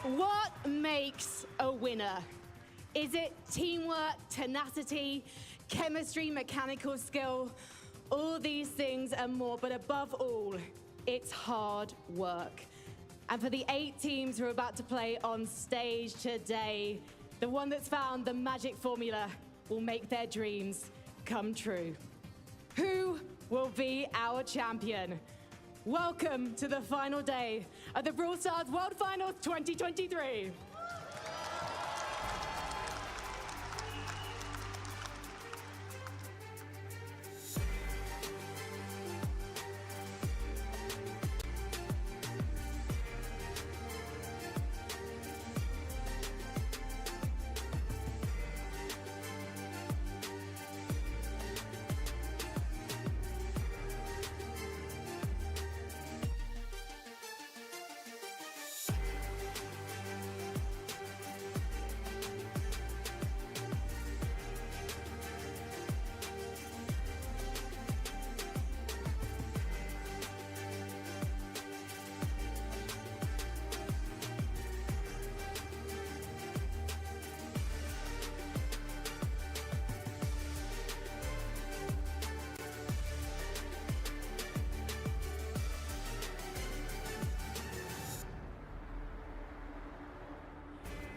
What makes a winner? Is it teamwork, tenacity, chemistry, mechanical skill? All these things and more, but above all, it's hard work. And for the 8 teams who are about to play on stage today, the one that's found the magic formula will make their dreams come true. Who will be our champion? Welcome to the final day of the Brawl Stars World Finals 2023.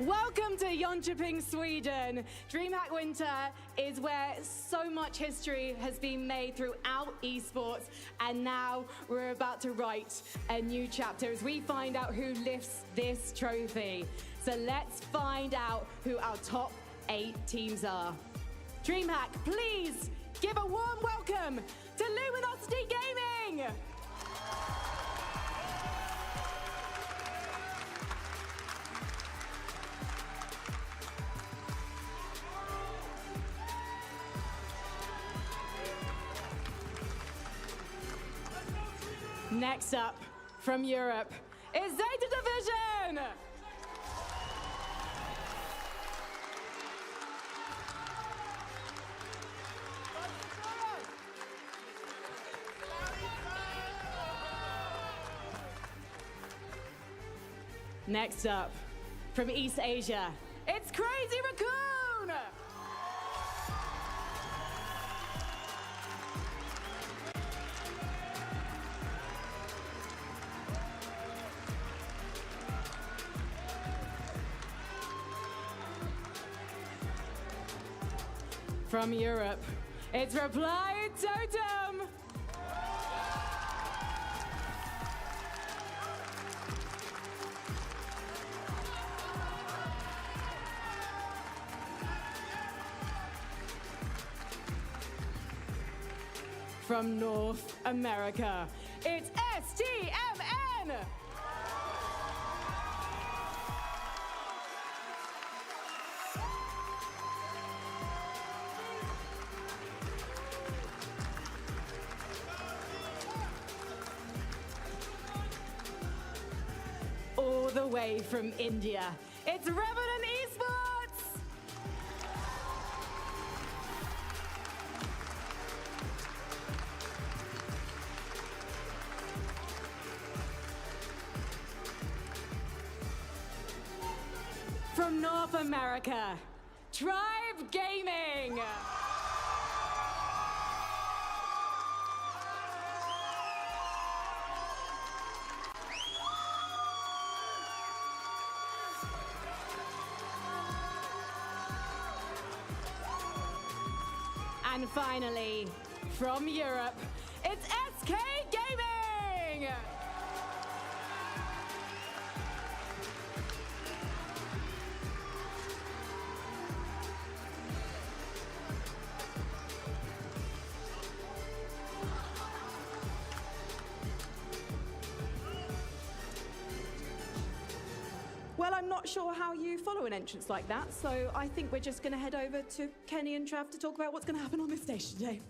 Welcome to Jönköping, Sweden. DreamHack Winter is where so much history has been made throughout esports, and now we're about to write a new chapter as we find out who lifts this trophy. So let's find out who our top 8 teams are. DreamHack, please give a warm welcome to Luminosity Gaming! Next up, from Europe, is Zeta Division! Next up, from East Asia, it's Crazy Raccoon! From Europe, it's Reply Totem! From North America, it's STMN! All the way from India, it's Revenant Esports! From North America, Tribe Gaming! And finally, from Europe, it's SK Gaming! Well, I'm not sure how you follow an entrance like that, so I think we're just going to head over to Kenny and Trav to talk about what's going to happen on this stage today.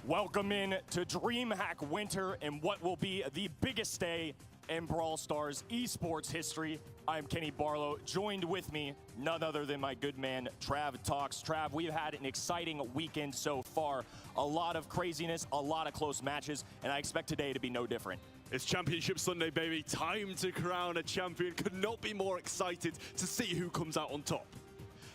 Welcome in to DreamHack Winter and what will be the biggest day in Brawl Stars esports history. I'm Kenny Barlow, joined with me, none other than my good man, Trav Talks. Trav, we've had an exciting weekend so far. A lot of craziness, a lot of close matches, and I expect today to be no different. It's Championship Sunday, baby. Time to crown a champion. Could not be more excited to see who comes out on top.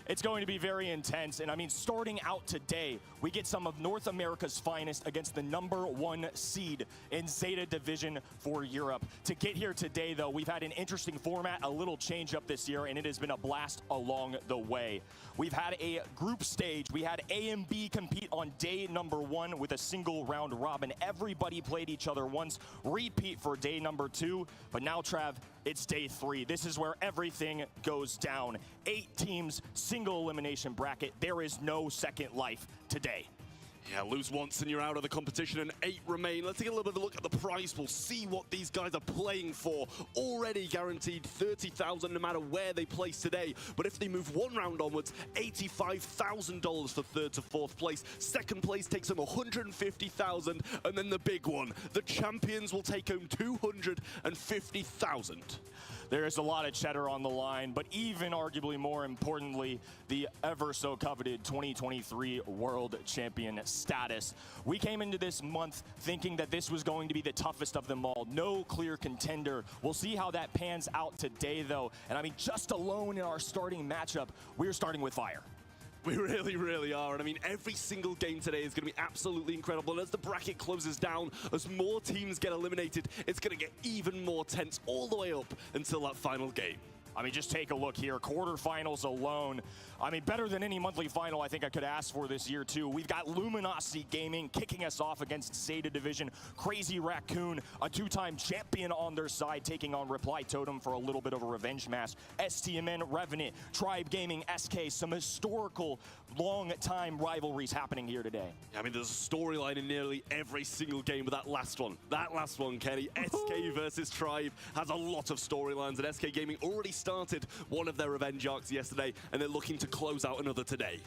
It's going to be very intense, and I mean, starting out today, we get some of North America's finest against the #1 seed in Zeta Division for Europe. To get here today, though, we've had an interesting format, a little change up this year, and it has been a blast along the way. We've had a group stage. We had A and B compete on day #1 with a single round robin. Everybody played each other once, repeat for day #2, but now, Trav, it's day 3. This is where everything goes down. 8 teams, single elimination bracket. There is no second life today. Yeah, lose once and you're out of the competition, and 8 remain. Let's take a little bit of a look at the prize pool, see what these guys are playing for. Already guaranteed 30,000 no matter where they place today. But if they move 1 round onwards, $85,000 for 3rd to 4th place. 2nd place takes home 150,000, and then the big one, the champions will take home 250,000. There is a lot of cheddar on the line, but even arguably more importantly, the ever so coveted 2023 World Champion status. We came into this month thinking that this was going to be the toughest of them all. No clear contender. We'll see how that pans out today, though. And I mean, just alone in our starting matchup, we're starting with fire. We really, really are. And I mean, every single game today is going to be absolutely incredible. And as the bracket closes down, as more teams get eliminated, it's going to get even more tense all the way up until that final game. I mean, just take a look here. Quarterfinals alone. I mean, better than any monthly final I think I could ask for this year, too. We've got Luminosity Gaming kicking us off against Zeta Division. Crazy Raccoon, a 2-time champion on their side, taking on Reply Totem for a little bit of a revenge match. STMN, Revenant, Tribe Gaming, SK, some historical long-time rivalries happening here today. I mean, there's a storyline in nearly every single game, but that last one, Kenny, SK versus Tribe, has a lot of storylines, and SK Gaming already started one of their revenge arcs yesterday, and they're looking to close out another today.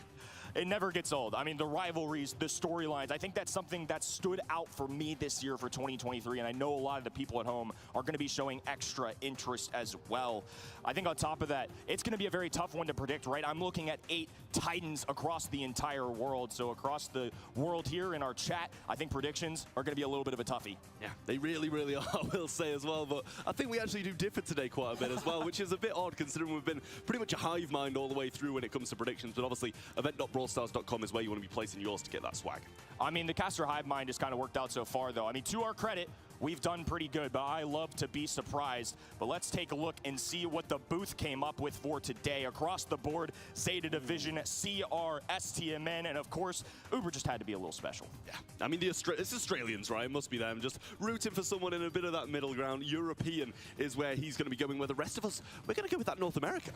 It never gets old. I mean, the rivalries, the storylines, I think that's something that stood out for me this year for 2023, and I know a lot of the people at home are going to be showing extra interest as well. I think on top of that, it's going to be a very tough one to predict, right? I'm looking at 8 Titans across the entire world. So across the world here in our chat, I think predictions are going to be a little bit of a toughie. Yeah, they really, really are, I will say as well. But I think we actually do differ today quite a bit as well, which is a bit odd considering we've been pretty much a hive mind all the way through when it comes to predictions. But obviously, event.brawlstars.com is where you want to be placing yours to get that swag. I mean, the caster hive mind has kind of worked out so far, though. I mean, to our credit, we've done pretty good, but I love to be surprised. But let's take a look and see what the booth came up with for today. Across the board, Zeta Division, CR, STMN, and of course, Uber just had to be a little special. Yeah, I mean, it's Australians, right? It must be them. Just rooting for someone in a bit of that middle ground. European is where he's going to be going, where the rest of us, we're going to go with that North America.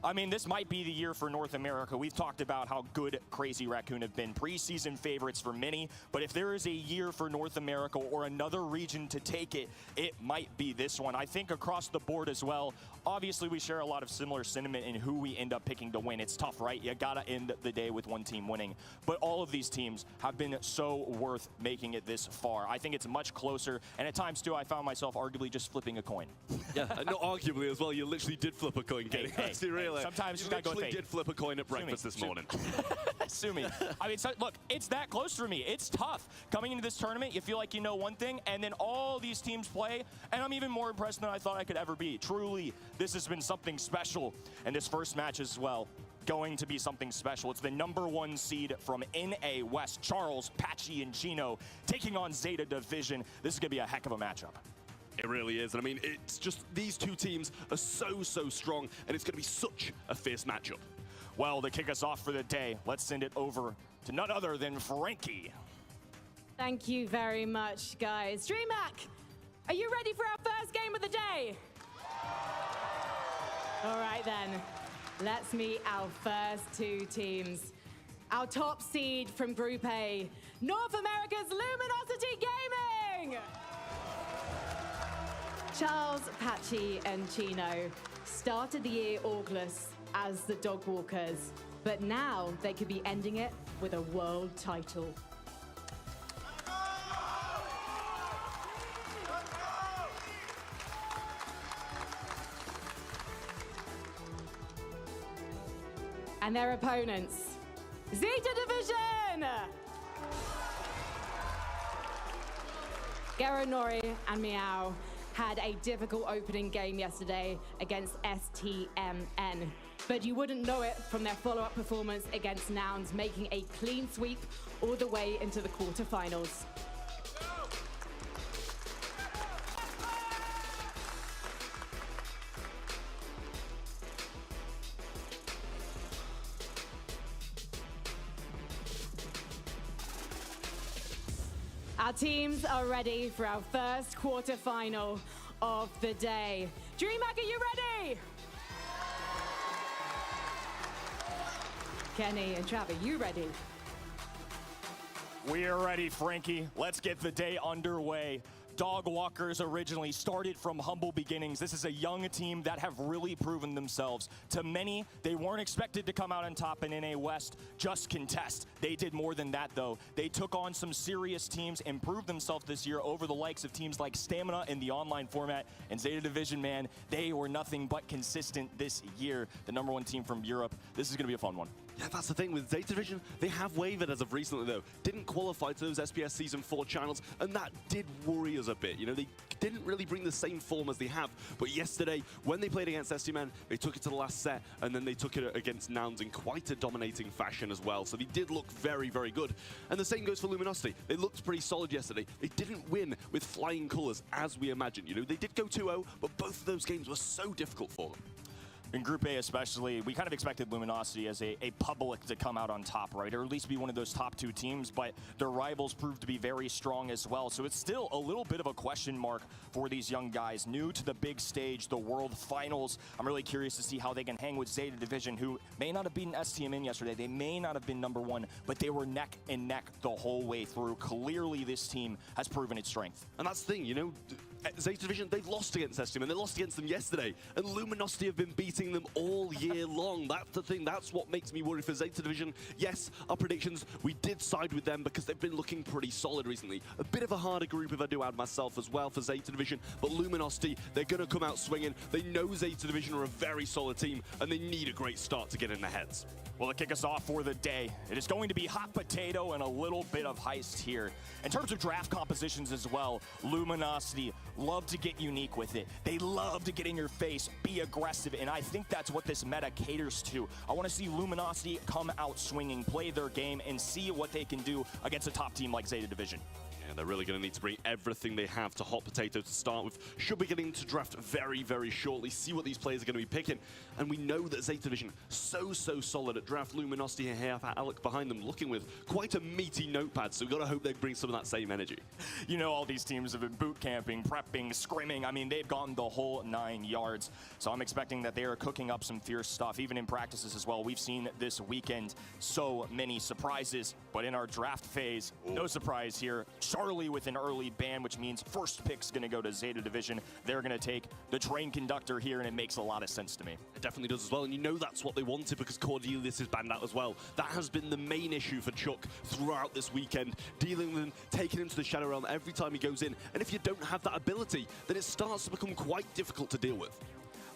I mean, this might be the year for North America. We've talked about how good Crazy Raccoon have been, preseason favorites for many, but if there is a year for North America or another region to take it, it might be this one. I think across the board as well, obviously we share a lot of similar sentiment in who we end up picking to win. It's tough, right? You gotta end the day with one team winning, but all of these teams have been so worth making it this far. I think it's much closer, and at times too, I found myself arguably just flipping a coin. Yeah, not arguably as well, you literally did flip a coin, Kenny. Sometimes you literally gotta go with fate. did flip a coin at breakfast this morning. Sue me. I mean, so, look, it's that close for me. It's tough. Coming into this tournament, you feel like you know one thing, and then all these teams play, and I'm even more impressed than I thought I could ever be. Truly, this has been something special, and this first match as well, going to be something special. It's the #1 seed from NA West, Charles, Patchy, and Chino, taking on Zeta Division. This is going to be a heck of a matchup. It really is, and I mean, it's just these two teams are so strong, and it's going to be such a fierce matchup. Well, to kick us off for the day, let's send it over to none other than Frankie. Thank you very much, guys. DreamHack, are you ready for our first game of the day? All right, then. Let's meet our first 2 teams. Our top seed from Group A, North America's Luminosity Gaming! Charles, Patchy, and Chino started the year orgless as the Dog Walkers, but now they could be ending it with a world title. And their opponents, Zeta Division! Gero Nori and Meow had a difficult opening game yesterday against STMN. But you wouldn't know it from their follow-up performance against Nouns, making a clean sweep all the way into the quarterfinals. Our teams are ready for our first quarterfinal of the day. DreamHack, are you ready? Kenny and Trav, are you ready? We are ready, Frankie. Let's get the day underway. Dog Walkers originally started from humble beginnings. This is a young team that have really proven themselves. To many, they weren't expected to come out on top in NA West, just contest. They did more than that, though. They took on some serious teams, improved themselves this year over the likes of teams like Stamina in the online format, and Zeta Division, man, they were nothing but consistent this year. The #1 team from Europe. This is going to be a fun one. Yeah, that's the thing with Zeta Division. They have wavered as of recently, though. Didn't qualify to those SPS Season 4 channels, and that did worry us a bit. You know, they didn't really bring the same form as they have. But yesterday, when they played against STMN, they took it to the last set, and then they took it against Nouns in quite a dominating fashion as well. So they did look very, very good. And the same goes for Luminosity. They looked pretty solid yesterday. They didn't win with flying colors, as we imagined. You know, they did go 2-0, but both of those games were so difficult for them. In Group A especially, we kind of expected Luminosity as a public to come out on top, right? Or at least be one of those top 2 teams, but their rivals proved to be very strong as well. So it's still a little bit of a question mark for these young guys. New to the big stage, the World Finals. I'm really curious to see how they can hang with Zeta Division, who may not have beaten STMN yesterday. They may not have been #1, but they were neck and neck the whole way through. Clearly, this team has proven its strength. And that's the thing, you know, Zeta Division, they've lost against STMN. They lost against them yesterday. And Luminosity have been beating them all year long. That's the thing. That's what makes me worry for Zeta Division. Yes, our predictions, we did side with them because they've been looking pretty solid recently. A bit of a harder group if I do add myself as well for Zeta Division. But Luminosity, they're going to come out swinging. They know Zeta Division are a very solid team, and they need a great start to get in their heads. Well, to kick us off for the day, it is going to be hot potato and a little bit of heist here. In terms of draft compositions as well, Luminosity love to get unique with it. They love to get in your face, be aggressive, and I think that's what this meta caters to. I want to see Luminosity come out swinging, play their game, and see what they can do against a top team like Zeta Division. And they're really going to need to bring everything they have to Hot Potato to start with. Should be getting to draft very, very shortly. See what these players are going to be picking. And we know that Zeta Division so solid at draft. Luminosity here have Alec behind them, looking with quite a meaty notepad. So we've got to hope they bring some of that same energy. You know, all these teams have been boot camping, prepping, scrimming. I mean, they've gone the whole 9 yards. So I'm expecting that they are cooking up some fierce stuff, even in practices as well. We've seen this weekend so many surprises, but in our draft phase, no surprise here. Charlie with an early ban, which means first pick's going to go to Zeta Division. They're going to take the train conductor here, and it makes a lot of sense to me. It definitely does as well, and you know that's what they wanted because Cordelius is banned out as well. That has been the main issue for Chuck throughout this weekend, dealing with him, taking him to the Shadow Realm every time he goes in, and if you don't have that ability, then it starts to become quite difficult to deal with.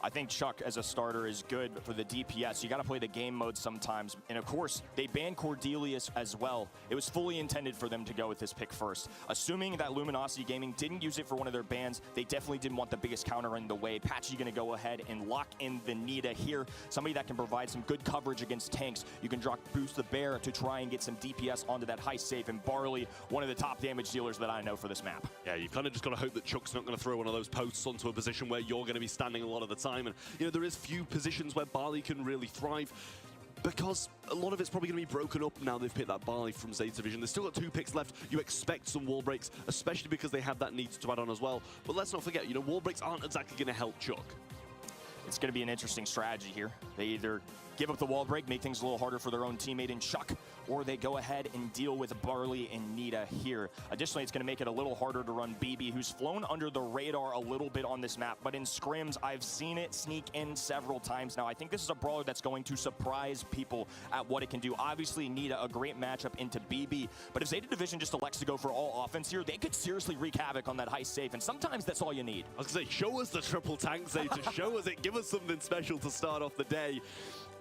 I think Chuck as a starter is good for the DPS. You got to play the game mode sometimes. And of course, they banned Cordelius as well. It was fully intended for them to go with this pick first. Assuming that Luminosity Gaming didn't use it for one of their bans, they definitely didn't want the biggest counter in the way. Patchy going to go ahead and lock in the Nita here. Somebody that can provide some good coverage against tanks. You can drop Boost the Bear to try and get some DPS onto that high safe. And Barley, one of the top damage dealers that I know for this map. Yeah, you've kind of just got to hope that Chuck's not going to throw one of those posts onto a position where you're going to be standing a lot of the time. And, you know, there is few positions where Barley can really thrive because a lot of it's probably going to be broken up now they've picked that Barley from Zeta Division. They've still got 2 picks left. You expect some wall breaks, especially because they have that need to add on as well. But let's not forget, you know, wall breaks aren't exactly going to help Chuck. It's going to be an interesting strategy here. They either give up the wall break, make things a little harder for their own teammate in Chuck, or they go ahead and deal with Barley and Nita here. Additionally, it's going to make it a little harder to run BB, who's flown under the radar a little bit on this map, but in scrims, I've seen it sneak in several times now. I think this is a brawler that's going to surprise people at what it can do. Obviously, Nita, a great matchup into BB, but if Zeta Division just elects to go for all offense here, they could seriously wreak havoc on that high safe, and sometimes that's all you need. I was going to say, show us the triple tank, Zeta. Show us it. Give us something special to start off the day.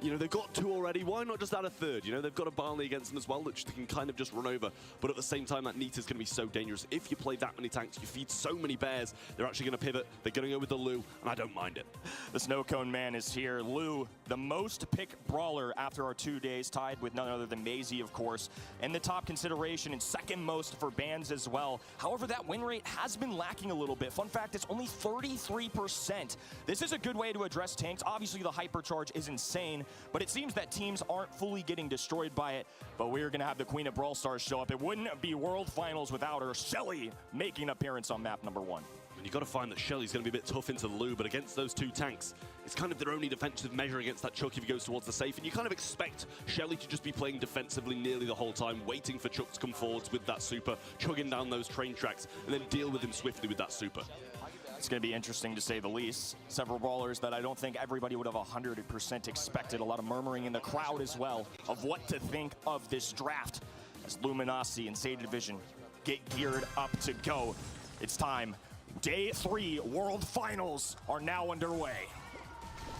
You know, they've got 2 already. Why not just add a 3rd? You know, they've got a Barley against them as well, which they can kind of just run over. But at the same time, that Nita's going to be so dangerous. If you play that many tanks, you feed so many bears, they're actually going to pivot. They're going to go with the Lu, and I don't mind it. The Snow Cone Man is here. Lu, the most picked brawler after our 2 days, tied with none other than Maisie, of course, and the top consideration and second most for bans as well. However, that win rate has been lacking a little bit. Fun fact, it's only 33%. This is a good way to address tanks. Obviously, the hypercharge is insane, but it seems that teams aren't fully getting destroyed by it. But we're going to have the Queen of Brawl Stars show up. It wouldn't be World Finals without her. Shelly making an appearance on map number 1. And you've got to find that Shelly's going to be a bit tough into the Lu, but against those 2 tanks, it's kind of their only defensive measure against that Chuck if he goes towards the safe. And you kind of expect Shelly to just be playing defensively nearly the whole time, waiting for Chuck to come forwards with that super, chugging down those train tracks, and then deal with him swiftly with that super. It's going to be interesting to say the least. Several brawlers that I don't think everybody would have 100% expected. A lot of murmuring in the crowd as well of what to think of this draft as Luminosity and Zeta Division get geared up to go. It's time. Day 3 World Finals are now underway.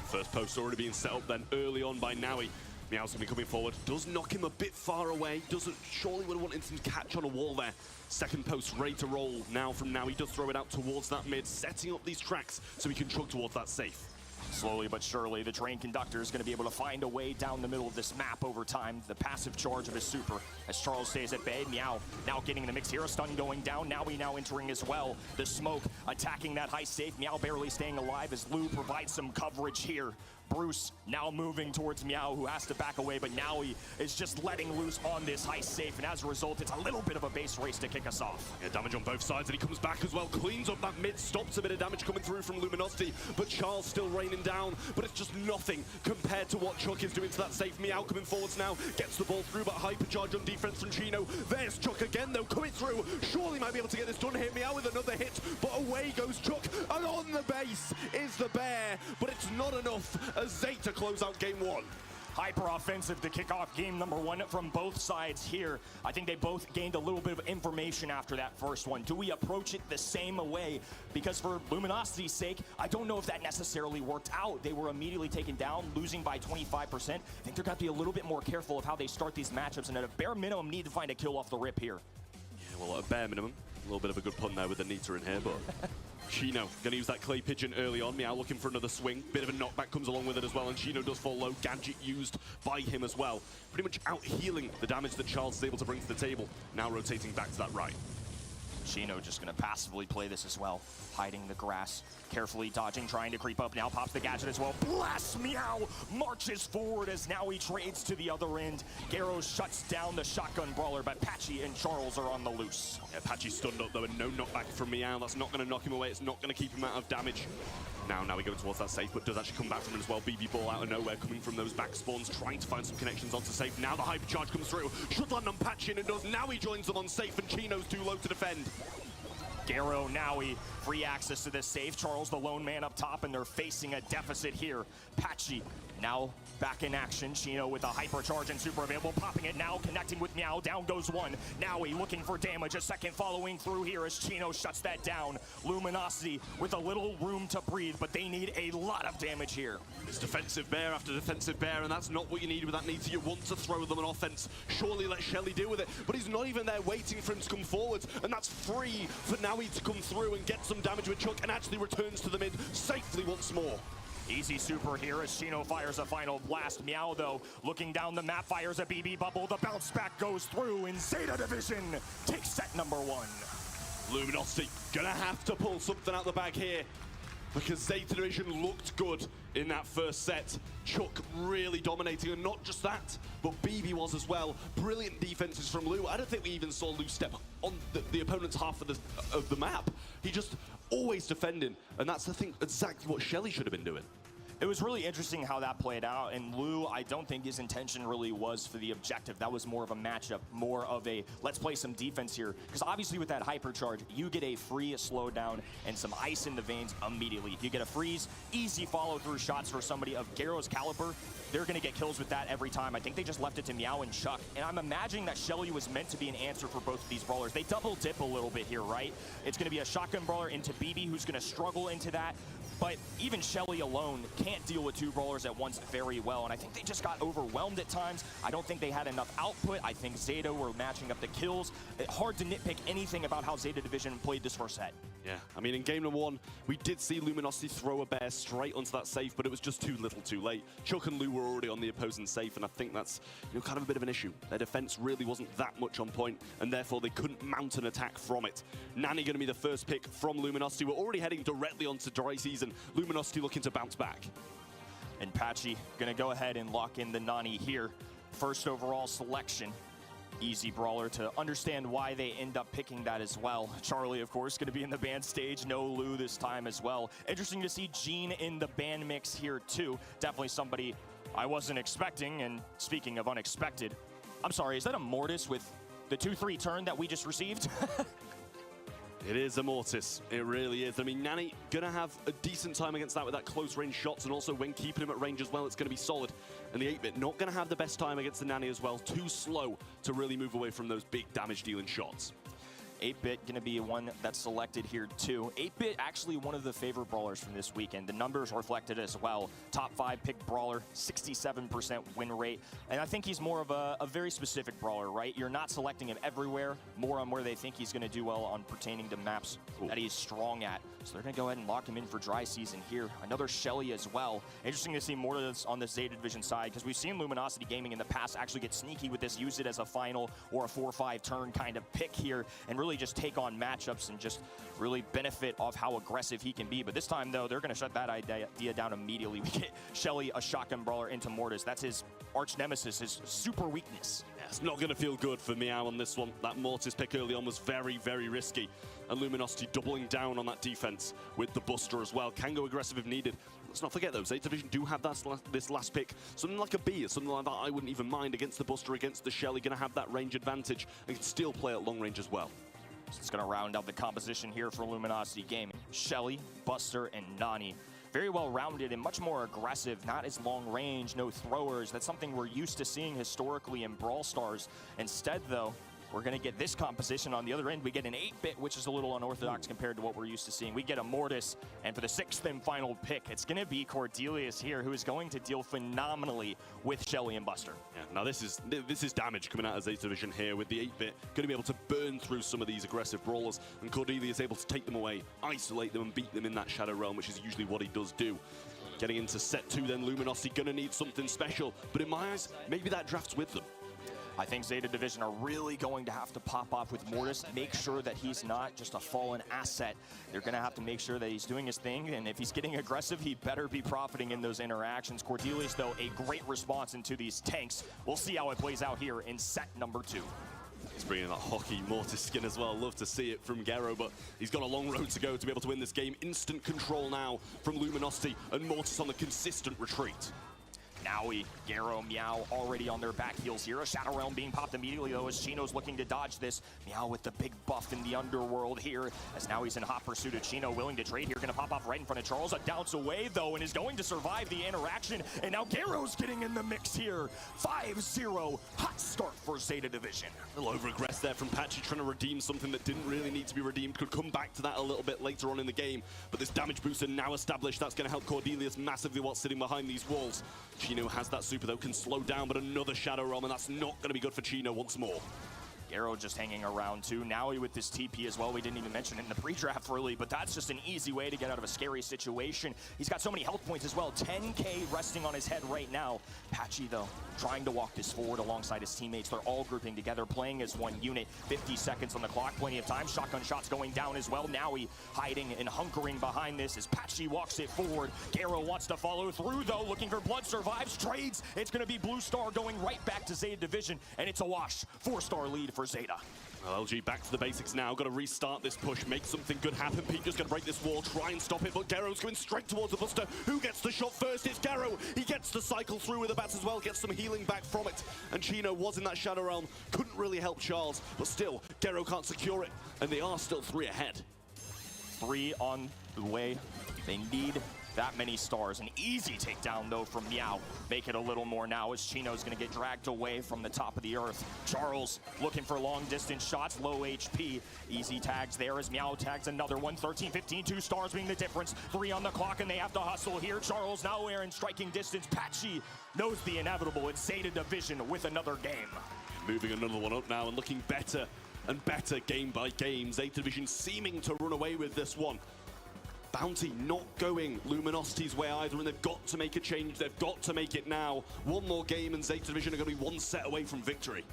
First post already being set up then early on by Naui. Meow's going to be coming forward. Does knock him a bit far away. Doesn't surely would have wanted him to catch on a wall there. Second post ready to roll now from Naui. Does throw it out towards that mid, setting up these tracks so he can chug towards that safe. Slowly but surely, the train conductor is going to be able to find a way down the middle of this map over time. The passive charge of his super as Charles stays at bay. Meow now getting the mix here. A stun going down. Naui now entering as well. The smoke attacking that high safe. Meow barely staying alive as Lu provides some coverage here. Bruce now moving towards Meow, who has to back away, but Naui is just letting loose on this high safe, and as a result, it's a little bit of a base race to kick us off. Yeah, damage on both sides, and he comes back as well, cleans up that mid, stops a bit of damage coming through from Luminosity, but Charles still raining down, but it's just nothing compared to what Chuck is doing to that safe. Meow coming forwards now, gets the ball through, but hypercharge on defense from Chino. There's Chuck again, though, coming through. Surely might be able to get this done here. Meow with another hit, but away goes Chuck, and on the base is the bear, but it's not enough as Zeta close out game 1. Hyper offensive to kick off game number 1 from both sides here. I think they both gained a little bit of information after that first one. Do we approach it the same way? Because for Luminosity's sake, I don't know if that necessarily worked out. They were immediately taken down, losing by 25%. I think they're going to be a little bit more careful of how they start these matchups, and at a bare minimum need to find a kill off the rip here. Yeah, well, at a bare minimum, a little bit of a good pun there with the Nita in here, but Chino going to use that clay pigeon early on. Meow looking for another swing. Bit of a knockback comes along with it as well, and Chino does fall low. Gadget used by him as well. Pretty much out healing the damage that Charles is able to bring to the table. Now rotating back to that right. Chino just going to passively play this as well, hiding the grass, carefully dodging, trying to creep up. Now pops the gadget as well. Blast! Meow marches forward as now he trades to the other end. Garrow shuts down the shotgun brawler, but Patchy and Charles are on the loose. Yeah, Patchy's stunned up though, and no knockback from Meow. That's not going to knock him away. It's not going to keep him out of damage. Now we go towards that safe, but does actually come back from it as well. BB ball out of nowhere, coming from those back spawns, trying to find some connections onto safe. Now the hypercharge comes through. Should land on Patchy, and it does. Now he joins them on safe, and Chino's too low to defend. Garrow, Naui, free access to this safe. Charles, the lone man up top, and they're facing a deficit here. Patchy now back in action. Chino with a hypercharge and super available, popping it now, connecting with Meow. Down goes one. Naui looking for damage. A second following through here as Chino shuts that down. Luminosity with a little room to breathe, but they need a lot of damage here. It's defensive bear after defensive bear, and that's not what you need with that Nita. You want to throw them an offense. Surely let Shelly deal with it, but he's not even there waiting for him to come forward, and that's free for Naui to come through and get some damage with Chuck, and actually returns to the mid safely once more. Easy super here as Chino fires a final blast. Meow, though, looking down the map, fires a BB bubble. The bounce back goes through, and Zeta Division takes set number 1. Luminosity gonna have to pull something out the bag here, because Zeta Division looked good in that first set. Chuck really dominating, and not just that, but BB was as well. Brilliant defenses from Lu. I don't think we even saw Lu step on the opponent's half of the map. He just always defending, and that's, I think, exactly what Shelly should have been doing. It was really interesting how that played out, and Lu, I don't think his intention really was for the objective. That was more of a matchup, more of a let's play some defense here. Because obviously with that hypercharge, you get a free slowdown and some ice in the veins immediately. You get a freeze, easy follow-through shots for somebody of Garrow's caliber. They're going to get kills with that every time. I think they just left it to Meow and Chuck, and I'm imagining that Shelly was meant to be an answer for both of these brawlers. They double dip a little bit here, right? It's going to be a shotgun brawler into BB, who's going to struggle into that. but even Shelly alone can't deal with two brawlers at once very well, and I think they just got overwhelmed at times. I don't think they had enough output. I think Zeta were matching up the kills. Hard to nitpick anything about how Zeta Division played this first set. Yeah, I mean, in game number one, we did see Luminosity throw a bear straight onto that safe, but it was just too little too late. Chuck and Lou were already on the opposing safe, and I think that's kind of a bit of an issue. Their defense really wasn't that much on point, and therefore they couldn't mount an attack from it. Nani going to be the first pick from Luminosity. We're already heading directly onto dry season. Luminosity looking to bounce back. And Patchy going to go ahead and lock in the Nani here. First overall selection. Easy brawler to understand why they end up picking that as well. Charlie, of course, going to be in the band stage. No Lou this time as well. Interesting to see Jean in the band mix here too. Definitely somebody I wasn't expecting. And speaking of unexpected, I'm sorry, is that a Mortis with the 2-3 turn that we just received? It is a Mortis. It really is. I mean, Nani going to have a decent time against that with that close range shots, and also when keeping him at range as well, it's going to be solid. And the 8-bit not going to have the best time against the Nani as well. Too slow to really move away from those big damage dealing shots. 8-bit going to be one that's selected here too. 8-bit actually one of the favorite brawlers from this weekend. The numbers reflected as well. Top 5 pick brawler, 67% win rate. And I think he's more of a very specific brawler, right? You're not selecting him everywhere, more on where they think he's going to do well on pertaining to maps that he's strong at. So they're going to go ahead and lock him in for dry season here. Another Shelly as well. Interesting to see more of this on the Zeta Division side, because we've seen Luminosity Gaming in the past actually get sneaky with this, use it as a final or a 4-5 turn kind of pick here, and really just take on matchups and just really benefit off how aggressive he can be. But this time, though, they're going to shut that idea down immediately. We get Shelly, a shotgun brawler, into Mortis. That's his arch nemesis, his super weakness. Yeah, it's not going to feel good for Meow on this one. That Mortis pick early on was very, very risky. And Luminosity doubling down on that defense with the Buster as well. Can go aggressive if needed. Let's not forget, though, Zeta Division do have this last pick. Something like a B or something like that I wouldn't even mind against the Buster, against the Shelly. Going to have that range advantage and can still play at long range as well. So it's going to round out the composition here for Luminosity Gaming. Shelly, Buster, and Nani. Very well rounded and much more aggressive, not as long range, no throwers. That's something we're used to seeing historically in Brawl Stars. Instead, though, we're going to get this composition on the other end. We get an 8-bit, which is a little unorthodox compared to what we're used to seeing. We get a Mortis, and for the 6th and final pick, it's going to be Cordelius here, who is going to deal phenomenally with Shelly and Buster. Yeah, now this is damage coming out of Zeta Division here with the 8-bit. Going to be able to burn through some of these aggressive brawlers, and Cordelius able to take them away, isolate them, and beat them in that Shadow Realm, which is usually what he does do. Getting into set 2 then, Luminosity going to need something special, but in my eyes, maybe that draft's with them. I think Zeta Division are really going to have to pop off with Mortis, make sure that he's not just a fallen asset. They're going to have to make sure that he's doing his thing, and if he's getting aggressive, he better be profiting in those interactions. Cordelius, though, a great response into these tanks. We'll see how it plays out here in set number 2. He's bringing that hockey Mortis skin as well. Love to see it from Gero, but he's got a long road to go to be able to win this game. Instant control now from Luminosity, and Mortis on the consistent retreat. Naui, Gero, Meow already on their back heels here. A Shadow Realm being popped immediately, though, as Chino's looking to dodge this. Meow with the big buff in the underworld here, as now he's in hot pursuit of Chino, willing to trade here. Going to pop off right in front of Charles. A bounce away, though, and is going to survive the interaction. And now Gero's getting in the mix here. 5-0, hot start for Zeta Division. A little over-aggressed there from Patchy, trying to redeem something that didn't really need to be redeemed. Could come back to that a little bit later on in the game. But this damage booster now established. That's going to help Cordelius massively while sitting behind these walls. Chino has that super, though, can slow down, but another Shadow Realm, and that's not going to be good for Chino once more. Gero just hanging around too. Naui with this TP as well. We didn't even mention it in the pre-draft really, but that's just an easy way to get out of a scary situation. He's got so many health points as well. 10K resting on his head right now. Patchy, though, trying to walk this forward alongside his teammates. They're all grouping together, playing as one unit. 50 seconds on the clock, plenty of time. Shotgun shots going down as well. Naui hiding and hunkering behind this as Patchy walks it forward. Gero wants to follow through, though, looking for blood, survives, trades. It's going to be Blue Star going right back to Zeta Division, and it's a wash. 4-star lead for Zeta. Well, LG back to the basics now. Got to restart this push, make something good happen. Pete just going to break this wall, try and stop it, but Gero's going straight towards the Buster. Who gets the shot first? It's Gero. He gets the cycle through with the bats as well, gets some healing back from it. And Chino was in that Shadow Realm, couldn't really help Charles, but still, Gero can't secure it, and they are still 3 ahead. 3 on the way. They need that many stars. An easy takedown, though, from Meow. Make it a little more now as Chino's going to get dragged away from the top of the earth. Charles looking for long-distance shots, low HP. Easy tags there as Meow tags another one. 13-15, 2 stars being the difference. 3 on the clock, and they have to hustle here. Charles nowhere in striking distance. Patchy knows the inevitable. It's Zeta Division with another game. Moving another one up now and looking better and better game by game. Zeta Division seeming to run away with this one. Bounty not going Luminosity's way either, and they've got to make a change. They've got to make it now. One more game and Zeta Division are going to be one set away from victory.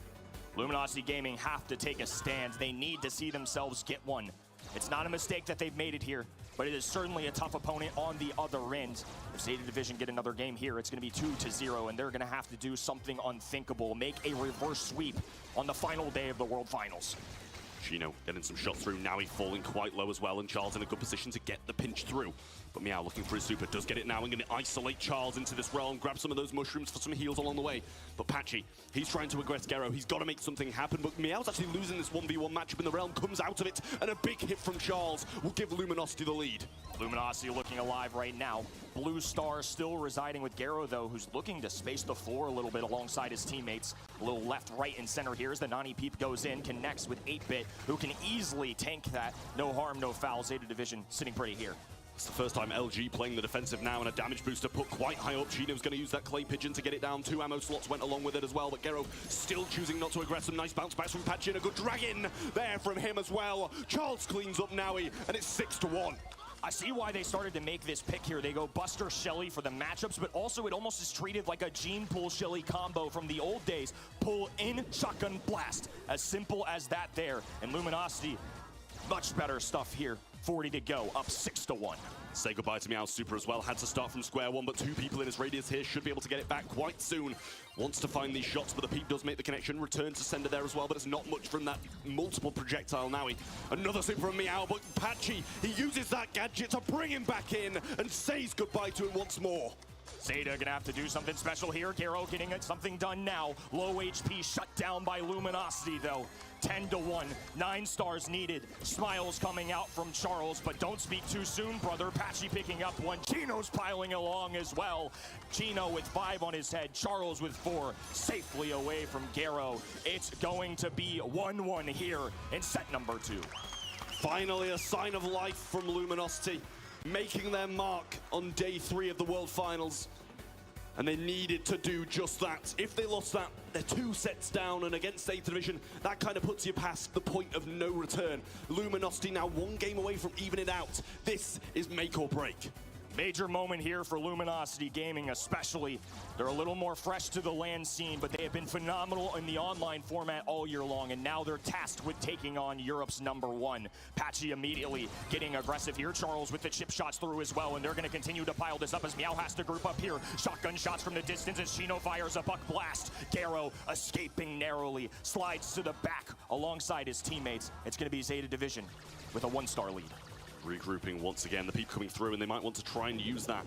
Luminosity Gaming have to take a stand. They need to see themselves get one. It's not a mistake that they've made it here, but it is certainly a tough opponent on the other end. If Zeta Division get another game here, it's going to be 2-0, and they're going to have to do something unthinkable, make a reverse sweep on the final day of the World Finals. Chino getting some shots through. Now he's falling quite low as well, and Charles in a good position to get the pinch through. But Meow looking for his super, does get it now and going to isolate Charles into this realm, grab some of those mushrooms for some heals along the way. But Patchy, he's trying to aggress Gero. He's got to make something happen, but Meow's actually losing this 1v1 matchup in the realm, comes out of it, and a big hit from Charles will give Luminosity the lead. Luminosity looking alive right now. Blue Star still residing with Gero, though, who's looking to space the floor a little bit alongside his teammates. A little left, right, and center here as the Nani Peep goes in, connects with 8-Bit, who can easily tank that. No harm, no foul. Zeta Division sitting pretty here. It's the first time LG playing the defensive now, and a damage booster put quite high up. Chino's going to use that clay pigeon to get it down. 2 ammo slots went along with it as well, but Gero still choosing not to aggress. Some nice bounce backs from Patchy, and a good drag in there from him as well. Charles cleans up Nowie, and it's 6-1. I see why they started to make this pick here. They go Buster Shelly for the matchups, but also it almost is treated like a Gene pull Shelly combo from the old days. Pull in, shotgun blast. As simple as that there. And Luminosity, much better stuff here. 40 to go, up 6-1. Say goodbye to Meow's super as well. Had to start from square one, but 2 people in his radius here should be able to get it back quite soon. Wants to find these shots, but the Peep does make the connection. Return to sender there as well, but it's not much from that multiple projectile now. Another super from Meow, but Patchy, he uses that gadget to bring him back in and says goodbye to him once more. Zeta gonna have to do something special here. Gero getting something done now. Low HP shut down by Luminosity though. 10-1, 9 stars needed. Smiles coming out from Charles, but don't speak too soon, brother. Patchy picking up 1. Chino's piling along as well. Chino with 5 on his head. Charles with 4, safely away from Gero. It's going to be 1-1 here in set number 2. Finally, a sign of life from Luminosity, making their mark on day 3 of the World Finals. And they needed to do just that. If they lost that, they're 2 sets down, and against Zeta Division, that kind of puts you past the point of no return. Luminosity now 1 game away from even it out. This is make or break. Major moment here for Luminosity Gaming especially. They're a little more fresh to the LAN scene, but they have been phenomenal in the online format all year long, and now they're tasked with taking on Europe's #1. Patchy immediately getting aggressive here. Charles with the chip shots through as well, and they're going to continue to pile this up as Meow has to group up here. Shotgun shots from the distance as Chino fires a buck blast. Gero escaping narrowly, slides to the back alongside his teammates. It's going to be Zeta Division with a 1-star lead. Regrouping once again, the Peep coming through, and they might want to try and use that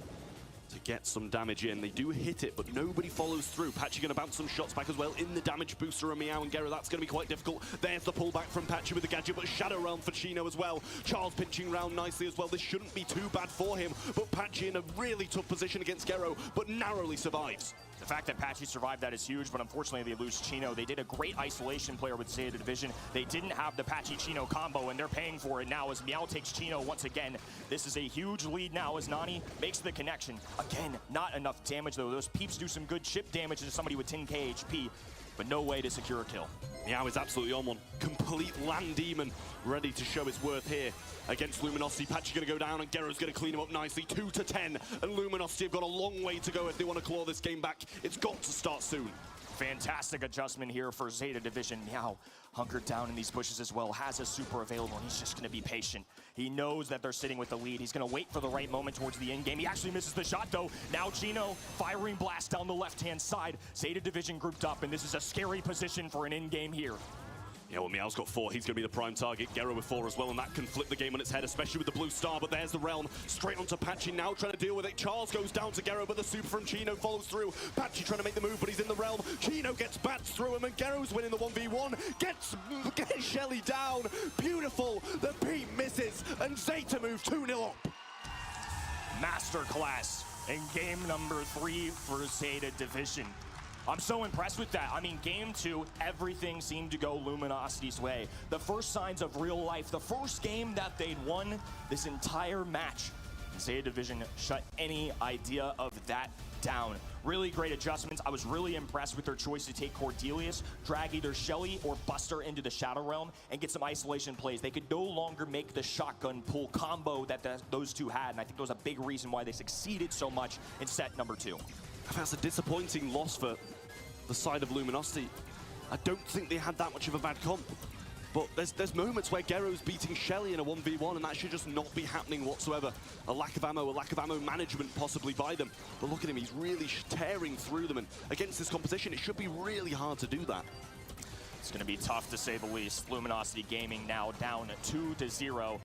to get some damage in. They do hit it, but nobody follows through. Patchy going to bounce some shots back as well in the damage booster of Meow and Gero. That's going to be quite difficult. There's the pullback from Patchy with the gadget, but Shadow Realm for Chino as well. Charles pinching round nicely as well. This shouldn't be too bad for him, but Patchy in a really tough position against Gero, but narrowly survives. The fact that Patchy survived that is huge, but unfortunately they lose Chino. They did a great isolation player with Zeta Division. They didn't have the Patchy-Chino combo, and they're paying for it now as Meow takes Chino once again. This is a huge lead now as Nani makes the connection. Again, not enough damage though. Those Peeps do some good chip damage to somebody with 10k HP, but no way to secure a kill. Meow is absolutely on one. Complete land demon, ready to show his worth here against Luminosity. Patchy going to go down, and Gero's going to clean him up nicely. 2-10, and Luminosity have got a long way to go if they want to claw this game back. It's got to start soon. Fantastic adjustment here for Zeta Division. Meow hunkered down in these bushes as well, has a super available, and he's just going to be patient. He knows that they're sitting with the lead. He's going to wait for the right moment towards the end game. He actually misses the shot, though. Now Chino firing blast down the left-hand side. Zeta Division grouped up, and this is a scary position for an in-game here. Yeah, well, Meow's got 4. He's going to be the prime target. Gero with 4 as well, and that can flip the game on its head, especially with the blue star. But there's the realm. Straight onto Patchy now, trying to deal with it. Charles goes down to Gero, but the super from Chino follows through. Patchy trying to make the move, but he's in the realm. Chino gets bats through him, and Gero's winning the 1v1. Gets Shelly down. Beautiful. The Peep misses, and Zeta move 2-0 up. masterclass in game number 3 for Zeta Division. I'm so impressed with that. I mean, game 2, everything seemed to go Luminosity's way. The first signs of real life, the first game that they'd won this entire match. Zeta Division shut any idea of that down. Really great adjustments. I was really impressed with their choice to take Cordelius, drag either Shelly or Buster into the Shadow Realm, and get some isolation plays. They could no longer make the shotgun pull combo that those two had, and I think that was a big reason why they succeeded so much in set number 2. That's a disappointing loss for the side of Luminosity. I don't think they had that much of a bad comp. But there's moments where Gero's beating Shelly in a 1v1, and that should just not be happening whatsoever. A lack of ammo management possibly by them. But look at him, he's really tearing through them, and against this competition, it should be really hard to do that. It's going to be tough, to say the least. Luminosity Gaming now down 2-0.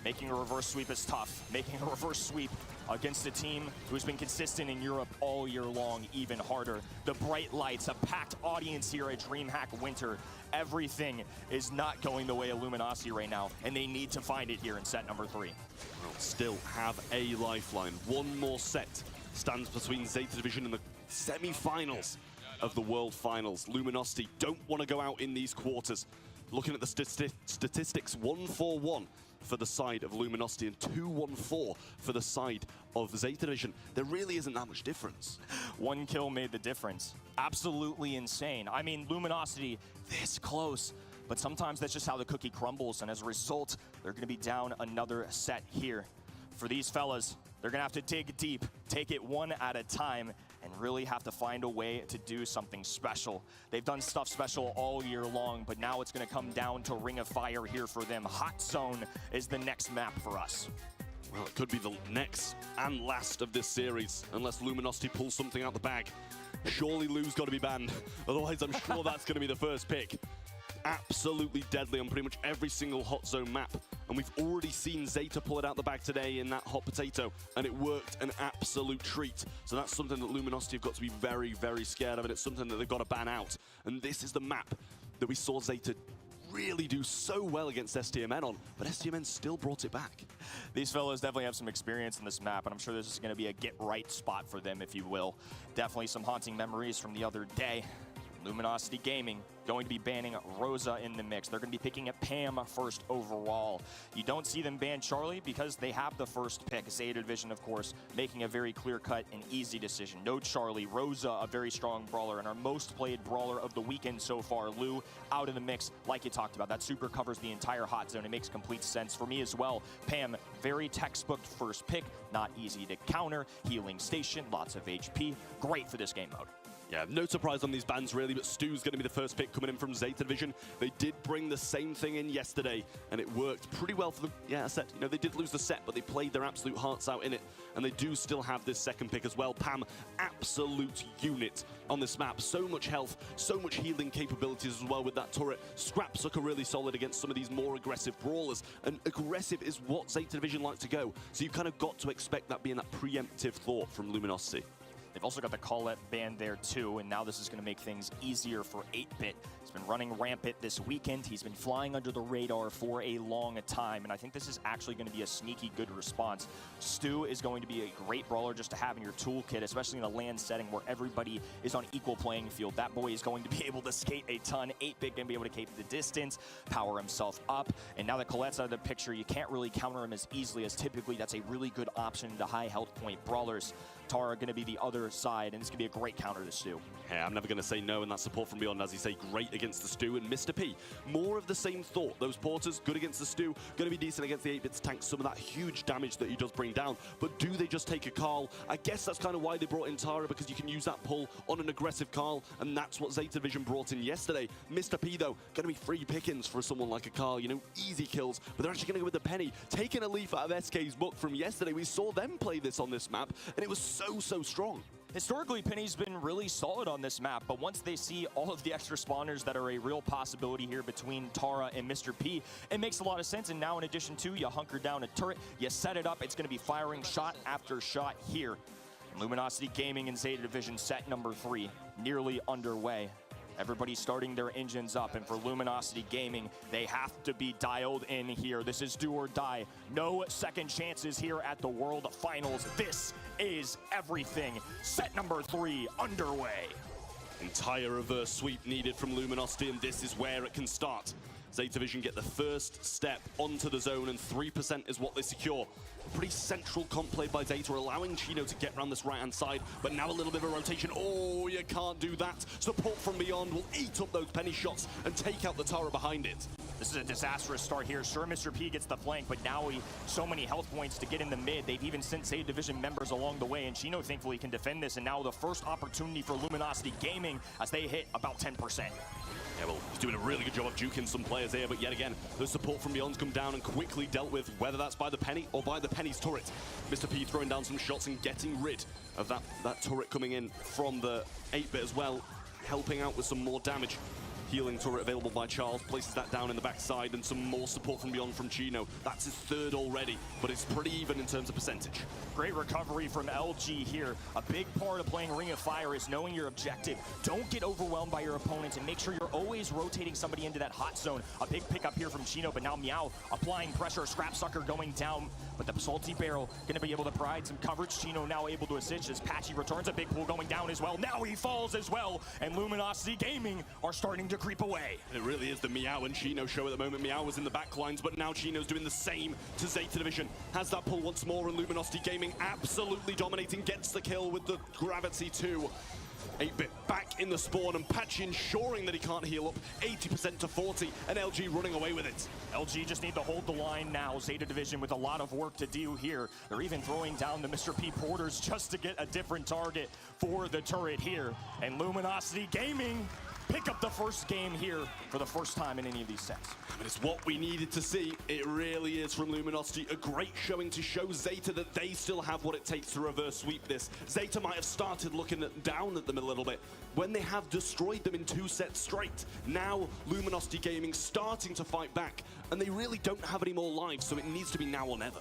Making a reverse sweep is tough. Making a reverse sweep against a team who's been consistent in Europe all year long, even harder. The bright lights, a packed audience here at DreamHack Winter. Everything is not going the way of Luminosity right now, and they need to find it here in set number 3. Well, still have a lifeline. One more set stands between Zeta Division and the semi-finals of the World Finals. Luminosity don't want to go out in these quarters. Looking at the statistics, 1-4-1 for the side of Luminosity and 2-1-4 for the side of Zeta Division. There really isn't that much difference. One kill made the difference. Absolutely insane. I mean, Luminosity this close, but sometimes that's just how the cookie crumbles, and as a result, they're going to be down another set here. For these fellas, they're going to have to dig deep, take it one at a time, and really have to find a way to do something special. They've done stuff special all year long, but now it's going to come down to Ring of Fire here for them. Hot Zone is the next map for us. Well, it could be the next and last of this series, unless Luminosity pulls something out the bag. Surely Lou's got to be banned. Otherwise, I'm sure that's going to be the first pick. Absolutely deadly on pretty much every single Hot Zone map. And we've already seen Zeta pull it out the bag today in that hot potato, and it worked an absolute treat. So that's something that Luminosity have got to be very, very scared of, and it's something that they've got to ban out. And this is the map that we saw Zeta really do so well against STMN on, but STMN still brought it back. These fellows definitely have some experience in this map, and I'm sure this is going to be a get-right spot for them, if you will. Definitely some haunting memories from the other day. Luminosity Gaming going to be banning Rosa in the mix. They're going to be picking up Pam first overall. You don't see them ban Charlie because they have the first pick. Zeta Division, of course, making a very clear-cut and easy decision. No Charlie. Rosa, a very strong brawler, and our most played brawler of the weekend so far. Lou out of the mix, like you talked about. That super covers the entire hot zone. It makes complete sense for me as well. Pam, very textbook first pick. Not easy to counter. Healing station, lots of HP. Great for this game mode. Yeah, no surprise on these bans really, but Stu's going to be the first pick coming in from Zeta Division. They did bring the same thing in yesterday, and it worked pretty well for them. Yeah, I said, you know, they did lose the set, but they played their absolute hearts out in it, and they do still have this second pick as well. Pam, absolute unit on this map. So much health, so much healing capabilities as well with that turret. Scrapsucker really solid against some of these more aggressive brawlers, and aggressive is what Zeta Division like to go. So you've kind of got to expect that being that preemptive thought from Luminosity. They've also got the Colette band there too, and now this is going to make things easier for 8-Bit. He's been running rampant this weekend. He's been flying under the radar for a long time, and I think this is actually going to be a sneaky good response. Stu is going to be a great brawler just to have in your toolkit, especially in a LAN setting where everybody is on equal playing field. That boy is going to be able to skate a ton. 8-Bit going to be able to keep the distance, power himself up, and now that Colette's out of the picture, you can't really counter him as easily as typically that's a really good option to high health point brawlers. Tara going to be the other side, and this could be a great counter to Stu. Yeah, I'm never going to say no, and that support from Beyond, as you say, great against the Stu. And Mr. P, more of the same thought. Those porters, good against the Stu, going to be decent against the 8-Bits tank, some of that huge damage that he does bring down. But do they just take a Carl? I guess that's kind of why they brought in Tara, because you can use that pull on an aggressive Carl, and that's what Zeta Division brought in yesterday. Mr. P, though, going to be free pickings for someone like a Carl, you know, easy kills, but they're actually going to go with the Penny, taking a leaf out of SK's book from yesterday. We saw them play this on this map, and it was so strong. Historically, Penny's been really solid on this map, but once they see all of the extra spawners that are a real possibility here between Tara and Mr. P, it makes a lot of sense. And now in addition to, you hunker down a turret, you set it up, it's going to be firing shot after shot here. Luminosity Gaming and Zeta Division set number 3 nearly underway. Everybody's starting their engines up, and for Luminosity Gaming, they have to be dialed in here. This is do or die. No second chances here at the World Finals. This is everything. Set number 3 underway. Entire reverse sweep needed from Luminosity, and this is where it can start. Zeta Vision get the first step onto the zone, and 3% is what they secure. Pretty central comp play by Zeta, allowing Chino to get around this right-hand side, but now a little bit of a rotation. Oh, you can't do that. Support from beyond will eat up those penny shots and take out the tower behind it. This is a disastrous start here. Sure, Mr. P gets the flank, but now so many health points to get in the mid. They've even sent Zeta Division members along the way, and Chino thankfully can defend this, and now the first opportunity for Luminosity Gaming as they hit about 10%. Yeah, well, he's doing a really good job of juking some players here, but yet again, the support from Beyond's come down and quickly dealt with, whether that's by the penny or by the penny's turret. Mr. P throwing down some shots and getting rid of that turret coming in from the 8-bit as well, helping out with some more damage. Healing turret available by Charles, places that down in the backside, and some more support from Beyond from Chino. That's his 3rd already, but it's pretty even in terms of percentage. Great recovery from LG here. A big part of playing Ring of Fire is knowing your objective. Don't get overwhelmed by your opponents, and make sure you're always rotating somebody into that hot zone. A big pickup here from Chino, but now Meow applying pressure. Scrap Sucker going down, but the Salty Barrel going to be able to provide some coverage. Chino now able to assist as Patchy returns. A big pool going down as well. Now he falls as well, and Luminosity Gaming are starting to creep away. It really is the Meow and Chino show at the moment. Meow was in the back lines, but now Chino's doing the same to Zeta Division. Has that pull once more, and Luminosity Gaming absolutely dominating, gets the kill with the Gravity 2. 8-bit back in the spawn, and Patchy ensuring that he can't heal up 80% to 40, and LG running away with it. LG just need to hold the line now. Zeta Division with a lot of work to do here. They're even throwing down the Mr. P Porters just to get a different target for the turret here. And Luminosity Gaming pick up the first game here for the first time in any of these sets. But it's what we needed to see. It really is from Luminosity. A great showing to show Zeta that they still have what it takes to reverse sweep this. Zeta might have started looking down at them a little bit when they have destroyed them in 2 sets straight. Now Luminosity Gaming starting to fight back, and they really don't have any more lives, so it needs to be now or never.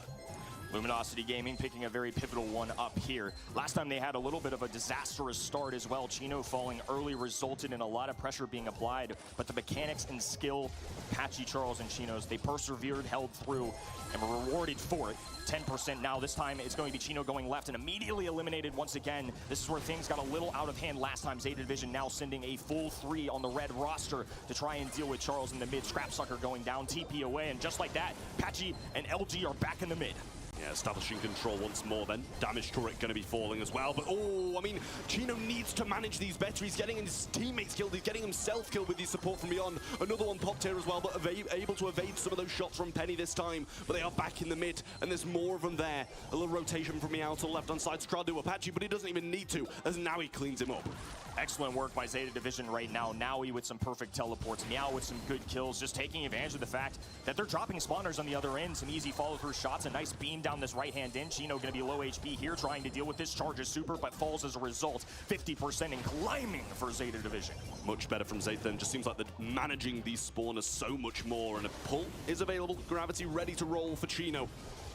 Luminosity Gaming picking a very pivotal one up here. Last time they had a little bit of a disastrous start as well. Chino falling early resulted in a lot of pressure being applied, but the mechanics and skill of Patchy, Charles, and Chino's, they persevered, held through, and were rewarded for it. 10% now. This time it's going to be Chino going left and immediately eliminated once again. This is where things got a little out of hand last time. Zeta Division now sending a full 3 on the red roster to try and deal with Charles in the mid. Scrap Sucker going down, TP away, and just like that, Patchy and LG are back in the mid. Yeah, establishing control once more then. Damage turret going to be falling as well. But, oh, I mean, Chino needs to manage these better. He's getting his teammates killed. He's getting himself killed with his support from beyond. Another one popped here as well, but able to evade some of those shots from Penny this time. But they are back in the mid, and there's more of them there. A little rotation from Meow to the left-hand side to try to do Apache, but he doesn't even need to, as now he cleans him up. Excellent work by Zeta Division right now. Naui with some perfect teleports. Meow with some good kills, just taking advantage of the fact that they're dropping spawners on the other end. Some easy follow-through shots. A nice beam down this right-hand end. Chino going to be low HP here, trying to deal with this. Charges super, but falls as a result. 50% and climbing for Zeta Division. Much better from Zeta, and just seems like they're managing these spawners so much more. And a pull is available. Gravity ready to roll for Chino,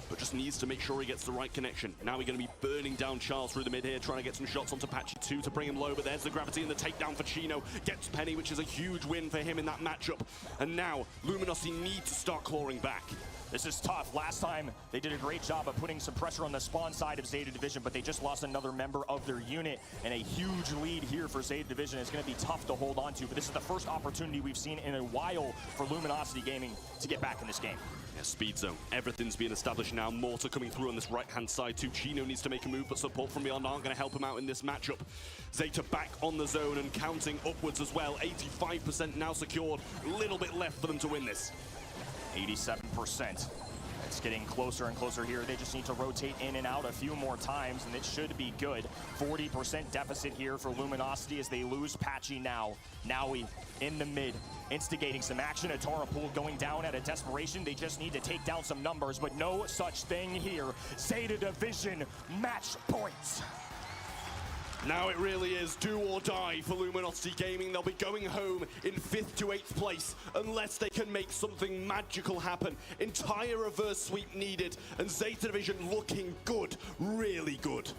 but just needs to make sure he gets the right connection. Now we're going to be burning down Charles through the mid here, trying to get some shots onto Patchy 2 to bring him low, but there's the Gravity and the takedown for Chino. Gets Penny, which is a huge win for him in that matchup. And now Luminosity need to start clawing back. This is tough. Last time, they did a great job of putting some pressure on the spawn side of Zeta Division, but they just lost another member of their unit, and a huge lead here for Zeta Division is going to be tough to hold on to, but this is the first opportunity we've seen in a while for Luminosity Gaming to get back in this game. Yeah, speed zone. Everything's being established now. Mortar coming through on this right-hand side too. Chino needs to make a move, but support from beyond aren't going to help him out in this matchup. Zeta back on the zone and counting upwards as well. 85% now secured. A little bit left for them to win this. 87%. It's getting closer and closer here. They just need to rotate in and out a few more times, and it should be good. 40% deficit here for Luminosity as they lose Patchy now. Naui in the mid, instigating some action. Atara Pool going down at a desperation. They just need to take down some numbers, but no such thing here. Zeta Division match points. Now it really is do or die for Luminosity Gaming. They'll be going home in 5th to 8th place unless they can make something magical happen. Entire reverse sweep needed, and Zeta Division looking good, really good.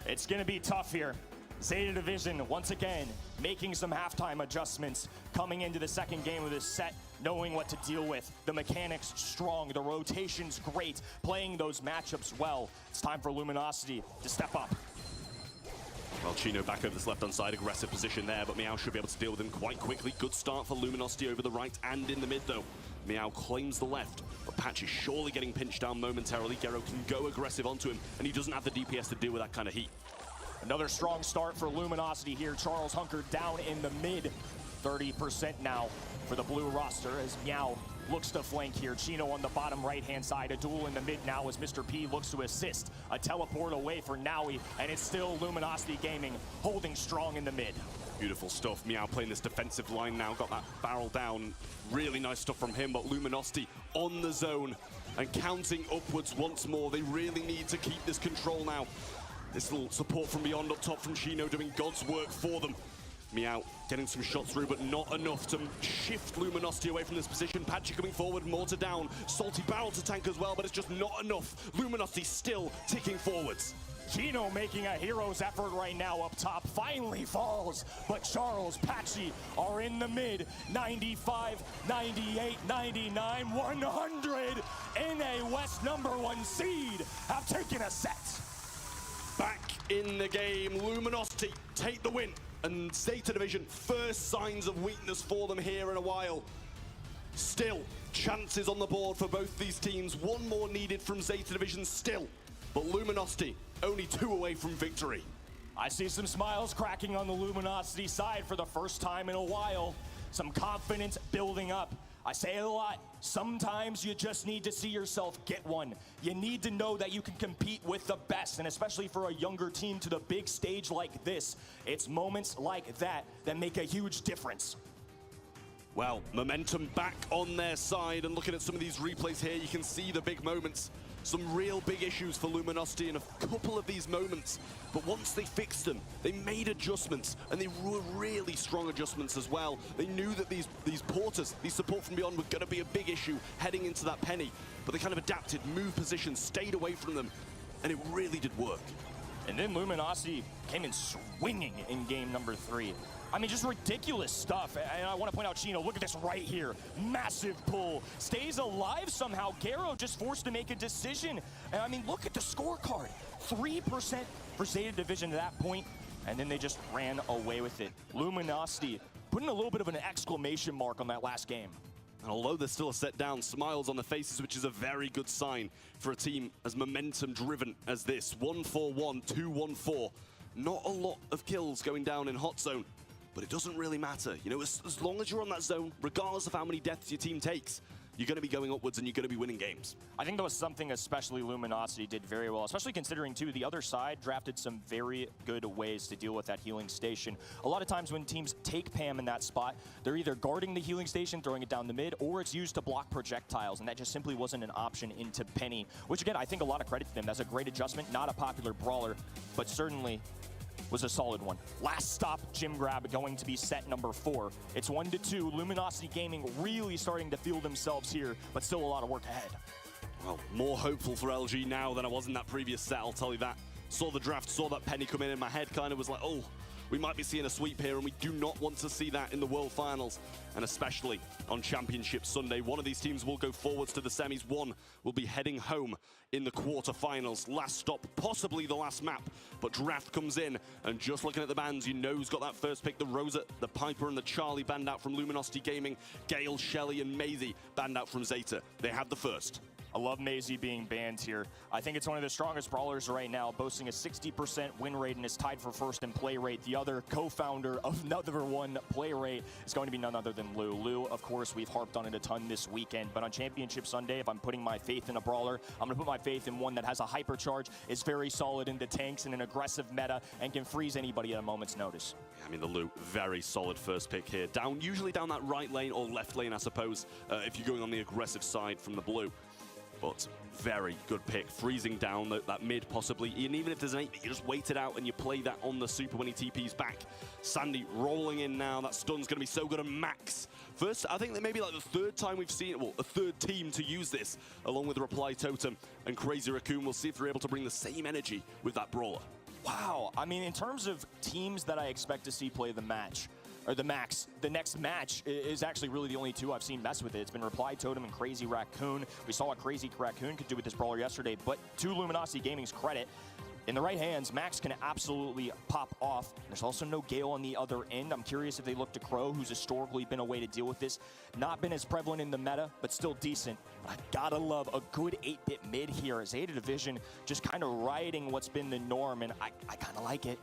It's going to be tough here. Zeta Division, once again, making some halftime adjustments, coming into the second game of this set, knowing what to deal with. The mechanics strong, the rotations great, playing those matchups well. It's time for Luminosity to step up. Well, Chino back over this left-hand side, aggressive position there, but Meow should be able to deal with him quite quickly. Good start for Luminosity over the right and in the mid, though. Meow claims the left, but Patch is surely getting pinched down momentarily. Gero can go aggressive onto him, and he doesn't have the DPS to deal with that kind of heat. Another strong start for Luminosity here. Charles hunkered down in the mid. 30% now for the blue roster as Meow looks to flank here. Chino on the bottom right-hand side. A duel in the mid now as Mr. P looks to assist. A teleport away for Naui, and it's still Luminosity Gaming holding strong in the mid. Beautiful stuff. Meow playing this defensive line now. Got that barrel down. Really nice stuff from him, but Luminosity on the zone and counting upwards once more. They really need to keep this control now. This little support from beyond up top from Chino doing God's work for them. Meow getting some shots through, but not enough to shift Luminosity away from this position. Patchy coming forward, Mortar down. Salty barrel to tank as well, but it's just not enough. Luminosity still ticking forwards. Chino making a hero's effort right now up top. Finally falls, but Charles, Patchy are in the mid. 95, 98, 99, 100. NA West #1 seed have taken a set. Back in the game, Luminosity take the win. And Zeta Division, first signs of weakness for them here in a while. Still, chances on the board for both these teams. One more needed from Zeta Division still. But Luminosity, only 2 away from victory. I see some smiles cracking on the Luminosity side for the first time in a while. Some confidence building up. I say it a lot, sometimes you just need to see yourself get one. You need to know that you can compete with the best, and especially for a younger team to the big stage like this, it's moments like that that make a huge difference. Well, momentum back on their side, and looking at some of these replays here, you can see the big moments. Some real big issues for Luminosity in a couple of these moments. But once they fixed them, they made adjustments, and they were really strong adjustments as well. They knew that these porters, these support from beyond, were going to be a big issue heading into that penny. But they kind of adapted, moved positions, stayed away from them, and it really did work. And then Luminosity came in swinging in game #3. I mean, just ridiculous stuff. And I want to point out Chino, look at this right here. Massive pull. Stays alive somehow. Gero just forced to make a decision. And I mean, look at the scorecard. 3% for Zeta Division at that point, and then they just ran away with it. Luminosity putting a little bit of an exclamation mark on that last game. And although there's still a set down, smiles on the faces, which is a very good sign for a team as momentum-driven as this. 1-4-1, 2-1-4. Not a lot of kills going down in hot zone. But it doesn't really matter. You know, as long as you're on that zone, regardless of how many deaths your team takes, you're going to be going upwards and you're going to be winning games. I think that was something especially Luminosity did very well, especially considering, too, the other side drafted some very good ways to deal with that healing station. A lot of times when teams take Pam in that spot, they're either guarding the healing station, throwing it down the mid, or it's used to block projectiles, and that just simply wasn't an option into Penny, which, again, I think a lot of credit to them. That's a great adjustment, not a popular brawler, but certainly was a solid one. Last stop, Gym Grab, going to be set #4. It's 1-2. Luminosity Gaming really starting to feel themselves here, but still a lot of work ahead. Well, more hopeful for LG now than I was in that previous set, I'll tell you that. Saw the draft, saw that penny come in my head kind of was like, oh, we might be seeing a sweep here, and we do not want to see that in the World Finals, and especially on Championship Sunday. One of these teams will go forwards to the semis. One will be heading home in the quarterfinals. Last stop, possibly the last map, but draft comes in, and just looking at the bands, you know who's got that first pick. The Rosa, the Piper, and the Charlie banned out from Luminosity Gaming. Gale, Shelly, and Maisie banned out from Zeta. They have the first. I love Maisie being banned here. I think it's one of the strongest brawlers right now, boasting a 60% win rate and is tied for first in play rate. The other co-founder of #1 play rate is going to be none other than Lou. Lou, of course, we've harped on it a ton this weekend, but on Championship Sunday, if I'm putting my faith in a brawler, I'm going to put my faith in one that has a hypercharge, is very solid into tanks and an aggressive meta, and can freeze anybody at a moment's notice. I mean, the Lou, very solid first pick here. Usually down that right lane or left lane, I suppose, if you're going on the aggressive side from the blue. But very good pick, freezing down that mid possibly. And even if there's an 8, you just wait it out and you play that on the super when he TP's back. Sandy rolling in now. That stun's going to be so good. And Max, first, I think that maybe like the third time we've seen it, well, a third team to use this, along with Reply Totem and Crazy Raccoon. We'll see if they're able to bring the same energy with that brawler. Wow. I mean, in terms of teams that I expect to see play the match, or the max, the next match is actually really the only two I've seen mess with it. It's been Reply Totem and Crazy Raccoon. We saw what Crazy Raccoon could do with this brawler yesterday, but to Luminosity Gaming's credit, in the right hands, Max can absolutely pop off. There's also no Gale on the other end. I'm curious if they look to Crow, who's historically been a way to deal with this. Not been as prevalent in the meta, but still decent. But I gotta love a good 8-bit mid here. Zeta Division just kind of riding what's been the norm, and I kind of like it.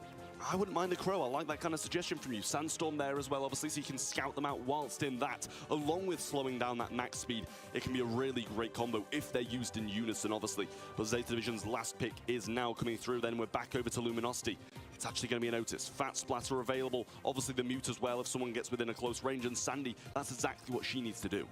I wouldn't mind a Crow. I like that kind of suggestion from you. Sandstorm there as well, obviously, so you can scout them out whilst in that. Along with slowing down that max speed, it can be a really great combo if they're used in unison, obviously. But Zeta Division's last pick is now coming through. Then we're back over to Luminosity. It's actually going to be a notice. Fat Splatter available. Obviously, the mute as well if someone gets within a close range. And Sandy, that's exactly what she needs to do.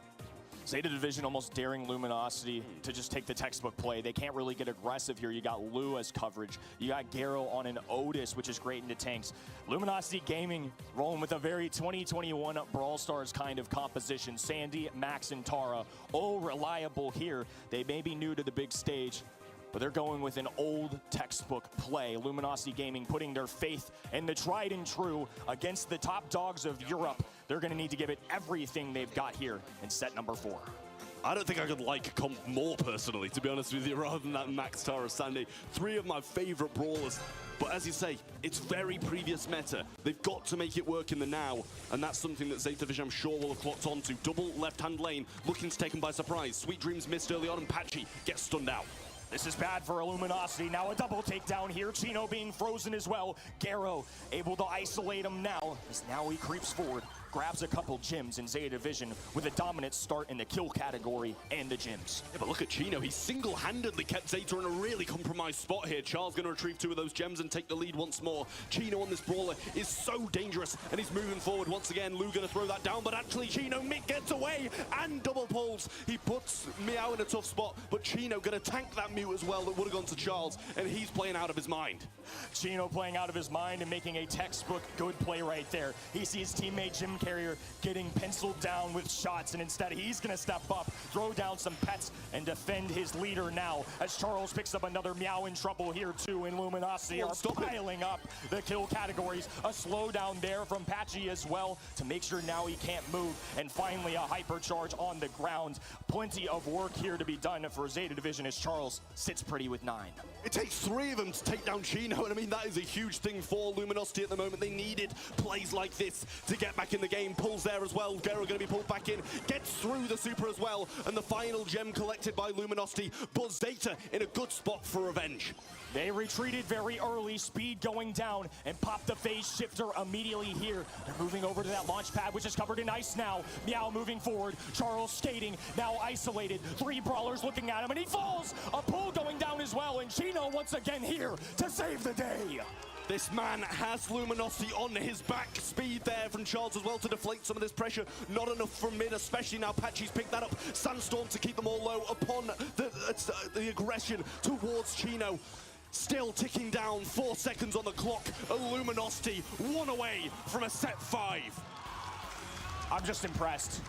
Zeta Division almost daring Luminosity to just take the textbook play. They can't really get aggressive here. You got Lu as coverage. You got Garo on an Otis, which is great into tanks. Luminosity Gaming rolling with a very 2021 Brawl Stars kind of composition. Sandy, Max, and Tara, all reliable here. They may be new to the big stage, but they're going with an old textbook play. Luminosity Gaming putting their faith in the tried and true against the top dogs of Europe. They're going to need to give it everything they've got here in set number 4. I don't think I could like a comp more personally, to be honest with you, rather than that Max, Tara, Sandy. 3 of my favorite brawlers. But as you say, it's very previous meta. They've got to make it work in the now, and that's something that Zeta Division, I'm sure, will have clocked onto. Double left-hand lane, looking to take them by surprise. Sweet Dreams missed early on, and Patchy gets stunned out. This is bad for Luminosity. Now a double takedown here. Chino being frozen as well. Garo able to isolate him now, as now he creeps forward, grabs a couple gems in Zeta Division with a dominant start in the kill category and the gems. Yeah, but look at Chino. He single-handedly kept Zeta in a really compromised spot here. Charles going to retrieve 2 of those gems and take the lead once more. Chino on this brawler is so dangerous, and he's moving forward once again. Lu going to throw that down, but actually Chino gets away and double pulls. He puts Meow in a tough spot, but Chino going to tank that mute as well that would have gone to Charles, and he's playing out of his mind. Chino playing out of his mind and making a textbook good play right there. He sees teammate Jim Carrier getting penciled down with shots, and instead he's going to step up, throw down some pets, and defend his leader now, as Charles picks up another Meow in trouble here too, and Luminosity are piling up the kill categories. A slowdown there from Patchy as well to make sure now he can't move, and finally a hypercharge on the ground. Plenty of work here to be done for Zeta Division as Charles sits pretty with 9. It takes 3 of them to take down Chino, and I mean, that is a huge thing for Luminosity at the moment. They needed plays like this to get back in the game. Pulls there as well. Garo going to be pulled back in, gets through the super as well, and the final gem collected by Luminosity, but Zeta in a good spot for revenge. They retreated very early, speed going down, and pop the phase shifter immediately here. They're moving over to that launch pad, which is covered in ice now. Meow moving forward, Charles skating, now isolated. 3 brawlers looking at him, and he falls! A pull going down as well, and Chino once again here to save the day. This man has Luminosity on his back. Speed there from Charles as well to deflate some of this pressure. Not enough from mid, especially now Patchy's picked that up. Sandstorm to keep them all low upon the aggression towards Chino. Still ticking down, 4 seconds on the clock. Luminosity 1 away from a set 5. I'm just impressed.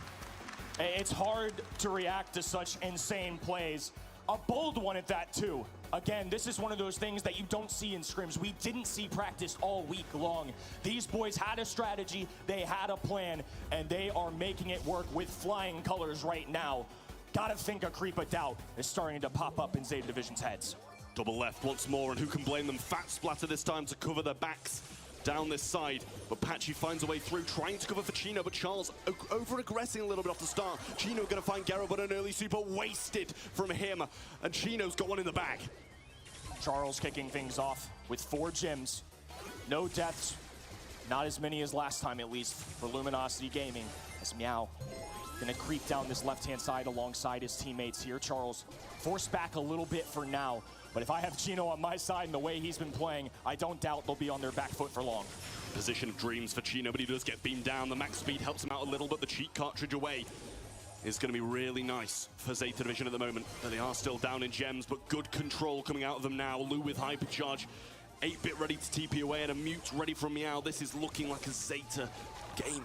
It's hard to react to such insane plays. A bold one at that too. Again, this is one of those things that you don't see in scrims. We didn't see practice all week long. These boys had a strategy, they had a plan, and they are making it work with flying colors right now. Gotta think a creep of doubt is starting to pop up in Zeta Division's heads. Double left once more, and who can blame them? Fat Splatter this time to cover their backs down this side, but Patchy finds a way through, trying to cover for Chino, but Charles over-aggressing a little bit off the start. Chino gonna find Garo, but an early super wasted from him, and Chino's got one in the bag. Charles kicking things off with 4 gems. No deaths, not as many as last time at least for Luminosity Gaming, as Meow gonna creep down this left-hand side alongside his teammates here. Charles forced back a little bit for now, but if I have Chino on my side and the way he's been playing, I don't doubt they'll be on their back foot for long. Position of dreams for Chino, but he does get beamed down. The max speed helps him out a little, but the cheat cartridge away is going to be really nice for Zeta Division at the moment. But they are still down in gems, but good control coming out of them now. Lu with hypercharge. 8-bit ready to TP away, and a mute ready from Meow. This is looking like a Zeta game.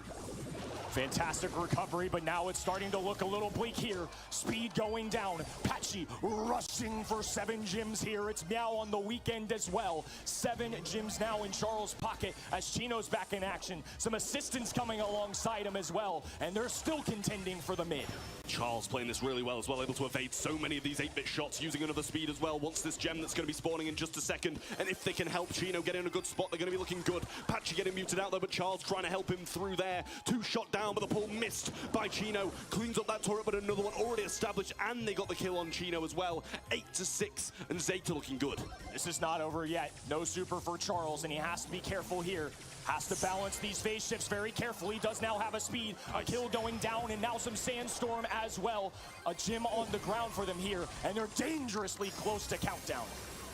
Fantastic recovery, but now it's starting to look a little bleak here. Speed going down. Patchy rushing for 7 gems here. It's Meow on the weekend as well. 7 gems now in Charles' pocket as Chino's back in action. Some assistance coming alongside him as well, and they're still contending for the mid. Charles playing this really well as well, able to evade so many of these 8-bit shots, using another speed as well. Wants this gem that's going to be spawning in just a second, and if they can help Chino get in a good spot, they're going to be looking good. Patchy getting muted out though, but Charles trying to help him through there. 2 shot down, but the pull missed by Chino. Cleans up that turret, but another one already established, and they got the kill on Chino as well. 8-6, and Zeta looking good. This is not over yet. No super for Charles, and he has to be careful here. Has to balance these phase shifts very carefully. Does now have a speed. A kill going down, and now some Sandstorm as well. A gem on the ground for them here, and they're dangerously close to countdown.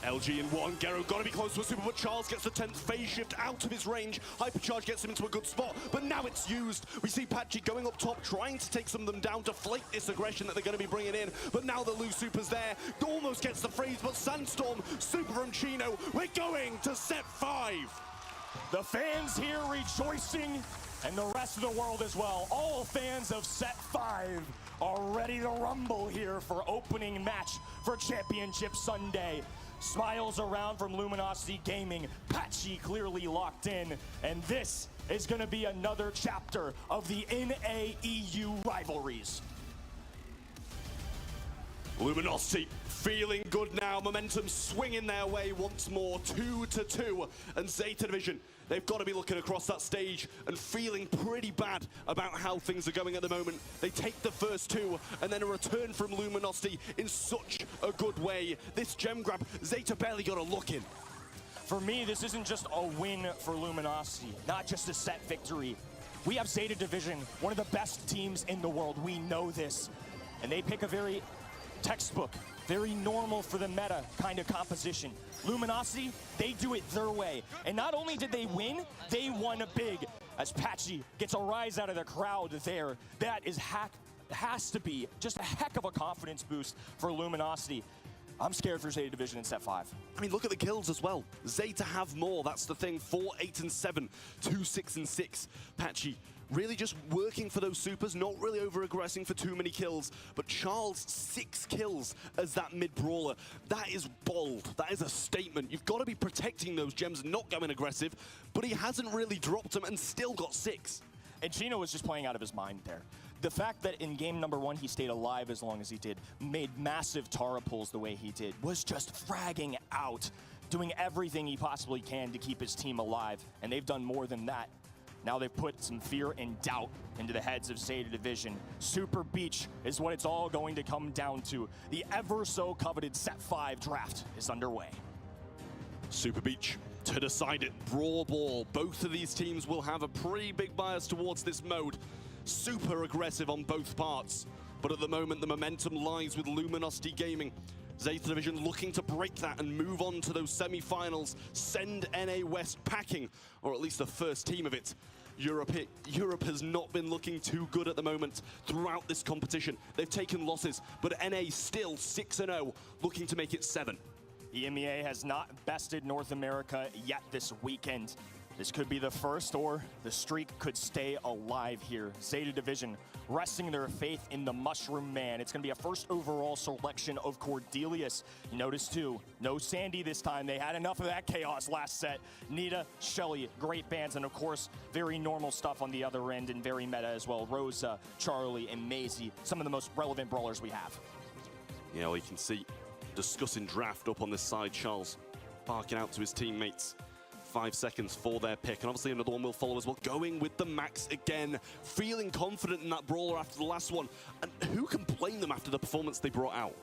LG in 1, Gero gotta be close to a super, but Charles gets the 10th phase shift out of his range. Hypercharge gets him into a good spot, but now it's used. We see Patchy going up top, trying to take some of them down, deflate this aggression that they're gonna be bringing in, but now the loose super's there. Almost gets the freeze, but Sandstorm, super from Chino. We're going to set 5. The fans here rejoicing, and the rest of the world as well. All fans of set 5 are ready to rumble here for opening match for Championship Sunday. Smiles around from Luminosity Gaming. Patchy clearly locked in, and this is going to be another chapter of the NAEU rivalries. Luminosity feeling good now, momentum swinging their way once more, 2-2, and Zeta Division, they've got to be looking across that stage and feeling pretty bad about how things are going at the moment. They take the first 2, and then a return from Luminosity in such a good way. This gem grab, Zeta barely got a look in. For me, this isn't just a win for Luminosity, not just a set victory. We have Zeta Division, one of the best teams in the world. We know this, and they pick a very textbook, very normal for the meta kind of composition. Luminosity, they do it their way. And not only did they win, they won big. As Patchy gets a rise out of the crowd there. That has to be just a heck of a confidence boost for Luminosity. I'm scared for Zeta Division in set 5. I mean, look at the kills as well. Zeta have more, that's the thing. 4, 8, and 7, 2, 6, and 6. Patchy really just working for those supers, not really over-aggressing for too many kills. But Charles, 6 kills as that mid-brawler. That is bold. That is a statement. You've got to be protecting those gems, not going aggressive. But he hasn't really dropped them and still got 6. And Chino was just playing out of his mind there. The fact that in game number 1 he stayed alive as long as he did, made massive Tara pulls the way he did, was just fragging out, doing everything he possibly can to keep his team alive. And they've done more than that. Now they've put some fear and doubt into the heads of Zeta Division. Super Beach is what it's all going to come down to. The ever so coveted Set 5 draft is underway. Super Beach to decide it. Brawl Ball. Both of these teams will have a pretty big bias towards this mode. Super aggressive on both parts. But at the moment, the momentum lies with Luminosity Gaming. Zeta Division looking to break that and move on to those semi-finals. Send NA West packing, or at least the first team of it. Europe has not been looking too good at the moment throughout this competition. They've taken losses, but NA still 6-0, looking to make it 7. EMEA has not bested North America yet this weekend. This could be the first, or the streak could stay alive here. Zeta Division resting their faith in the Mushroom Man. It's going to be a first overall selection of Cordelius. You notice too, no Sandy this time. They had enough of that chaos last set. Nita, Shelly, great bands, and of course, very normal stuff on the other end and very meta as well. Rosa, Charlie, and Maisie, some of the most relevant brawlers we have. You know, you can see discussing draft up on this side. Charles barking out to his teammates. 5 seconds for their pick, and obviously another one will follow as well. Going with the max again, feeling confident in that brawler after the last one. And who can blame them after the performance they brought out?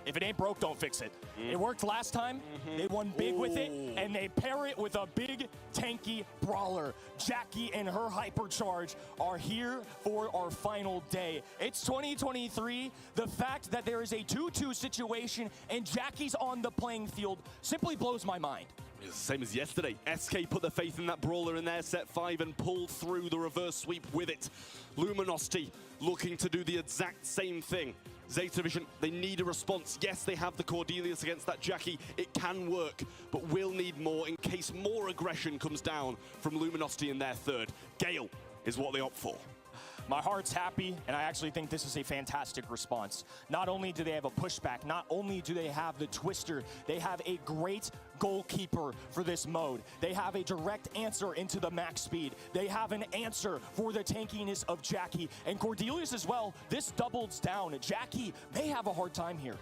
If it ain't broke, don't fix it. It worked last time. They won big with it, and they pair it with a big, tanky brawler. Jackie and her hypercharge are here for our final day. It's 2023. The fact that there is a 2-2 situation and Jackie's on the playing field simply blows my mind. It's the same as yesterday. SK put their faith in that brawler in their set 5 and pulled through the reverse sweep with it. Luminosity looking to do the exact same thing. Zeta Division, they need a response. Yes, they have the Cordelius against that Jackie. It can work, but we'll need more in case more aggression comes down from Luminosity in their third. Gale is what they opt for. My heart's happy, and I actually think this is a fantastic response. Not only do they have a pushback, not only do they have the twister, they have a great goalkeeper for this mode. They have a direct answer into the max speed. They have an answer for the tankiness of Jackie. And Cordelius as well, this doubles down. Jackie may have a hard time here.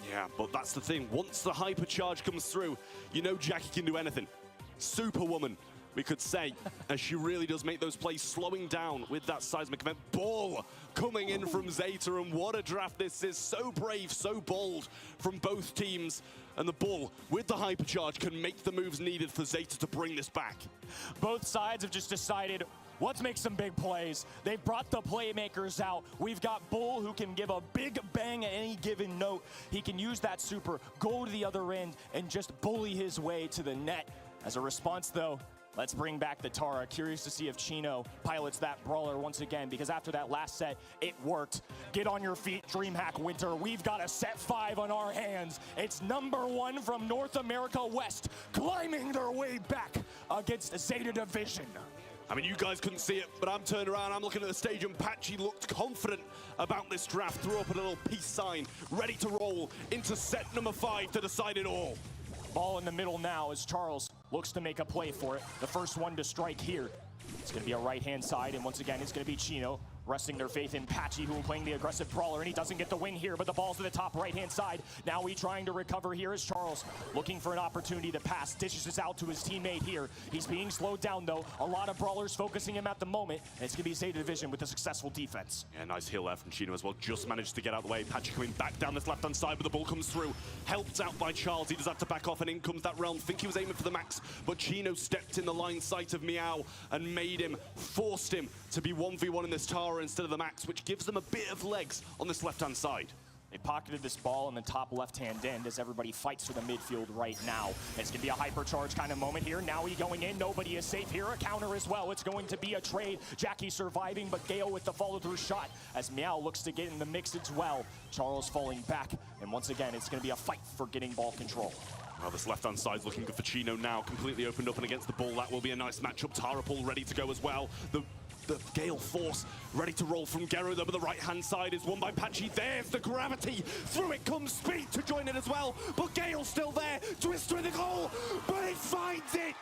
Yeah, but that's the thing. Once the hypercharge comes through, you know Jackie can do anything. Superwoman, we could say, as she really does make those plays, slowing down with that seismic event. Ball coming in from Zeta, and what a draft this is. So brave, so bold from both teams. And the Bull, with the hypercharge, can make the moves needed for Zeta to bring this back. Both sides have just decided, let's make some big plays. They've brought the playmakers out. We've got Bull, who can give a big bang at any given note. He can use that super, go to the other end, and just bully his way to the net. As a response, though, let's bring back the Tara. Curious to see if Chino pilots that brawler once again, because after that last set, it worked. Get on your feet, DreamHack Winter. We've got a set 5 on our hands. It's #1 from North America West, climbing their way back against Zeta Division. I mean, you guys couldn't see it, but I'm turned around, I'm looking at the stage, and Patchy looked confident about this draft, threw up a little peace sign, ready to roll into set number 5 to decide it all. Ball in the middle now as Charles looks to make a play for it. The first one to strike here. It's going to be a right-hand side, and once again, it's going to be Chino resting their faith in Patchy, who will playing the aggressive brawler, and he doesn't get the win here, but the ball's to the top right-hand side. Now he's trying to recover here as Charles looking for an opportunity to pass. Dishes this out to his teammate here. He's being slowed down, though. A lot of brawlers focusing him at the moment, and it's going to be Zeta Division with a successful defense. Yeah, nice heal there from Chino as well. Just managed to get out of the way. Patchy coming back down this left-hand side, but the ball comes through. Helped out by Charles. He does have to back off, and in comes that realm. Think he was aiming for the max, but Chino stepped in the line sight of Meow and made him, forced him to be 1v1 in this Tara instead of the max, which gives them a bit of legs on this left-hand side. They pocketed this ball in the top left-hand end as everybody fights for the midfield right now. It's going to be a hypercharge kind of moment here. Now he's going in. Nobody is safe here. A counter as well. It's going to be a trade. Jackie surviving, but Gale with the follow-through shot as Meow looks to get in the mix as well. Charles falling back, and once again, it's going to be a fight for getting ball control. Well, this left-hand side's looking good for Chino now. Completely opened up and against the ball. That will be a nice matchup. Tara pull ready to go as well. The Gale force ready to roll from Gero, though, but the right-hand side is won by Patchy. There's the gravity. Through it comes Speed to join it as well, but Gale's still there. Twister in the goal, but he finds it.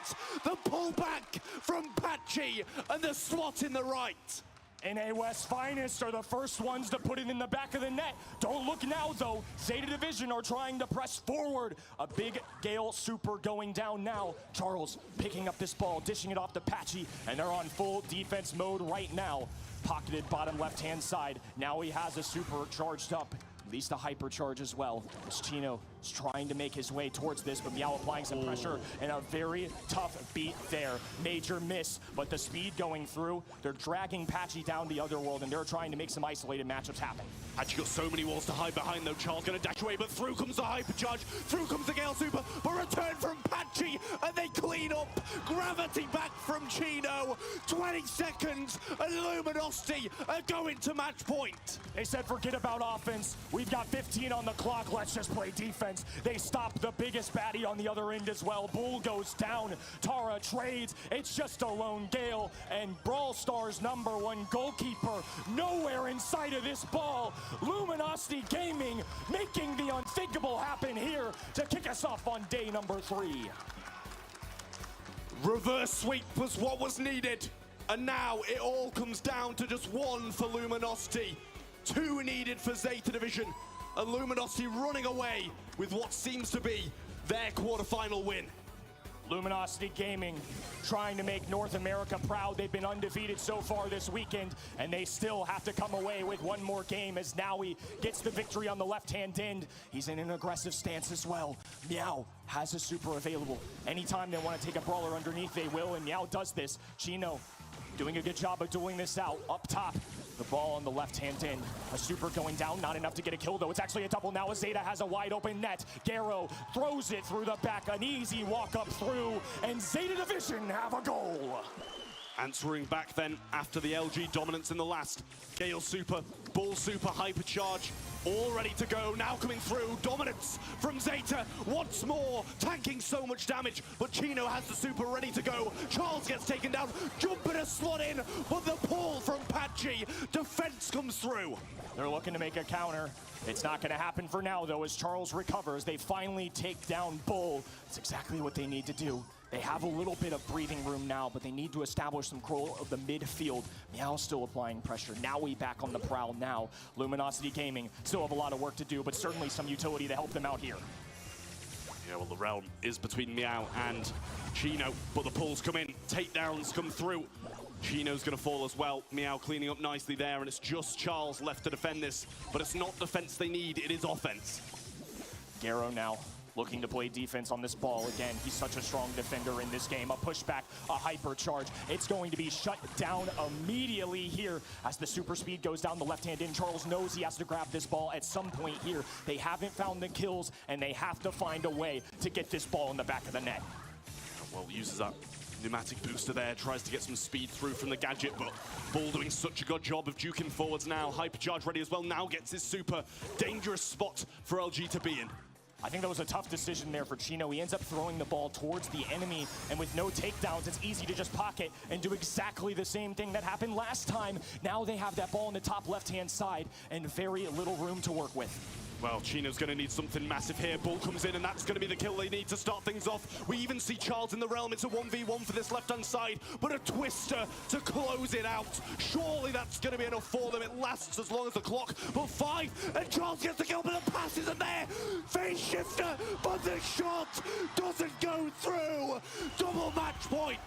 The pullback from Patchy and the slot in the right. NA West finest are the first ones to put it in the back of the net. Don't look now, though. Zeta Division are trying to press forward. A big Gale super going down now. Charles picking up this ball, dishing it off to Patchy, and they're on full defense mode right now. Pocketed bottom left-hand side. Now he has a super charged up. At least a hypercharge as well. As Chino is trying to make his way towards this, but Meow applying some pressure and a very tough beat there. Major miss, but the speed going through. They're dragging Patchy down the other world, and they're trying to make some isolated matchups happen. Patchy got so many walls to hide behind, though. Charles gonna dash away, but through comes the hypercharge. Through comes the Gale super, but return from Patchy, and they clean up. Gravity back from Chino. 20 seconds, and Luminosity are going to match point. They said forget about offense. We've got 15 on the clock. Let's just play defense. They stop the biggest baddie on the other end as well. Bull goes down. Tara trades. It's just a lone Gale. And Brawl Stars #1 goalkeeper nowhere inside of this ball. Luminosity Gaming making the unthinkable happen here to kick us off on day number 3. Reverse sweep was what was needed. And now it all comes down to just one for Luminosity. 2 needed for Zeta Division, and Luminosity running away with what seems to be their quarterfinal win. Luminosity Gaming trying to make North America proud. They've been undefeated so far this weekend, and they still have to come away with one more game as Naui gets the victory on the left-hand end. He's in an aggressive stance as well. Meow has a super available. Anytime they want to take a brawler underneath, they will, and Meow does this. Chino doing a good job of dueling this out. Up top, the ball on the left-hand end. A super going down, not enough to get a kill, though. It's actually a double now as Zeta has a wide-open net. Gero throws it through the back, an easy walk up through, and Zeta Division have a goal. Answering back then after the LG dominance in the last. Gale Super, Bull Super, Hypercharge, all ready to go. Now coming through, dominance from Zeta once more, tanking so much damage, but Chino has the Super ready to go. Charles gets taken down, jumping a slot in, but the pull from Patchy, defense comes through. They're looking to make a counter. It's not going to happen for now, though, as Charles recovers. They finally take down Bull. It's exactly what they need to do. They have a little bit of breathing room now, but they need to establish some control of the midfield. Meow's still applying pressure. Now we back on the prowl now. Luminosity Gaming still have a lot of work to do, but certainly some utility to help them out here. Yeah, well, the realm is between Meow and Chino, but the pulls come in, takedowns come through. Chino's gonna fall as well. Meow cleaning up nicely there, and it's just Charles left to defend this, but it's not defense they need, it is offense. Garo now looking to play defense on this ball again. He's such a strong defender in this game. A pushback, a hypercharge. It's going to be shut down immediately here as the super speed goes down the left hand in. Charles knows he has to grab this ball at some point here. They haven't found the kills, and they have to find a way to get this ball in the back of the net. Well, uses that pneumatic booster there, tries to get some speed through from the gadget, but Bull doing such a good job of juking forwards now. Hypercharge ready as well, now gets his super. Dangerous spot for LG to be in. I think that was a tough decision there for Chino. He ends up throwing the ball towards the enemy, and with no takedowns, it's easy to just pocket and do exactly the same thing that happened last time. Now they have that ball on the top left-hand side and very little room to work with. Well, Chino's going to need something massive here. Bull comes in, and that's going to be the kill they need to start things off. We even see Charles in the realm. It's a 1v1 for this left-hand side, but a twister to close it out. Surely that's going to be enough for them. It lasts as long as the clock, but 5, and Charles gets the kill, but the pass isn't there. Face shifter, but the shot doesn't go through. Double match point.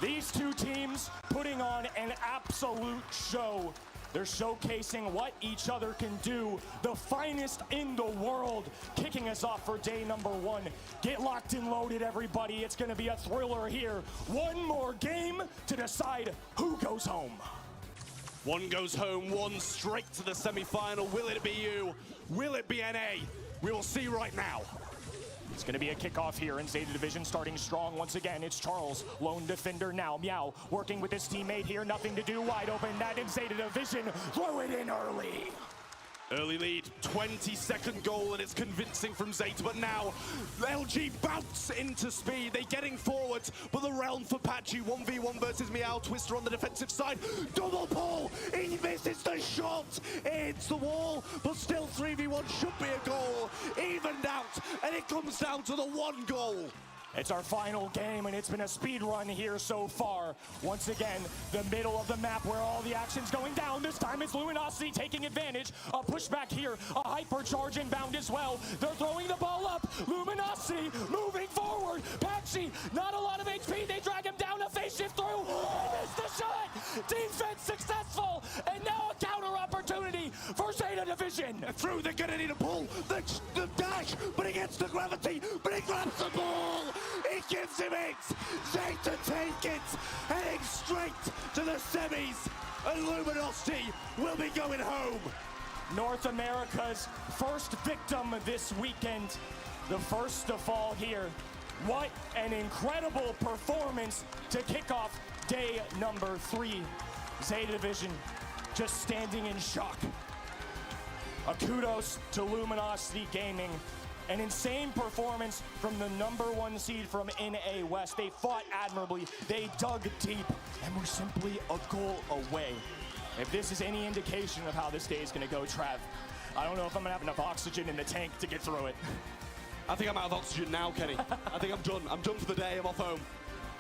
These two teams putting on an absolute show. They're showcasing what each other can do. The finest in the world kicking us off for day number 1. Get locked and loaded, everybody. It's going to be a thriller here. One more game to decide who goes home. One goes home, one straight to the semi-final. Will it be you? Will it be NA? We will see right now. It's going to be a kickoff here in Zeta Division, starting strong once again. It's Charles, lone defender now. Meow working with his teammate here, nothing to do, wide open. That in Zeta Division, throw it in early. Early lead, 20-second goal, and it's convincing from Zeta, but now LG bounce into speed. They're getting forward, but the realm for Patchy, 1v1 versus Meow. Twister on the defensive side, double pull, he misses the shot, it's the wall, but still 3v1 should be a goal, evened out, and it comes down to the 1 goal. It's our final game, and it's been a speed run here so far. Once again, the middle of the map where all the action's going down. This time it's Luminosity taking advantage. A pushback here, a hypercharge inbound as well. They're throwing the ball up. Luminosity moving forward. Patchy, not a lot of HP. They drag him down, a face shift through. They missed the shot. Defense successful, and now a counter opportunity for Zeta Division. Through, they're gonna need a pull. The dash, but he gets the gravity, but he grabs the ball. He gives him it! Zeta take it! Heading straight to the semis! And Luminosity will be going home! North America's first victim this weekend. The first to fall here. What an incredible performance to kick off day number 3. Zeta Division just standing in shock. A kudos to Luminosity Gaming. An insane performance from the #1 seed from NA West. They fought admirably, they dug deep, and were simply a goal away. If this is any indication of how this day is gonna go, Trav, I don't know if I'm gonna have enough oxygen in the tank to get through it. I think I'm out of oxygen now, Kenny. I think I'm done. I'm done for the day, I'm off home.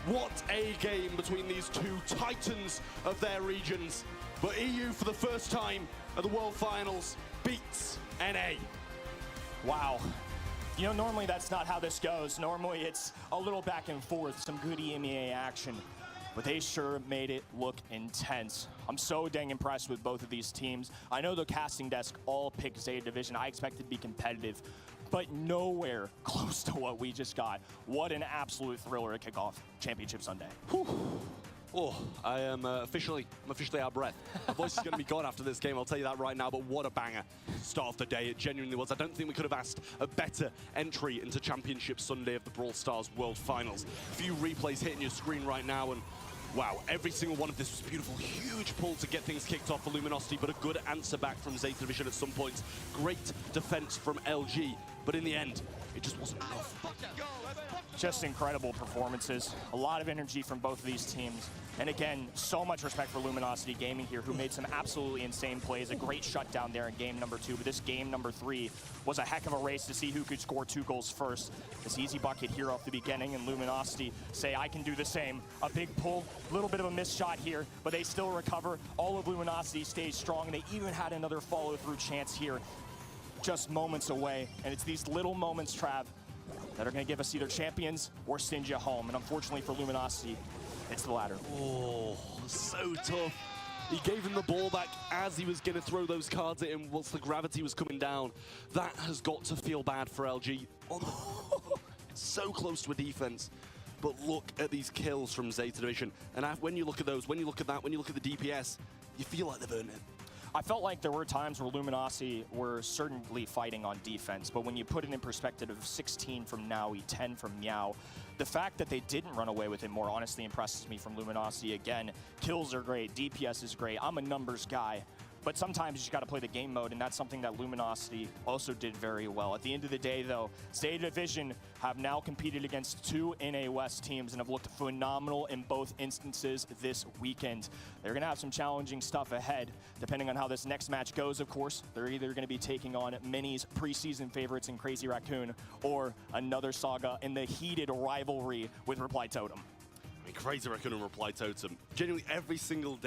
What a game between these two titans of their regions. But EU, for the first time at the World Finals, beats NA. Wow. You know, normally that's not how this goes. Normally it's a little back and forth, some good EMEA action. But they sure made it look intense. I'm so dang impressed with both of these teams. I know the casting desk all picked Zeta Division. I expected to be competitive, but nowhere close to what we just got. What an absolute thriller to kick off Championship Sunday. Whew. Oh, I'm officially out of breath. My voice is going to be gone after this game, I'll tell you that right now, but what a banger start of the day. It genuinely was. I don't think we could have asked a better entry into Championship Sunday of the Brawl Stars World Finals. A few replays hitting your screen right now, and Wow, every single one of this was beautiful. Huge pull to get things kicked off for Luminosity, but a good answer back from Zeta Division at some points. Great defense from LG, but in the end, it just wasn't enough. Just incredible performances. A lot of energy from both of these teams. And again, so much respect for Luminosity Gaming here, who made some absolutely insane plays. A great shutdown there in game number 2. But this game number 3 was a heck of a race to see who could score 2 goals first. This easy bucket here off the beginning, and Luminosity say, I can do the same. A big pull, a little bit of a missed shot here, but they still recover. All of Luminosity stays strong, and they even had another follow-through chance here just moments away. And it's these little moments, Trav, that are going to give us either champions or send you home. And unfortunately for Luminosity, it's the latter. Oh, so tough. He gave him the ball back as he was going to throw those cards at him once the gravity was coming down. That has got to feel bad for LG. So close to a defense. But look at these kills from Zeta Division. And when you look at those, when you look at that, when you look at the DPS, you feel like they've earned it. I felt like there were times where Luminosity were certainly fighting on defense, but when you put it in perspective of 16 from Naui, 10 from Meow, the fact that they didn't run away with it more honestly impresses me from Luminosity. Again, kills are great, DPS is great, I'm a numbers guy, but sometimes you just got to play the game mode, and that's something that Luminosity also did very well. At the end of the day, though, Zeta Division have now competed against 2 NA West teams and have looked phenomenal in both instances this weekend. They're going to have some challenging stuff ahead, depending on how this next match goes, of course. They're either going to be taking on Mini's preseason favorites in Crazy Raccoon, or another saga in the heated rivalry with Reply Totem. I mean, Crazy Raccoon and Reply Totem. Genuinely, every single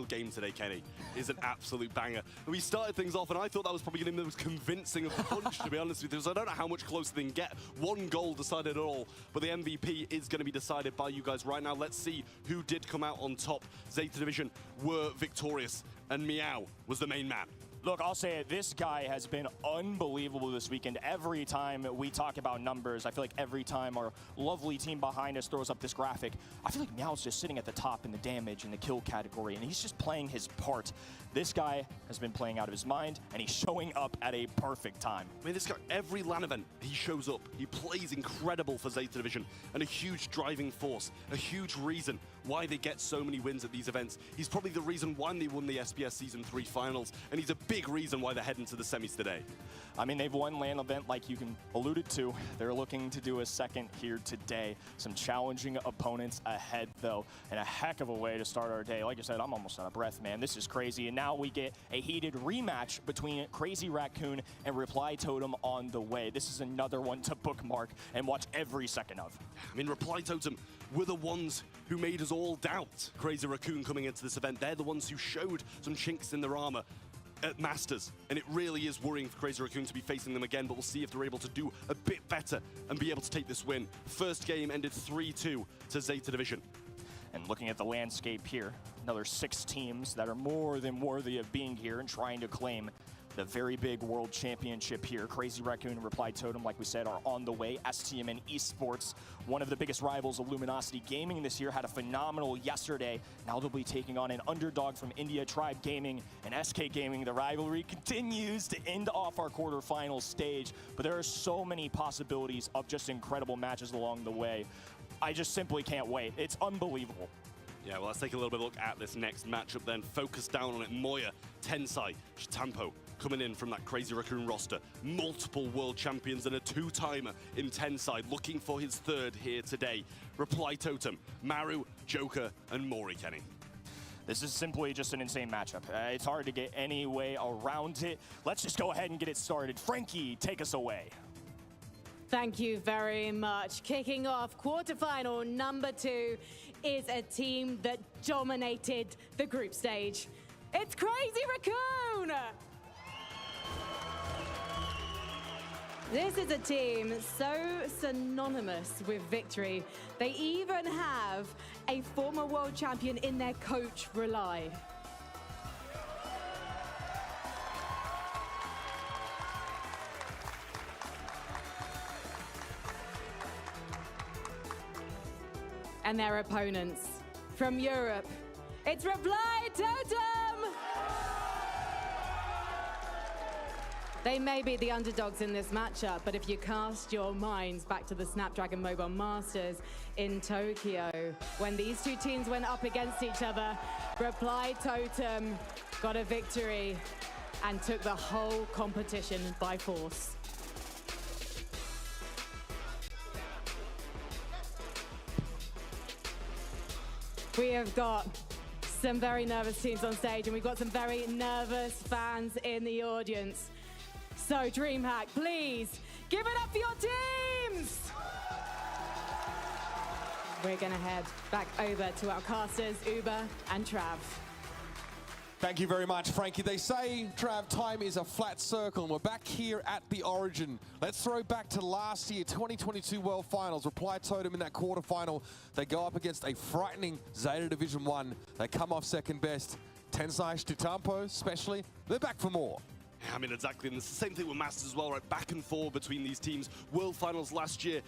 game today, Kenny, is an absolute banger. We started things off, and I thought that was probably going to be the most convincing of the punch, to be honest with you, because I don't know how much closer they can get. 1 goal decided it all, but the MVP is going to be decided by you guys right now. Let's see who did come out on top. Zeta Division were victorious, and Meow was the main man. Look, I'll say it, this guy has been unbelievable this weekend. Every time we talk about numbers, I feel like every time our lovely team behind us throws up this graphic, I feel like Meow's just sitting at the top in the damage and the kill category, and he's just playing his part. This guy has been playing out of his mind, and he's showing up at a perfect time. I mean, this guy, every LAN event, he shows up. He plays incredible for Zeta Division, and a huge driving force, a huge reason why they get so many wins at these events. He's probably the reason why they won the SBS Season 3 finals, and he's a big reason why they're heading to the semis today. I mean, they've won LAN event like you can alluded to. They're looking to do a second here today. Some challenging opponents ahead, though, and a heck of a way to start our day. Like I said, I'm almost out of breath, man. This is crazy. And now we get a heated rematch between Crazy Raccoon and Reply Totem on the way. This is another one to bookmark and watch every second of. I mean, Reply Totem were the ones who made us all doubt Crazy Raccoon coming into this event. They're the ones who showed some chinks in their armor at Masters, and it really is worrying for Crazy Raccoon to be facing them again, but we'll see if they're able to do a bit better and be able to take this win. First game ended 3-2 to Zeta Division. And looking at the landscape here, another 6 teams that are more than worthy of being here and trying to claim the very big world championship here. Crazy Raccoon and Reply Totem, like we said, are on the way. STMN Esports, one of the biggest rivals of Luminosity Gaming this year, had a phenomenal yesterday. Now they'll be taking on an underdog from India, Tribe Gaming, and SK Gaming. The rivalry continues to end off our quarterfinal stage, but there are so many possibilities of just incredible matches along the way. I just simply can't wait. It's unbelievable. Yeah, well, let's take a little bit of a look at this next matchup then. Focus down on it. Moya, Tensai, Chitampo coming in from that Crazy Raccoon roster. Multiple world champions and a 2-timer in Tensai, looking for his 3rd here today. Reply Totem, Maru, Joker, and Mori, Kenny. This is simply just an insane matchup. It's hard to get any way around it. Let's just go ahead and get it started. Frankie, take us away. Thank you very much. Kicking off quarterfinal number 2 is a team that dominated the group stage. It's Crazy Raccoon! This is a team so synonymous with victory. They even have a former world champion in their coach, Rely. And their opponents from Europe, it's Reply Totem! They may be the underdogs in this matchup, but if you cast your minds back to the Snapdragon Mobile Masters in Tokyo, when these two teams went up against each other, Reply Totem got a victory and took the whole competition by force. We have got some very nervous teams on stage, and we've got some very nervous fans in the audience. So DreamHack, please give it up for your teams! We're gonna head back over to our casters, Uber and Trav. Thank you very much, Frankie. They say, Trav, time is a flat circle, and we're back here at the Origin. Let's throw back to last year, 2022 World Finals. Reply Totem in that quarterfinal. They go up against a frightening Zeta Division 1. They come off second best. Tensai Stitampo, especially, they're back for more. I mean, exactly, and it's the same thing with Masters as well, right? Back and forth between these teams. World Finals last year,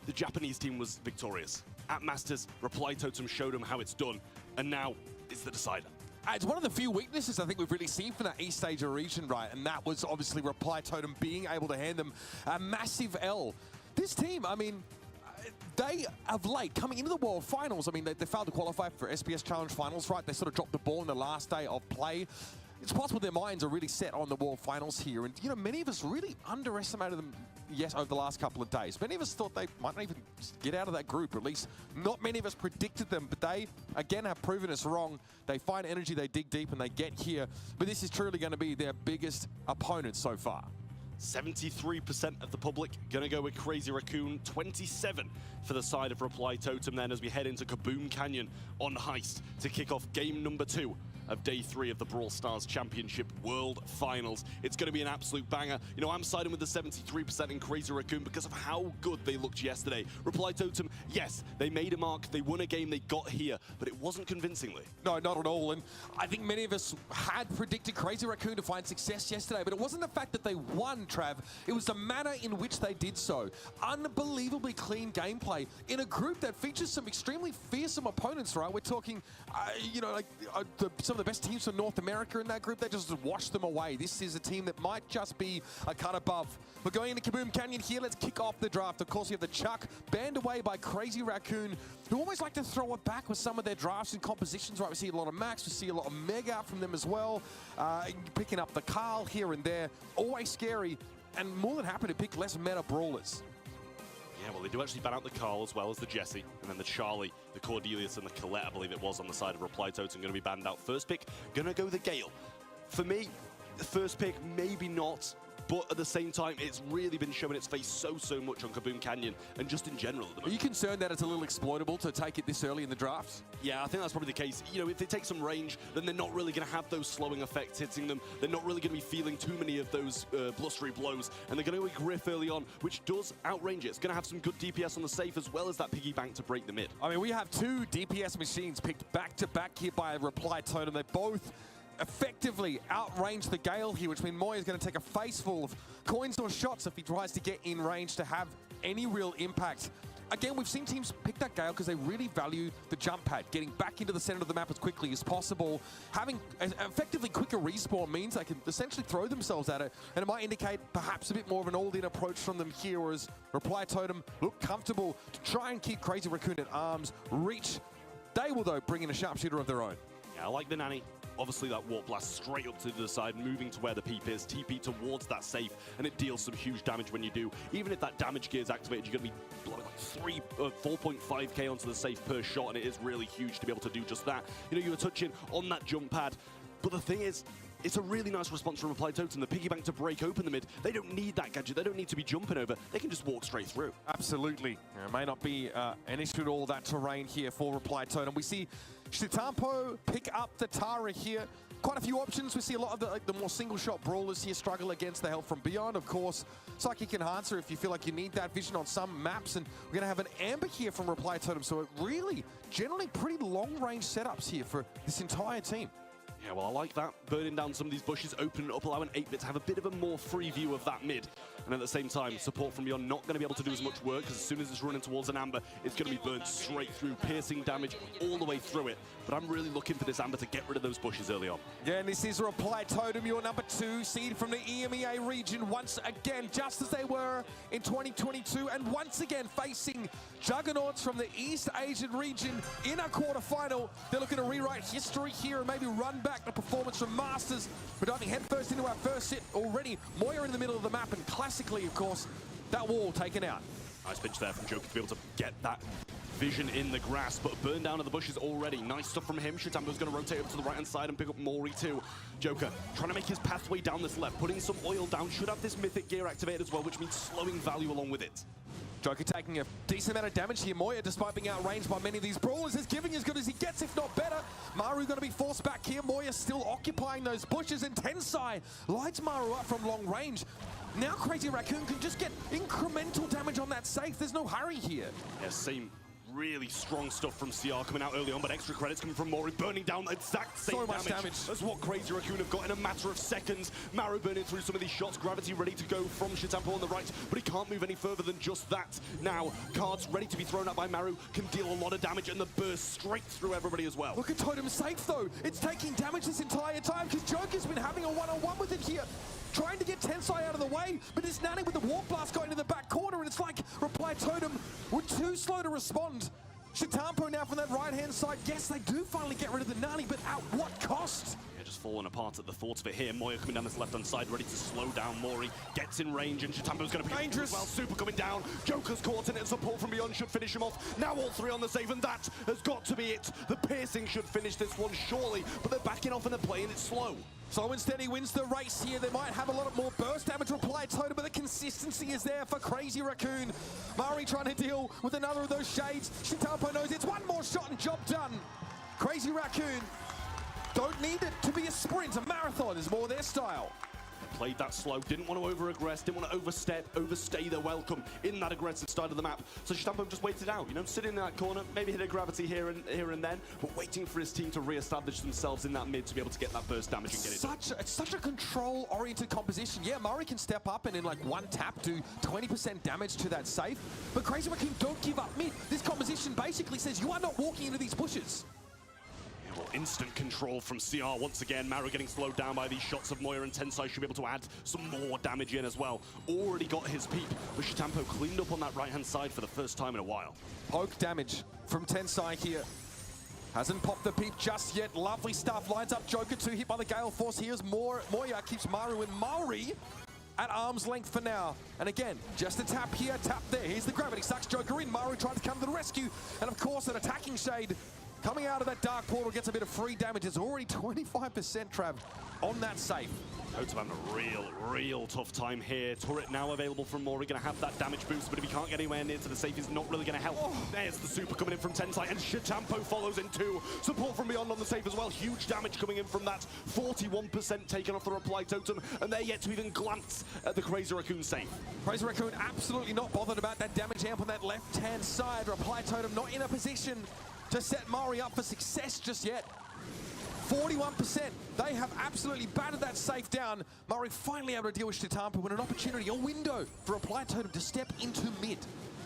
the Japanese team was victorious. At Masters, Reply Totem showed them how it's done, and now it's the decider. It's one of the few weaknesses I think we've really seen from that East Asia region, right? And that was obviously Reply Totem being able to hand them a massive L. This team, I mean, they of late, coming into the World Finals, I mean, they failed to qualify for SBS Challenge Finals, right? They sort of dropped the ball in the last day of play. It's possible their minds are really set on the World Finals here. And, you know, many of us really underestimated them, yes, over the last couple of days. Many of us thought they might not even get out of that group, or at least not many of us predicted them. But they, again, have proven us wrong. They find energy, they dig deep, and they get here. But this is truly going to be their biggest opponent so far. 73% of the public gonna go with Crazy Raccoon, 27 for the side of Reply Totem then as we head into Kaboom Canyon on Heist to kick off game number 2 of day 3 of the Brawl Stars Championship World Finals. It's going to be an absolute banger. You know, I'm siding with the 73% in Crazy Raccoon because of how good they looked yesterday. Reply Totem, yes, they made a mark, they won a game, they got here, but it wasn't convincingly. No, not at all. And I think many of us had predicted Crazy Raccoon to find success yesterday, but it wasn't the fact that they won, Trav. It was the manner in which they did so. Unbelievably clean gameplay in a group that features some extremely fearsome opponents, right? We're talking, you know, like some of the best teams from North America in that group. They just washed them away. This is a team that might just be a cut above. We're going into Kaboom Canyon here. Let's kick off the draft. Of course, you have the Chuck, banned away by Crazy Raccoon, who always like to throw it back with some of their drafts and compositions, right? We see a lot of Max, we see a lot of Mega from them as well. Picking up the Carl here and there. Always scary, and more than happy to pick less meta brawlers. Yeah, well, they do actually ban out the Carl as well as the Jesse, and then the Charlie, the Cordelius, and the Colette, I believe it was, on the side of Reply Totem, going to be banned out. First pick, going to go the Gale. For me, the first pick, maybe not, but at the same time, it's really been showing its face so much on Kaboom Canyon, and just in general at the moment. Are you concerned that it's a little exploitable to take it this early in the draft? Yeah, I think that's probably the case. You know, if they take some range, then they're not really going to have those slowing effects hitting them. They're not really going to be feeling too many of those blustery blows, and they're going to go Griff early on, which does outrange it. It's going to have some good DPS on the safe, as well as that piggy bank to break the mid. I mean, we have 2 DPS machines picked back-to-back here by Reply Totem. They both effectively outrange the Gale here, which means Moye is going to take a face full of coins or shots if he tries to get in range to have any real impact. Again, we've seen teams pick that Gale because they really value the jump pad, getting back into the center of the map as quickly as possible. Having effectively quicker respawn means they can essentially throw themselves at it, and it might indicate perhaps a bit more of an all-in approach from them here, whereas Reply Totem look comfortable to try and keep Crazy Raccoon at arm's reach. They will, though, bring in a sharpshooter of their own. Yeah, I like the Nanny. Obviously, that warp blast straight up to the side, moving to where the peep is, TP towards that safe, and it deals some huge damage when you do. Even if that damage gear is activated, you're going to be blowing like 4.5k onto the safe per shot, and it is really huge to be able to do just that. You know, you were touching on that jump pad, but the thing is, it's a really nice response from Reply Totem. The piggy bank to break open the mid. They don't need that gadget. They don't need to be jumping over. They can just walk straight through. Absolutely. It may not be an issue at all, that terrain here for Reply Totem. We see Shitampo pick up the Tara here. Quite a few options. We see a lot of the more single-shot brawlers here struggle against the help from Beyond. Of course, Psychic Enhancer if you feel like you need that vision on some maps. And we're going to have an Amber here from Reply Totem. So it really, generally pretty long-range setups here for this entire team. Yeah, well, I like that. Burning down some of these bushes, opening it up, allowing 8-bit to have a bit of a more free view of that mid. And at the same time, support from beyond not going to be able to do as much work, because as soon as it's running towards an Amber, it's going to be burned straight through, piercing damage all the way through it. But I'm really looking for this Amber to get rid of those bushes early on. Yeah, and this is Reply Totem, your number 2 seed from the EMEA region, once again, just as they were in 2022, and once again facing juggernauts from the East Asian region in a quarterfinal. They're looking to rewrite history here and maybe run back the performance from Masters. We're diving headfirst into our first set already. Moye in the middle of the map, and classically, of course, that wall taken out. Nice pitch there from Joker to be able to get that vision in the grass, but burn down of the bushes already. Nice stuff from him. Shitambo's going to rotate over to the right-hand side and pick up Moye too. Joker trying to make his pathway down this left, putting some oil down. Should have this mythic gear activated as well, which means slowing value along with it. Joker taking a decent amount of damage here. Moye, despite being outranged by many of these brawlers, is giving as good as he gets, if not better. Maru going to be forced back here. Moye still occupying those bushes, and Tensai lights Maru up from long range. Now Crazy Raccoon can just get incremental damage on that safe. There's no hurry here. Yeah, same really strong stuff from CR coming out early on, but extra credits coming from Moye, burning down the exact same So much damage. That's what Crazy Raccoon have got in a matter of seconds. Maru burning through some of these shots, Gravity ready to go from Shitampo on the right, but he can't move any further than just that. Now, cards ready to be thrown out by Maru, can deal a lot of damage, and the burst straight through everybody as well. Look at Totem's safe though. It's taking damage this entire time because Joker's been having a one-on-one with it here. Trying to get Tensai out of the way, but this Nani with the Warp Blast going to the back corner, and it's like Reply Totem were too slow to respond. Shitampo now from that right-hand side. Yes, they do finally get rid of the Nani, but at what cost? Yeah, just falling apart at the thoughts of it here. Moye coming down this left-hand side, ready to slow down Moye. Gets in range, and Shitampo's going to be dangerous. Well, Super coming down. Joker's caught in it. Support from beyond should finish him off. Now all 3 on the save, and that has got to be it. The piercing should finish this one, surely, but they're backing off and they're playing it slow. So instead he wins the race here. They might have a lot more burst damage Reply Totem, but the consistency is there for Crazy Raccoon. Mari trying to deal with another of those shades. Shitampo knows it's one more shot and job done. Crazy Raccoon don't need it to be a sprint. A marathon is more their style. Played that slow, didn't want to over-aggress, didn't want to overstay their welcome in that aggressive side of the map. So Shitampo just waited out, you know, sitting in that corner, maybe hit a Gravity here and then, but waiting for his team to re-establish themselves in that mid to be able to get that burst damage and get it done. It's such a control-oriented composition. Yeah, Murray can step up and in like one tap do 20% damage to that safe, but Crazy Raccoon don't give up mid. This composition basically says you are not walking into these bushes. Well, instant control from CR once again. Maru getting slowed down by these shots of Moye, and Tensai should be able to add some more damage in as well. Already got his peep, but Shitampo cleaned up on that right-hand side for the first time in a while. Poke damage from Tensai here. Hasn't popped the peep just yet. Lovely stuff. Lines up Joker, 2 hit by the Gale Force. Here's Moye keeps Maru and Maori at arm's length for now. And again, just a tap here, tap there. Here's the Gravity, sucks Joker in. Maru trying to come to the rescue. And of course, an attacking shade coming out of that dark portal gets a bit of free damage. It's already 25% Trav on that safe. Totem having a real tough time here. Turret now available from Moye, going to have that damage boost, but if he can't get anywhere near to the safe, he's not really going to help. Oh. There's the super coming in from Tensai, and Shitampo follows in too. Support from beyond on the safe as well. Huge damage coming in from that. 41% taken off the Reply Totem, and they're yet to even glance at the Crazy Raccoon safe. Crazy Raccoon absolutely not bothered about that damage amp on that left-hand side. Reply Totem not in a position to set Mari up for success just yet. 41%. They have absolutely battered that safe down. Murray finally able to deal with Shitampo when an opportunity, a window for Reply Totem to step into mid.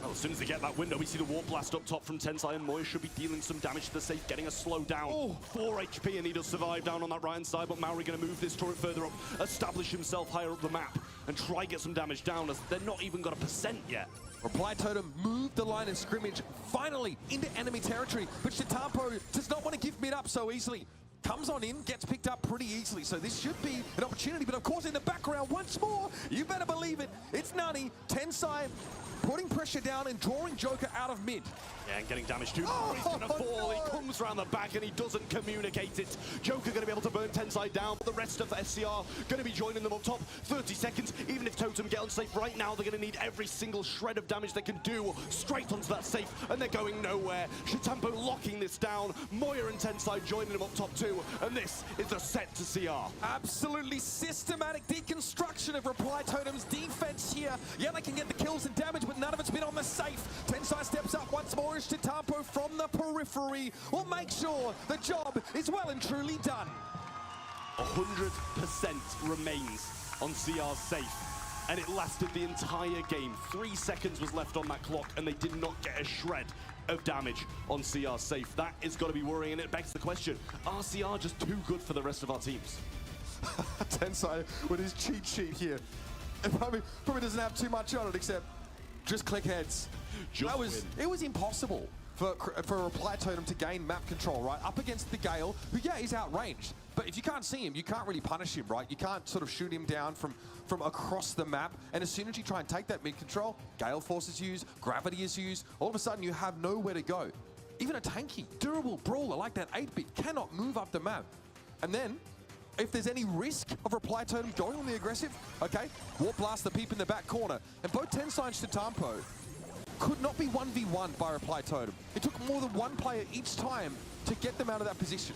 Well, as soon as they get that window, we see the Warp Blast up top from Tensai, and Moye should be dealing some damage to the safe, getting a slow down. Oh. 4 HP, and he does survive down on that right-hand side, but Maori going to move this turret further up, establish himself higher up the map, and try get some damage down, as they're not even got a percent yet. Reply Totem moved the line of scrimmage finally into enemy territory, but Shitampo does not want to give mid up so easily. Comes on in, gets picked up pretty easily, so this should be an opportunity, but of course in the background, once more, you better believe it, it's Nani, Tensai, putting pressure down and drawing Joker out of mid. Yeah, and getting damage too. He's gonna fall, he comes around the back and he doesn't communicate it. Joker gonna be able to burn Tensai down, but the rest of SCR gonna be joining them up top. 30 seconds, even if Totem get on safe right now, they're gonna need every single shred of damage they can do straight onto that safe, and they're going nowhere. Shitampo locking this down, Moye and Tensai joining them up top too, and this is the set to CR. Absolutely systematic deconstruction of Reply Totem's defense here. Yeah, they can get the kills and damage, but none of it's been on the safe. Tensai steps up once more as Shitampo from the periphery will make sure the job is well and truly done. 100% remains on CR's safe. And it lasted the entire game. 3 seconds was left on that clock, and they did not get a shred of damage on CR's safe. That is got to be worrying, and it begs the question, are CR just too good for the rest of our teams? Tensai with his cheat sheet here. It probably doesn't have too much on it, except just click heads. It was impossible for a Reply Totem to gain map control, right? Up against the Gale, who, yeah, he's outranged. But if you can't see him, you can't really punish him, right? You can't sort of shoot him down from across the map. And as soon as you try and take that mid control, Gale Force is used, Gravity is used. All of a sudden, you have nowhere to go. Even a tanky, durable brawler like that 8-bit cannot move up the map. And then, if there's any risk of Reply Totem going on the aggressive, okay, Warp Blast the peep in the back corner. And both Tensai and Chitampo could not be 1v1 by Reply Totem. It took more than one player each time to get them out of that position.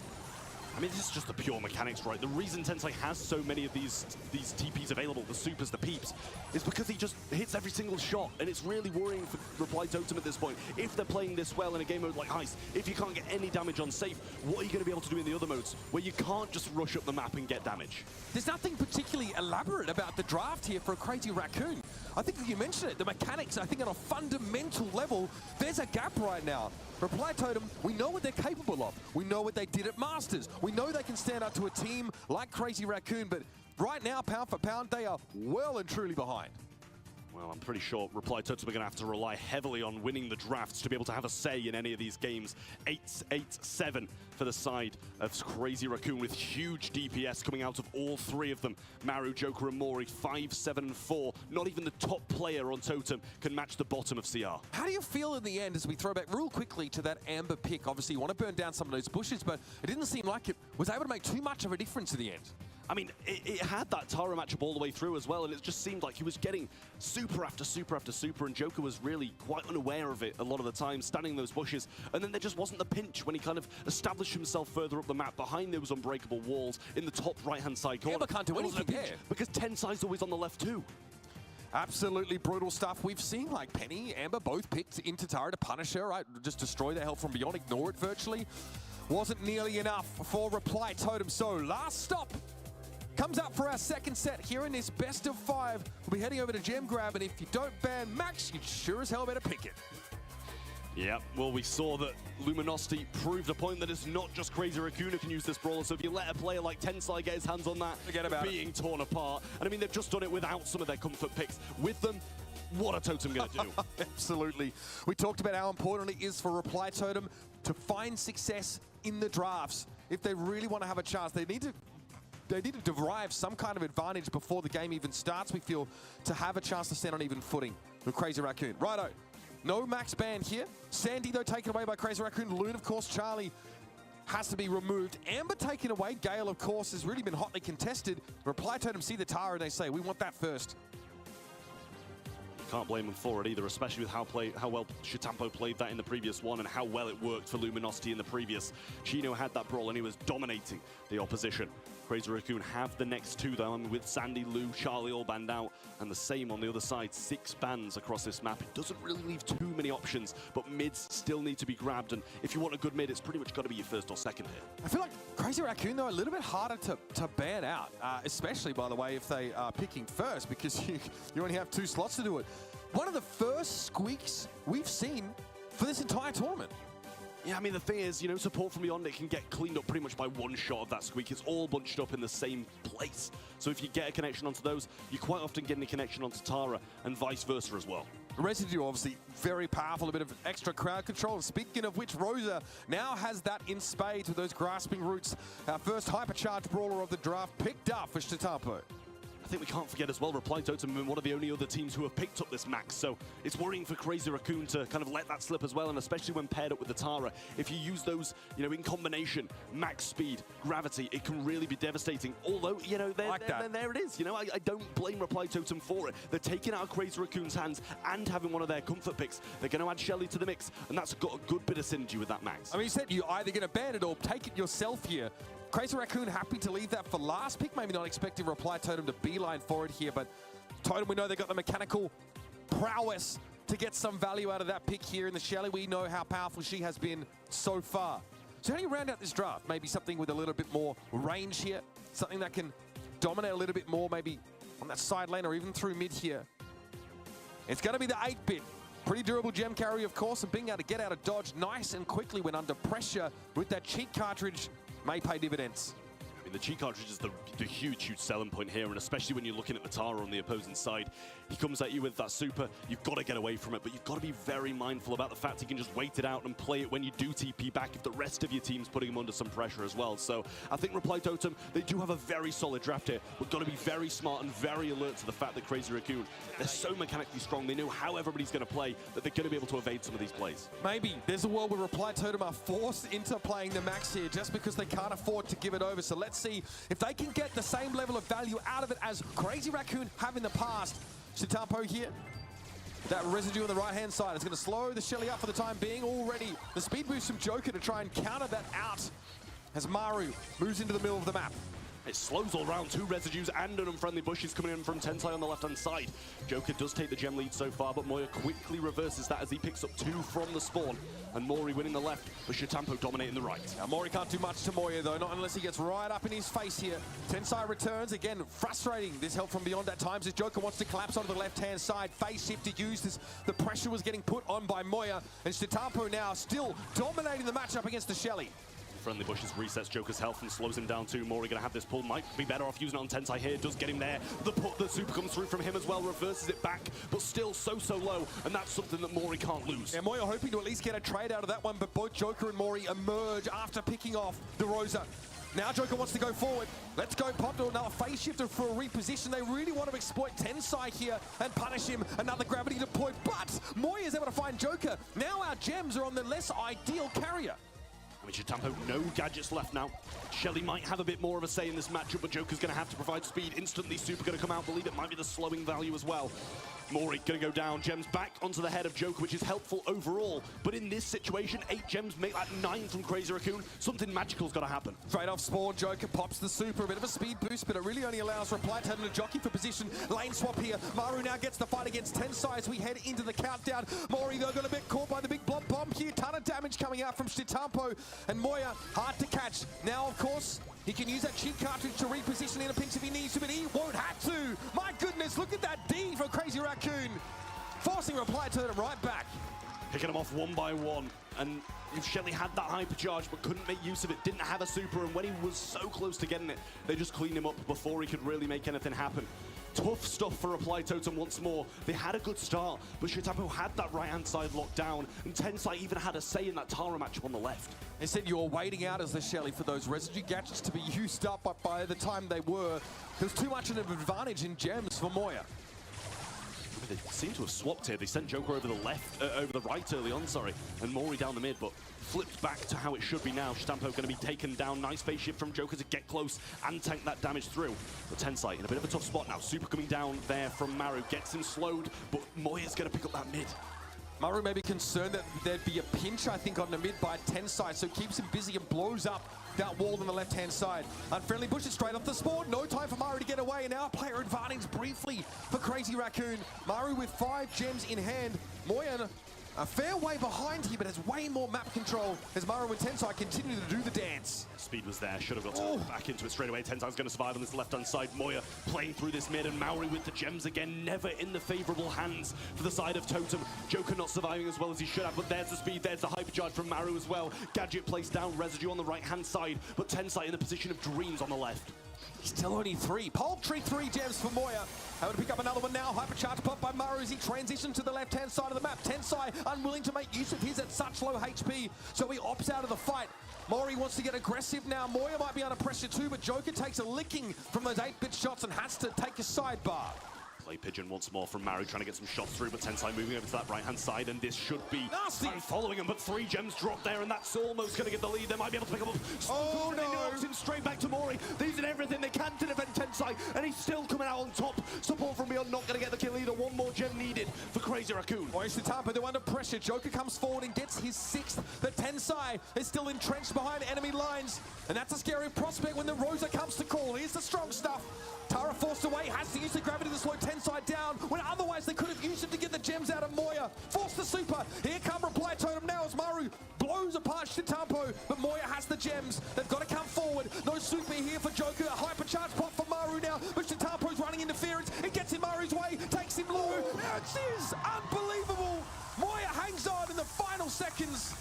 I mean, this is just the pure mechanics, right? The reason Tensai has so many of these TPs available, the supers, the peeps, is because he just hits every single shot, and it's really worrying for Reply Totem at this point. If they're playing this well in a game mode like Heist, if you can't get any damage on safe, what are you going to be able to do in the other modes, where you can't just rush up the map and get damage? There's nothing particularly elaborate about the draft here for a Crazy Raccoon. I think you mentioned it, the mechanics, I think on a fundamental level, there's a gap right now. Reply Totem, we know what they're capable of. We know what they did at Masters. We know they can stand up to a team like Crazy Raccoon, but right now, pound for pound, they are well and truly behind. Well, I'm pretty sure Reply Totem are going to have to rely heavily on winning the drafts to be able to have a say in any of these games. 8-8-7 for the side of Crazy Raccoon, with huge DPS coming out of all three of them. Maru, Joker, and Mori, 5-7-4. Not even the top player on Totem can match the bottom of CR. How do you feel in the end as we throw back real quickly to that Amber pick? Obviously, you want to burn down some of those bushes, but it didn't seem like it was able to make too much of a difference in the end. I mean, it had that Tara matchup all the way through as well, and it just seemed like he was getting super after super after super, and Joker was really quite unaware of it a lot of the time, standing in those bushes, and then there just wasn't the pinch when he kind of established himself further up the map behind those unbreakable walls in the top right-hand side corner. Amber can't do anything there. Because Tensai's always on the left too. Absolutely brutal stuff. We've seen, like, Penny, Amber both picked into Tara to punish her, right? Just destroy their health from beyond, ignore it virtually. Wasn't nearly enough for Reply Totem, so last stop comes up for our second set here in this best of 5. We'll be heading over to Gem Grab, and if you don't ban Max, you sure as hell better pick it. Yeah, well, we saw that Luminosity proved a point that it's not just Crazy Raccoon who can use this brawler, so if you let a player like Tensai get his hands on that, forget about being torn apart. And I mean, they've just done it without some of their comfort picks. With them, what a Totem going to do? Absolutely. We talked about how important it is for Reply Totem to find success in the drafts. If they really want to have a chance, they need to derive some kind of advantage before the game even starts, we feel, to have a chance to stand on even footing with Crazy Raccoon. Righto. No Max ban here. Sandy, though, taken away by Crazy Raccoon. Loon, of course, Charlie has to be removed. Amber taken away. Gale, of course, has really been hotly contested. Reply Totem see the Tara and they say, we want that first. Can't blame them for it either, especially with how well Chitampo played that in the previous one and how well it worked for Luminosity in the previous. Chino had that brawl and he was dominating the opposition. Crazy Raccoon have the next two though, I mean, with Sandy, Lou, Charlie all banned out, and the same on the other side, 6 bans across this map. It doesn't really leave too many options, but mids still need to be grabbed, and if you want a good mid, it's pretty much got to be your first or second here. I feel like Crazy Raccoon, though, a little bit harder to ban out, especially, by the way, if they are picking first, because you only have 2 slots to do it. One of the first squeaks we've seen for this entire tournament. Yeah, I mean, the thing is, you know, support from beyond, it can get cleaned up pretty much by one shot of that squeak. It's all bunched up in the same place. So if you get a connection onto those, you quite often get a connection onto Tara and vice versa as well. Residue, obviously, very powerful, a bit of extra crowd control. Speaking of which, Rosa now has that in spades with those grasping roots. Our first hypercharged brawler of the draft picked up for Chitampo. I think we can't forget as well, Reply Totem have been one of the only other teams who have picked up this Max, so it's worrying for Crazy Raccoon to kind of let that slip as well, and especially when paired up with the Tara. If you use those, you know, in combination, max speed, gravity, it can really be devastating. Although, you know, there it is. You know, I don't blame Reply Totem for it. They're taking out Crazy Raccoon's hands and having one of their comfort picks. They're going to add Shelly to the mix, and that's got a good bit of synergy with that Max. I mean, you said you're either going to ban it or take it yourself here. Crazy Raccoon happy to leave that for last pick. Maybe not expecting Reply Totem to beeline for it here, but Totem, we know they got the mechanical prowess to get some value out of that pick here. In the Shelly, we know how powerful she has been so far. So how do you round out this draft? Maybe something with a little bit more range here? something that can dominate a little bit more, maybe on that side lane or even through mid here. It's going to be the 8-bit. Pretty durable gem carry, of course, and being able to get out of dodge nice and quickly when under pressure with that cheat cartridge may pay dividends. I mean, the cheat cartridge is the huge selling point here, and especially when you're looking at the Tara on the opposing side. He comes at you with that super, you've got to get away from it, but you've got to be very mindful about the fact he can just wait it out and play it when you do TP back if the rest of your team's putting him under some pressure as well. So I think Reply Totem, they do have a very solid draft here. We've got to be very smart and very alert to the fact that Crazy Raccoon, they're so mechanically strong, they know how everybody's going to play, that they're going to be able to evade some of these plays. Maybe there's a world where Reply Totem are forced into playing the max here just because they can't afford to give it over. So let's see if they can get the same level of value out of it as Crazy Raccoon have in the past. Shitampo here. That residue on the right-hand side is going to slow the Shelly up for the time being already. The speed boost from Joker to try and counter that out as Maru moves into the middle of the map. It slows all around, 2 residues and an unfriendly bush is coming in from Tensai on the left-hand side. Joker does take the gem lead so far, but Moya quickly reverses that as he picks up 2 from the spawn. And Mori winning the left, but Shitampo dominating the right. Now, Mori can't do much to Moya, though, not unless he gets right up in his face here. Tensai returns, again, frustrating this help from beyond at times as Joker wants to collapse onto the left-hand side. Phase shift to use as the pressure was getting put on by Moya. And Shitampo now still dominating the matchup against the Shelly. Friendly Bushes resets Joker's health and slows him down too. Mori gonna have this pull, might be better off using it on Tensai here, does get him there. The super comes through from him as well, reverses it back, but still so low, and that's something that Mori can't lose. Yeah, Moya hoping to at least get a trade out of that one, but both Joker and Mori emerge after picking off the Rosa. Now Joker wants to go forward. Let's go pop to another phase shifter for a reposition. They really want to exploit Tensai here and punish him. Another gravity deploy, but Moya is able to find Joker. Now our gems are on the less ideal carrier. I mean, Shitampo, no gadgets left now. Shelly might have a bit more of a say in this matchup, but Joker's going to have to provide speed. Instantly, super going to come out. Believe it might be the slowing value as well. Mori going to go down. Gems back onto the head of Joker, which is helpful overall. But in this situation, 8 gems make that 9 from Crazy Raccoon. Something magical's got to happen. Straight off spawn, Joker pops the super. A bit of a speed boost, but it really only allows Reply Totem to jockey for position. Lane swap here. Maru now gets the fight against Tensai as we head into the countdown. Mori, though, got a bit caught by the big blob bomb here. Ton of damage coming out from Shitampo. And Moya, hard to catch. Now, of course, he can use that cheat cartridge to reposition in a pinch if he needs to, but he won't have to. My goodness, look at that D from Crazy Raccoon. Forcing Reply Totem right back. Picking them off one by one. And if Shelly had that hypercharge but couldn't make use of it, didn't have a super, and when he was so close to getting it, they just cleaned him up before he could really make anything happen. Tough stuff for Reply Totem once more. They had a good start, but Shitampo had that right-hand side locked down, and Tensai even had a say in that Tara matchup on the left. Instead, you're waiting out as the Shelly for those residue gadgets to be used up, but by the time they were, there was too much of an advantage in gems for Moya. They seem to have swapped here. They sent Joker over the left, over the right early on, sorry, and Mori down the mid, but flipped back to how it should be now. Shitampo going to be taken down. Nice phase shift from Joker to get close and tank that damage through. But Tensai in a bit of a tough spot now. Super coming down there from Maru. Gets him slowed, but Moya's going to pick up that mid. Maru may be concerned that there'd be a pinch, I think, on the mid by Tensai, so keeps him busy and blows up that wall on the left-hand side. Unfriendly bushes straight off the spawn. No time for Maru to get away, and now player advantage briefly for Crazy Raccoon. Maru with 5 gems in hand. Moya a fair way behind here, but has way more map control as Maru and Tensai continue to do the dance. Speed was there, should have got back into it straight away. Tensai's going to survive on this left-hand side. Moya playing through this mid, and Mauri with the gems again, never in the favourable hands for the side of Totem. Joker not surviving as well as he should have, but there's the speed, there's the hypercharge from Maru as well. Gadget placed down, residue on the right-hand side, but Tensai in the position of dreams on the left. Still only 3. Paltry 3 gems for Moya. Able to pick up another one now. Hypercharge pop by Maru as he transitions to the left-hand side of the map. Tensai unwilling to make use of his at such low HP, so he opts out of the fight. Mori wants to get aggressive now. Moya might be under pressure too, but Joker takes a licking from those 8-bit shots and has to take a sidebar. Play pigeon once more from Maru, trying to get some shots through, but Tensai moving over to that right-hand side, and this should be nasty. Following him, but 3 gems dropped there, and that's almost going to get the lead. They might be able to pick him up. Oh, no. Knocks him straight back to Mori. These are everything they can to defend Tensai, and he's still coming out on top. Support from beyond, not going to get the kill either. One more gem needed for Crazy Raccoon. Moya Shitampo, they're under pressure. Joker comes forward and gets his 6th. But Tensai is still entrenched behind enemy lines, and that's a scary prospect when the Rosa comes to call. Here's the strong stuff. Tara forced away, has to use the gravity to slow Tensai down, when otherwise they could have used it to get the gems out of Moya. Force the super. Here come Reply Totem now as Maru blows apart Shitampo, but Moya has the gems. They've got to come forward. No super here for Joker. hypercharge pop for Maru now, but Chitampo's running interference. It gets in Maru's way, takes him low. It is unbelievable. Moya hangs on in the final seconds.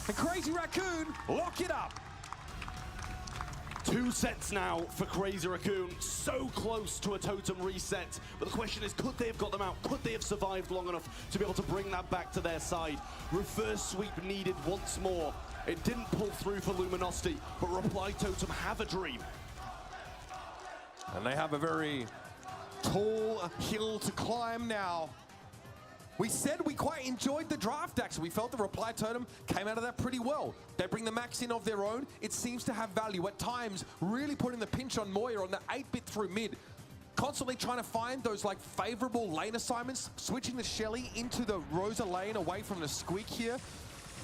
And Crazy Raccoon lock it up. 2 sets now for Crazy Raccoon, so close to a totem reset. But the question is, could they have got them out? Could they have survived long enough to be able to bring that back to their side? Reverse sweep needed once more. It didn't pull through for Luminosity, but Reply Totem have a dream. And they have a very tall hill to climb now. We said we quite enjoyed the draft, actually. We felt the Reply Totem came out of that pretty well. They bring the max in of their own. It seems to have value. At times, really putting the pinch on Moya on the 8-bit through mid. Constantly trying to find those like favorable lane assignments, switching the Shelly into the Rosa lane away from the Squeak here.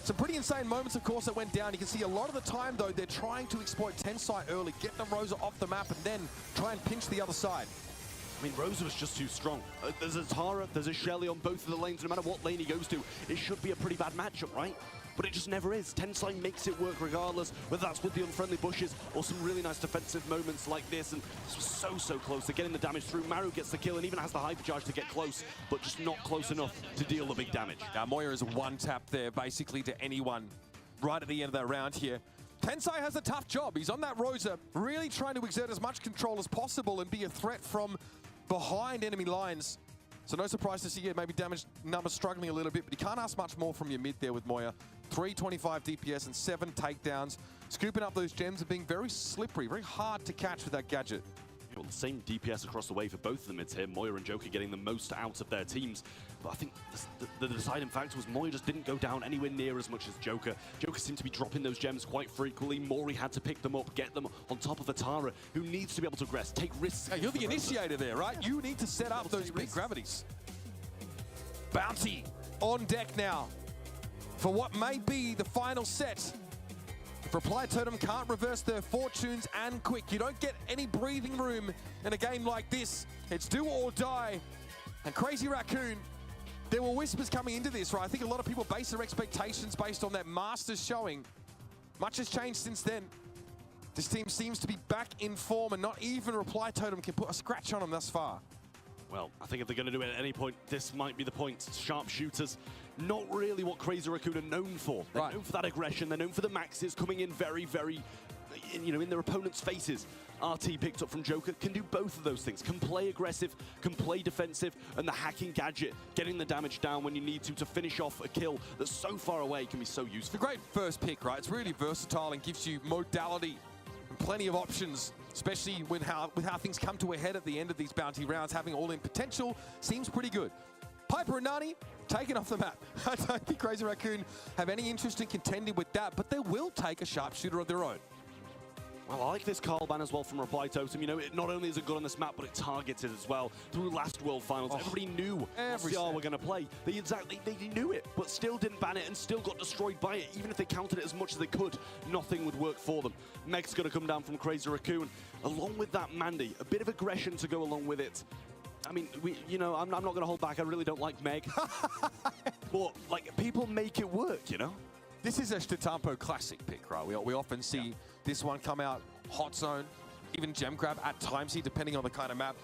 Some pretty insane moments, of course, that went down. You can see a lot of the time, though, they're trying to exploit Tensai early, get the Rosa off the map, and then try and pinch the other side. I mean, Rosa was just too strong. There's a Tara, there's a Shelly on both of the lanes. No matter what lane he goes to, it should be a pretty bad matchup, right? But it just never is. Tensai makes it work regardless, whether that's with the unfriendly bushes or some really nice defensive moments like this. And this was so close to getting the damage through. Maru gets the kill and even has the hypercharge to get close, but just not close enough to deal the big damage. Now, Moya is a one-tap there, basically, to anyone right at the end of that round here. Tensai has a tough job. He's on that Rosa, really trying to exert as much control as possible and be a threat from behind enemy lines. So no surprise to see it, maybe damage numbers struggling a little bit, but you can't ask much more from your mid there with Moya. 325 DPS and 7 takedowns. Scooping up those gems and being very slippery, very hard to catch with that gadget. Well, the same DPS across the way for both of them. It's here, Moya and Joker getting the most out of their teams. But I think the deciding factor was Moya just didn't go down anywhere near as much as Joker. Joker seemed to be dropping those gems quite frequently. Mori had to pick them up, get them on top of a Tara, who needs to be able to aggress, take risks. Yeah, you're the initiator there, right? You need to set up those big gravities. Bounty on deck now for what may be the final set. If Reply Totem can't reverse their fortunes and quick, you don't get any breathing room in a game like this. It's do or die. And Crazy Raccoon, there were whispers coming into this, right? I think a lot of people base their expectations based on that Masters showing. Much has changed since then. This team seems to be back in form, and not even Reply Totem can put a scratch on them thus far. Well, I think if they're going to do it at any point, this might be the point. Sharpshooters, not really what Crazy Raccoon are known for. They're known for that aggression. They're known for the maxes coming in very, in their opponent's faces. RT picked up from Joker, can do both of those things. Can play aggressive, can play defensive, and the hacking gadget, getting the damage down when you need to finish off a kill that's so far away can be so useful. It's a great first pick, right? It's really versatile and gives you modality and plenty of options, especially with how things come to a head at the end of these bounty rounds. Having all-in potential seems pretty good. Piper and Nani taken off the map. I don't think Crazy Raccoon have any interest in contending with that, but they will take a sharpshooter of their own. Well, I like this Carl ban as well from Reply Totem. You know, it not only is it good on this map, but it targets it as well. Through last World Finals, everybody knew CR were going to play. They knew it, but still didn't ban it and still got destroyed by it. Even if they countered it as much as they could, nothing would work for them. Meg's going to come down from Crazy Raccoon. Along with that, Mandy, a bit of aggression to go along with it. I mean, I'm not going to hold back. I really don't like Meg. But, like, people make it work, you know? This is a Chitampo classic pick, right? We often see this one come out hot zone, even gem grab at times here, depending on the kind of map.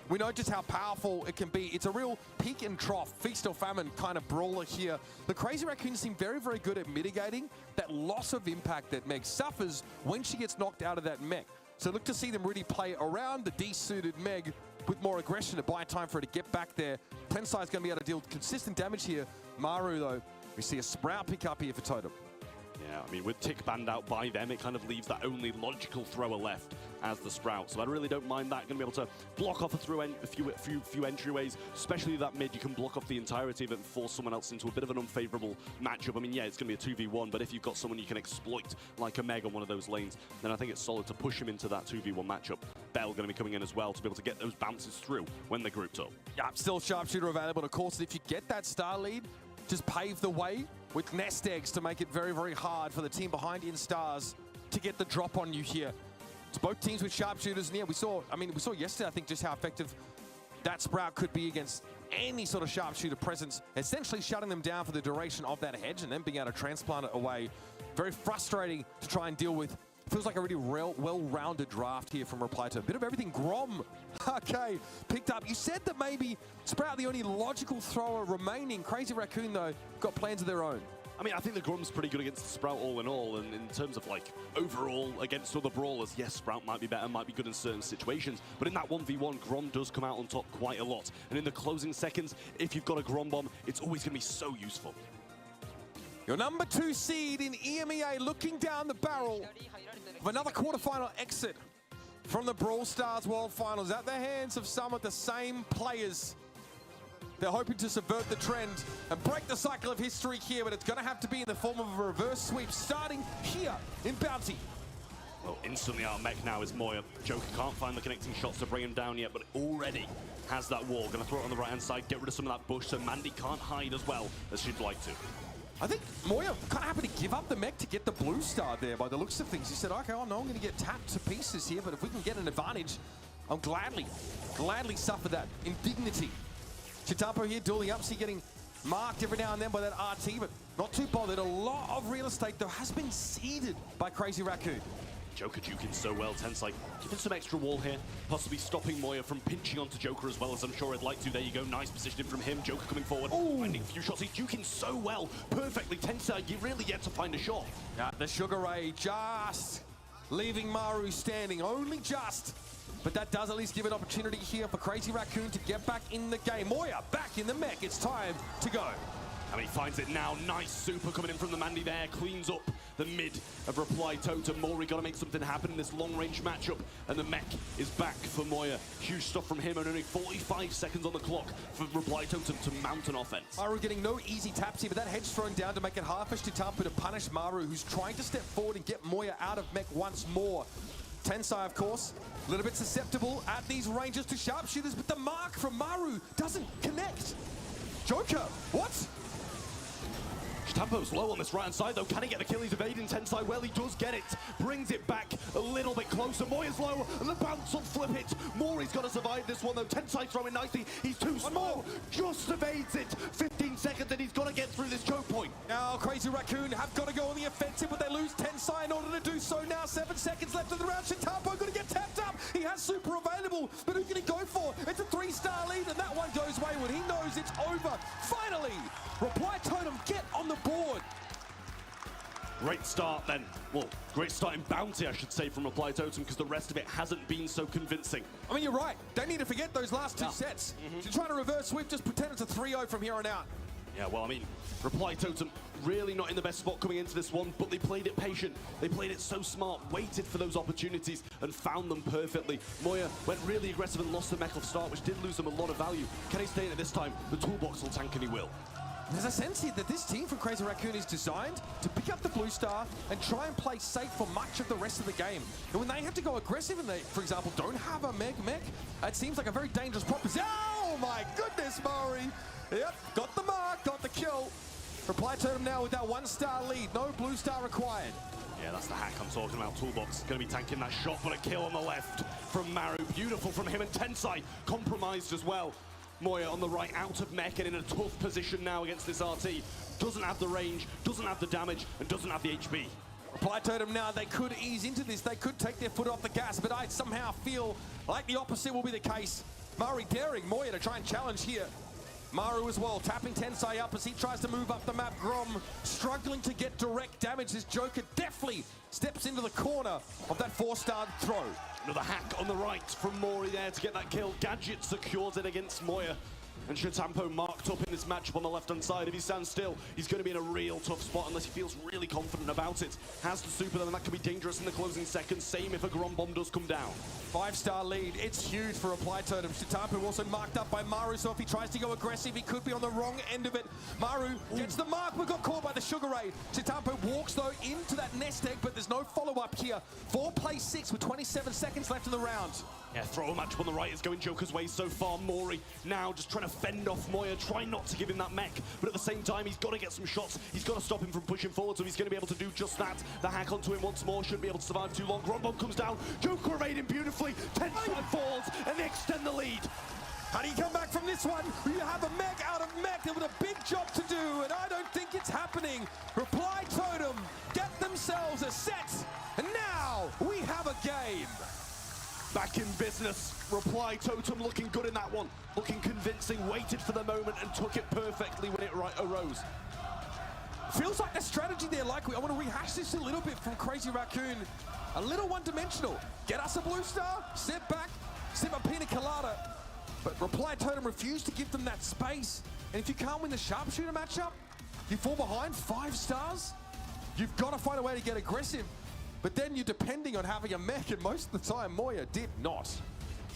We know just how powerful it can be. It's a real peak and trough, feast or famine kind of brawler here. The Crazy Raccoons seem very, very good at mitigating that loss of impact that Meg suffers when she gets knocked out of that mech. So look to see them really play around the desuited Meg with more aggression to buy time for her to get back there. Tensai is going to be able to deal consistent damage here. Maru, though, we see a Sprout pick up here for Totem. Yeah, I mean, with Tick banned out by them, it kind of leaves that only logical thrower left as the Sprout. So I really don't mind that. Going to be able to block off a few entryways, especially that mid. You can block off the entirety of it and force someone else into a bit of an unfavorable matchup. I mean, yeah, it's going to be a 2v1, but if you've got someone you can exploit, like a Meg on one of those lanes, then I think it's solid to push him into that 2v1 matchup. Bell going to be coming in as well to be able to get those bounces through when they're grouped up. Yeah, still Sharpshooter available, of course. If you get that star lead, just pave the way with nest eggs to make it very, very hard for the team behind in stars to get the drop on you here. It's both teams with sharpshooters, and yeah, we saw yesterday, I think, just how effective that Sprout could be against any sort of sharpshooter presence, essentially shutting them down for the duration of that hedge and then being able to transplant it away. Very frustrating to try and deal with Feels like a really well-rounded draft here from Reply to a bit of everything. Grom, okay, picked up. You said that maybe Sprout the only logical thrower remaining. Crazy Raccoon, though, got plans of their own. I mean, I think the Grom's pretty good against the Sprout all in all, and in terms of like overall against other brawlers, yes, Sprout might be better, might be good in certain situations, but in that 1v1, Grom does come out on top quite a lot. And in the closing seconds, if you've got a Grom bomb, it's always going to be so useful. Your number 2 seed in EMEA looking down the barrel of another quarterfinal exit from the Brawl Stars World Finals at the hands of some of the same players. They're hoping to subvert the trend and break the cycle of history here, but it's going to have to be in the form of a reverse sweep starting here in Bounty. Well, instantly out of mech now is Moye. Joker can't find the connecting shots to bring him down yet, but already has that wall. Going to throw it on the right-hand side, get rid of some of that bush, so Mandy can't hide as well as she'd like to. I think Moye kind of happy to give up the mech to get the blue star there by the looks of things. He said, okay, oh no, I'm going to get tapped to pieces here, but if we can get an advantage, I'll gladly suffer that indignity. Chitampo here dueling up, see getting marked every now and then by that RT, but not too bothered. A lot of real estate, though, has been ceded by Crazy Raccoon. Joker juking so well. Tensai giving some extra wall here, possibly stopping Moye from pinching onto Joker as well as I'm sure I'd like to. There you go, nice positioning from him. Joker coming forward, finding a few shots. He's juking so well, perfectly. Tensai, you really yet to find a shot. The Sugar Ray just leaving Maru standing, only just. But that does at least give an opportunity here for Crazy Raccoon to get back in the game. Moye back in the mech. It's time to go. And he finds it now. Nice super coming in from the Mandy there. Cleans up the mid of Reply Totem. Mori got to make something happen in this long-range matchup. And the mech is back for Moye. Huge stuff from him, and only 45 seconds on the clock for Reply Totem to mount an offense. Maru getting no easy taps here, but that hedge thrown down to make it hard for Chitampo to punish Maru, who's trying to step forward and get Moye out of mech once more. Tensai, of course, a little bit susceptible at these ranges to sharpshooters, but the mark from Maru doesn't connect. Joker, what? Chitampo's low on this right-hand side, though. Can he get the kill? He's evading Tensai. Well, he does get it. Brings it back a little bit closer. Moye's low, and the bounce will flip it. Mori's got to survive this one, though. Tensai throwing nicely. He's too small. Just evades it. 15 seconds, and he's got to get through this choke point. Now, Crazy Raccoon have got to go on the offensive, but they lose Tensai in order to do so. Now, 7 seconds left of the round. Chitampo going to get tapped up. He has super available, but who can he go for? It's a 3-star lead, and that one goes wayward. He knows it's over. Finally, Reply Totem get on the board. Great start then. Well, great start in Bounty, I should say, from Reply Totem, because the rest of it hasn't been so convincing. I mean, you're right. They need to forget those last 2 sets. To try to reverse sweep, just pretend it's a 3-0 from here on out. Yeah, well, I mean, Reply Totem really not in the best spot coming into this one, but they played it patient. They played it so smart, waited for those opportunities, and found them perfectly. Moye went really aggressive and lost the mech off start, which did lose them a lot of value. Can he stay in it this time? The toolbox will tank, and he will. There's a sense here that this team from Crazy Raccoon is designed to pick up the blue star and try and play safe for much of the rest of the game. And when they have to go aggressive and they, for example, don't have a mech, it seems like a very dangerous proposition. Oh my goodness, Mori. Yep, got the mark, got the kill. Reply Totem now with that 1-star lead. No blue star required. Yeah, that's the hack I'm talking about. Toolbox going to be tanking that shot, but a kill on the left from Maru. Beautiful from him, and Tensai compromised as well. Moye on the right, out of mech and in a tough position now against this RT. Doesn't have the range, doesn't have the damage, and doesn't have the HP. Reply Totem now, they could ease into this. They could take their foot off the gas, but I somehow feel like the opposite will be the case. Mari daring Moye to try and challenge here. Maru as well, tapping Tensai up as he tries to move up the map. Grom struggling to get direct damage as Joker deftly steps into the corner of that 4-star throw. Another hack on the right from Mori there to get that kill. Gadget secures it against Moye. And Chitampo marked up in this matchup on the left-hand side. If he stands still, he's going to be in a real tough spot unless he feels really confident about it. Has the super, though, and that could be dangerous in the closing seconds. Same if a Grom bomb does come down. 5-star lead. It's huge for Reply Totem. Chitampo also marked up by Maru, so if he tries to go aggressive, he could be on the wrong end of it. Maru gets the mark, but got caught by the Sugar Ray. Chitampo walks, though, into that nest egg, but there's no follow-up here. 4 plays 6 with 27 seconds left in the round. Yeah, throw a matchup on the right is going Joker's way so far. Mori now just trying to fend off Moye, try not to give him that mech, but at the same time, he's got to get some shots. He's got to stop him from pushing forward, so he's going to be able to do just that. The hack onto him once more, shouldn't be able to survive too long. Grom bomb comes down, Joker evading beautifully, Tensai falls, and they extend the lead. How do you come back from this one? You have a mech out of mech with a big job to do, and I don't think it's happening. Reply Totem get themselves a set, and now the game. Back in business. Reply Totem looking good in that one. Looking convincing, waited for the moment and took it perfectly when it arose. Feels like the strategy there, I want to rehash this a little bit from Crazy Raccoon. A little one-dimensional. Get us a blue star, step back, sip a pina colada. But Reply Totem refused to give them that space. And if you can't win the sharpshooter matchup, you fall behind 5 stars. You've got to find a way to get aggressive. But then you're depending on having a mech, and most of the time, Moye did not.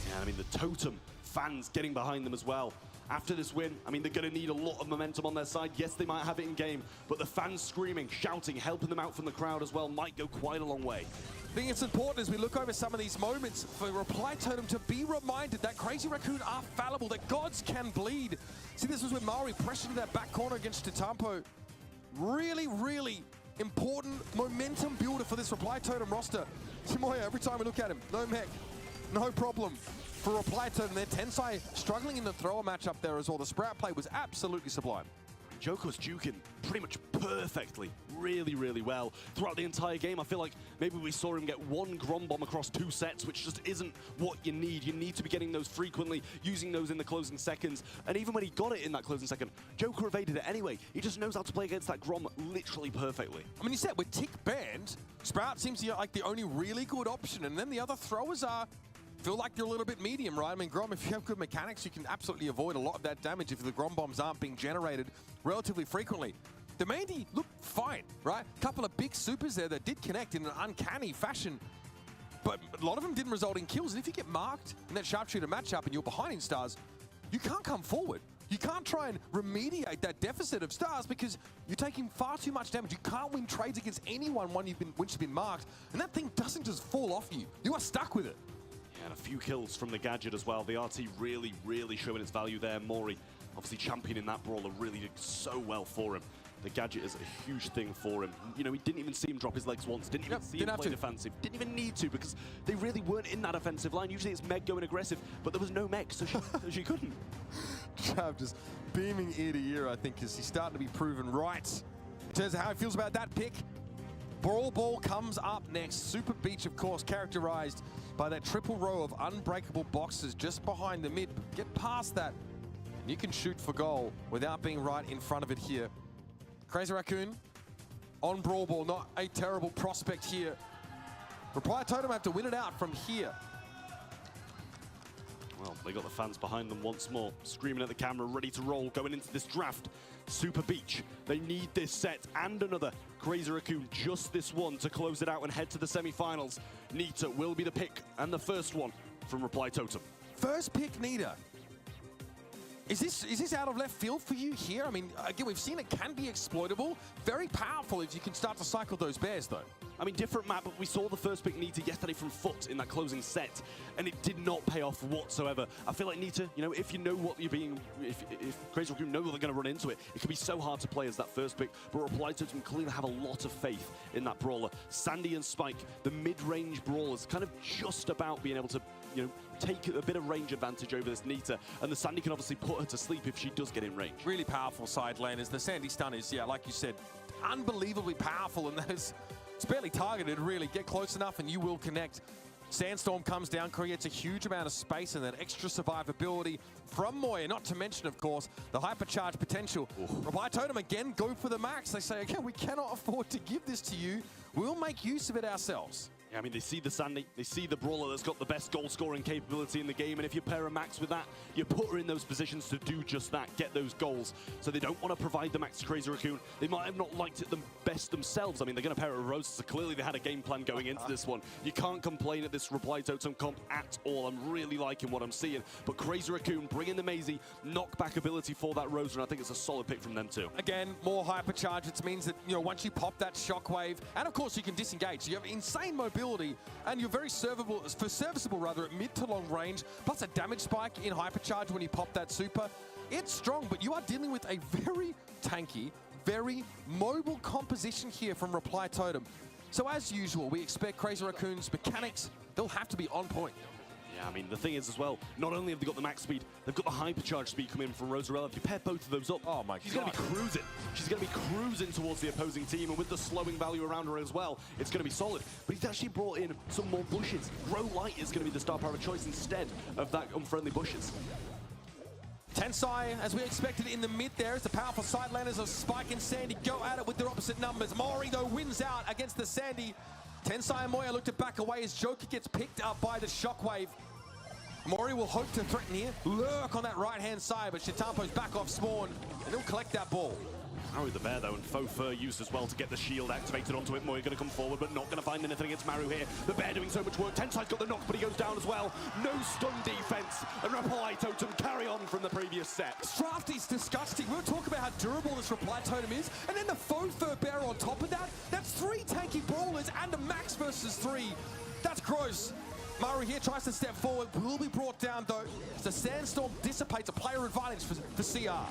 Yeah, I mean, the Totem fans getting behind them as well. After this win, I mean, they're going to need a lot of momentum on their side. Yes, they might have it in game, but the fans screaming, shouting, helping them out from the crowd as well might go quite a long way. I think it's important as we look over some of these moments for Reply Totem to be reminded that Crazy Raccoon are fallible, that gods can bleed. See, this was when Maori pressured that back corner against Tatampo. Really, really important momentum builder for this Reply Totem roster. Moye, every time we look at him, no mech, no problem. For Reply Totem, they're Tensai struggling in the thrower matchup there as well. The Sprout play was absolutely sublime. Joko's juking pretty much perfectly, really, really well. Throughout the entire game, I feel like maybe we saw him get 1 Grom Bomb across 2 sets, which just isn't what you need. You need to be getting those frequently, using those in the closing seconds. And even when he got it in that closing second, Joko evaded it anyway. He just knows how to play against that Grom literally perfectly. I mean, you said with Tick banned, Sprout seems to be like the only really good option, and then the other throwers feel like you're a little bit medium, right? I mean, Grom, if you have good mechanics, you can absolutely avoid a lot of that damage if the Grom bombs aren't being generated relatively frequently. The Mandy looked fine, right? A couple of big supers there that did connect in an uncanny fashion, but a lot of them didn't result in kills. And if you get marked in that sharpshooter matchup and you're behind in stars, you can't come forward. You can't try and remediate that deficit of stars because you're taking far too much damage. You can't win trades against anyone once you've been marked, and that thing doesn't just fall off you. You are stuck with it. And a few kills from the Gadget as well. The RT really, really showing its value there. Mori, obviously championing that brawler, really did so well for him. The Gadget is a huge thing for him. You know, we didn't even see him drop his legs once. Didn't even see him play defensive. Didn't even need to because they really weren't in that offensive line. Usually it's Meg going aggressive, but there was no Meg, so she couldn't. Trav just beaming ear to ear, I think, because he's starting to be proven right in terms of how he feels about that pick. Brawl Ball comes up next. Super Beach, of course, characterized by that triple row of unbreakable boxes just behind the mid. Get past that, and you can shoot for goal without being right in front of it here. Crazy Raccoon on Brawl Ball, not a terrible prospect here. Reply Totem have to win it out from here. Well, they got the fans behind them once more, screaming at the camera, ready to roll, going into this draft. Super Beach, they need this set and another. Crazy Raccoon, just this one to close it out and head to the semi-finals. Nita will be the pick and the first one from Reply Totem. First pick, Nita. Is this out of left field for you here? I mean, again, we've seen it can be exploitable. Very powerful if you can start to cycle those bears, though. I mean, different map, but we saw the first pick Nita yesterday from Foot in that closing set, and it did not pay off whatsoever. I feel like Nita, you know, if you know what you're being, if Crazy Raccoon know that they're going to run into it, it can be so hard to play as that first pick, but Reply Totem clearly have a lot of faith in that brawler. Sandy and Spike, the mid-range brawlers, kind of just about being able to, you know, take a bit of range advantage over this Nita, and the Sandy can obviously put her to sleep if she does get in range. Really powerful side laners. The Sandy stun is, yeah, like you said, unbelievably powerful, and that is, it's barely targeted, really. Get close enough and you will connect. Sandstorm comes down, creates a huge amount of space and that extra survivability from Moye, not to mention, of course, the hypercharge potential. Reply Totem again go for the max. They say, again, we cannot afford to give this to you. We'll make use of it ourselves. I mean, they see the Sandy, they see the brawler that's got the best goal-scoring capability in the game, and if you pair a max with that, you put her in those positions to do just that, get those goals. So they don't want to provide the max to Crazy Raccoon. They might have not liked it the best themselves. I mean, they're going to pair it with Rose, so clearly they had a game plan going into this one. You can't complain at this Reply Totem comp at all. I'm really liking what I'm seeing. But Crazy Raccoon bringing the Maisie knockback ability for that Rose, and I think it's a solid pick from them too. Again, more hypercharge. It means that, you know, once you pop that shockwave, and of course you can disengage. So you have insane mobility, and you're very serviceable at mid to long range, plus a damage spike in hypercharge when you pop that super. It's strong, but you are dealing with a very tanky, very mobile composition here from Reply Totem. So as usual, we expect Crazy Raccoon's mechanics, they'll have to be on point. Yeah, I mean, the thing is as well, not only have they got the max speed, they've got the hypercharge speed coming in from Rosarella. If you pair both of those up, Oh my she's going to be cruising. She's going to be cruising towards the opposing team, and with the slowing value around her as well, it's going to be solid. But he's actually brought in some more bushes. Grow Light is going to be the star power of choice instead of that unfriendly bushes. Tensai, as we expected in the mid there, as the powerful side laners of Spike and Sandy go at it with their opposite numbers. Mori, though, wins out against the Sandy. Tensai and Moya look to back away as Joker gets picked up by the Shockwave. Mori will hope to threaten here, lurk on that right-hand side, but Shitampo's back off spawn, and he'll collect that ball. Maru the Bear, though, and Faux Fur used as well to get the shield activated onto it. Moya going to come forward, but not going to find anything against Maru here. The Bear doing so much work. Tensai's got the knock, but he goes down as well. No stun defense, and Reply Totem carry on from the previous set. Drafty's disgusting. We'll talk about how durable this Reply Totem is, and then the Faux Fur Bear on top of that. That's 3 tanky brawlers and a max versus 3. That's gross. Maru here tries to step forward, will be brought down though, as the Sandstorm dissipates a player advantage for CR.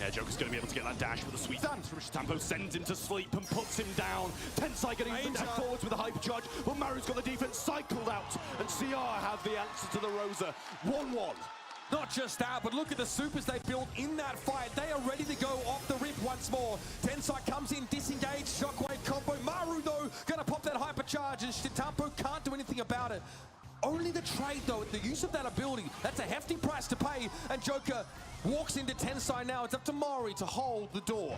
Yeah, Joker's going to be able to get that dash with a sweet dance from Shitampo, sends him to sleep and puts him down. Tensai getting forwards with a hypercharge, but Maru's got the defense cycled out, and CR have the answer to the Rosa. 1-1. Not just that, but look at the supers they built in that fight. They are ready to go off the rip once more. Tensai comes in, disengaged, Shockwave combo. Maru, though, gonna pop that hypercharge, and Shitampo can't do anything about it. Only the trade, though, the use of that ability, that's a hefty price to pay, and Joker walks into Tensai now. It's up to Mori to hold the door.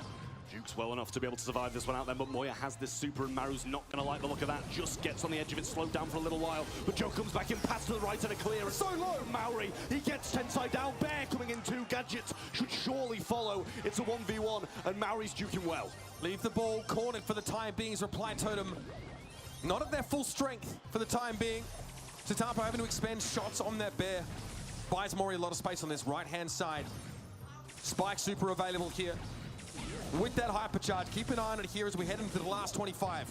Duke's well enough to be able to survive this one out there, but Moya has this super, and Maru's not going to like the look of that. Just gets on the edge of it, slowed down for a little while, but Joe comes back in, pass to the right and a clear. It's so low, Maori, he gets Tensai down. Bear coming in too, Gadgets should surely follow. It's a 1v1, and Maori's duking well. Leave the ball cornered for the time being as Reply Totem not at their full strength for the time being. Shitampo having to expend shots on that Bear. Buys Mori a lot of space on this right-hand side. Spike super available here. With that hypercharge, keep an eye on it here as we head into the last 25.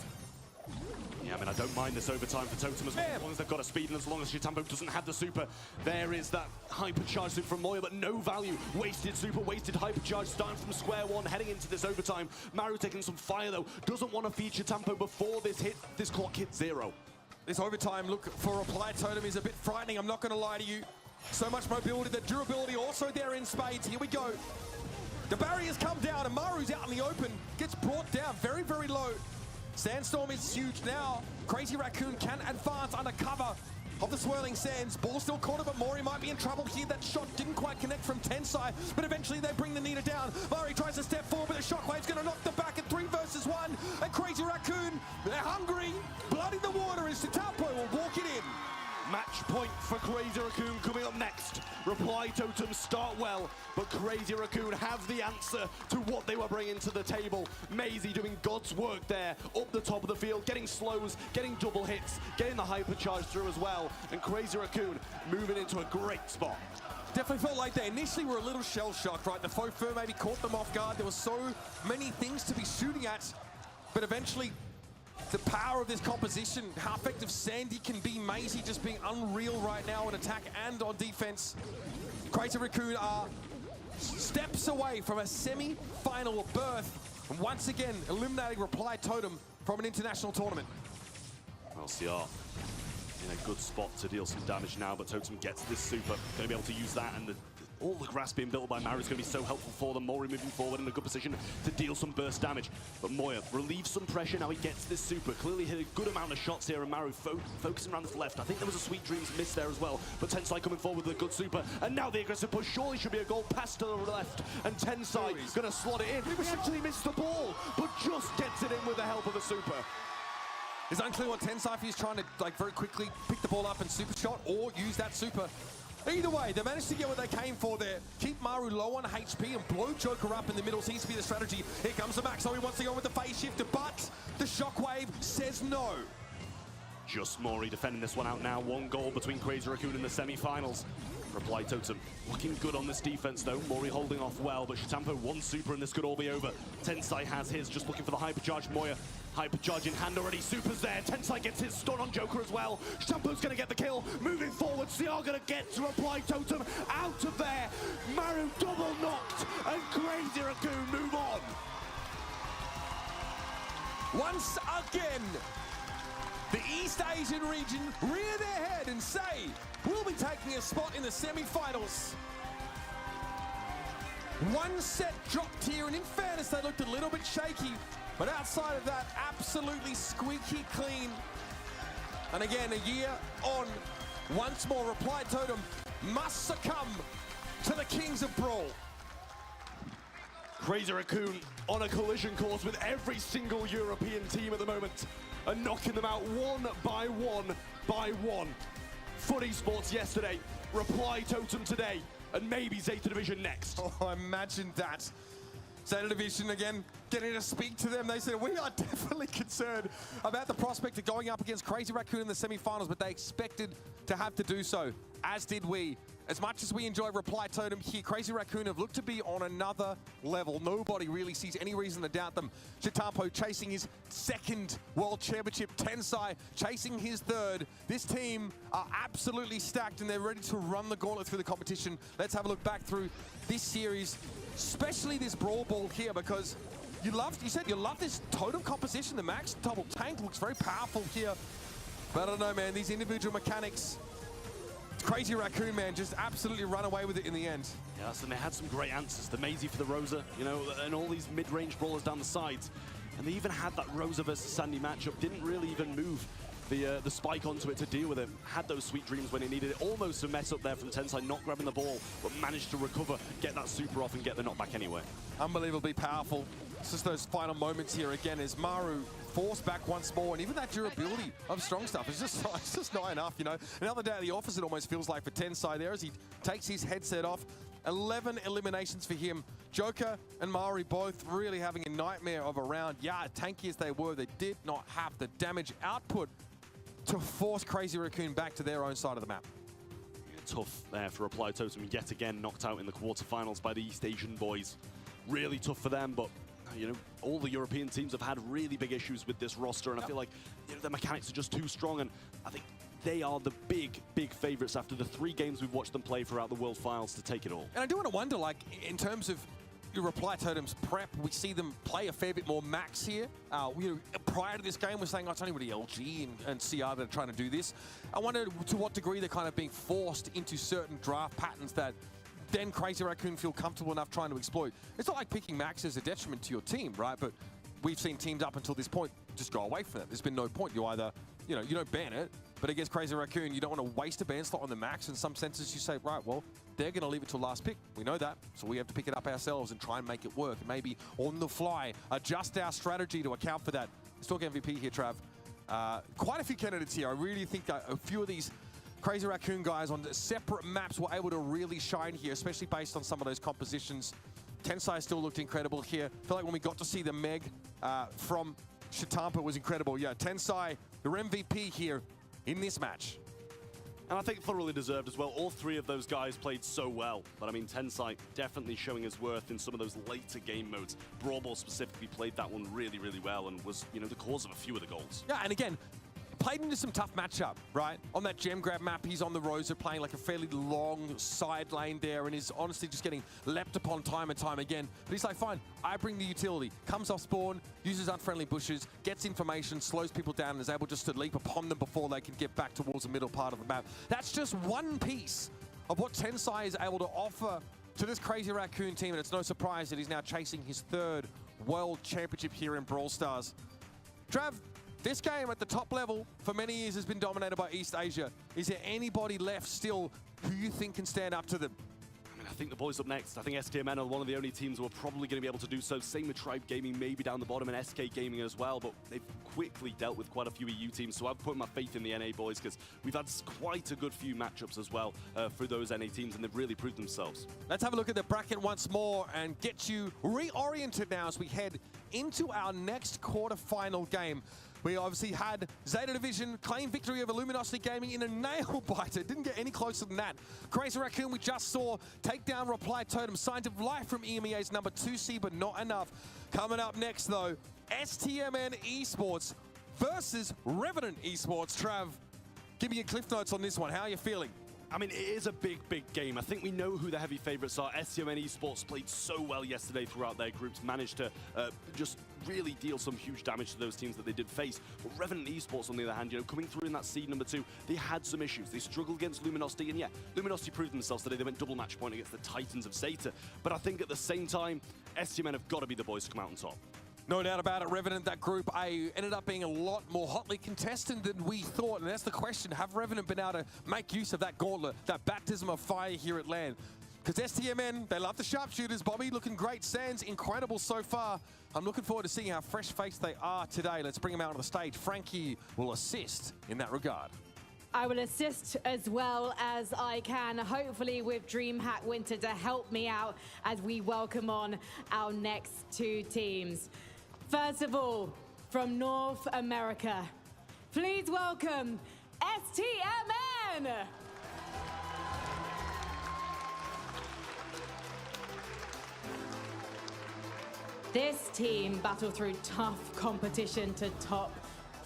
Yeah, I mean, I don't mind this overtime for Totem as well, as long as they've got a speed and as long as Shitampo doesn't have the super. There is that hypercharge super from Moya, but no value. Wasted super, wasted hypercharge, starting from square one, heading into this overtime. Maru taking some fire, though. Doesn't want to feed Shitampo before this clock hits 0. This overtime look for Reply Totem is a bit frightening, I'm not going to lie to you. So much mobility, the durability also there in spades. Here we go. The barriers come down and Maru's out in the open. Gets brought down very, very low. Sandstorm is huge now. Crazy Raccoon can advance under cover of the swirling sands. Ball still cornered, but Mori might be in trouble here. That shot didn't quite connect from Tensai, but eventually they bring the Nita down. Mori tries to step forward, but the Shockwave's going to knock the back at 3 versus 1. And Crazy Raccoon, they're hungry. Blood in the water, and Shitampo will walk it in. Match point for Crazy Raccoon coming up next. Reply Totem start well, but Crazy Raccoon have the answer to what they were bringing to the table. Maisie doing God's work there, up the top of the field, getting slows, getting double hits, getting the hypercharge through as well, and Crazy Raccoon moving into a great spot. Definitely felt like they initially were a little shell-shocked, right? The Faux Fur maybe caught them off guard. There were so many things to be shooting at, but eventually the power of this composition, how effective Sandy can be, Maisie just being unreal right now in attack and on defense. Crazy Raccoon are steps away from a semi-final berth, and once again eliminating Reply Totem from an international tournament. Well, CR in a good spot to deal some damage now, but Totem gets this super. Going to be able to use that, and all the grass being built by Maru is going to be so helpful for them. Mori moving forward in a good position to deal some burst damage. But Moya relieves some pressure now he gets this super. Clearly hit a good amount of shots here, and Maru focusing around this left. I think there was a Sweet Dreams miss there as well, but Tensai coming forward with a good super. And now the aggressive push surely should be a goal. Pass to the left, and Tensai going to slot it in. He actually missed the ball, but just gets it in with the help of a super. It's unclear what Tensai is trying to very quickly pick the ball up and super shot or use that super. Either way, they managed to get what they came for there. Keep Maru low on HP and blow Joker up in the middle seems to be the strategy. Here comes the Max, so he wants to go with the phase shift, but the Shockwave says no. Just Mori defending this one out now. 1 goal between Crazy Raccoon in the semi-finals. Reply Totem looking good on this defense though. Mori holding off well, but Shitampo 1 super and this could all be over. Tensai has his, just looking for the hypercharge. Moya, hypercharge in hand already. Super's there. Tensai gets his stun on Joker as well. Shitampo's going to get the kill. Moving forward, CR going to get to Reply Totem out of there. Maru double knocked, and Crazy Raccoon move on. Once again, the East Asian region rear their head and say, we'll be taking a spot in the semi-finals. One set dropped here, and in fairness, they looked a little bit shaky, but outside of that, absolutely squeaky clean. And again, a year on, once more, Reply Totem must succumb to the kings of Brawl. Crazy Raccoon on a collision course with every single European team at the moment and knocking them out one by one by one. Foot Esports yesterday, Reply Totem today, and maybe Zeta Division next. Oh, imagine that. Zeta Division again, getting to speak to them. They said, we are definitely concerned about the prospect of going up against Crazy Raccoon in the semi-finals, but they expected to have to do so, as did we. As much as we enjoy Reply Totem here, Crazy Raccoon have looked to be on another level. Nobody really sees any reason to doubt them. Chitampo chasing his second World Championship, Tensai chasing his third. This team are absolutely stacked and they're ready to run the gauntlet through the competition. Let's have a look back through this series, especially this Brawl Ball here, because you said you love this totem composition. The Max double tank looks very powerful here. But I don't know, man, these individual mechanics, Crazy Raccoon, man, just absolutely run away with it in the end. Yes, and they had some great answers. The Maisie for the Rosa, you know, and all these mid-range brawlers down the sides. And they even had that Rosa versus Sandy matchup. Didn't really even move the spike onto it to deal with it. Had those sweet dreams when it needed it. Almost a mess up there from Tensai, not grabbing the ball, but managed to recover, get that super off, and get the knockback anyway. Unbelievably powerful. It's just those final moments here again as Maru forced back once more, and even that durability of strong stuff is just, it's just not enough, you know. Another day at the office, it almost feels like for Tensai there as he takes his headset off. 11 eliminations for him. Joker and Maori both really having a nightmare of a round. Yeah, tanky as they were, they did not have the damage output to force Crazy Raccoon back to their own side of the map. Tough there for Reply Totem, yet again knocked out in the quarterfinals by the East Asian boys. Really tough for them, but you know, all the European teams have had really big issues with this roster, and I feel like, you know, the mechanics are just too strong, and I think they are the big favourites after the 3 games we've watched them play throughout the World Finals to take it all. And I do want to wonder, like, in terms of your Reply Totem's prep, we see them play a fair bit more max here. Prior to this game, we're saying, oh, it's only really LG and CR that are trying to do this. I wonder to what degree they're kind of being forced into certain draft patterns that then Crazy Raccoon feel comfortable enough trying to exploit. It's not like picking max is a detriment to your team, right? But we've seen teams up until this point just go away from it. There's been no point. You either, you know, you don't ban it, but against Crazy Raccoon, you don't want to waste a ban slot on the max. In some senses, you say, right, well, they're going to leave it till last pick. We know that, so we have to pick it up ourselves and try and make it work. And maybe on the fly, adjust our strategy to account for that. Let's talk MVP here, Trav. Quite a few candidates here. I really think that a few of these Crazy Raccoon guys on separate maps were able to really shine here, especially based on some of those compositions. Tensai still looked incredible here. I feel like when we got to see the Meg from Chitampa was incredible. Yeah, Tensai, your MVP here in this match. And I think thoroughly deserved as well. All 3 of those guys played so well. But I mean, Tensai definitely showing his worth in some of those later game modes. Brawl Ball specifically played that one really, really well and was, you know, the cause of a few of the goals. Yeah, and again, played into some tough matchup, right? On that gem grab map, he's on the Rosa playing like a fairly long side lane there and is honestly just getting leapt upon time and time again. But he's like, fine, I bring the utility. Comes off spawn, uses unfriendly bushes, gets information, slows people down and is able just to leap upon them before they can get back towards the middle part of the map. That's just one piece of what Tensai is able to offer to this Crazy Raccoon team, and it's no surprise that he's now chasing his 3rd World Championship here in Brawl Stars. Trav, this game at the top level for many years has been dominated by East Asia. Is there anybody left still who you think can stand up to them? I mean, I think the boys up next. I think SKMN are one of the only teams who are probably going to be able to do so. Same with Tribe Gaming, maybe down the bottom, and SK Gaming as well. But they've quickly dealt with quite a few EU teams, so I've put my faith in the NA boys because we've had quite a good few matchups as well for those NA teams, and they've really proved themselves. Let's have a look at the bracket once more and get you reoriented now as we head into our next quarterfinal game. We obviously had Zeta Division claim victory over Luminosity Gaming in a nail-biter. Didn't get any closer than that. Crazy Raccoon, we just saw take down Reply Totem. Signs of life from EMEA's number 2 seed, but not enough. Coming up next, though, STMN Esports versus Revenant Esports. Trav, give me your cliff notes on this one. How are you feeling? I mean, it is a big, big game. I think we know who the heavy favorites are. STMN Esports played so well yesterday throughout their groups, managed to just really deal some huge damage to those teams that they did face. But Revenant Esports, on the other hand, you know, coming through in that seed number 2, they had some issues. They struggled against Luminosity, and yeah, Luminosity proved themselves today. They went double match point against the Titans of Zeta. But I think at the same time, STMN have got to be the boys to come out on top. No doubt about it, Revenant, that Group A ended up being a lot more hotly contested than we thought. And that's the question, have Revenant been able to make use of that gauntlet, that baptism of fire here at LAN? Because STMN, they love the sharpshooters. Bobby looking great. Sands, incredible so far. I'm looking forward to seeing how fresh-faced they are today. Let's bring them out on the stage. Frankie will assist in that regard. I will assist as well as I can, hopefully with DreamHack Winter to help me out as we welcome on our next 2 teams. First of all, from North America, please welcome STMN! This team battled through tough competition to top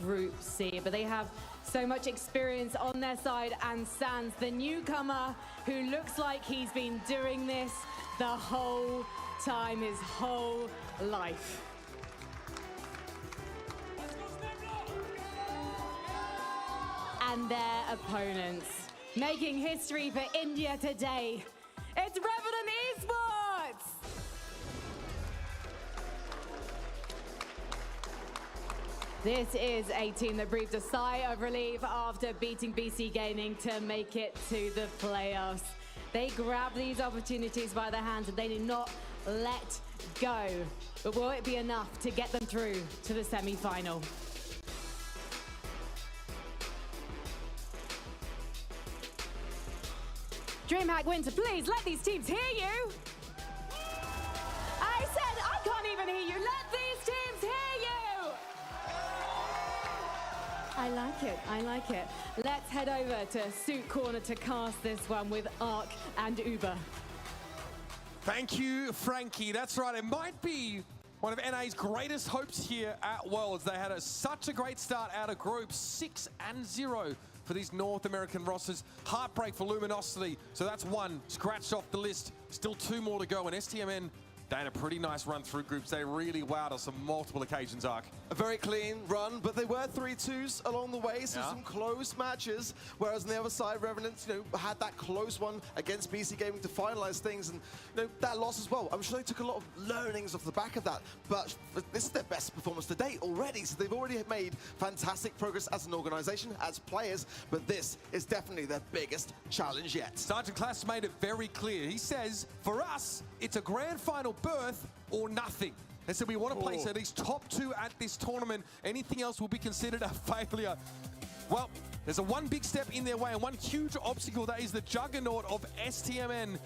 Group C, but they have so much experience on their side, and Sans, the newcomer, who looks like he's been doing this the whole time, his whole life. And their opponents, making history for India today, it's Revenant Esports! This is a team that breathed a sigh of relief after beating BC Gaming to make it to the playoffs. They grabbed these opportunities by their hands and they did not let go. But will it be enough to get them through to the semi-final? DreamHack Winter, please let these teams hear you. I said I can't even hear you. Let these teams hear you. I like it. I like it. Let's head over to Suit Corner to cast this one with Ark and Uber. Thank you, Frankie. That's right. It might be one of NA's greatest hopes here at Worlds. They had such a great start out of group 6-0 for these North American rosters. Heartbreak for Luminosity. So that's 1 scratched off the list. Still 2 more to go. And STMN, they had a pretty nice run through groups. They really wowed us on multiple occasions, Ark. A very clean run, but they were 3-2s along the way, so some close matches. Whereas on the other side, Revenant, had that close one against BC Gaming to finalize things, and that loss as well. I'm sure they took a lot of learnings off the back of that, but this is their best performance to date already, so they've already made fantastic progress as an organization, as players, but this is definitely their biggest challenge yet. Sergeant Class made it very clear. He says, for us, it's a grand final berth or nothing. They said we want to place at least top 2 at this tournament. Anything else will be considered a failure. Well, there's one big step in their way and one huge obstacle. That is the juggernaut of STMN.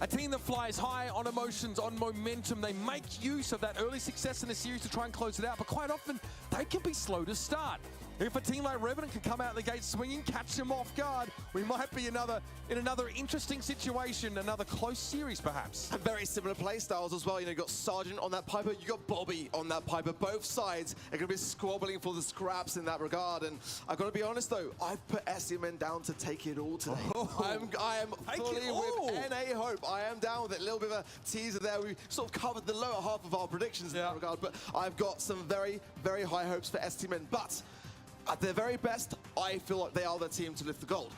A team that flies high on emotions, on momentum. They make use of that early success in the series to try and close it out, but quite often they can be slow to start. If a team like Revenant can come out the gate swinging, catch them off guard, we might be in another interesting situation, another close series perhaps. And very similar play styles as well. You got Sergeant on that Piper, you got Bobby on that Piper. Both sides are going to be squabbling for the scraps in that regard. And I've got to be honest though, I've put STMN down to take it all today. I am fully with NA hope. I am down with it. A little bit of a teaser there. We sort of covered the lower half of our predictions in that regard, but I've got some very, very high hopes for STMN. But at their very best, I feel like they are the team to lift the gold.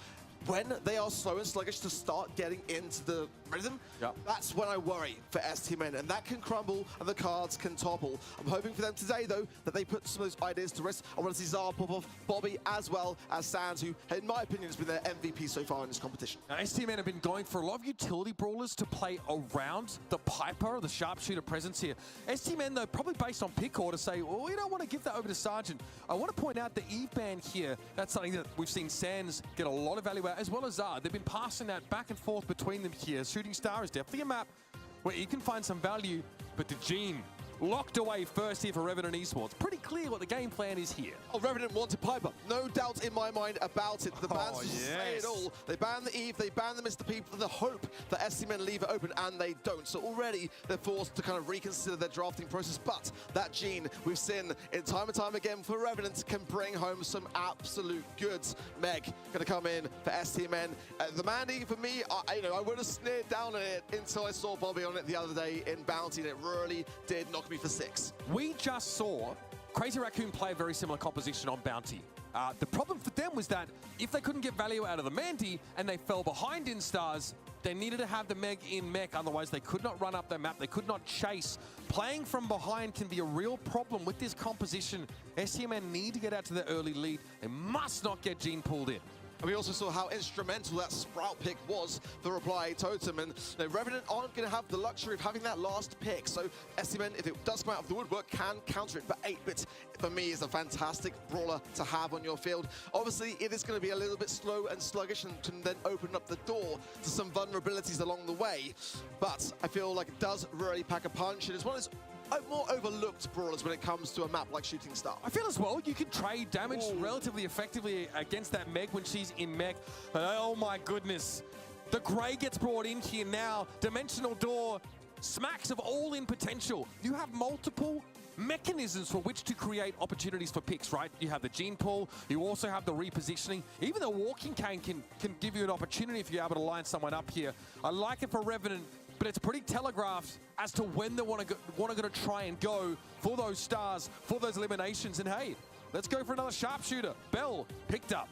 When they are slow and sluggish to start getting into the rhythm, that's when I worry for STMN, and that can crumble and the cards can topple. I'm hoping for them today, though, that they put some of those ideas to rest. I want to see Zara pop off, Bobby, as well as Sands, who, in my opinion, has been their MVP so far in this competition. Now, STMN have been going for a lot of utility brawlers to play around the Piper, the sharpshooter presence here. STMN, though, probably based on pick order, say, well, we don't want to give that over to Sergeant. I want to point out the Eve ban here. That's something that we've seen Sands get a lot of value out, as well as Zara. They've been passing that back and forth between them here. Shooting Star is definitely a map where you can find some value, but the Gene, locked away first here for Revenant Esports. Pretty clear what the game plan is here. Oh, Revenant wanted Piper. No doubt in my mind about it. The bans just say it all. They ban the Eve, they ban the Mr. P for the hope that SC Men leave it open, and they don't. So already they're forced to kind of reconsider their drafting process. But that Gene we've seen in time and time again for Revenant can bring home some absolute goods. Meg gonna come in for STMN. The Mandy, for me, I would have sneered down on it until I saw Bobby on it the other day in Bounty, and it really did knock me for 6. We just saw Crazy Raccoon play a very similar composition on Bounty. The problem for them was that if they couldn't get value out of the Mandy and they fell behind in stars, they needed to have the Meg in mech, otherwise they could not run up their map, they could not chase. Playing from behind can be a real problem with this composition. STMN need to get out to the early lead. They must not get Gene pulled in. And we also saw how instrumental that Sprout pick was for Reply Totem. And Revenant aren't going to have the luxury of having that last pick. So STMN, if it does come out of the woodwork, can counter it. But 8-Bit, for me, is a fantastic brawler to have on your field. Obviously, it is going to be a little bit slow and sluggish and can then open up the door to some vulnerabilities along the way. But I feel like it does really pack a punch. And it's one of those more overlooked brawlers when it comes to a map like Shooting Star. I feel as well, you can trade damage relatively effectively against that Meg when she's in mech. Oh my goodness. The Grey gets brought in here now. Dimensional Door smacks of all in potential. You have multiple mechanisms for which to create opportunities for picks, right? You have the gene pool, you also have the repositioning. Even the walking cane can give you an opportunity if you're able to line someone up here. I like it for Revenant, but it's pretty telegraphed as to when they want to try and go for those stars, for those eliminations. And hey, let's go for another sharpshooter. Bell picked up.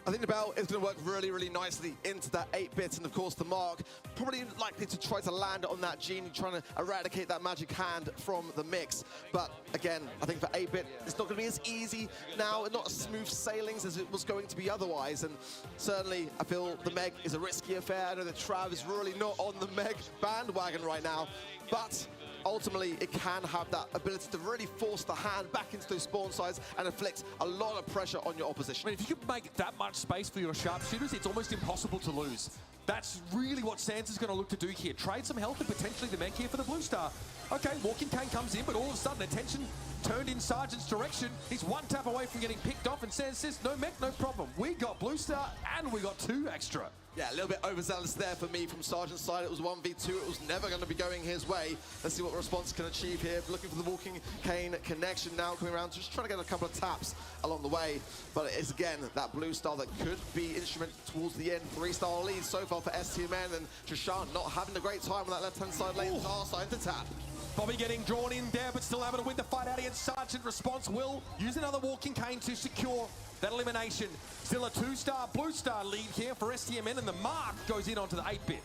I think the Bell is going to work really, really nicely into that 8-Bit, and of course the Mark probably likely to try to land on that Gene, trying to eradicate that magic hand from the mix. But again, I think for 8-Bit, it's not going to be as easy now, and not as smooth sailings as it was going to be otherwise. And certainly, I feel the Meg is a risky affair. I know that Trav is really not on the Meg bandwagon right now, but ultimately, it can have that ability to really force the hand back into those spawn sides and inflict a lot of pressure on your opposition. I mean, if you can make that much space for your sharpshooters, it's almost impossible to lose. That's really what Sans is going to look to do here. Trade some health and potentially the mech here for the Blue Star. Okay, Walking Cane comes in, but all of a sudden, attention turned in Sergeant's direction. He's one tap away from getting picked off, and Sans says, no mech, no problem. We got Blue Star, and we got 2 extra. Yeah, a little bit overzealous there for me from Sergeant's side. It was 1v2. It was never going to be going his way. Let's see what Response can achieve here. Looking for the Walking Cane connection now, coming around, just trying to get a couple of taps along the way. But it is, again, that Blue Star that could be instrumental towards the end. 3-star lead so far for STMN, and Trishant not having a great time on that left-hand side lane. Far side to tap. Bobby getting drawn in there, but still able to win the fight out against Sergeant. Response will use another Walking Cane to secure that elimination. Still a 2-star Blue Star lead here for STMN, and the Mark goes in onto the 8-Bit.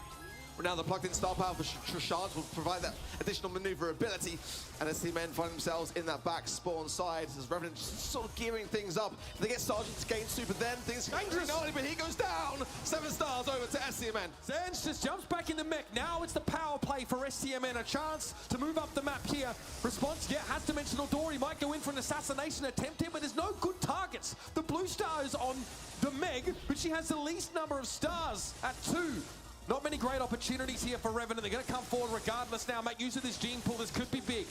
Now the plugged-in star power for Trishant will provide that additional maneuverability, and STMN find themselves in that back spawn side as Revenant just sort of gearing things up. If they get Sergeant to gain super, then things are dangerous. But he goes down. 7 stars over to STMN. Sans just jumps back in the mech. Now it's the power play for STMN. A chance to move up the map here. Response, yeah, has Dimensional Door. He might go in for an assassination attempt here, but there's no good targets. The Blue Star is on the Meg, but she has the least number of stars at 2. Not many great opportunities here for Revenant. They're going to come forward regardless now. Make use of this gene pool. This could be big.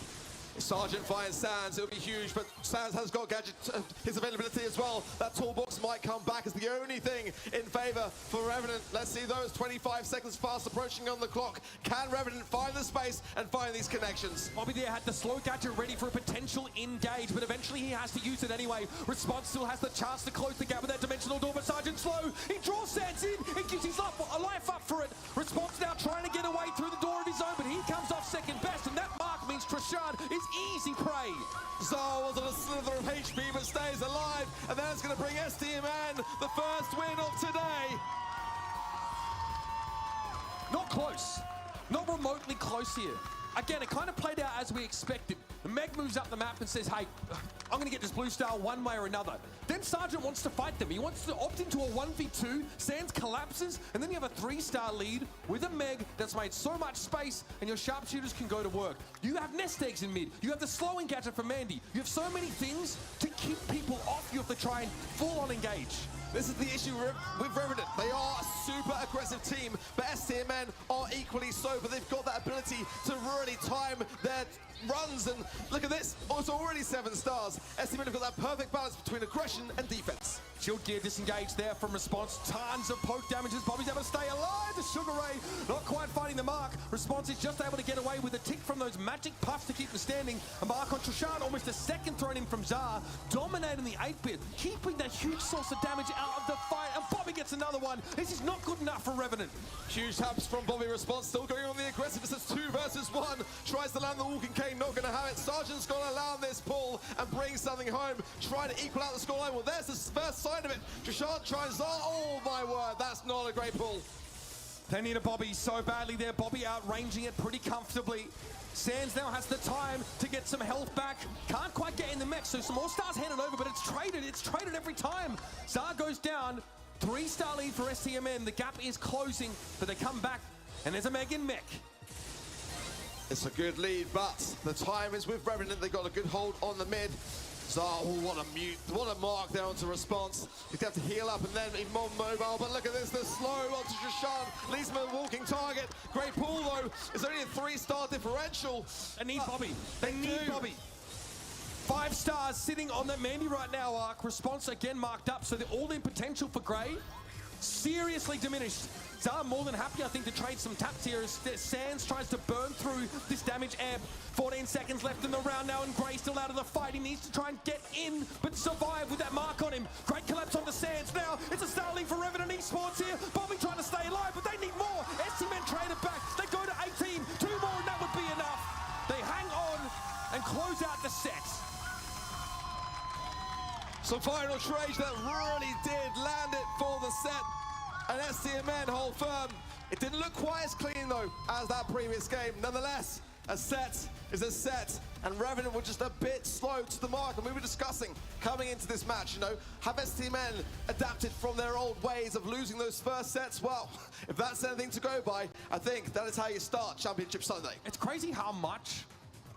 If Sergeant finds Sans, it'll be huge, but Sans has got gadget, his availability as well. That toolbox might come back as the only thing in favor for Revenant. Let's see those 25 seconds fast approaching on the clock. Can Revenant find the space and find these connections? Bobby there had the slow gadget ready for a potential engage, but eventually he has to use it anyway. Response still has the chance to close the gap with that Dimensional Door, but Sergeant slow. He draws Sans in. He gives his life up for it. Response now trying to get away through the door of his own, but he comes off second best, and that mark means Trishant is easy prey. Zar was on a slither of HP but stays alive, and that's going to bring STMN the first win of today. Not close. Not remotely close here. Again, it kind of played out as we expected. The Meg moves up the map and says, hey, I'm going to get this Blue Star one way or another. Then Sergeant wants to fight them. He wants to opt into a 1v2. Sans collapses, and then you have a 3-star lead with a Meg that's made so much space, and your sharpshooters can go to work. You have nest eggs in mid. You have the slowing gadget from Mandy. You have so many things to keep people off you if they try and full-on engage. This is the issue with Revenant. They are a super aggressive team, but STMN are equally so, but they've got that ability to really time their runs, and look at this, oh, it's already 7 stars. STMN have got that perfect balance between aggression and defense. Shield gear disengaged there from Response. Tons of poke damages. Bobby's able to stay alive. The Sugar Ray not quite finding the mark. Response is just able to get away with a tick from those magic puffs to keep them standing. A mark on Trishard, almost a second thrown in from Zar, dominating the 8-bit, keeping that huge source of damage out of the fight, and Bobby gets another one. This is not good enough for Revenant. Huge taps from Bobby. Response still going on the aggressiveness. It's 2 versus 1. Tries to land the walking cane, not going to have it. Sergeant's going to land this pull and bring something home. Trying to equal out the scoreline. Well, there's the first sign of it. Trishard tries, oh my word, that's not a great pull. They need a Bobby so badly there. Bobby outranging it pretty comfortably. Sands now has the time to get some health back. Can't quite get in the mech, so some more stars handed over, but it's traded. It's traded every time. Zar goes down. 3-star lead for STMN. The gap is closing, but they come back, and there's a Meg in mech. It's a good lead, but the time is with Revenant. They got a good hold on the mid. Zar, oh, what a mark there onto Response. He's going to have to heal up and then be more mobile, but look at this, the slow onto Trishard. Leaves him a walking target. Great pull though. It's only a 3-star differential. They need Bobby. They need Bobby. 5 stars sitting on that Mandy right now, Arc. Response again marked up, so the all-in potential for Grey seriously diminished. Zar more than happy, I think, to trade some taps here as Sands tries to burn through this damage amp. 14 seconds left in the round now, and Grey still out of the fight. He needs to try and get in, but survive with that mark on him. Great collapse onto Sands now. It's a starling for Revenant Esports here. Bobby trying to stay alive, but they need more. STMN trade it back. They go to 18. 2 more, and that would be enough. They hang on and close out the set. Some final trades that really did land it for the set. And STMN hold firm. It didn't look quite as clean though as that previous game. Nonetheless, a set is a set. And Revenant were just a bit slow to the mark. And we were discussing coming into this match, you know, have STMN adapted from their old ways of losing those first sets? Well, if that's anything to go by, I think that is how you start Championship Sunday. It's crazy how much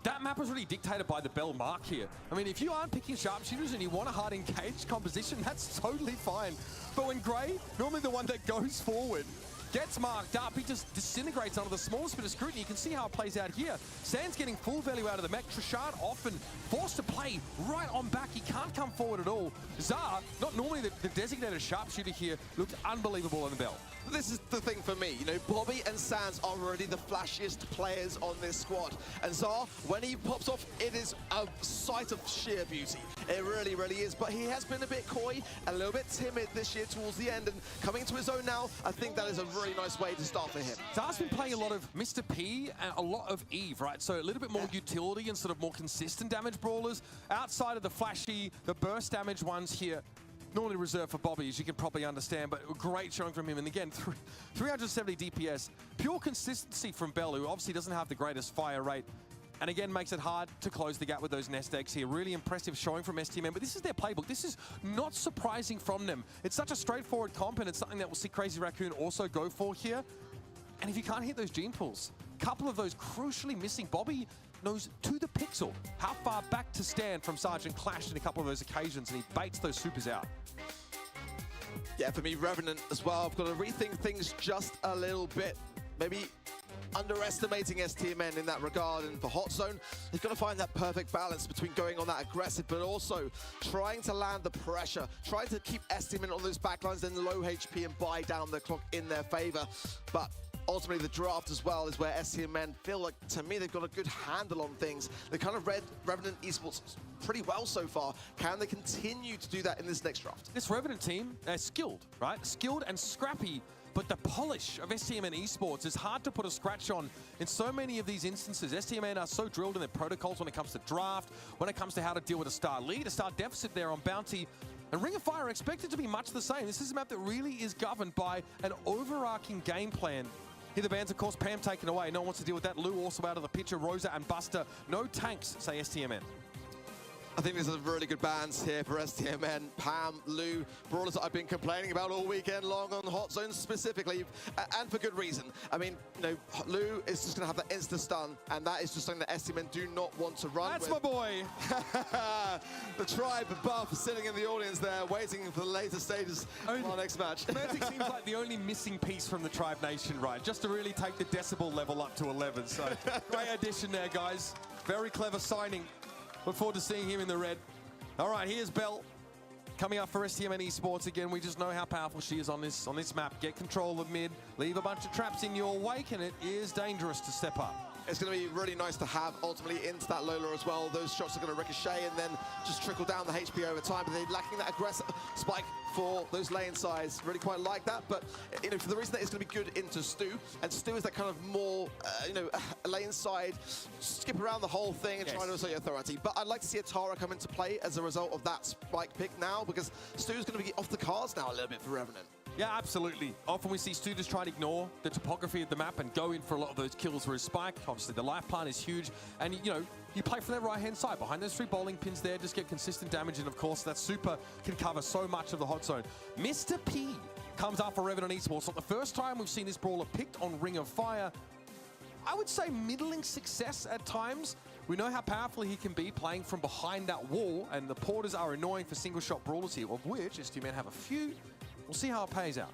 that map was really dictated by the bell mark here. I mean, if you aren't picking sharpshooters and you want a hard engaged composition, that's totally fine. But when Grey, normally the one that goes forward, gets marked up, he just disintegrates under the smallest bit of scrutiny. You can see how it plays out here. Sands getting full value out of the mech. Trishard often forced to play right on back. He can't come forward at all. Zar, not normally the designated sharpshooter here, looked unbelievable on the bell. This is the thing for me, you know, Bobby and Sands are already the flashiest players on this squad. And Zar, when he pops off, it is a sight of sheer beauty. It really, really is. But he has been a bit coy, a little bit timid this year towards the end, and coming to his own now, I think that is a really nice way to start for him. Zar's been playing a lot of Mr. P and a lot of Eve, right? So a little bit more utility and sort of more consistent damage brawlers. Outside of the flashy, the burst damage ones here, normally reserved for Bobby, as you can probably understand, but great showing from him. And again, 370 DPS. Pure consistency from Bell, who obviously doesn't have the greatest fire rate. And again, makes it hard to close the gap with those nest eggs here. Really impressive showing from STMN, but this is their playbook. This is not surprising from them. It's such a straightforward comp, and it's something that we'll see Crazy Raccoon also go for here. And if you can't hit those gene pulls, a couple of those crucially missing, Bobby knows to the pixel how far back to stand from Sergeant Clash in a couple of those occasions, and he baits those supers out. Yeah, for me, Revenant as well. I've got to rethink things just a little bit. Maybe underestimating STMN in that regard, and for Hot Zone, he's got to find that perfect balance between going on that aggressive, but also trying to land the pressure, trying to keep STMN on those backlines and low HP and buy down the clock in their favor. But ultimately, the draft as well is where STMN feel like, to me, they've got a good handle on things. They kind of read Revenant Esports pretty well so far. Can they continue to do that in this next draft? This Revenant team, they're skilled, right? Skilled and scrappy. But the polish of STMN Esports is hard to put a scratch on in so many of these instances. STMN are so drilled in their protocols when it comes to draft, when it comes to how to deal with a star lead, a star deficit there on Bounty. And Ring of Fire are expected to be much the same. This is a map that really is governed by an overarching game plan. Here the bans, of course, Pam taken away. No one wants to deal with that. Lou also out of the picture. Rosa and Buster. No tanks, say STMN. I think there's a really good bands here for STMN. Pam, Lou, brawlers that I've been complaining about all weekend long on Hot Zone specifically, and for good reason. I mean, you know, Lou is just going to have that insta-stun, and that is just something that STMN do not want to run That's with. my boy. The tribe buff sitting in the audience there, waiting for the later stages of our next match. Magic seems like the only missing piece from the Tribe Nation, right? Just to really take the decibel level up to 11. So, great addition there, guys. Very clever signing. Look forward to seeing him in the red. All right, here's Belle coming up for STMN Esports again. We just know how powerful she is on this map. Get control of mid, leave a bunch of traps in your wake, and it is dangerous to step up. It's going to be really nice to have ultimately into that Lola as well. Those shots are going to ricochet and then just trickle down the HP over time. But they're lacking that aggressive spike for those lane sides. Really quite like that. But, you know, for the reason that it's going to be good into Stu. And Stu is that kind of more, you know, lane side, skip around the whole thing and try to assert your authority. But I'd like to see a Tara come into play as a result of that spike pick now, because Stu's going to be off the cards now a little bit for Revenant. Yeah, absolutely. Often we see Stu just try to ignore the topography of the map and go in for a lot of those kills for his spike. Obviously, the life plan is huge. And, you know, you play from that right-hand side. Behind those 3 bowling pins there, just get consistent damage. And, of course, that super can cover so much of the hot zone. Mr. P comes up for Revenant Esports. Not the first time we've seen this brawler picked on Ring of Fire. I would say middling success at times. We know how powerful he can be playing from behind that wall. And the porters are annoying for single-shot brawlers here, of which STMN have a few. We'll see how it pays out.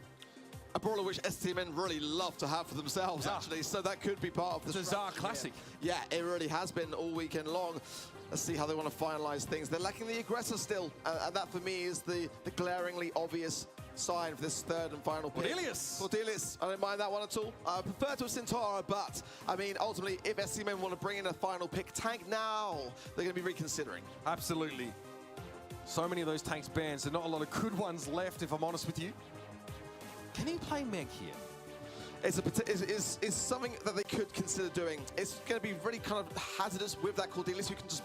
A brawler which STMN really love to have for themselves, actually, so that could be part of the Bizarre classic. Yeah, it really has been all weekend long. Let's see how they want to finalize things. They're lacking the aggressor still, and that for me is the glaringly obvious sign for this third and final pick. Cordelius, I don't mind that one at all. I prefer to a Centaura, but I mean, ultimately, if STMN want to bring in a final pick tank now, they're going to be reconsidering. Absolutely. So many of those tanks banned, so not a lot of good ones left, if I'm honest with you. Can he play Meg here? It's something that they could consider doing. It's going to be really kind of hazardous with that Cordelius, who can just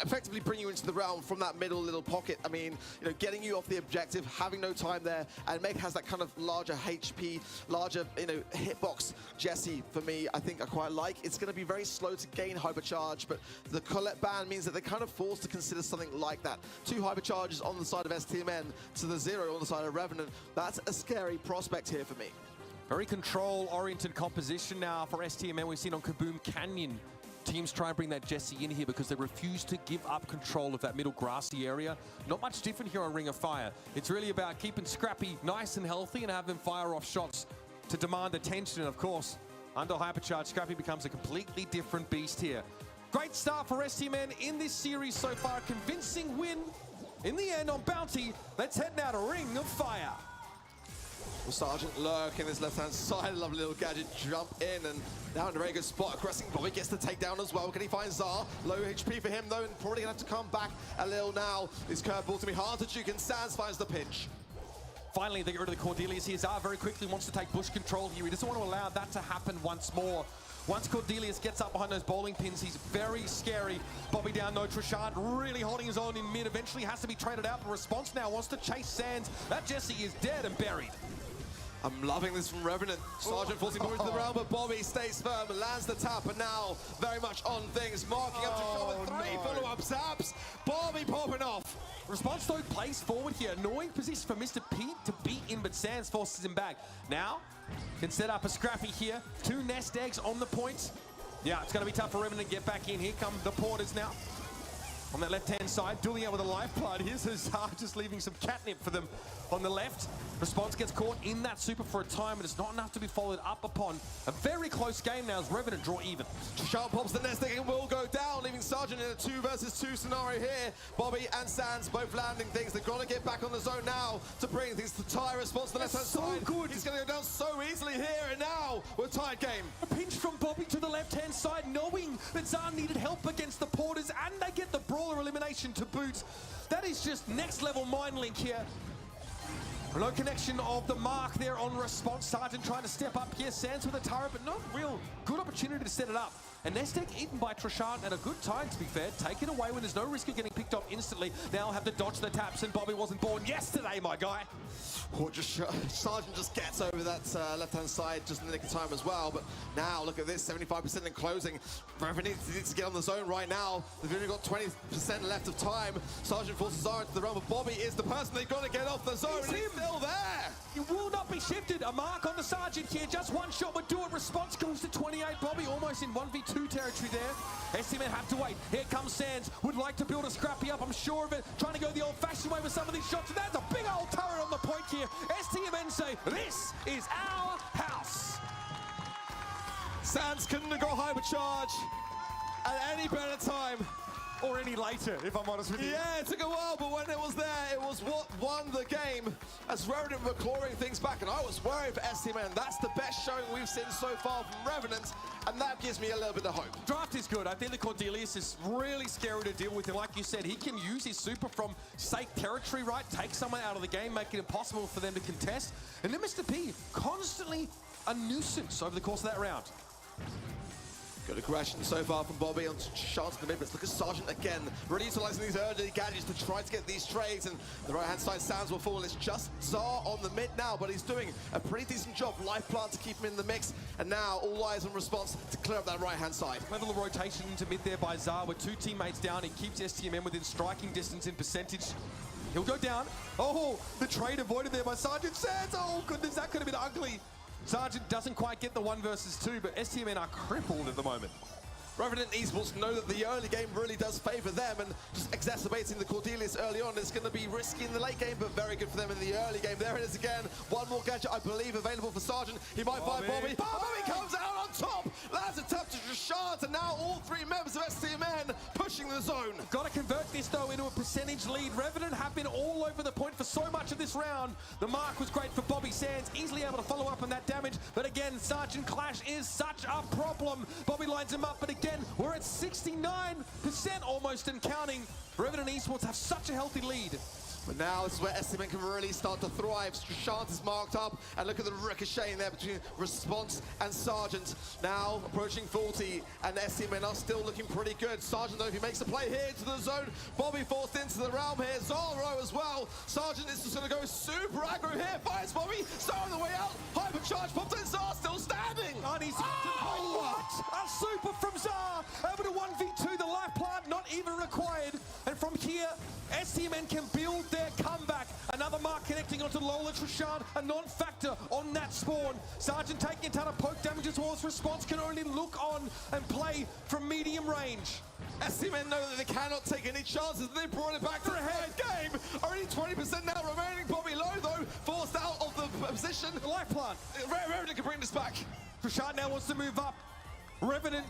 effectively bring you into the realm from that middle little pocket. I mean, you know, getting you off the objective, having no time there, and Meg has that kind of larger HP, larger, you know, hitbox. Jessie, for me, I think I quite like. It's going to be very slow to gain hypercharge, but the Colette ban means that they're kind of forced to consider something like that. 2 hypercharges on the side of STMN to the 0 on the side of Revenant. That's a scary prospect here for me. Very control-oriented composition now for STMN. We've seen on Kaboom Canyon. Teams try and bring that Jessie in here because they refuse to give up control of that middle grassy area. Not much different here on Ring of Fire. It's really about keeping Scrappy nice and healthy and have them fire off shots to demand attention. And of course, under hypercharge, Scrappy becomes a completely different beast here. Great start for STMN in this series so far. Convincing win in the end on Bounty. Let's head now to Ring of Fire. Well, Sergeant lurk in this left-hand side. Lovely little gadget jump in, and now in a very good spot. Aggressing Bobby gets the takedown as well. Can he find Zar? Low HP for him, though, and probably going to have to come back a little now. This curveball to be hard to juke, and Sans finds the pinch. Finally, they get rid of the Cordelius here. Zar very quickly wants to take bush control here. He doesn't want to allow that to happen once more. Once Cordelius gets up behind those bowling pins, he's very scary. Bobby down, no Trishard, really holding his own in mid. Eventually has to be traded out. The response now wants to chase Sans. That Jessie is dead and buried. I'm loving this from Revenant. Sergeant forcing Bobby to the realm, but Bobby stays firm, lands the tap, and now very much on things. Marking up to show with 3 follow-up zaps. Bobby popping off. Response though plays forward here. Annoying position for Mr. P to beat in, but Sans forces him back. Now, can set up a Scrappy here. 2 nest eggs on the point. Yeah, it's going to be tough for Revenant to get back in. Here come the porters now. On that left-hand side, dueling out with a life blood. Here's Zar just leaving some catnip for them on the left. Response gets caught in that super for a time, but it's not enough to be followed up upon. A very close game now as Revenant draw even. Trishard pops the nest egg and will go down, leaving Sergeant in a 2 versus 2 scenario here. Bobby and Sans both landing things. They've got to get back on the zone now to bring things to tie. Response to the left-hand side. Good. He's going to go down so easily here, and now we're tied game. A pinch from Bobby to the left-hand side, knowing that Zar needed help against the porters, and they get the brawler elimination to boot. That is just next-level mind link here. No connection of the mark there on response. Sergeant trying to step up here. Sans with a turret, but no real good opportunity to set it up. And Nestek eaten by Trishant, and a good time, to be fair. Take it away when there's no risk of getting picked off instantly. Now have to dodge the taps, and Bobby wasn't born yesterday, my guy. Or just Sergeant just gets over that left-hand side just in the nick of time as well. But now look at this, 75% in closing. Revenant needs to get on the zone right now. They've only got 20% left of time. Sergeant forces Zara into the realm, but Bobby is the person they've got to get off the zone. He's still there. He will not be shifted. A mark on the Sergeant here. Just one shot would do it. Response goes to 28. Bobby almost in 1v2 territory there. STMN have to wait. Here comes Sands. Would like to build a scrappy up, I'm sure of it. Trying to go the old-fashioned way with some of these shots. And that's a big old turret on the point here. STMN say, this is our house. Sands couldn't have got hypercharge at any better time. Or any later, if I'm honest with you. Yeah, it took a while, but when it was there, it was what won the game as Revenant were clawing things back, and I was worried for STMN. That's the best showing we've seen so far from Revenant, and that gives me a little bit of hope. Draft is good. I think the Cordelius is really scary to deal with, and like you said, he can use his super from safe territory, right? Take someone out of the game, make it impossible for them to contest. And then Mr. P, constantly a nuisance over the course of that round. Good aggression so far from Bobby on shots in the mid, but look at Sergeant again, really utilising these early gadgets to try to get these trades, and the right-hand side Sands will fall. It's just Zar on the mid now, but he's doing a pretty decent job. Life plant to keep him in the mix, and now all eyes on response to clear up that right-hand side. Clever rotation into mid there by Zar with two teammates down. He keeps STMN within striking distance in percentage. He'll go down. Oh, the trade avoided there by Sergeant Sands. Oh, goodness, that could have been ugly. Sergeant doesn't quite get the 1 versus 2, but STMN are crippled at the moment. Revenant Esports know that the early game really does favour them, and just exacerbating the Cordelius early on is going to be risky in the late game, but very good for them in the early game. There it is again. One more gadget, I believe, available for Sergeant. He might find Bobby. Bobby comes out on top. Lands a tap to Trishant, and now all three members of STMN pushing the zone. Got to convert this, though, into a percentage lead. Revenant have been all over the point for so much of this round. The mark was great for Bobby Sands, easily able to follow up on that damage, but again, Sergeant Clash is such a problem. Bobby lines him up, but again, we're at 69% almost and counting. Revenant Esports have such a healthy lead. But now this is where STMN can really start to thrive. Trishant is marked up, and look at the ricochet in there between Response and Sergeant. Now approaching 40, and STMN are still looking pretty good. Sergeant, though, if he makes a play here to the zone, Bobby forced into the realm here. Zoro as well. Sergeant is just going to go super aggro here. Finds Bobby. Zara on the way out. Hypercharge popped in. Zara still standing. And he's what? A super from Zar. Over to 1v2. The life plant not even required. And from here, STMN can build their comeback. Another mark connecting onto Lola Trishant, a non-factor on that spawn. Sergeant taking a ton of poke damage towards Response, can only look on and play from medium range. STMN know that they cannot take any chances. They brought it back to the head game. Only 20% now remaining. Bobby Lowe, though, forced out of the position. The life plant. Revenant can bring this back. Trishant now wants to move up. Revenant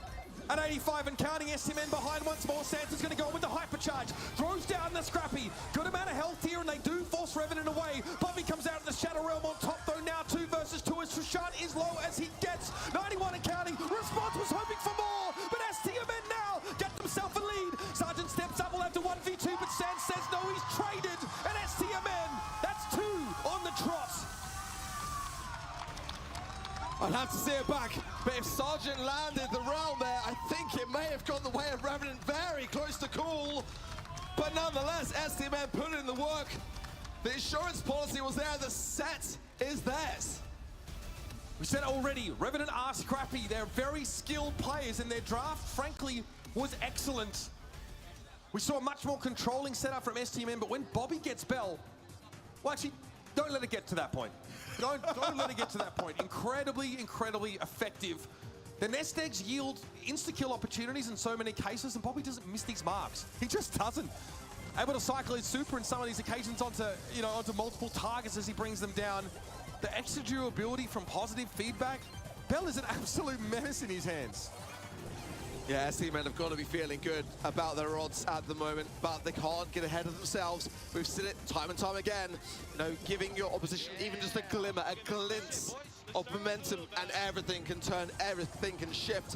at 85 and counting. STMN behind once more. Sands is going to go with the hypercharge. Throws down the scrappy. Good amount of health here, and they do force Revenant away. Bobby comes out of the Shadow Realm on top, though. Now 2 versus 2 as Trishant is low as he gets 91 and counting. Response was hoping for more, but STMN now get themselves a lead. Sergeant steps up, will have to 1v2, but Sands says no, he's traded. And STMN, that's 2 on the trot. I'd have to see it back, but if Sergeant landed the round there, I think it may have gone the way of Revenant. Very close to call, but nonetheless, STMN put in the work. The insurance policy was there, the set is theirs. We said it already, Revenant are scrappy. They're very skilled players, and their draft, frankly, was excellent. We saw a much more controlling setup from STMN, but when Bobby gets Bell, well, actually, don't let it get to that point. Don't let it get to that point. Incredibly, incredibly effective. The nest eggs yield insta-kill opportunities in so many cases, and Bobby doesn't miss these marks. He just doesn't. Able to cycle his super in some of these occasions onto multiple targets as he brings them down. The extra durability from positive feedback. Bell is an absolute menace in his hands. Yeah, STMN have got to be feeling good about their odds at the moment, but they can't get ahead of themselves. We've seen it time and time again, giving your opposition even just a glimmer, a glimpse of momentum, and everything can turn, everything can shift.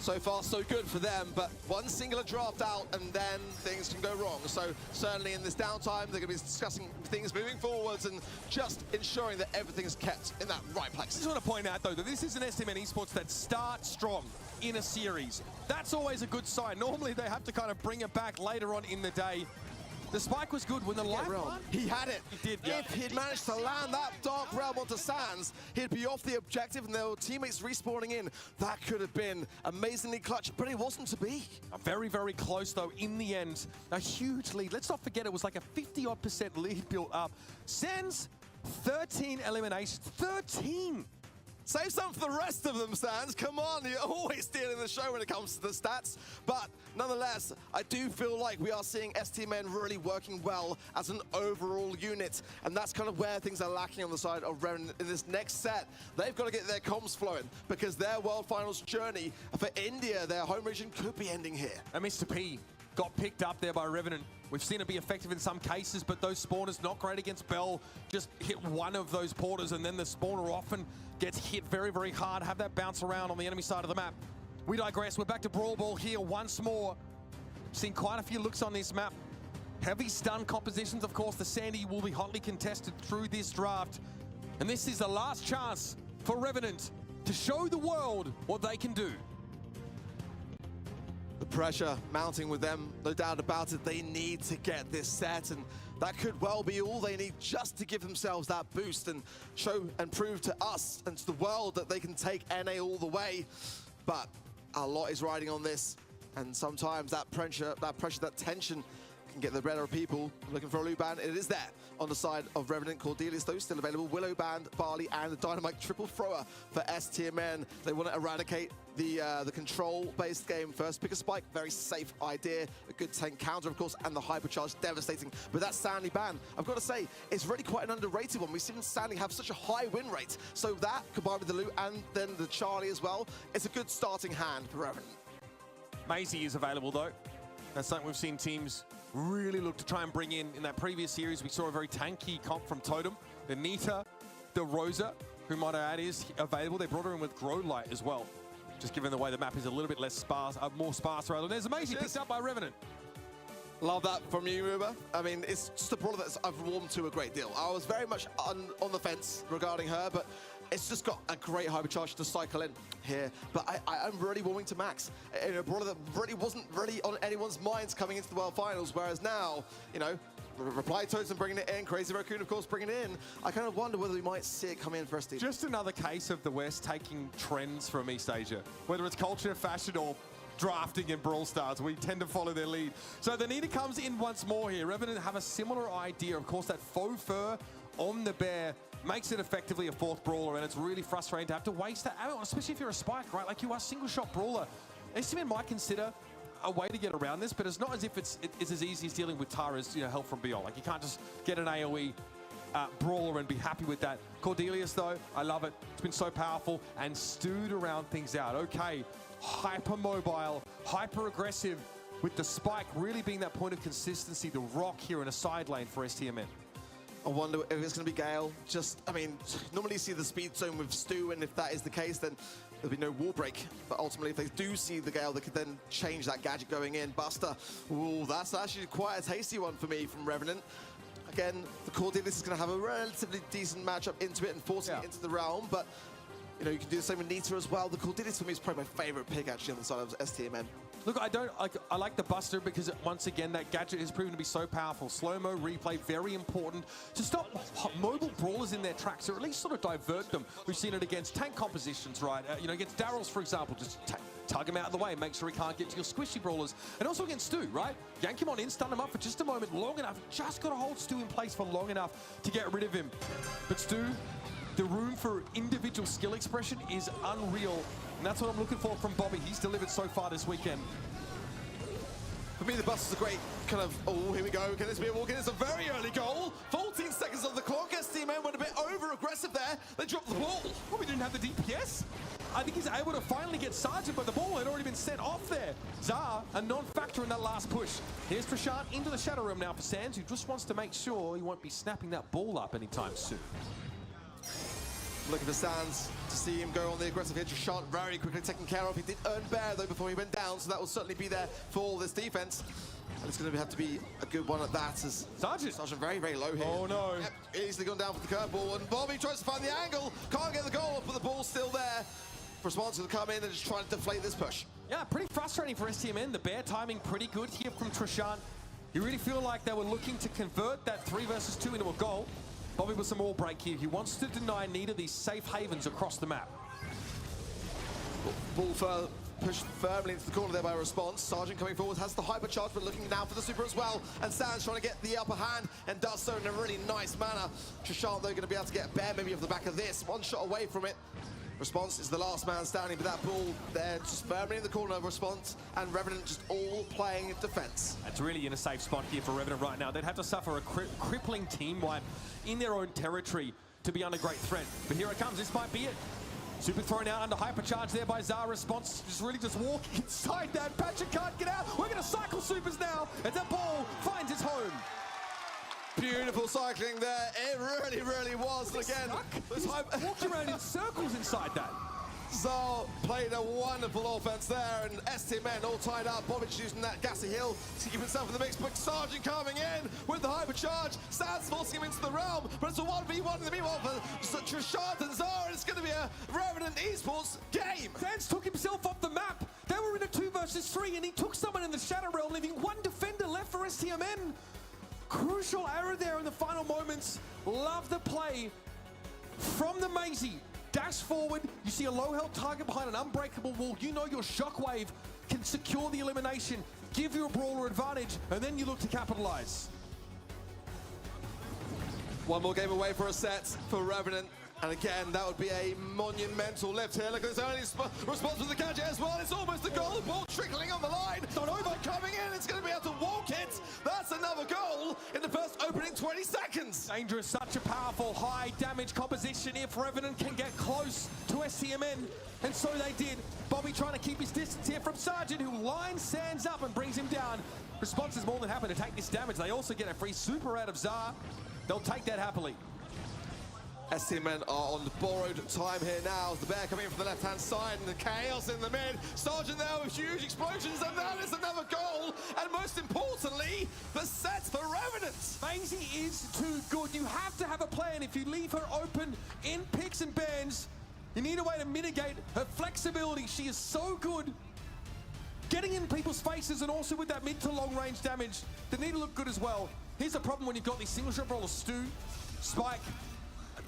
So far, so good for them, but one singular draft out and then things can go wrong. So certainly in this downtime, they're going to be discussing things moving forwards and just ensuring that everything's kept in that right place. I just want to point out, though, that this is an STMN Esports that starts strong in a series. That's always a good sign. Normally, they have to kind of bring it back later on in the day. The spike was good when the life Realm. He had it. He did, yeah. If he'd managed to land that Dark Realm onto Sands, he'd be off the objective and there were teammates respawning in. That could have been amazingly clutch, but it wasn't to be. Very, very close, though, in the end. A huge lead. Let's not forget it was like a 50-odd% lead built up. Sands, 13 eliminations. 13! Save some for the rest of them, Sands. Come on, you're always stealing the show when it comes to the stats. But nonetheless, I do feel like we are seeing STMN really working well as an overall unit. And that's kind of where things are lacking on the side of Revenant in this next set. They've got to get their comms flowing because their World Finals journey for India, their home region, could be ending here. And Mr. P got picked up there by Revenant. We've seen it be effective in some cases, but those spawners not great against Bell. Just hit one of those porters and then the spawner often gets hit very, very hard. Have that bounce around on the enemy side of the map. We digress. We're back to Brawl Ball here once more. Seen quite a few looks on this map. Heavy stun compositions. Of course, the Sandy will be hotly contested through this draft. And this is the last chance for Revenant to show the world what they can do. The pressure mounting with them, no doubt about it. They need to get this set, and that could well be all they need just to give themselves that boost and show and prove to us and to the world that they can take NA all the way. But a lot is riding on this, and sometimes that pressure, that tension can get the better of people. Looking for a loot band, it is there on the side of Revenant. Cordelius, though, still available. Willow band, Barley, and the Dynamite triple thrower for STMN. They want to eradicate the control-based game first. Pick a spike, very safe idea. A good tank counter, of course, and the hypercharge, devastating. But that Sandy ban, I've got to say, it's really quite an underrated one. We've seen Sandy have such a high win rate. So that, combined with the loot and then the Charlie as well, it's a good starting hand for Revenant. Maisie is available, though. That's something we've seen teams really look to try and bring in. In that previous series, we saw a very tanky comp from Totem. The Nita, the Rosa, who might add is available. They brought her in with Grow Light as well. Just given the way the map is a little bit less sparse, more sparse rather. There's Maisie picked up by Revenant. Love that from you, Ruba. I mean, it's just a brawler that I've warmed to a great deal. I was very much on the fence regarding her, but it's just got a great hypercharge to cycle in here. But I'm really warming to Max. You know, a brawler that really wasn't really on anyone's minds coming into the World Finals, whereas now, you know, Reply Totem bringing it in, Crazy Raccoon, of course, bringing it in. I kind of wonder whether we might see it come in for ST. Just another case of the West taking trends from East Asia. Whether it's culture, fashion, or drafting in Brawl Stars, we tend to follow their lead. So the Nita comes in once more here. Revenant have a similar idea. Of course, that faux fur on the bear makes it effectively a fourth brawler, and it's really frustrating to have to waste that ammo, especially if you're a spike, right? Like, you are a single-shot brawler. STMN might consider a way to get around this, but it's not as if it's as easy as dealing with Tara's, you know, Help from Beyond. Like, you can't just get an AoE brawler and be happy with that. Cordelius, though, I love it. It's been so powerful and stewed around things out. Okay, hyper mobile, hyper aggressive, with the spike really being that point of consistency, the rock here in a side lane for STMN. I wonder if it's going to be Gale. Just, I mean, normally you see the speed zone with Stu, and if that is the case, then there'll be no wall break. But ultimately, if they do see the Gale, they could then change that gadget going in. Buster, ooh, that's actually quite a tasty one for me from Revenant. Again, the Cordelius is going to have a relatively decent matchup into it and forcing it into the realm, but you know, you can do the same with Nita as well. The Cordelius for me is probably my favorite pick actually on the side of STMN. Look, I like the Buster because, once again, that gadget has proven to be so powerful. Slow-mo replay, very important to stop mobile brawlers in their tracks, or at least sort of divert them. We've seen it against tank compositions, right? You know, against Daryl's, for example, just tug him out of the way, make sure he can't get to your squishy brawlers. And also against Stu, right? Yank him on in, stun him up for just a moment, long enough. Just got to hold Stu in place for long enough to get rid of him. But Stu, the room for individual skill expression is unreal. And that's what I'm looking for from Bobby. He's delivered so far this weekend. For me, the bust is a great kind of, oh, here we go. Can this be a walk-in? It's a very early goal. 14 seconds on the clock. STMN went a bit over-aggressive there. They dropped the ball. Well, we didn't have the DPS. I think he's able to finally get Sergeant, but the ball had already been sent off there. Zar, a non-factor in that last push. Here's Trishant into the Shadow Realm now for Sands, who just wants to make sure he won't be snapping that ball up anytime soon. Looking for Sands to see him go on the aggressive hit. Trishant very quickly taken care of. He did earn Bear though before he went down, so that will certainly be there for this defense. And it's going to have to be a good one at that, as Sergeant very, very low here. Oh no. Yep, easily gone down for the curveball, and Bobby tries to find the angle. Can't get the goal, but the ball's still there. Response will come in and just try to deflate this push. Yeah, pretty frustrating for STMN. The Bear timing pretty good here from Trishant. You really feel like they were looking to convert that 3 versus 2 into a goal. Bobby with some more break here. He wants to deny neither of these safe havens across the map. Ball pushed firmly into the corner there by Response. Sergeant coming forward has the hypercharge, but looking now for the super as well. And Sands trying to get the upper hand and does so in a really nice manner. Trishant though going to be able to get a Bear maybe off the back of this. One shot away from it. Response is the last man standing, but that ball there just firmly in the corner of Response, and Revenant just all playing defense. It's really in a safe spot here for Revenant right now. They'd have to suffer a crippling team wipe in their own territory to be under great threat. But here it comes, this might be it. Super thrown out under hypercharge there by Zara. Response just really just walking inside that. Patrick can't get out. We're going to cycle supers now as that ball finds its home. Beautiful cycling there. It really, really was. And again, walking around in circles inside that. Zar played a wonderful offense there, and STMN all tied up. Bobic using that gassy hill to keep himself in the mix, but Sergeant coming in with the hypercharge. Sands forcing him into the realm, but it's a 1v1 in the meanwhile for Trishant and Zar, and it's going to be a Revenant Esports game. Sands took himself off the map. They were in a 2 versus 3, and he took someone in the Shadow Realm, leaving one defender left for STMN. Crucial error there in the final moments. Love the play from the Maisie. Dash forward, you see a low-held target behind an unbreakable wall. You know your shockwave can secure the elimination, give you a brawler advantage, and then you look to capitalize. One more game away for a set for Revenant. And again, that would be a monumental lift here. Look at this early response with the gadget as well. It's almost a goal. The ball trickling on the line. It's not over. Coming in. It's going to be able to walk it. That's another goal in the first opening 20 seconds. Dangerous, such a powerful high damage composition if Revenant can get close to STMN. And so they did. Bobby trying to keep his distance here from Sergeant, who lines Sands up and brings him down. Response is more than happy to take this damage. They also get a free super out of Zar. They'll take that happily. STMN are on borrowed time here now. The Bear coming in from the left-hand side, and the chaos in the mid. Sergeant there with huge explosions, and that is another goal. And most importantly, the set for Revenant. Maisie is too good. You have to have a plan. If you leave her open in picks and bans, you need a way to mitigate her flexibility. She is so good getting in people's faces, and also with that mid to long range damage. They need to look good as well. Here's the problem when you've got these single shot brawlers, Stu, Spike.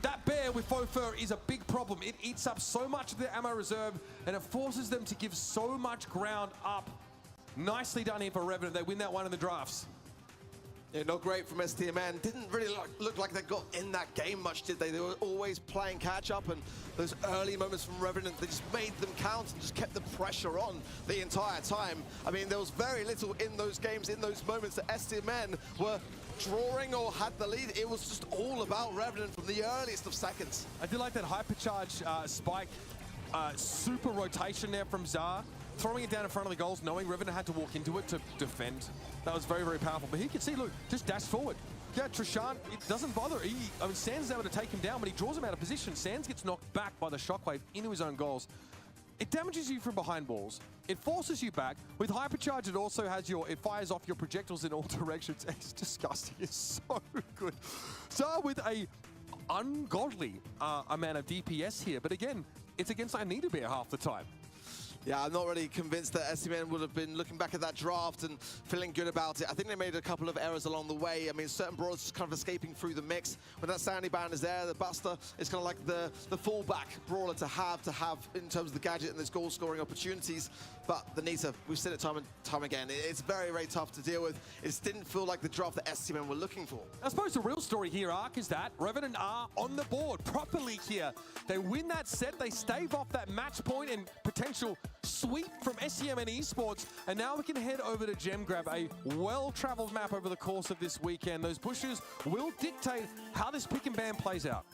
That Bear with faux fur is a big problem. It eats up so much of their ammo reserve, and it forces them to give so much ground up. Nicely done here for Revenant. They win that one in the drafts. Yeah, not great from STMN. Didn't really look like they got in that game much, did they? They were always playing catch-up, and those early moments from Revenant, they just made them count and just kept the pressure on the entire time. I mean, there was very little in those games, in those moments that STMN were drawing or had the lead. It was just all about Revenant from the earliest of seconds. I do like that hypercharge Spike super rotation there from Zar. Throwing it down in front of the goals, knowing Revenant had to walk into it to defend. That was very, very powerful. But he can see, look, just dash forward. Yeah, Trishant, it doesn't bother. I mean, Sands is able to take him down, but he draws him out of position. Sands gets knocked back by the shockwave into his own goals. It damages you from behind walls. It forces you back. With hypercharge, it also has it fires off your projectiles in all directions. It's disgusting. It's so good. Zar with a ungodly amount of DPS here, but again, it's against Anita Bear half the time. Yeah, I'm not really convinced that STMN would have been looking back at that draft and feeling good about it. I think they made a couple of errors along the way. I mean, certain brawlers just kind of escaping through the mix. When that Sandy band is there, the Buster is kind of like the fallback brawler to have in terms of the gadget and those goal-scoring opportunities. But the Nita, we've seen it time and time again. It's very, very tough to deal with. It just didn't feel like the draft that STMN were looking for. I suppose the real story here, Ark, is that Revenant are on the board properly here. They win that set, they stave off that match point and potential sweep from STMN Esports, and now we can head over to Gem Grab, a well-traveled map over the course of this weekend. Those bushes will dictate how this pick and ban plays out.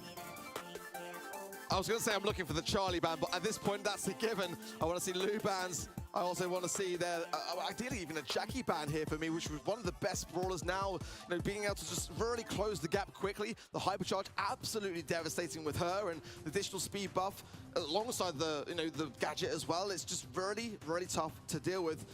I was going to say I'm looking for the Charlie ban, but at this point, that's a given. I want to see Lou bans. I also want to see their, ideally even a Jackie ban here for me, which was one of the best brawlers now, being able to just really close the gap quickly. The hypercharge absolutely devastating with her, and the additional speed buff alongside the, the gadget as well. It's just really, really tough to deal with.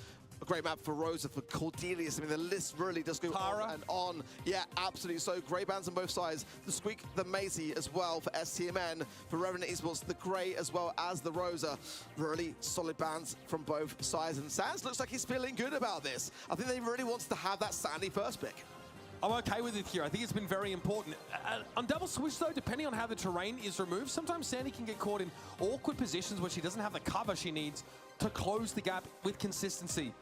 A great map for Rosa, for Cordelius. I mean, the list really does go on and on. Yeah, absolutely. So great bans on both sides. The Squeak, the Maisie as well for STMN. For Revenant Esports, the Grey as well as the Rosa. Really solid bans from both sides. And Sans looks like he's feeling good about this. I think they really wants to have that Sandy first pick. I'm okay with it here. I think it's been very important. On double switch, though, depending on how the terrain is removed, sometimes Sandy can get caught in awkward positions where she doesn't have the cover she needs to close the gap with consistency.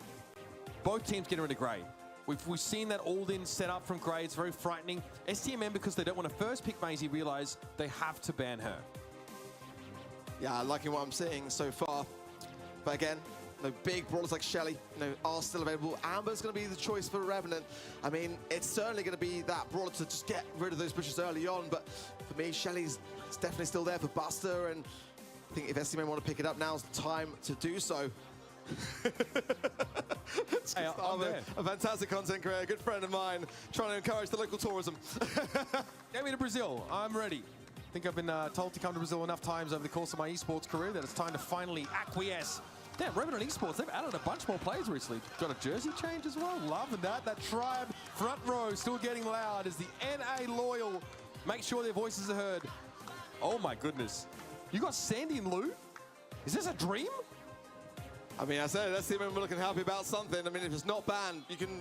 Both teams get her into Grey. We've seen that all-in setup from Grey. It's very frightening. STMN, because they don't want to first pick Maisie, realize they have to ban her. Yeah, liking what I'm seeing so far. But again, big brawlers like Shelly, are still available. Amber's going to be the choice for Revenant. I mean, it's certainly going to be that brawler to just get rid of those bushes early on. But for me, Shelly's definitely still there for Buster. And I think if STMN want to pick it up, now's the time to do so. Hey, I'm there. A fantastic content creator, a good friend of mine, trying to encourage the local tourism. Get me to Brazil. I'm ready. I think I've been told to come to Brazil enough times over the course of my esports career that it's time to finally acquiesce. Damn, Revenant Esports, they've added a bunch more players recently. Got a jersey change as well. Loving that. That tribe front row still getting loud as the NA loyal make sure their voices are heard. Oh my goodness. You got Sandy and Lou? Is this a dream? I mean, I said, let's see when we're looking happy about something. I mean, if it's not banned, you can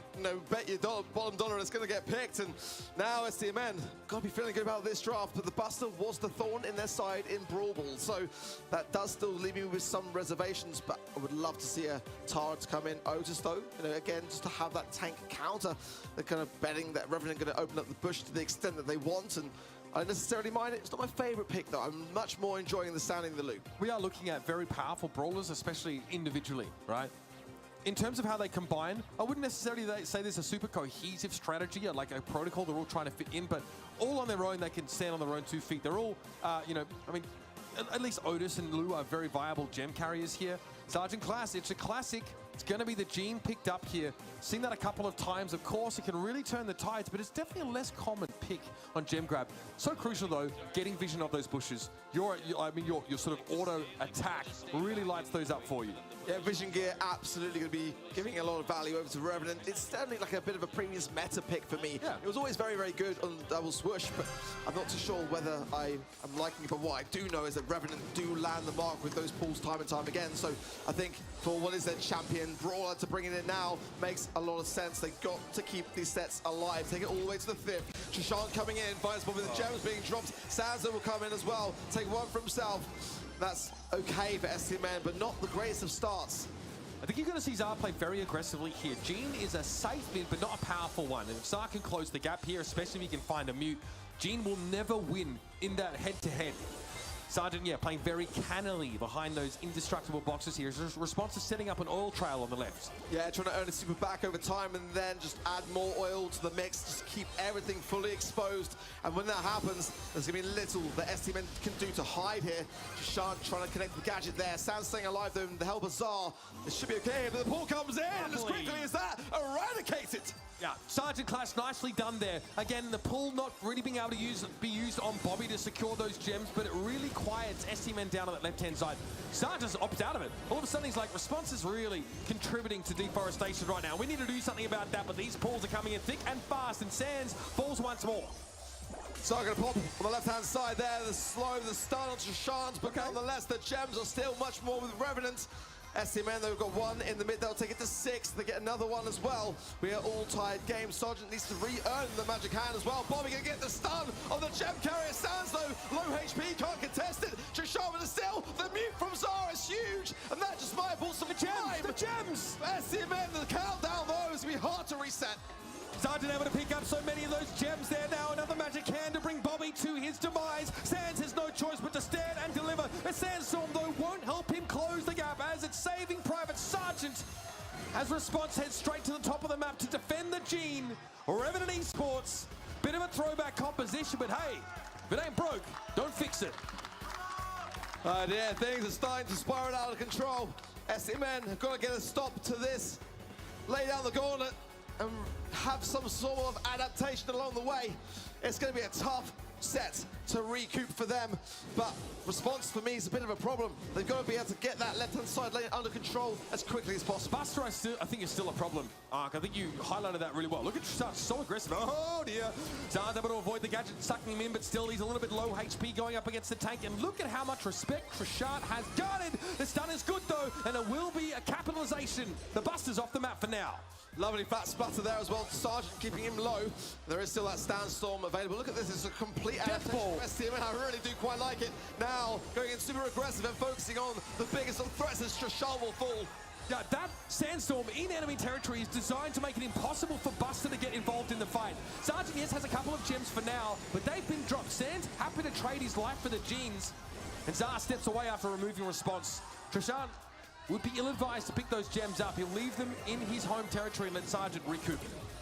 bet your bottom dollar it's going to get picked. And now STMN, got to be feeling good about this draft. But the Buster was the thorn in their side in Brawl Ball. So that does still leave me with some reservations. But I would love to see a Tara to come in. Otis, though, again, just to have that tank counter. They're kind of betting that Revenant going to open up the bush to the extent that they want. And I don't necessarily mind it. It's not my favorite pick, though. I'm much more enjoying the sounding in the loop. We are looking at very powerful brawlers, especially individually, right? In terms of how they combine, I wouldn't necessarily say there's a super cohesive strategy or like a protocol they're all trying to fit in, but all on their own, they can stand on their own 2 feet. They're all, I mean, at least Otis and Lou are very viable gem carriers here. Sergeant Class, it's a classic. It's going to be the Gene picked up here. Seen that a couple of times. Of course, it can really turn the tides, but it's definitely a less common pick on gem grab. So crucial, though, getting vision of those bushes. Your sort of auto attack really lights those up for you. Yeah, vision gear absolutely going to be giving a lot of value over to Revenant. It's certainly like a bit of a previous meta pick for me. Yeah. It was always very, very good on double swoosh, but I'm not too sure whether I'm liking it. But what I do know is that Revenant do land the mark with those pulls time and time again. So I think for what is their champion brawler to bring it in now makes a lot of sense. They've got to keep these sets alive. Take it all the way to the 5th. Shashank coming in, finds one with the gems being dropped. Sansa will come in as well. Take one for himself. That's okay for STMN, but not the greatest of starts. I think you're going to see Zar play very aggressively here. Gene is a safe mid, but not a powerful one. And if Zar can close the gap here, especially if he can find a mute, Gene will never win in that head-to-head. Sergeant, yeah, playing very cannily behind those indestructible boxes here. His response is setting up an oil trail on the left. Yeah, trying to earn a super back over time and then just add more oil to the mix, just keep everything fully exposed. And when that happens, there's going to be little that STMN can do to hide here. Shashank trying to connect the gadget there. Sans staying alive though, and the help of Zar. It should be okay, but the pull comes in, and as quickly as that, eradicated. Yeah, Sergeant Class, nicely done there. Again, the pull not really being able to be used on Bobby to secure those gems, but it really quiets STMN down on that left-hand side. Sergeant opts out of it. All of a sudden, he's like, Response is really contributing to deforestation right now. We need to do something about that, but these pulls are coming in thick and fast, and Sands falls once more. So I'm going to pop on the left-hand side there, the slow, the stun on Shashank, but nonetheless, the gems are still much more with Revenant. STMN, they've got one in the mid, they'll take it to 6. They get another one as well. We are all tied game. Sergeant needs to re-earn the magic hand as well. Bobby gonna get the stun on the gem carrier. Sands though, low HP, can't contest it. Shashank is still, the mute from Zara is huge, and that just might have bought some time. The gems! STMN, the countdown though, is going to be hard to reset. Sergeant able to pick up so many of those gems there now. Another magic hand to bring Bobby to his demise. Sands has no choice but to stand and deliver. A Sandstorm, though, won't help him close the gap as it's saving Private Sergeant. As Response heads straight to the top of the map to defend the Gene. Revenant Esports, bit of a throwback composition, but hey, if it ain't broke, don't fix it. Yeah, things are starting to spiral out of control. STMN have got to get a stop to this. Lay down the gauntlet and have some sort of adaptation along the way. It's going to be a tough set to recoup for them, but response for me is a bit of a problem. They've got to be able to get that left-hand side lane under control as quickly as possible. Buster, I think is still a problem. Ark, I think you highlighted that really well. Look at Trishard, so aggressive. Oh dear. Zard's able to avoid the gadget, sucking him in, but still he's a little bit low HP going up against the tank. And look at how much respect Trishard has guarded. The stun is good though, and it will be a capitalization. The Buster's off the map for now. Lovely fat splatter there as well. Sergeant keeping him low. There is still that Sandstorm available. Look at this, it's a complete adaptation from STMN. I really do quite like it. Now, going in super aggressive and focusing on the biggest of threats as Trishard will fall. Yeah, that Sandstorm in enemy territory is designed to make it impossible for Buster to get involved in the fight. Sergeant, yes, has a couple of gems for now, but they've been dropped. Sands happy to trade his life for the genes. And Zar steps away after removing response. Trishard would be ill-advised to pick those gems up. He'll leave them in his home territory and let Sergeant recoup.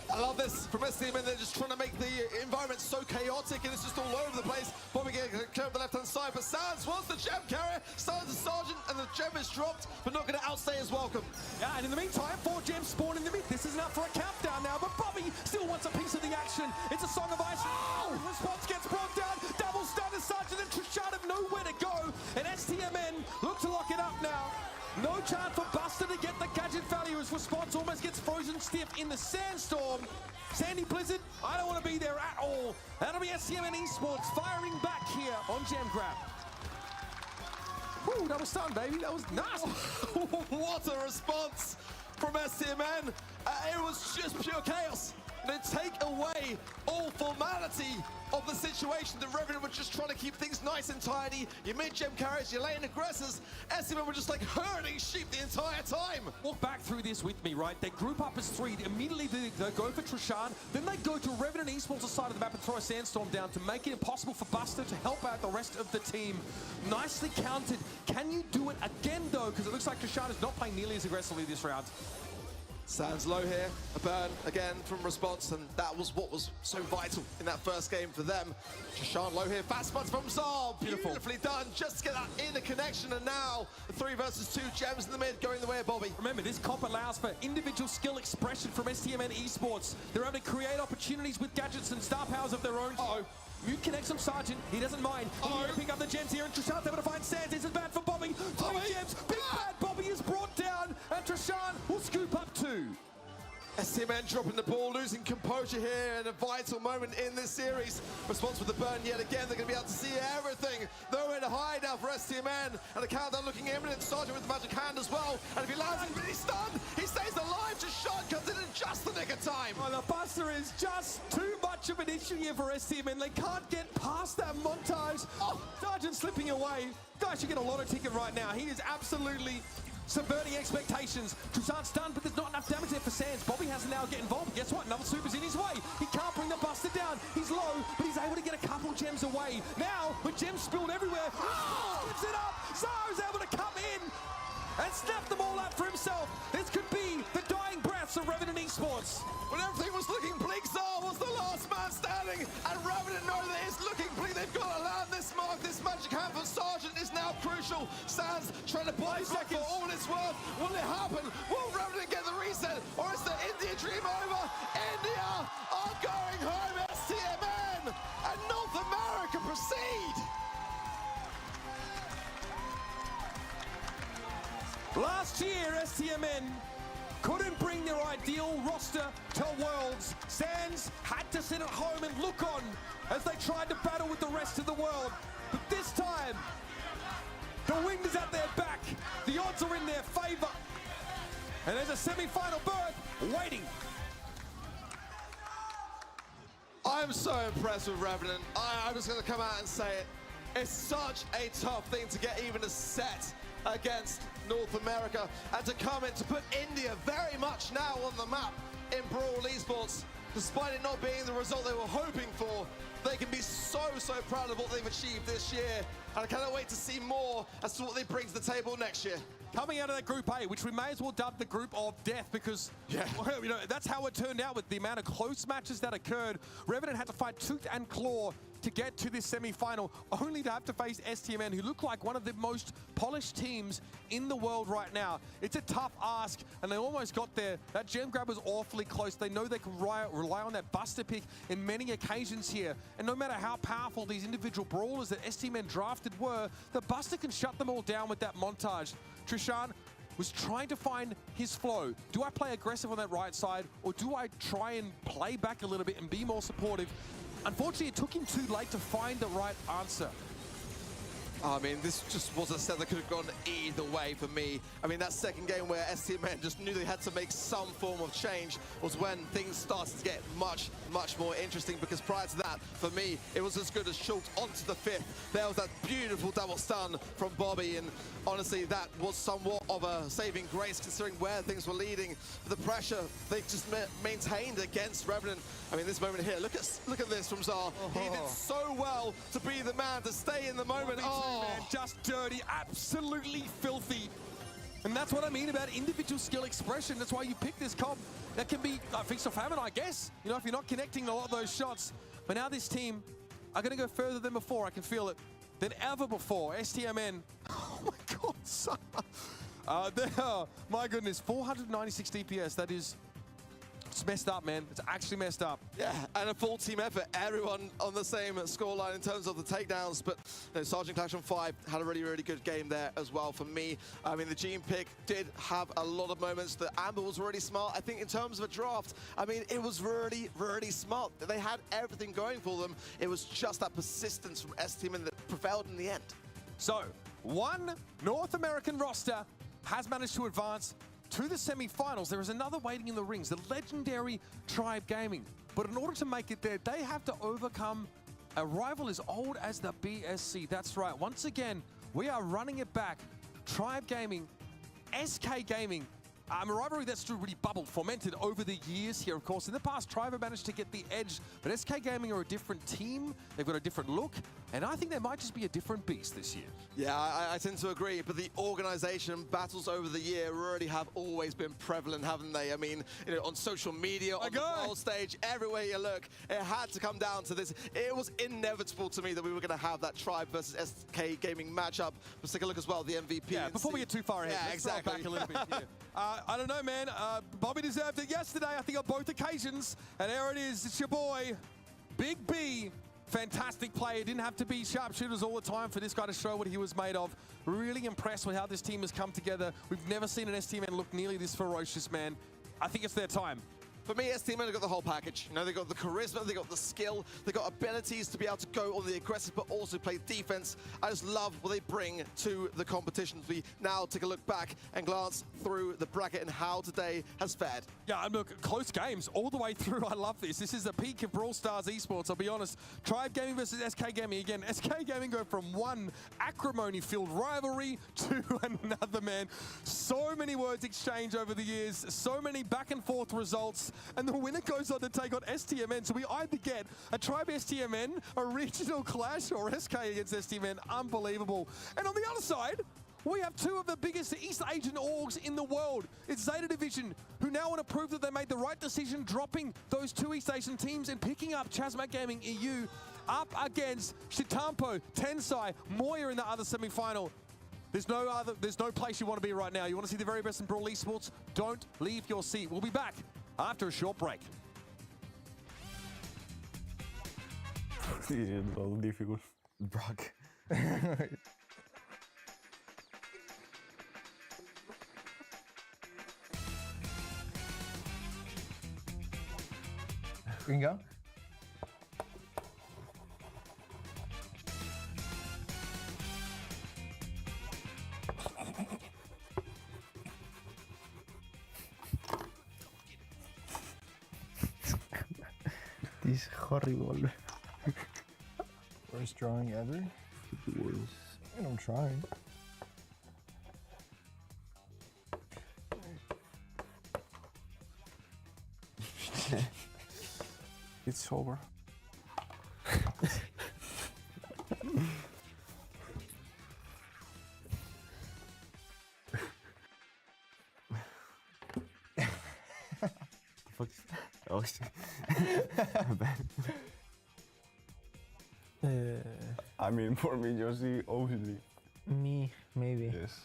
I love this from STMN. They're just trying to make the environment so chaotic and it's just all over the place. Bobby getting clear up the left-hand side, but Sands wants the gem carrier. Sands the Sergeant, and the gem is dropped, but not going to outstay his welcome. Yeah, and in the meantime, 4 gems spawn in the mid. This isn't up for a countdown now, but Bobby still wants a piece of the action. It's a Song of Ice. Oh! Response gets brought down. Double stun to Sergeant, and Trishard have nowhere to go. And STMN look to lock it up now. No chance for Buster to get the gadget value as Response almost gets frozen stiff in the Sandstorm. Sandy Blizzard, I don't want to be there at all. That'll be STMN Esports firing back here on Gem Grab. Woo, that was stun, baby. That was nice. What a response from STMN. It was just pure chaos. They take away all formality of the situation. The Revenant were just trying to keep things nice and tidy. Your mid-gem carriers, your lane aggressors. STMN were just like herding sheep the entire time. Walk back through this with me, right? They group up as 3. Immediately they go for Trishard. Then they go to Revenant Esports' side of the map and throw a Sandstorm down to make it impossible for Buster to help out the rest of the team. Nicely countered. Can you do it again, though? Because it looks like Trishard is not playing nearly as aggressively this round. Sands low here, a burn again from Response, and that was what was so vital in that first game for them. Trishard low here, fast spots from Zar, beautifully done, just to get that inner connection, and now the 3 versus 2 gems in the mid going the way of Bobby. Remember, this comp allows for individual skill expression from STMN Esports. They're able to create opportunities with gadgets and star powers of their own. Uh-oh. You connect some Sergeant, he doesn't mind. Oh, pick up the gems here, and Trishard's able to find Sands. This is bad for Bobby. 3 gems, big bad Bobby is brought down, and Trishard will scoop up 2. STMN dropping the ball, losing composure here in a vital moment in this series. Response with the burn yet again. They're going to be able to see everything. Nowhere to hide now for STMN. And the countdown looking imminent. Sergeant with the magic hand as well. And if he lands, he's really stunned. He stays alive. Trishard comes in just the nick of time. Oh, the Buster is just too much of an issue here for STMN. They can't get past that montage. Oh, Sergeant slipping away. Guys, you get a lotto ticket right now. He is absolutely subverting expectations. Trishard's stunned, but there's not enough damage there for Sands. Bobby has to now get involved, but guess what? Another super's in his way. He can't bring the Buster down. He's low, but he's able to get a couple gems away. Now, with gems spilled everywhere, gives it up. Zara's able to come in and snap them all up for himself. This could be the dying breaths of Revenant Esports. When everything was looking bleak, Zar was the last man standing, and Revenant know that it's looking bleak. They've got to land this mark. This magic hand for Sergeant is now crucial. Sands trying to buy for all it's worth. Will it happen? Will Revenant get the reset, or is the India dream over? India are going home. STMN and North America proceed. Last year, STMN couldn't bring their ideal roster to Worlds. Sands had to sit at home and look on as they tried to battle with the rest of the world. But this time, the wind is at their back. The odds are in their favor. And there's a semi-final berth waiting. I'm so impressed with Revenant. I'm just going to come out and say it. It's such a tough thing to get even a set against North America, and to come in to put India very much now on the map in Brawl Esports. Despite it not being the result they were hoping for, they can be so proud of what they've achieved this year, and I cannot wait to see more as to what they bring to the table next year. Coming out of that Group A, which we may as well dub the Group of Death, because well, you know, that's how it turned out with the amount of close matches that occurred. Revenant had to fight tooth and claw to get to this semi-final, only to have to face STMN, who look like one of the most polished teams in the world right now. It's a tough ask, and they almost got there. That gem grab was awfully close. They know they can rely on that buster pick in many occasions here, and no matter how powerful these individual brawlers that STMN drafted were, the buster can shut them all down with that montage. Trishan was trying to find his flow. Do I play aggressive on that right side, or do I try and play back a little bit and be more supportive? Unfortunately, it took him too late to find the right answer. I mean, this just was a set that could have gone either way for me. I mean, that second game where STMN just knew they had to make some form of change was when things started to get much, much more interesting, because prior to that, for me, it was as good as Schultz onto the fifth. There was that beautiful double stun from Bobby, and honestly, that was somewhat of a saving grace considering where things were leading. The pressure they just maintained against Revenant. I mean, this moment here, look at this from Zar. He did so well to be the man, to stay in the moment. Man, just dirty, absolutely filthy. And that's what I mean about individual skill expression. That's why you pick this comp. That can be feast or famine, I guess. You know, if you're not connecting a lot of those shots. But now this team are going to go further than before. I can feel it. Than ever before. STMN. Oh my God, son. My goodness, 496 DPS. That is... It's messed up, man. It's actually messed up. Yeah, and a full team effort. Everyone on the same scoreline in terms of the takedowns. But you know, Sergeant Clash on 5 had a really, really good game there as well for me. I mean, the Gene pick did have a lot of moments. The Amber was really smart. I think in terms of a draft, I mean, it was really, really smart. They had everything going for them. It was just that persistence from STMN that prevailed in the end. So, one North American roster has managed to advance to the semi-finals. There is another waiting in the rings, the legendary Tribe Gaming. But in order to make it there, they have to overcome a rival as old as the BSC. That's right. Once again, we are running it back. Tribe Gaming, SK Gaming, a rivalry that's really bubbled, fomented over the years here, of course. In the past, Tribe have managed to get the edge, but SK Gaming are a different team. They've got a different look, and I think they might just be a different beast this year. Yeah, I tend to agree, but the organization battles over the year really have always been prevalent, haven't they? I mean, you know, on social media, on the world stage, everywhere you look, it had to come down to this. It was inevitable to me that we were going to have that Tribe versus SK Gaming matchup. Let's take a look as well, the MVP. Yeah, before we get too far ahead, let's throw it back a little bit here. I don't know, man. Bobby deserved it yesterday, I think, on both occasions. And there it is. It's your boy, Big B. Fantastic player. Didn't have to be sharpshooters all the time for this guy to show what he was made of. Really impressed with how this team has come together. We've never seen an STMN look nearly this ferocious, man. I think it's their time. For me, STMN have got the whole package. You know, they got the charisma, they got the skill, they got abilities to be able to go on the aggressive, but also play defense. I just love what they bring to the competitions. We now take a look back and glance through the bracket and how today has fared. Yeah, and look, close games all the way through. I love this. This is the peak of Brawl Stars esports, I'll be honest. Tribe Gaming versus SK Gaming again. SK Gaming go from one acrimony-filled rivalry to another, man. So many words exchanged over the years, so many back and forth results. And the winner goes on to take on STMN. So we either get a Tribe STMN, a regional clash, or SK against STMN. Unbelievable. And on the other side, we have two of the biggest East Asian orgs in the world. It's Zeta Division, who now want to prove that they made the right decision, dropping those two East Asian teams and picking up Chasmat Gaming EU up against Shitampo, Tensai, Moye in the other semi-final. There's no place you want to be right now. You want to see the very best in Brawl esports? Don't leave your seat. We'll be back after a short break. Sí, es todo difficult. Brock. Inga? This is horrible. Worst drawing ever? Worst. And I'm trying. It's over. Fuck. Oh shit. I mean, for me, Josie, obviously. Me, maybe. Yes.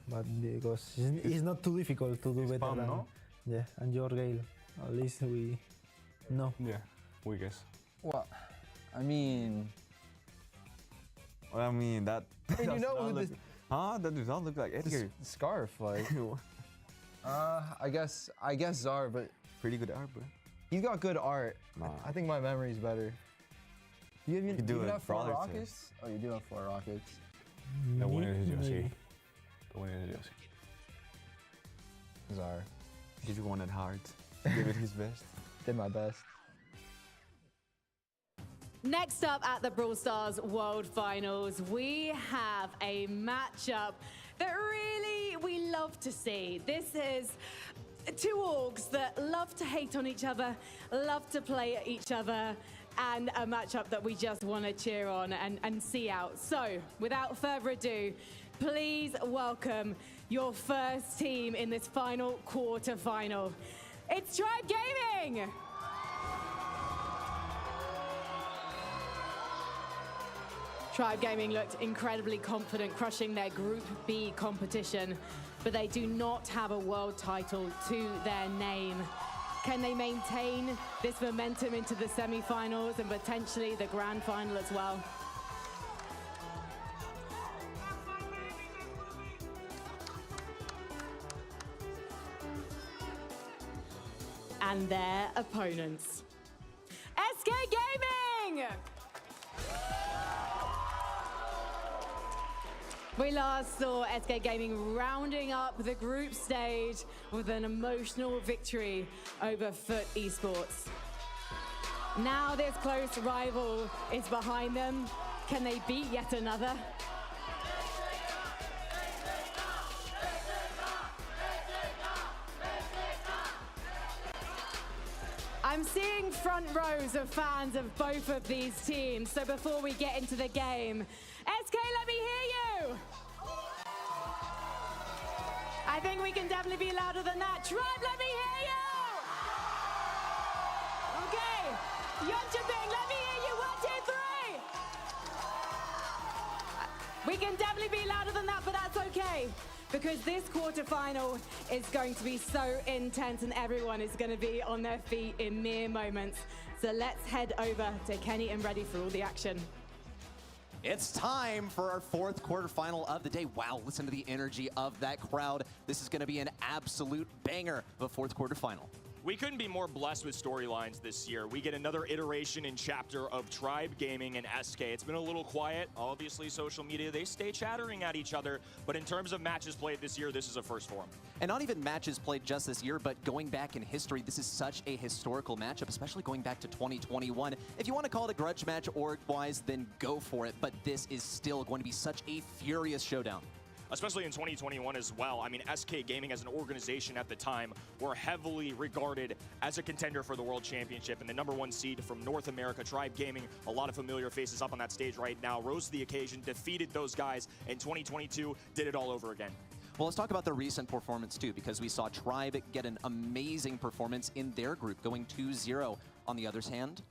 But because it's not too difficult to do better Spam, than no? yeah, and your Gale. At least we know. Yeah, we guess. Well, I mean, Well, I mean, that. you does know, not with look, this- huh? That does not look like Edgar. scarf, like, I guess Czar, but Pretty good art, bro. he's got good art. Nah. I think my memory's better. You even do even it have 4 Brawler rockets? Oh, you do have 4 rockets. The Me, winner is Josie. maybe. The winner is Josie. Czar. Give you one at heart. Give it his best. Did my best. Next up at the Brawl Stars World Finals, we have a matchup that really we love to see. This is 2 orgs that love to hate on each other, love to play at each other, and a matchup that we just want to cheer on and see out. So, without further ado, please welcome your first team in this final quarter-final. It's Tribe Gaming! Tribe Gaming looked incredibly confident, crushing their Group B competition, but they do not have a world title to their name. Can they maintain this momentum into the semi-finals and potentially the grand final as well? And their opponents. SK Gaming! We last saw SK Gaming rounding up the group stage with an emotional victory over Foot Esports. Now this close rival is behind them. Can they beat yet another? I'm seeing front rows of fans of both of these teams, so before we get into the game, SK, let me hear you! I think we can definitely be louder than that. Tribe, let me hear you! Okay, Yeonjin, let me hear you. 1, 2, 3! We can definitely be louder than that, but that's okay. Because this quarterfinal is going to be so intense and everyone is going to be on their feet in mere moments. So let's head over to Kenny and ready for all the action. It's time for our 4th quarterfinal of the day. Wow, listen to the energy of that crowd. This is going to be an absolute banger of a 4th quarterfinal. We couldn't be more blessed with storylines this year. We get another iteration and chapter of Tribe Gaming and SK. It's been a little quiet. Obviously, social media, they stay chattering at each other. But in terms of matches played this year, this is a first for them. And not even matches played just this year, but going back in history, this is such a historical matchup, especially going back to 2021. If you want to call it a grudge match org-wise, then go for it. But this is still going to be such a furious showdown. Especially in 2021 as well. I mean, SK Gaming as an organization at the time were heavily regarded as a contender for the World Championship, and the #1 seed from North America, Tribe Gaming, a lot of familiar faces up on that stage right now, rose to the occasion, defeated those guys in 2022, did it all over again. Well, let's talk about the recent performance too, because we saw Tribe get an amazing performance in their group, going 2-0. On the other hand,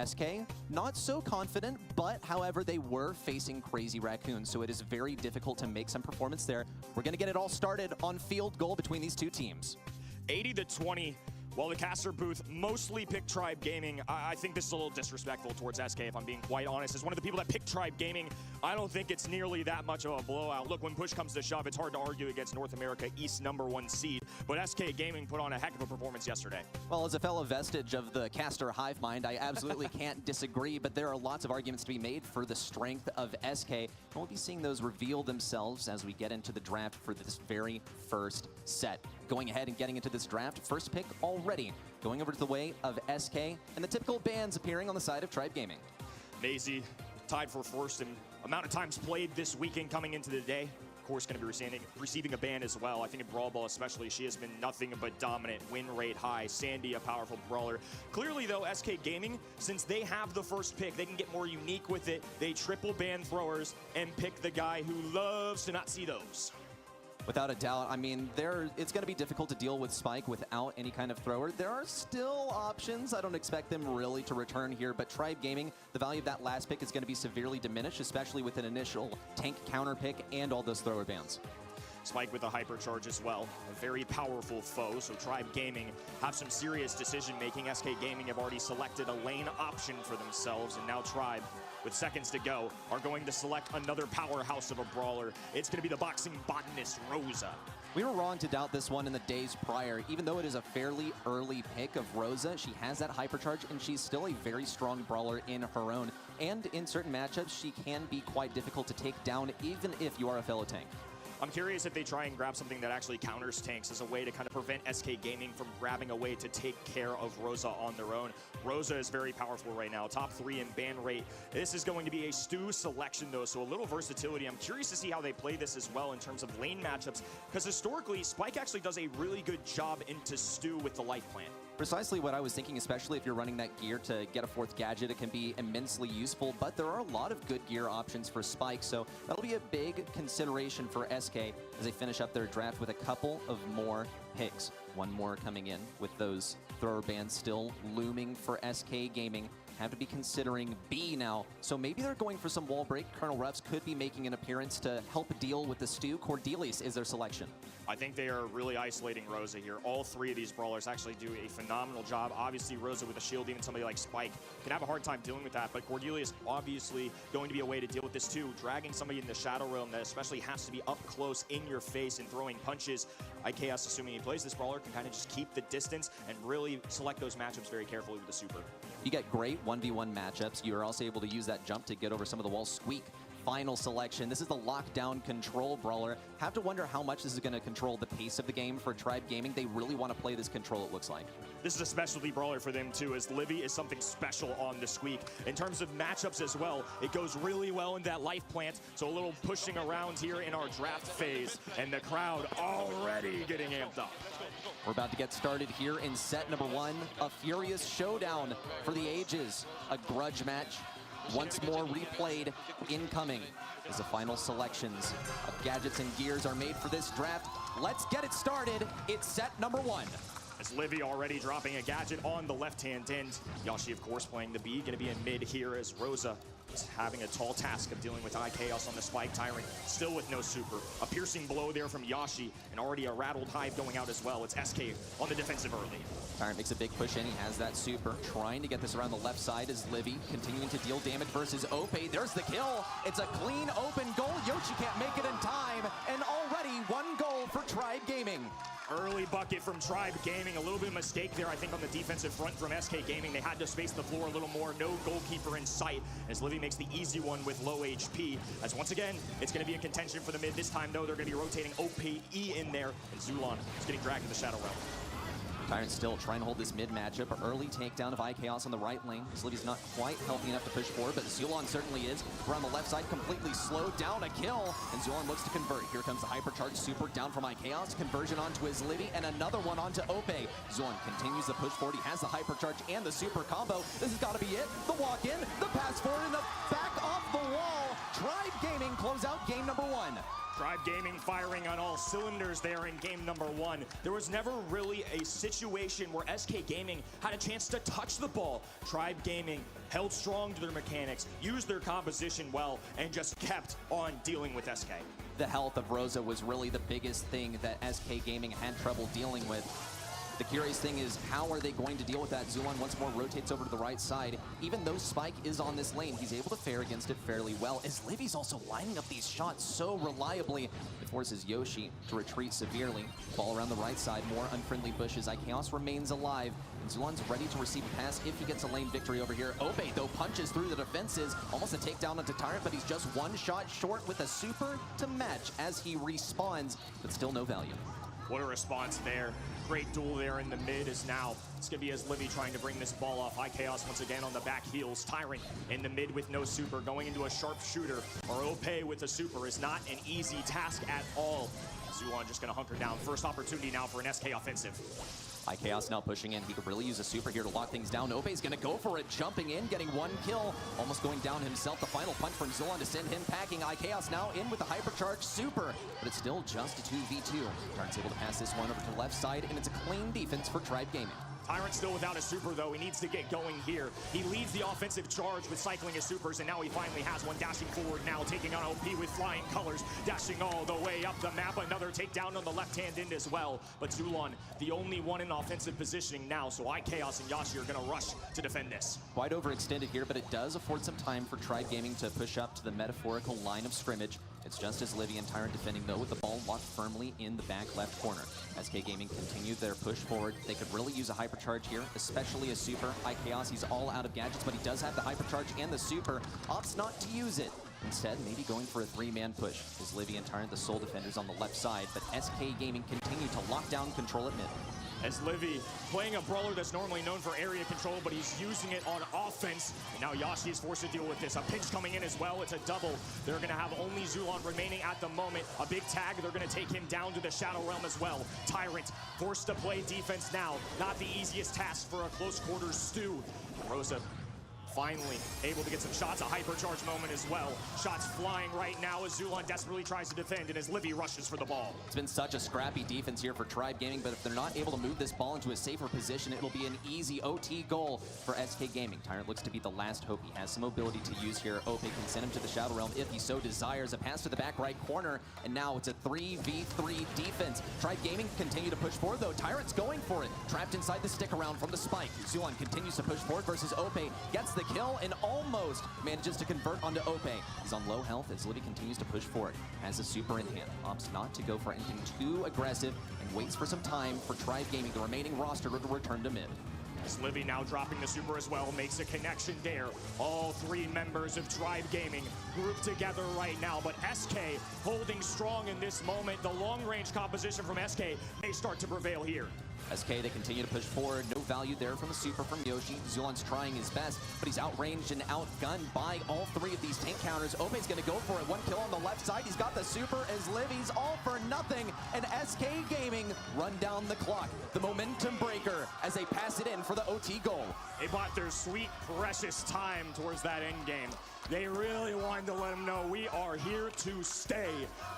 SK, not so confident, but however, they were facing Crazy Raccoons, so it is very difficult to make some performance there. We're going to get it all started on field goal between these 2 teams. 80-20. While the caster booth mostly picked Tribe Gaming, I think this is a little disrespectful towards SK, if I'm being quite honest. As one of the people that picked Tribe Gaming, I don't think it's nearly that much of a blowout. Look, when push comes to shove, it's hard to argue against North America East #1 seed, but SK Gaming put on a heck of a performance yesterday. Well, as a fellow vestige of the caster hive mind, I absolutely can't disagree, but there are lots of arguments to be made for the strength of SK, and we'll be seeing those reveal themselves as we get into the draft for this very first set. Going ahead and getting into this draft, first pick already going over to the way of SK, and the typical bans appearing on the side of Tribe Gaming. Maisie tied for first in amount of times played this weekend coming into the day. Of course, going to be receiving a ban as well. I think in Brawl Ball especially, she has been nothing but dominant, win rate high. Sandy, a powerful brawler. Clearly, though, SK Gaming, since they have the first pick, they can get more unique with it. They triple ban throwers and pick the guy who loves to not see those. Without a doubt. I mean, it's going to be difficult to deal with Spike without any kind of thrower. There are still options. I don't expect them really to return here, but Tribe Gaming, the value of that last pick is going to be severely diminished, especially with an initial tank counter pick and all those thrower bans. Spike with a hypercharge as well, a very powerful foe. So Tribe Gaming have some serious decision making. SK Gaming have already selected a lane option for themselves, and now Tribe, with seconds to go, are going to select another powerhouse of a brawler. It's going to be the boxing botanist Rosa. We were wrong to doubt this one in the days prior. Even though it is a fairly early pick of Rosa, she has that hypercharge, and she's still a very strong brawler in her own. And in certain matchups, she can be quite difficult to take down, even if you are a fellow tank. I'm curious if they try and grab something that actually counters tanks as a way to kind of prevent SK Gaming from grabbing a way to take care of Rosa on their own. Rosa is very powerful right now, top 3 in ban rate. This is going to be a Stu selection though, so a little versatility. I'm curious to see how they play this as well in terms of lane matchups, because historically, Spike actually does a really good job into Stu with the life plant. Precisely what I was thinking, especially if you're running that gear to get a 4th gadget, it can be immensely useful, but there are a lot of good gear options for Spike, so that'll be a big consideration for SK as they finish up their draft with a couple of more picks. One more coming in with those thrower bans still looming for SK Gaming. Have to be considering B now, so maybe they're going for some wall break. Colonel Ruffs could be making an appearance to help deal with the Stu. Cordelius is their selection. I think they are really isolating Rosa here. All 3 of these brawlers actually do a phenomenal job. Obviously, Rosa with a shield, even somebody like Spike, can have a hard time dealing with that, but Cordelius obviously going to be a way to deal with this too. Dragging somebody in the Shadow Realm that especially has to be up close in your face and throwing punches. IKS, assuming he plays this brawler, can kind of just keep the distance and really select those matchups very carefully with the super. You get great 1v1 matchups. You are also able to use that jump to get over some of the walls. Squeak, final selection. This is the lockdown control brawler. Have to wonder how much this is going to control the pace of the game for Tribe Gaming. They really want to play this control, it looks like. This is a specialty brawler for them too, as Livy is something special on the Squeak. In terms of matchups as well, it goes really well in that life plant, so a little pushing around here in our draft phase, and the crowd already getting amped up. We're about to get started here in set number 1. A furious showdown for the ages. A grudge match, once more replayed, incoming as the final selections of gadgets and gears are made for this draft. Let's get it started. It's set number 1. As Livy already dropping a gadget on the left-hand end. Yashi, of course, playing the B, going to be in mid here as Rosa is having a tall task of dealing with IKS on the Spike Tyrant, still with no super. A piercing blow there from Yashi, and already a rattled Hive going out as well. It's SK on the defensive early. Tyrant makes a big push in. He has that super. Trying to get this around the left side is Livy, continuing to deal damage versus Ope. There's the kill. It's a clean open goal. Yoshi can't make it in time, and already 1 goal for Tribe Gaming. Early bucket from Tribe Gaming. A little bit of mistake there, I think, on the defensive front from SK Gaming. They had to space the floor a little more. No goalkeeper in sight as Livy makes the easy one with low HP. As once again, it's going to be in contention for the mid. This time, though, they're going to be rotating OPE in there. And Zulon is getting dragged to the Shadow Realm. Tyrant still trying to hold this mid matchup. Early takedown of IKS on the right lane. Slivy's not quite healthy enough to push forward, but Zulon certainly is. We're on the left side, completely slowed down, a kill, and Zulon looks to convert. Here comes the hypercharge super down from IKS. Conversion onto his Livy, and another one onto Ope. Zulon continues the push forward. He has the hypercharge and the super combo. This has got to be it. The walk in, the pass forward, and the back off the wall. Tribe Gaming close out game number 1. Tribe Gaming firing on all cylinders there in game number 1. There was never really a situation where SK Gaming had a chance to touch the ball. Tribe Gaming held strong to their mechanics, used their composition well, and just kept on dealing with SK. The health of Rosa was really the biggest thing that SK Gaming had trouble dealing with. The curious thing is, how are they going to deal with that? Zulon once more rotates over to the right side. Even though Spike is on this lane, he's able to fare against it fairly well, as Livy's also lining up these shots so reliably. It forces Yoshi to retreat severely. Ball around the right side, more unfriendly bushes. IKS remains alive, and Zulon's ready to receive a pass if he gets a lane victory over here. Ope, though, punches through the defenses. Almost a takedown onto Tyrant, but he's just 1 shot short with a super to match as he respawns, but still no value. What a response there. Great duel there in the mid is now. It's going to be as Livy trying to bring this ball off. IKS once again on the back heels. Tyrant in the mid with no super, going into a sharpshooter. Or Ope with a super is not an easy task at all. Zulon just gonna hunker down. First opportunity now for an SK offensive. Chaos now pushing in. He could really use a super here to lock things down. Ope's gonna go for it, jumping in, getting one kill, almost going down himself. The final punch from Zulon to send him packing. Chaos now in with the hypercharge super, but it's still just a 2v2. Tyrant's able to pass this one over to the left side, and it's a clean defense for Tribe Gaming. Tyrant still without a super, though. He needs to get going here. He leads the offensive charge with cycling his supers, and now he finally has one dashing forward now, taking on OP with flying colors, dashing all the way up the map. Another takedown on the left-hand end as well. But Zulon, the only one in offensive positioning now, so Chaos and Yashi are going to rush to defend this. Quite overextended here, but it does afford some time for Tribe Gaming to push up to the metaphorical line of scrimmage. It's just as Livy and Tyrant defending, though, with the ball locked firmly in the back left corner. SK Gaming continued their push forward. They could really use a hypercharge here, especially a super. Chaos, he's all out of gadgets, but he does have the hypercharge and the super. Opts not to use it. Instead, maybe going for a three-man push. Is Livy and Tyrant the sole defenders on the left side, but SK Gaming continue to lock down control at mid. As Livy playing a brawler that's normally known for area control, but he's using it on offense. And now Yashi is forced to deal with this. A pinch coming in as well. It's a double. They're going to have only Zulon remaining at the moment. A big tag. They're going to take him down to the Shadow Realm as well. Tyrant forced to play defense now. Not the easiest task for a close quarters stew. Rosa finally able to get some shots, a hypercharge moment as well. Shots flying right now as Zulon desperately tries to defend and as Livy rushes for the ball. It's been such a scrappy defense here for Tribe Gaming, but if they're not able to move this ball into a safer position, it'll be an easy OT goal for SK Gaming. Tyrant looks to be the last hope. He has some mobility to use here. Ope can send him to the Shadow Realm if he so desires. A pass to the back right corner, and now it's a 3v3 defense. Tribe Gaming continue to push forward, though. Tyrant's going for it. Trapped inside the stick around from the spike. Zulon continues to push forward versus Ope. Gets the kill and almost manages to convert onto Ope. He's on low health as Livy continues to push forward. Has a super in hand. Opts not to go for anything too aggressive and waits for some time for Tribe Gaming, the remaining roster, to return to mid. As Livy now dropping the super as well, makes a connection there. All three members of Tribe Gaming grouped together right now, but SK holding strong in this moment. The long-range composition from SK may start to prevail here. SK, they continue to push forward. No value there from the super from Yoshi. Zulon's trying his best, but he's outranged and outgunned by all three of these tank counters. Ope's gonna go for it. One kill on the left side. He's got the super as Livy's all for nothing, and SK Gaming run down the clock. The momentum breaker as they pass it in for the OT goal. They bought their sweet, precious time towards that end game. They really wanted to let them know we are here to stay.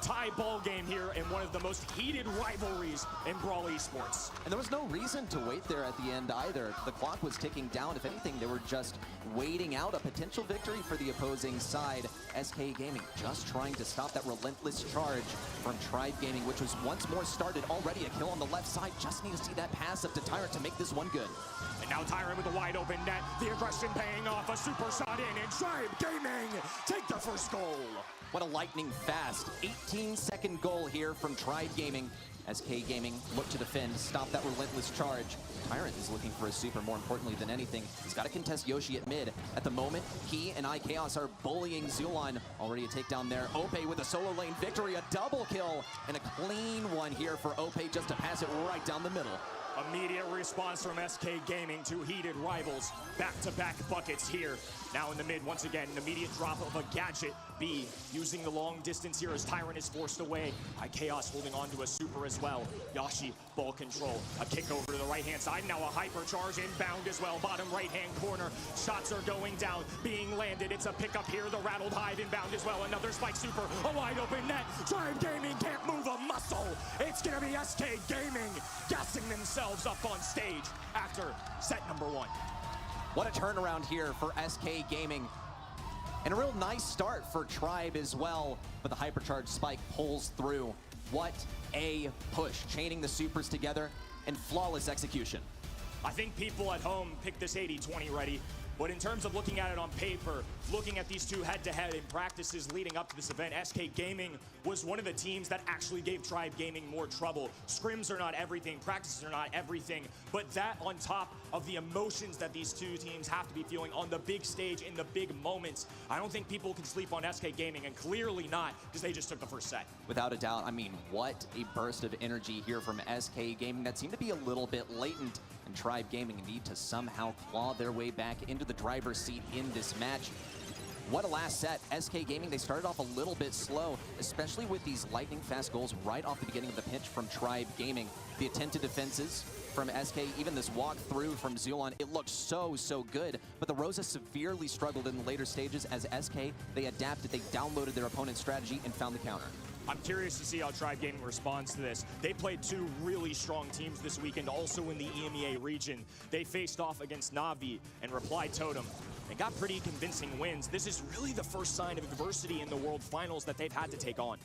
Tie ball game here in one of the most heated rivalries in Brawl esports. And there was no reason to wait there at the end either. The clock was ticking down. If anything, they were just waiting out a potential victory for the opposing side. SK Gaming just trying to stop that relentless charge from Tribe Gaming, which was once more started. Already a kill on the left side. Just need to see that pass up to Tyrant to make this one good. And now Tyrant with a wide open net. The aggression paying off. A super shot in, and Tribe Gaming take the first goal. What a lightning fast 18-second goal here from Tribe Gaming. SK Gaming look to defend, stop that relentless charge. Tyrant is looking for a super, more importantly than anything. He's got to contest Yoshi at mid. At the moment, he and Chaos are bullying Zulon. Already a takedown there. Ope with a solo lane victory, a double kill, and a clean one here for Ope just to pass it right down the middle. Immediate response from SK Gaming, two heated rivals. Back-to-back buckets here. Now in the mid, once again, an immediate drop of a gadget. B using the long distance here as Tyrant is forced away. Chaos holding on to a super as well. Yashi, ball control. A kick over to the right-hand side. Now a hypercharge inbound as well. Bottom right-hand corner. Shots are going down, being landed. It's a pickup here. The rattled hive inbound as well. Another spike super. A wide open net. Tribe Gaming can't move a muscle. It's going to be SK Gaming gassing themselves up on stage after set number one. What a turnaround here for SK Gaming. And a real nice start for Tribe as well, but the hypercharge spike pulls through. What a push, chaining the supers together and flawless execution. I think people at home picked this 80-20 ready, but in terms of looking at it on paper, looking at these two head-to-head in practices leading up to this event, SK Gaming was one of the teams that actually gave Tribe Gaming more trouble. Scrims are not everything, practices are not everything, but that on top of the emotions that these two teams have to be feeling on the big stage in the big moments, I don't think people can sleep on SK Gaming, and clearly not, because they just took the first set. Without a doubt, I mean, what a burst of energy here from SK Gaming that seemed to be a little bit latent, and Tribe Gaming need to somehow claw their way back into the driver's seat in this match. What a last set. SK Gaming, they started off a little bit slow, especially with these lightning fast goals right off the beginning of the pitch from Tribe Gaming. The attempted defenses from SK, even this walk through from Zulon, it looked so good. But the Rosa severely struggled in the later stages as SK, they adapted, they downloaded their opponent's strategy and found the counter. I'm curious to see how Tribe Gaming responds to this. They played two really strong teams this weekend, also in the EMEA region. They faced off against Na'Vi and Reply Totem and got pretty convincing wins. This is really the first sign of adversity in the World Finals that they've had to take on.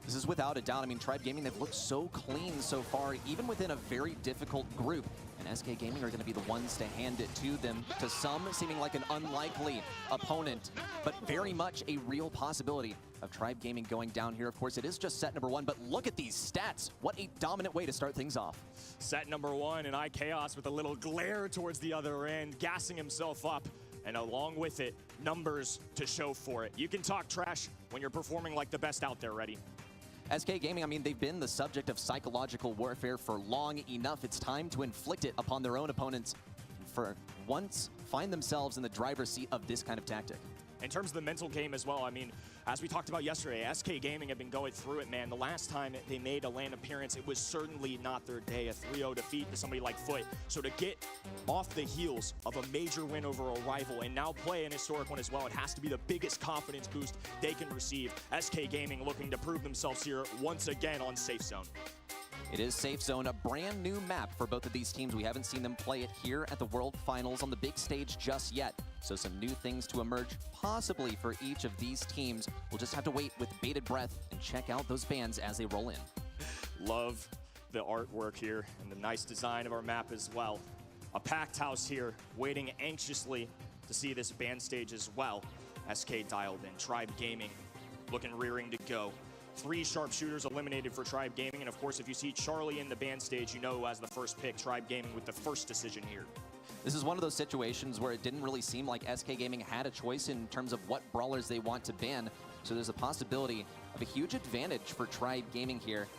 This is without a doubt. I mean, Tribe Gaming, they've looked so clean so far, even within a very difficult group. And SK Gaming are going to be the ones to hand it to them. To some, seeming like an unlikely opponent, but very much a real possibility of Tribe Gaming going down here. Of course, it is just set number 1, but look at these stats. What a dominant way to start things off. Set number 1, and iChaos with a little glare towards the other end, gassing himself up. And along with it, numbers to show for it. You can talk trash when you're performing like the best out there, ready? SK Gaming, I mean, they've been the subject of psychological warfare for long enough. It's time to inflict it upon their own opponents and for once find themselves in the driver's seat of this kind of tactic. In terms of the mental game as well, I mean, as we talked about yesterday, SK Gaming have been going through it, man. The last time they made a LAN appearance, it was certainly not their day. A 3-0 defeat to somebody like Foot. So to get off the heels of a major win over a rival and now play an historic one as well, it has to be the biggest confidence boost they can receive. SK Gaming looking to prove themselves here once again on Safe Zone. It is Safe Zone, a brand new map for both of these teams. We haven't seen them play it here at the World Finals on the big stage just yet. So some new things to emerge, possibly for each of these teams. We'll just have to wait with bated breath and check out those bands as they roll in. Love the artwork here and the nice design of our map as well. A packed house here, waiting anxiously to see this band stage as well. SK dialed in, Tribe Gaming looking rearing to go. 3 sharpshooters eliminated for Tribe Gaming, and of course, if you see Charlie in the band stage, you know who has the first pick, Tribe Gaming with the first decision here. This is one of those situations where it didn't really seem like SK Gaming had a choice in terms of what brawlers they want to ban, so there's a possibility of a huge advantage for Tribe Gaming here,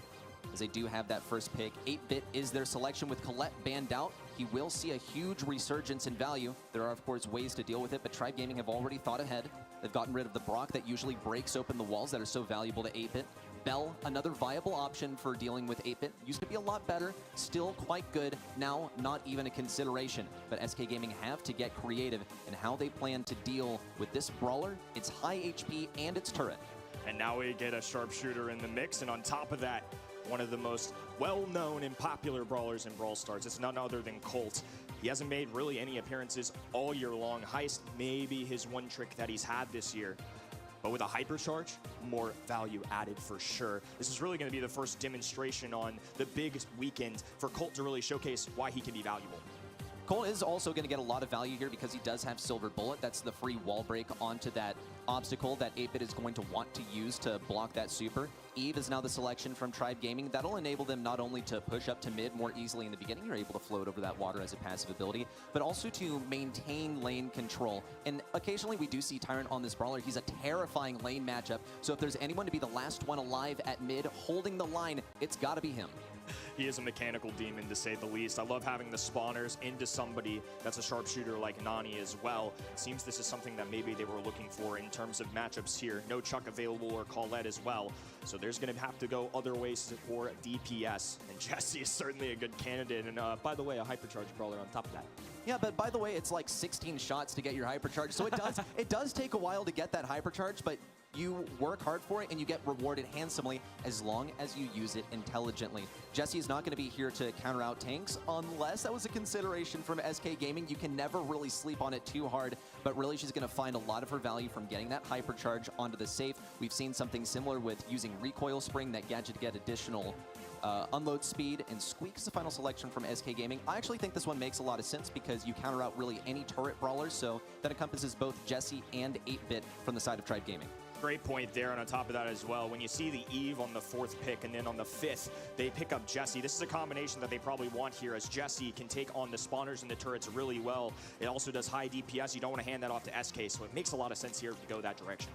as they do have that first pick. 8-Bit is their selection with Colette banned out. He will see a huge resurgence in value. There are, of course, ways to deal with it, but Tribe Gaming have already thought ahead. They've gotten rid of the Brock that usually breaks open the walls that are so valuable to 8-Bit. Bell, another viable option for dealing with 8-Bit. Used to be a lot better, still quite good, now not even a consideration. But SK Gaming have to get creative in how they plan to deal with this brawler, its high HP, and its turret. And now we get a sharpshooter in the mix, and on top of that, one of the most well-known and popular brawlers in Brawl Stars. It's none other than Colt. He hasn't made really any appearances all year long. Heist may be his one trick that he's had this year. But with a hypercharge, more value added for sure. This is really going to be the first demonstration on the big weekend for Colt to really showcase why he can be valuable. Colt is also going to get a lot of value here because he does have Silver Bullet. That's the free wall break onto that obstacle that 8-Bit is going to want to use to block that super. Eve is now the selection from Tribe Gaming. That'll enable them not only to push up to mid more easily in the beginning, you're able to float over that water as a passive ability, but also to maintain lane control. And occasionally we do see Tyrant on this brawler. He's a terrifying lane matchup, so if there's anyone to be the last one alive at mid, holding the line, it's got to be him. He is a mechanical demon, to say the least. I love having the spawners into somebody that's a sharpshooter like Nani as well. It seems this is something that maybe they were looking for in terms of matchups here. No Chuck available or Colette as well. So there's going to have to go other ways for DPS. And Jesse is certainly a good candidate. And by the way, a hypercharge brawler on top of that. Yeah, but by the way, it's like 16 shots to get your hypercharge. So it does take a while to get that hypercharge, but you work hard for it and you get rewarded handsomely as long as you use it intelligently. Jesse is not going to be here to counter out tanks unless that was a consideration from SK Gaming. You can never really sleep on it too hard, but really she's going to find a lot of her value from getting that hypercharge onto the safe. We've seen something similar with using recoil spring, that gadget to get additional unload speed, and Squeak is the final selection from SK Gaming. I actually think this one makes a lot of sense because you counter out really any turret brawler, so that encompasses both Jesse and 8-Bit from the side of Tribe Gaming. Great point there, and on top of that as well, when you see the Eve on the 4th pick and then on the 5th, they pick up Jesse. This is a combination that they probably want here, as Jesse can take on the spawners and the turrets really well. It also does high DPS. You don't want to hand that off to SK, so it makes a lot of sense here to go that direction.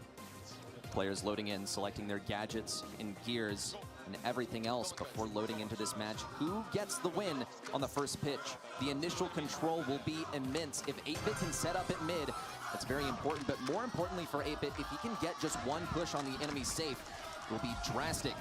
Players loading in, selecting their gadgets and gears. and everything else before loading into this match. Who gets the win on the first pitch? The initial control will be immense. If 8-Bit can set up at mid, that's very important, but more importantly for 8-Bit, if he can get just one push on the enemy safe, it will be drastic.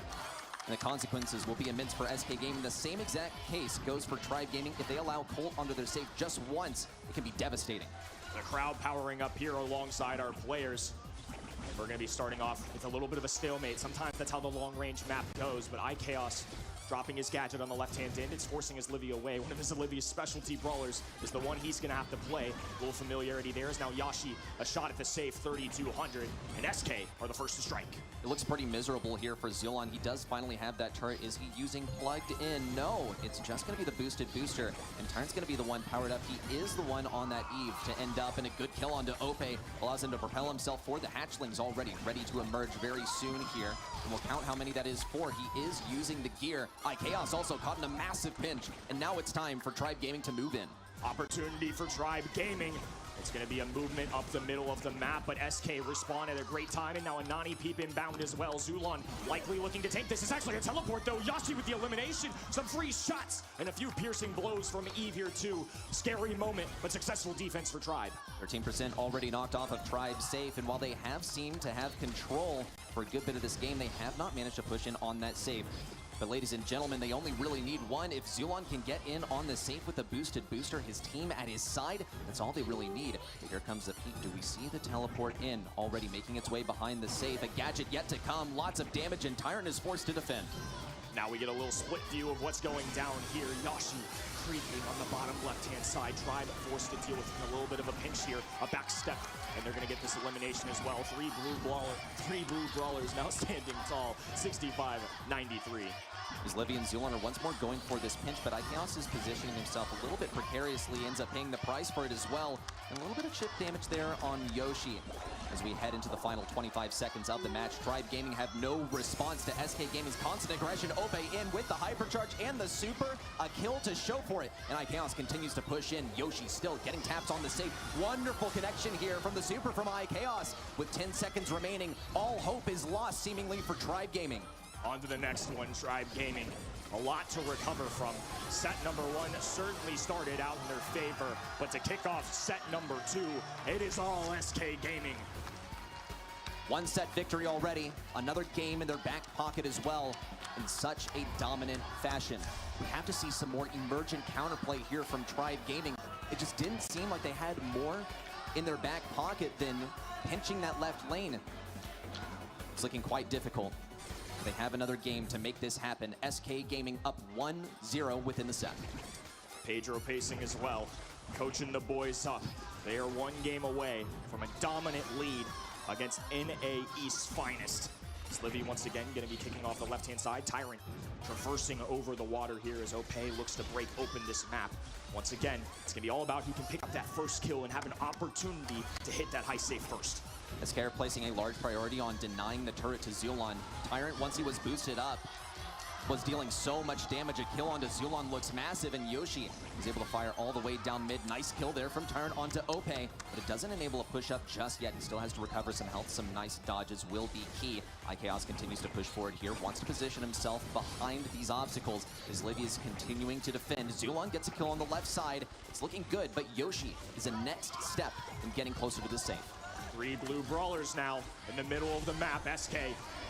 And the consequences will be immense for SK Gaming. The same exact case goes for Tribe Gaming. If they allow Colt onto their safe just once, it can be devastating. The crowd powering up here alongside our players. And we're going to be starting off with a little bit of a stalemate. Sometimes that's how the long-range map goes, but iChaos dropping his gadget on the left-hand end. It's forcing his Livy away. One of his Olivia's specialty brawlers is the one he's going to have to play. A little familiarity there is now Yashi, a shot at the safe, 3,200. And SK are the first to strike. It looks pretty miserable here for Zulon. He does finally have that turret. Is he using plugged in? No, it's just going to be the boosted booster. And Tyrant's going to be the one powered up. He is the one on that Eve to end up, and a good kill onto Ope allows him to propel himself forward. The hatchling's already ready to emerge very soon here. And we'll count how many that is for. He is using the gear. iChaos also caught in a massive pinch. And now it's time for Tribe Gaming to move in. Opportunity for Tribe Gaming. It's going to be a movement up the middle of the map, but SK respond at a great time, and now a Nani peep inbound as well. Zulon likely looking to take this. It's actually a teleport, though. Yashi with the elimination. Some free shots and a few piercing blows from Eve here, too. Scary moment, but successful defense for Tribe. 13% already knocked off of Tribe safe, and while they have seemed to have control for a good bit of this game, they have not managed to push in on that safe. But ladies and gentlemen, they only really need one. If Zulon can get in on the safe with a boosted booster, his team at his side, that's all they really need. Here comes the peek. Do we see the teleport in? Already making its way behind the safe. A gadget yet to come. Lots of damage, and Tyrant is forced to defend. Now we get a little split view of what's going down here. Yashi creeping on the bottom left-hand side. Tribe forced to deal with a little bit of a pinch here. A back step, and they're going to get this elimination as well. Three blue brawlers now standing tall. 65-93. As Livy and Zulon are once more going for this pinch, but iChaos is positioning himself a little bit precariously, ends up paying the price for it as well. And a little bit of chip damage there on Yoshi. As we head into the final 25 seconds of the match, Tribe Gaming have no response to SK Gaming's constant aggression. Ope in with the hypercharge and the super. A kill to show for it. And iChaos continues to push in. Yoshi still getting taps on the safe. Wonderful connection here from the super from iChaos. With 10 seconds remaining, all hope is lost seemingly for Tribe Gaming. On to the next one, Tribe Gaming. A lot to recover from. Set number one certainly started out in their favor, but to kick off set number two, it is all SK Gaming. One set victory already, another game in their back pocket as well, in such a dominant fashion. We have to see some more emergent counterplay here from Tribe Gaming. It just didn't seem like they had more in their back pocket than pinching that left lane. It's looking quite difficult. They have another game to make this happen. SK Gaming up 1-0 within the set. Pedro pacing as well, coaching the boys up. They are one game away from a dominant lead against NA East's finest. Livy once again going to be kicking off the left-hand side. Tyrant traversing over the water here as Ope looks to break open this map. Once again, it's going to be all about who can pick up that first kill and have an opportunity to hit that high safe first. SK are placing a large priority on denying the turret to Zulon. Tyrant, once he was boosted up, was dealing so much damage. A kill onto Zulon looks massive, and Yoshi was able to fire all the way down mid. Nice kill there from Tyrant onto Ope, but it doesn't enable a push-up just yet. He still has to recover some health. Some nice dodges will be key. iChaos continues to push forward here, wants to position himself behind these obstacles as Livy is continuing to defend. Zulon gets a kill on the left side. It's looking good, but Yoshi is a next step in getting closer to the safe. Three blue brawlers now in the middle of the map. SK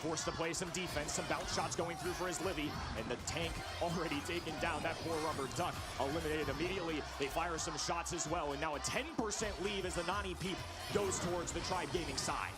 forced to play some defense, some bounce shots going through for his Livy, and the tank already taken down. That poor rubber duck eliminated immediately. They fire some shots as well, and now a 10% lead as the Nani peep goes towards the Tribe Gaming side.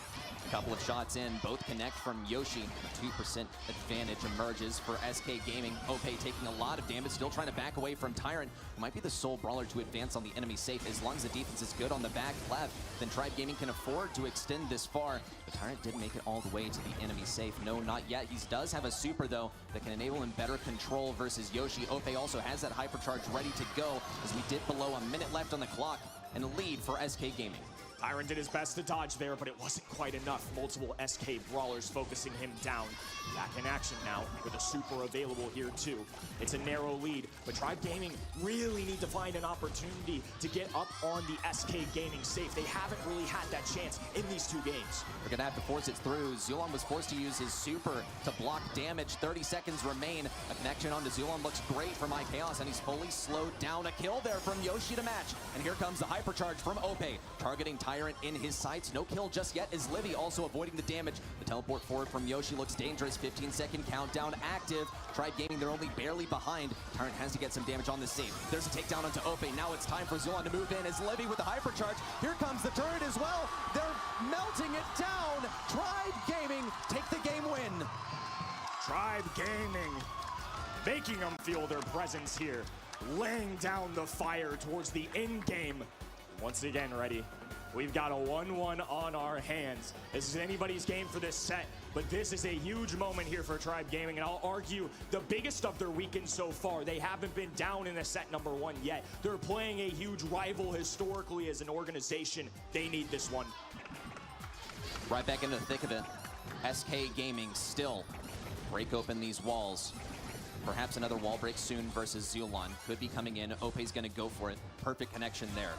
A couple of shots in, both connect from Yoshi. A 2% advantage emerges for SK Gaming. Ope taking a lot of damage, still trying to back away from Tyrant, who might be the sole brawler to advance on the enemy safe. As long as the defense is good on the back left, then Tribe Gaming can afford to extend this far. But Tyrant did make it all the way to the enemy safe. No, not yet. He does have a super, though, that can enable him better control versus Yoshi. Ope also has that hypercharge ready to go, as we did below a minute left on the clock, and a lead for SK Gaming. Tyrant did his best to dodge there, but it wasn't quite enough. Multiple SK brawlers focusing him down. Back in action now with a super available here too. It's a narrow lead, but Tribe Gaming really need to find an opportunity to get up on the SK Gaming safe. They haven't really had that chance in these two games. We're gonna have to force it through. Zulon was forced to use his super to block damage. 30 seconds remain. A connection onto Zulon looks great from iChaos, and he's fully slowed down. A kill there from Yoshi to match. And here comes the hypercharge from Ope, targeting Tyrant in his sights. No kill just yet as Livy also avoiding the damage. The teleport forward from Yoshi looks dangerous. 15-second countdown active. Tribe Gaming, they're only barely behind. Tyrant has to get some damage on the safe. There's a takedown onto Ope. Now it's time for Zulon to move in as Livy with the hypercharge. Here comes the turret as well. They're melting it down. Tribe Gaming take the game win. Tribe Gaming making them feel their presence here. Laying down the fire towards the end game. Once again, ready. We've got a 1-1 on our hands. This is anybody's game for this set, but this is a huge moment here for Tribe Gaming, and I'll argue the biggest of their weekend so far. They haven't been down in a set number 1 yet. They're playing a huge rival historically as an organization. They need this one. Right back into the thick of it. SK Gaming still break open these walls. Perhaps another wall break soon versus Zulon. Could be coming in. Ope's gonna go for it. Perfect connection there.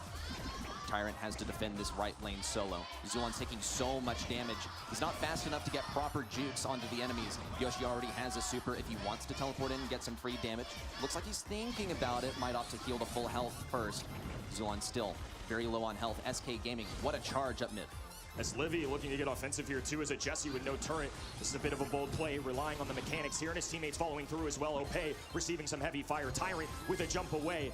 Tyrant has to defend this right lane solo. Zulon's taking so much damage. He's not fast enough to get proper jukes onto the enemies. Yoshi already has a super if he wants to teleport in and get some free damage. Looks like he's thinking about it. Might opt to heal to full health first. Zulon still very low on health. SK Gaming, what a charge up mid. As Livy looking to get offensive here too as a Jesse with no turret. This is a bit of a bold play, relying on the mechanics here, and his teammates following through as well. Ope receiving some heavy fire. Tyrant with a jump away.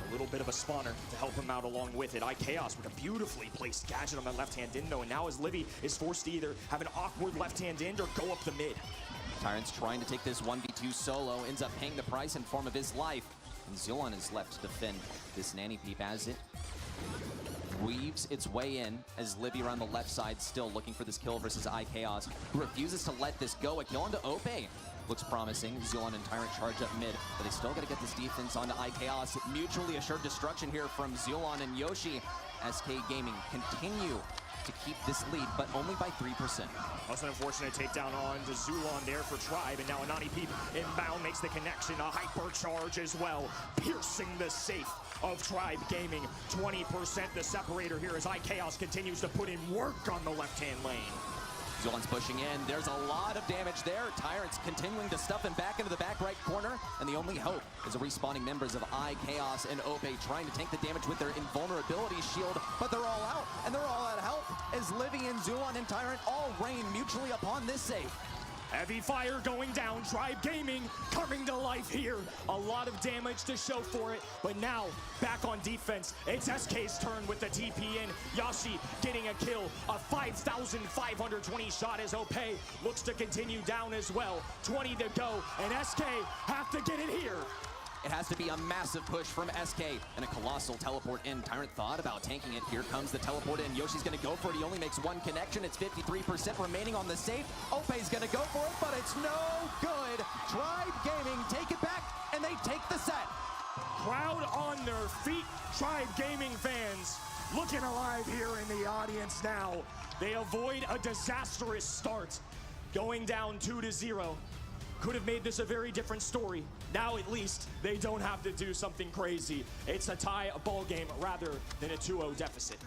A little bit of a spawner to help him out along with it. iChaos with a beautifully placed gadget on that left-hand in though, and now as Livy is forced to either have an awkward left-hand in or go up the mid. Tyrant's trying to take this 1v2 solo, ends up paying the price in form of his life. And Zulon is left to defend this nanny peep as it weaves its way in as Livy around the left side still looking for this kill versus iChaos, who refuses to let this go. A kill onto Ope. Looks promising. Zulon and Tyrant charge up mid, but they still got to get this defense onto iChaos. Mutually assured destruction here from Zulon and Yoshi. SK Gaming continue to keep this lead, but only by 3%. Also an unfortunate takedown on to Zulon there for Tribe, and now Anani Peep inbound makes the connection. A hypercharge as well, piercing the safe of Tribe Gaming. 20% the separator here as iChaos continues to put in work on the left-hand lane. Zulon's pushing in. There's a lot of damage there. Tyrant's continuing to stuff him back into the back right corner. And the only hope is the respawning members of iChaos and Ope trying to take the damage with their invulnerability shield. But they're all out, and they're all out of health as Livy and Zulon and Tyrant all rain mutually upon this safe. Heavy fire going down. Tribe Gaming coming to life here. A lot of damage to show for it, but now back on defense. It's SK's turn with the TP in. Yoshi getting a kill. A 5,520 shot as Ope looks to continue down as well. 20 to go, and SK have to get it here. It has to be a massive push from SK and a colossal teleport in. Tyrant thought about tanking it. Here comes the teleport in. Yoshi's gonna go for it. He only makes one connection. It's 53% remaining on the safe. Ope's gonna go for it, but it's no good. Tribe Gaming take it back, and they take the set. Crowd on their feet. Tribe Gaming fans looking alive here in the audience now. They avoid a disastrous start, going down 2-0. Could have made this a very different story. Now at least they don't have to do something crazy. It's a tie, a ball game, rather than a 2-0 deficit.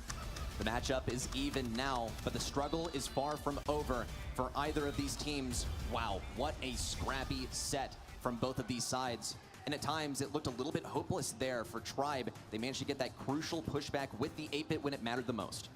The matchup is even now, but the struggle is far from over for either of these teams. Wow, what a scrappy set from both of these sides. And at times, it looked a little bit hopeless there for Tribe. They managed to get that crucial pushback with the 8-bit when it mattered the most.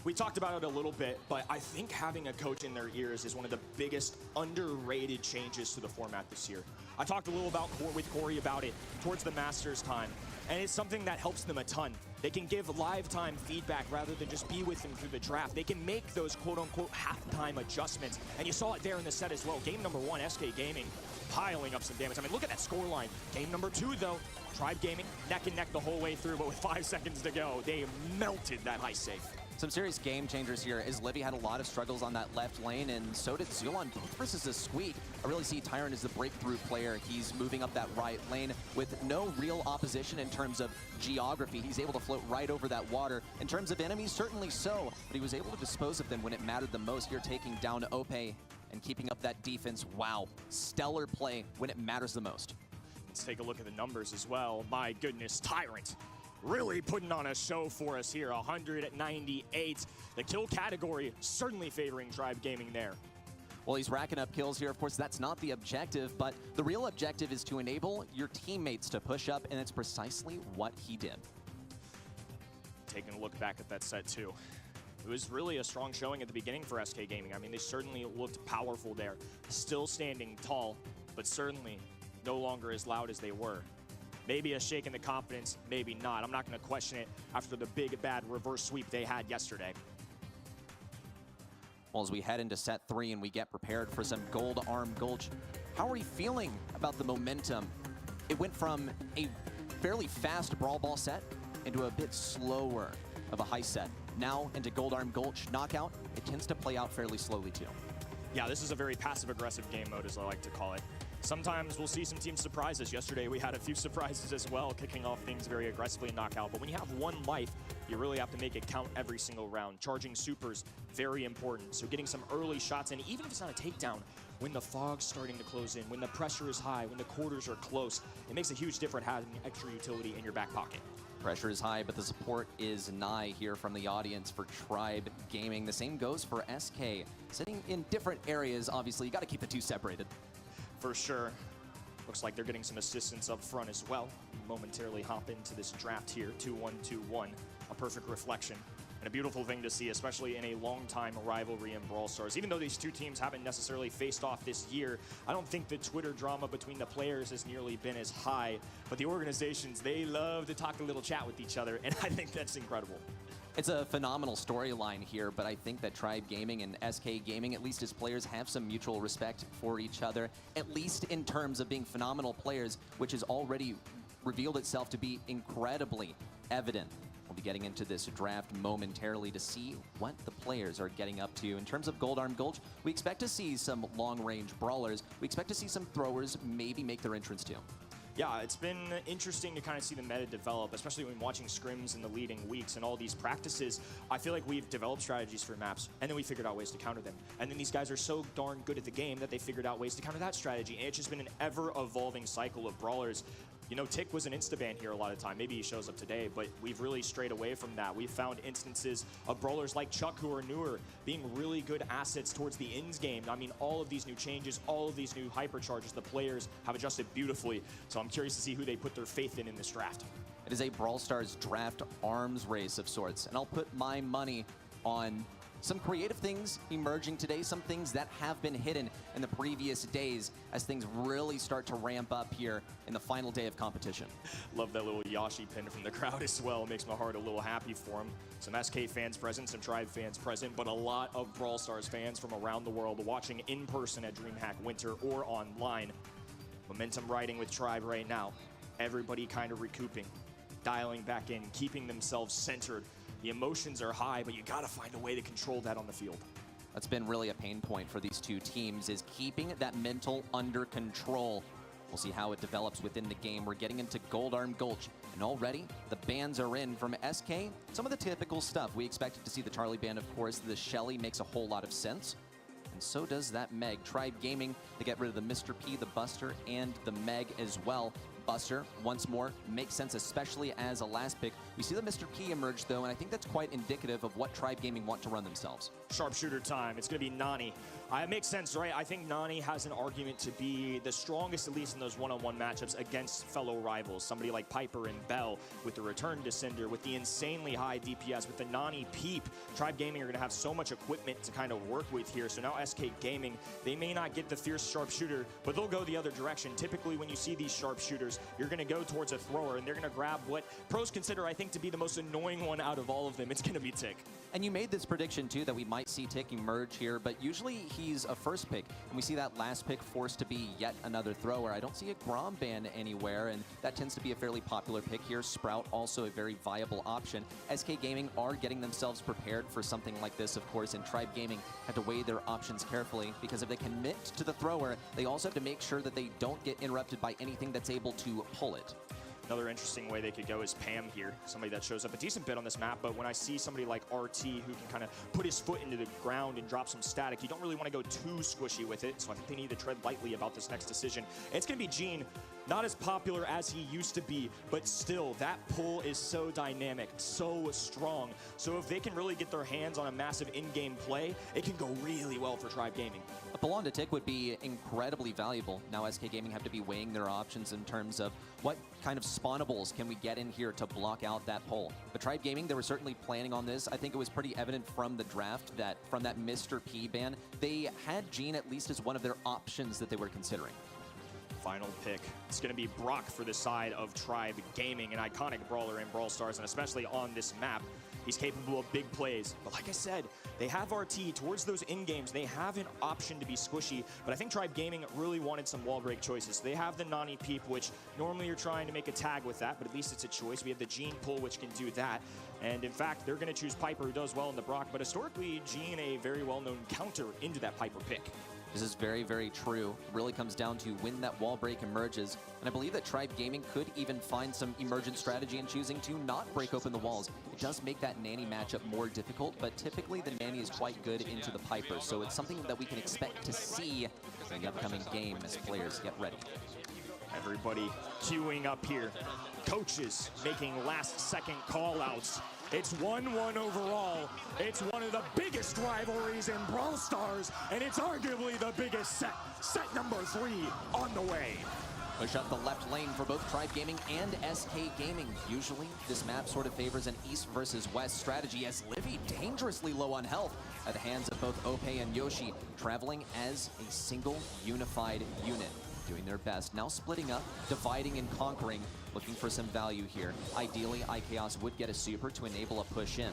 We talked about it a little bit, but I think having a coach in their ears is one of the biggest underrated changes to the format this year. I talked a little with Corey about it towards the Masters time, and it's something that helps them a ton. They can give live time feedback rather than just be with them through the draft. They can make those quote-unquote halftime adjustments, and you saw it there in the set as well. Game number 1, SK Gaming piling up some damage. I mean, look at that scoreline. Game number 2, though, Tribe Gaming neck and neck the whole way through, but with 5 seconds to go, they melted that high safe. Some serious game changers here, as Livy had a lot of struggles on that left lane, and so did Zulon, both versus a Squeak. I really see Tyrant as the breakthrough player. He's moving up that right lane with no real opposition in terms of geography. He's able to float right over that water. In terms of enemies, certainly so, but he was able to dispose of them when it mattered the most. Here taking down Ope and keeping up that defense. Wow, stellar play when it matters the most. Let's take a look at the numbers as well. My goodness, Tyrant really putting on a show for us here. 198. The kill category certainly favoring Tribe Gaming there. Well, he's racking up kills here. Of course, that's not the objective, but the real objective is to enable your teammates to push up, and it's precisely what he did. Taking a look back at that set too. It was really a strong showing at the beginning for SK Gaming. I mean, they certainly looked powerful there. Still standing tall, but certainly no longer as loud as they were. Maybe a shake in the confidence, maybe not. I'm not going to question it after the big, bad reverse sweep they had yesterday. Well, as we head into set 3 and we get prepared for some Gold Arm Gulch, how are you feeling about the momentum? It went from a fairly fast Brawl Ball set into a bit slower of a high set. Now into Gold Arm Gulch knockout, it tends to play out fairly slowly too. Yeah, this is a very passive-aggressive game mode, as I like to call it. Sometimes we'll see some teams surprise us. Yesterday we had a few surprises as well, kicking off things very aggressively in knockout. But when you have one life, you really have to make it count every single round. Charging supers, very important. So getting some early shots in, even if it's not a takedown, when the fog's starting to close in, when the pressure is high, when the quarters are close, it makes a huge difference having extra utility in your back pocket. Pressure is high, but the support is nigh here from the audience for Tribe Gaming. The same goes for SK. Sitting in different areas, obviously, you got to keep the two separated. For sure. Looks like they're getting some assistance up front as well. Momentarily hop into this draft here, 2-1-2-1. A perfect reflection. And a beautiful thing to see, especially in a long-time rivalry in Brawl Stars. Even though these two teams haven't necessarily faced off this year, I don't think the Twitter drama between the players has nearly been as high. But the organizations, they love to talk a little chat with each other, and I think that's incredible. It's a phenomenal storyline here, but I think that Tribe Gaming and SK Gaming, at least as players, have some mutual respect for each other, at least in terms of being phenomenal players, which has already revealed itself to be incredibly evident. We'll be getting into this draft momentarily to see what the players are getting up to. In terms of Gold Arm Gulch, we expect to see some long-range brawlers. We expect to see some throwers maybe make their entrance too. Yeah, it's been interesting to kind of see the meta develop, especially when watching scrims in the leading weeks and all these practices. I feel like we've developed strategies for maps, and then we figured out ways to counter them. And then these guys are so darn good at the game that they figured out ways to counter that strategy. And it's just been an ever-evolving cycle of brawlers. You know, Tick was an insta-ban here a lot of the time. Maybe he shows up today, but we've really strayed away from that. We've found instances of brawlers like Chuck, who are newer, being really good assets towards the ends game. I mean, all of these new changes, all of these new hypercharges, the players have adjusted beautifully. So I'm curious to see who they put their faith in this draft. It is a Brawl Stars draft arms race of sorts, and I'll put my money on some creative things emerging today, some things that have been hidden in the previous days as things really start to ramp up here in the final day of competition. Love that little Yashi pin from the crowd as well. Makes my heart a little happy for him. Some SK fans present, some Tribe fans present, but a lot of Brawl Stars fans from around the world watching in person at DreamHack Winter or online. Momentum riding with Tribe right now. Everybody kind of recouping, dialing back in, keeping themselves centered. The emotions are high, but you gotta find a way to control that on the field. That's been really a pain point for these two teams, is keeping that mental under control. We'll see how it develops within the game. We're getting into Gold Arm Gulch, and already the bans are in from SK. Some of the typical stuff. We expected to see the Charlie ban, of course. The Shelly makes a whole lot of sense, and so does that Meg. Tribe Gaming to get rid of the Mr. P, the Buster, and the Meg as well. Buster, once more, makes sense, especially as a last pick. We see the Mr. P emerge, though, and I think that's quite indicative of what Tribe Gaming want to run themselves. Sharpshooter time. It's going to be Nani. It makes sense, right? I think Nani has an argument to be the strongest, at least in those one-on-one matchups against fellow rivals. Somebody like Piper and Bell with the return to Cinder, with the insanely high DPS, with the Nani Peep. Tribe Gaming are going to have so much equipment to kind of work with here. So now SK Gaming, they may not get the fierce sharpshooter, but they'll go the other direction. Typically, when you see these sharpshooters, is you're going to go towards a thrower, and they're going to grab what pros consider, I think, to be the most annoying one out of all of them. It's going to be Tick. And you made this prediction, too, that we might see Tick emerge here, but usually he's a first pick, and we see that last pick forced to be yet another thrower. I don't see a Grom ban anywhere, and that tends to be a fairly popular pick here. Sprout also a very viable option. SK Gaming are getting themselves prepared for something like this, of course, and Tribe Gaming have to weigh their options carefully, because if they commit to the thrower, they also have to make sure that they don't get interrupted by anything that's able to pull it. Another interesting way they could go is Pam here, somebody that shows up a decent bit on this map, but when I see somebody like RT who can kind of put his foot into the ground and drop some static, you don't really want to go too squishy with it, so I think they need to tread lightly about this next decision. It's going to be Gene, not as popular as he used to be, but still, that pull is so dynamic, so strong, so if they can really get their hands on a massive in-game play, it can go really well for Tribe Gaming. A pull on to Tick would be incredibly valuable. Now SK Gaming have to be weighing their options in terms of what kind of spawnables can we get in here to block out that pull. But Tribe Gaming, they were certainly planning on this. I think it was pretty evident from the draft that from that Mr. P ban, they had Gene at least as one of their options that they were considering. Final pick. It's going to be Brock for the side of Tribe Gaming, an iconic brawler in Brawl Stars, and especially on this map. He's capable of big plays. But like I said, they have RT towards those in-games. They have an option to be squishy, but I think Tribe Gaming really wanted some wall break choices. They have the Nani Peep, which normally you're trying to make a tag with that, but at least it's a choice. We have the Gene pull, which can do that. And in fact, they're going to choose Piper, who does well in the Brock, but historically, Gene a very well-known counter into that Piper pick. This is very, very true. It really comes down to when that wall break emerges. And I believe that Tribe Gaming could even find some emergent strategy in choosing to not break open the walls. It does make that Nanny matchup more difficult, but typically the Nanny is quite good into the Piper. So it's something that we can expect to see in the upcoming game as players get ready. Everybody queuing up here. Coaches making last-second call-outs. It's 1-1 overall. It's one of the biggest rivalries in Brawl Stars, and it's arguably the biggest set. Set number 3 on the way. Push up the left lane for both Tribe Gaming and SK Gaming. Usually, this map sort of favors an east versus west strategy, as Livy dangerously low on health at the hands of both Ope and Yoshi, traveling as a single unified unit, doing their best. Now splitting up, dividing and conquering, looking for some value here. Ideally, iChaos would get a super to enable a push in,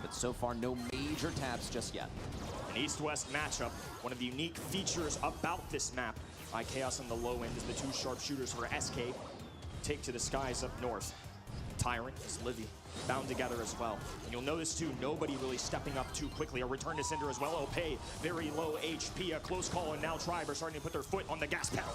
but so far no major taps just yet. An east-west matchup, one of the unique features about this map. iChaos on the low end is the two sharpshooters for SK. Take to the skies up north. Tyrant is Livy, bound together as well. And you'll notice too, nobody really stepping up too quickly. A return to Cinder as well. Ope, very low HP, a close call, and now Tribe are starting to put their foot on the gas pedal.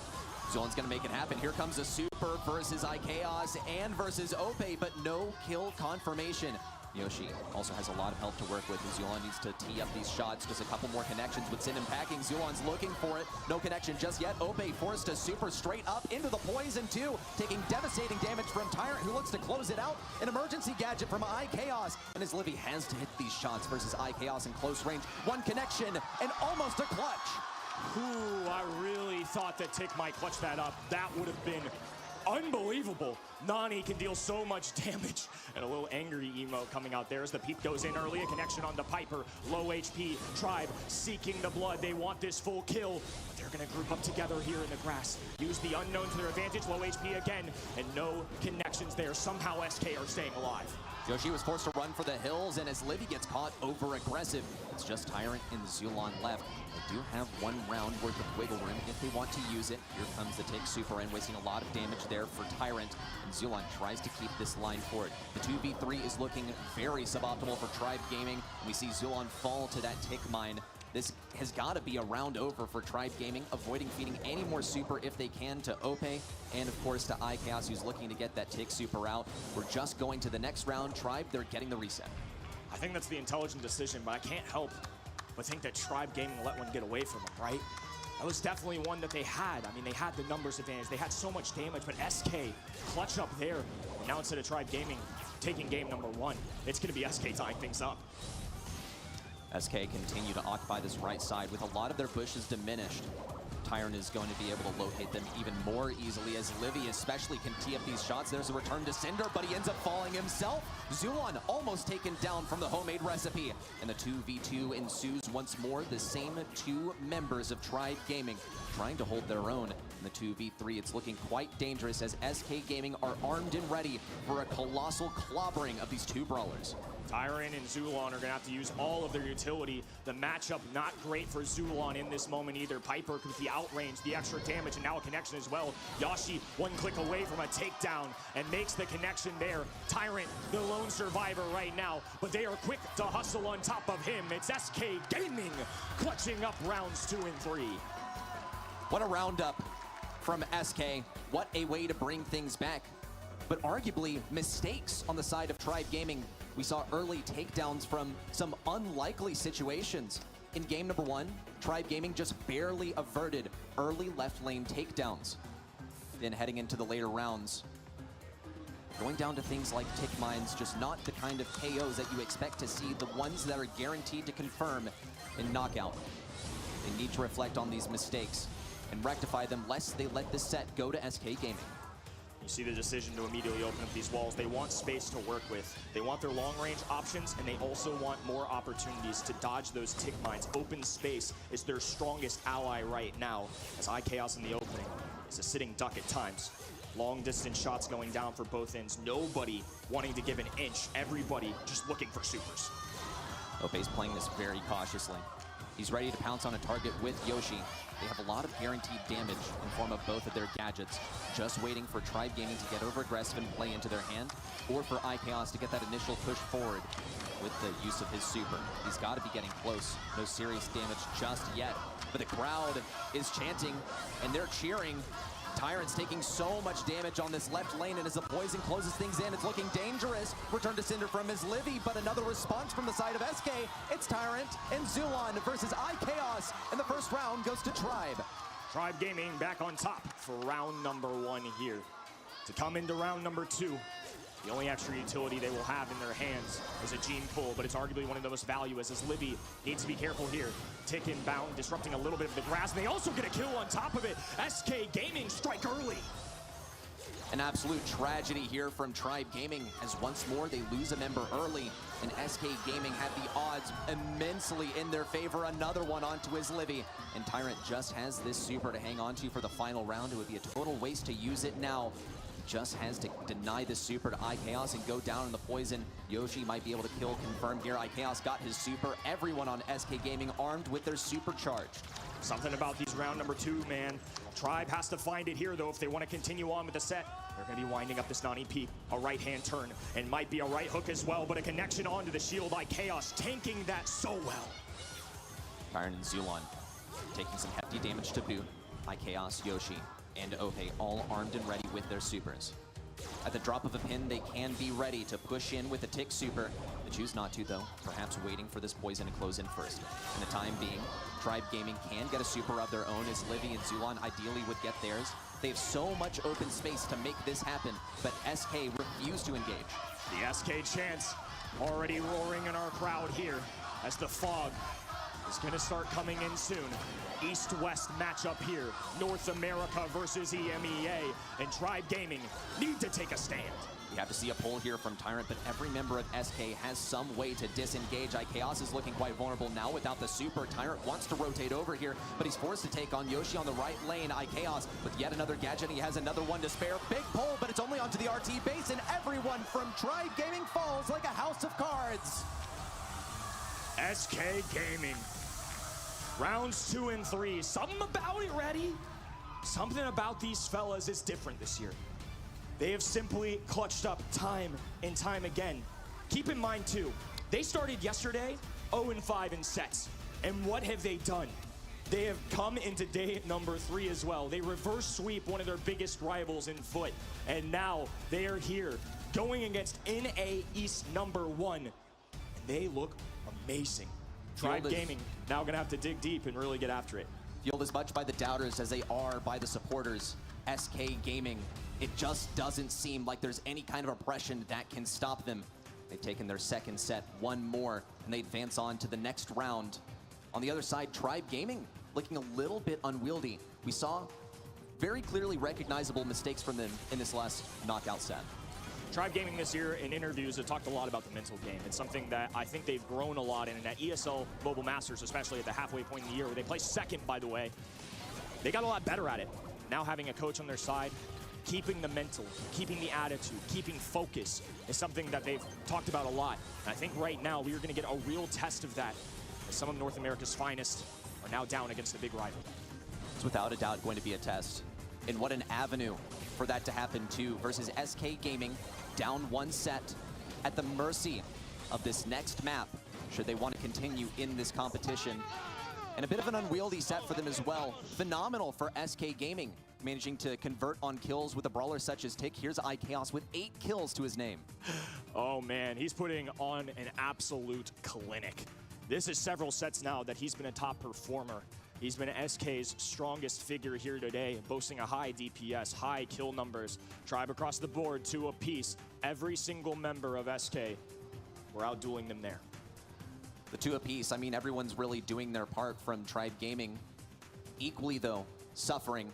Zulon's gonna make it happen. Here comes a super versus iChaos and versus Ope, but no kill confirmation. Yoshi also has a lot of help to work with, and Zulon needs to tee up these shots. Just a couple more connections would send him packing. Zulon's looking for it. No connection just yet. Ope forced to super straight up into the poison too, taking devastating damage from Tyrant, who looks to close it out. An emergency gadget from iChaos, and as Livy has to hit these shots versus iChaos in close range. One connection and almost a clutch. Ooh, I really thought that Tick might clutch that up. That would have been unbelievable. Nani can deal so much damage. And a little angry emo coming out there as the peep goes in early. A connection on the Piper. Low HP. Tribe seeking the blood. They want this full kill. But they're going to group up together here in the grass. Use the unknown to their advantage. Low HP again. And no connections there. Somehow SK are staying alive. Yoshi was forced to run for the hills, and as Livy gets caught over-aggressive, it's just Tyrant and Zulon left. They do have 1 round worth of wiggle room if they want to use it. Here comes the Tick super in, wasting a lot of damage there for Tyrant, and Zulon tries to keep this line forward. The 2v3 is looking very suboptimal for Tribe Gaming. We see Zulon fall to that Tick mine. This has got to be a round over for Tribe Gaming, avoiding feeding any more super if they can to Ope, and of course to iChaos, who's looking to get that Tick super out. We're just going to the next round. Tribe, they're getting the reset. I think that's the intelligent decision, but I can't help but think that Tribe Gaming let one get away from them, right? That was definitely one that they had. I mean, they had the numbers advantage. They had so much damage, but SK clutch up there. And now instead of Tribe Gaming taking game number 1, it's going to be SK tying things up. SK continue to occupy this right side with a lot of their bushes diminished. Tyrant is going to be able to locate them even more easily as Livy especially can tee up these shots. There's a return to Cinder, but he ends up falling himself. Zulon almost taken down from the homemade recipe. And the 2v2 ensues once more. The same two members of Tribe Gaming trying to hold their own. In the 2v3, it's looking quite dangerous as SK Gaming are armed and ready for a colossal clobbering of these two brawlers. Tyrant and Zulon are going to have to use all of their utility. The matchup not great for Zulon in this moment either. Piper with the outrange, the extra damage, and now a connection as well. Yashi one click away from a takedown and makes the connection there. Tyrant, the lone survivor right now, but they are quick to hustle on top of him. It's SK Gaming clutching up rounds 2 and 3. What a roundup from SK. What a way to bring things back. But arguably, mistakes on the side of Tribe Gaming. We saw early takedowns from some unlikely situations. In game number 1, Tribe Gaming just barely averted early left lane takedowns. Then heading into the later rounds, going down to things like tick mines, just not the kind of KOs that you expect to see, the ones that are guaranteed to confirm in knockout. They need to reflect on these mistakes and rectify them lest they let this set go to SK Gaming. You see the decision to immediately open up these walls. They want space to work with. They want their long-range options, and they also want more opportunities to dodge those tick mines. Open space is their strongest ally right now, as iChaos in the opening is a sitting duck at times. Long-distance shots going down for both ends. Nobody wanting to give an inch. Everybody just looking for supers. Ope's playing this very cautiously. He's ready to pounce on a target with Yoshi. They have a lot of guaranteed damage in form of both of their gadgets, just waiting for Tribe Gaming to get over aggressive and play into their hand, or for iChaos to get that initial push forward with the use of his super. He's got to be getting close. No serious damage just yet, but the crowd is chanting and they're cheering. Tyrant's taking so much damage on this left lane, and as the poison closes things in, it's looking dangerous. Return to Cinder from his Livy, but another response from the side of SK. It's Tyrant and Zulon versus iChaos, and the first round goes to Tribe. Tribe Gaming back on top for round number 1 here. To come into round number 2, the only extra utility they will have in their hands is a gene pull, but it's arguably one of the most valuous as Livy needs to be careful here. Tick inbound, disrupting a little bit of the grass, and they also get a kill on top of it. SK Gaming strike early. An absolute tragedy here from Tribe Gaming as once more they lose a member early, and SK Gaming had the odds immensely in their favor. Another one onto his Livy, and Tyrant just has this super to hang on to for the final round. It would be a total waste to use it now. Just has to deny the super to iChaos and go down in the poison. Yoshi might be able to kill confirm here. iChaos got his super. Everyone on SK Gaming armed with their supercharged. Something about these round number 2, man. Tribe has to find it here, though, if they want to continue on with the set. They're going to be winding up this Nani peep. A right-hand turn, and might be a right hook as well, but a connection onto the shield. iChaos tanking that so well. Tyrant and Zulon taking some hefty damage to boot. iChaos, Yoshi, and Ope all armed and ready with their supers. At the drop of a pin, they can be ready to push in with a tick super. They choose not to, though, perhaps waiting for this poison to close in first. In the time being, Tribe Gaming can get a super of their own as Livy and Zulon ideally would get theirs. They have so much open space to make this happen, but SK refuse to engage. The SK chants already roaring in our crowd here as the fog is going to start coming in soon. East-West matchup here. North America versus EMEA. And Tribe Gaming need to take a stand. We have to see a pull here from Tyrant, but every member of SK has some way to disengage. iChaos is looking quite vulnerable now without the super. Tyrant wants to rotate over here, but he's forced to take on Yoshi on the right lane. iChaos with yet another gadget. He has another one to spare. Big pull, but it's only onto the RT base, and everyone from Tribe Gaming falls like a house of cards. SK Gaming. Rounds 2 and 3. Something about it, ready? Something about these fellas is different this year. They have simply clutched up time and time again. Keep in mind, too, they started yesterday 0-5 in sets. And what have they done? They have come into day number 3 as well. They reverse sweep one of their biggest rivals in Foot. And now they are here going against NA East number 1. And they look amazing. Tribe Gaming now going to have to dig deep and really get after it. Fueled as much by the doubters as they are by the supporters. SK Gaming, it just doesn't seem like there's any kind of oppression that can stop them. They've taken their second set, one more, and they advance on to the next round. On the other side, Tribe Gaming looking a little bit unwieldy. We saw very clearly recognizable mistakes from them in this last knockout set. Tribe Gaming this year in interviews have talked a lot about the mental game. It's something that I think they've grown a lot in, and at ESL Mobile Masters, especially at the halfway point in the year, where they placed second, by the way, they got a lot better at it. Now having a coach on their side, keeping the mental, keeping the attitude, keeping focus is something that they've talked about a lot. And I think right now we are going to get a real test of that, as some of North America's finest are now down against the big rival. It's without a doubt going to be a test. And what an avenue for that to happen too, versus SK Gaming, down one set, at the mercy of this next map, should they want to continue in this competition. And a bit of an unwieldy set for them as well. Phenomenal for SK Gaming, managing to convert on kills with a brawler such as Tick. Here's iChaos with 8 kills to his name. Oh man, he's putting on an absolute clinic. This is several sets now that he's been a top performer. He's been SK's strongest figure here today, boasting a high DPS, high kill numbers. Tribe across the board, 2 apiece. Every single member of SK, we're outdueling them there. The 2 apiece, I mean, everyone's really doing their part from Tribe Gaming. Equally, though, suffering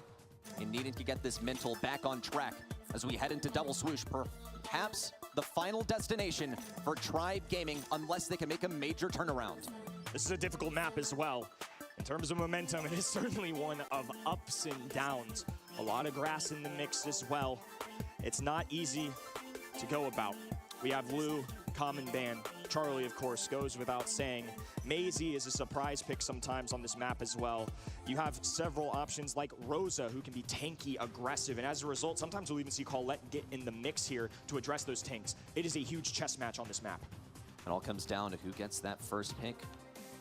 and needing to get this mental back on track as we head into double swoosh. Perhaps the final destination for Tribe Gaming, unless they can make a major turnaround. This is a difficult map as well. In terms of momentum, it is certainly one of ups and downs. A lot of grass in the mix as well. It's not easy to go about. We have Lou, common ban. Charlie, of course, goes without saying. Maisie is a surprise pick sometimes on this map as well. You have several options like Rosa, who can be tanky, aggressive, and as a result, sometimes we'll even see Colette get in the mix here to address those tanks. It is a huge chess match on this map. It all comes down to who gets that first pick.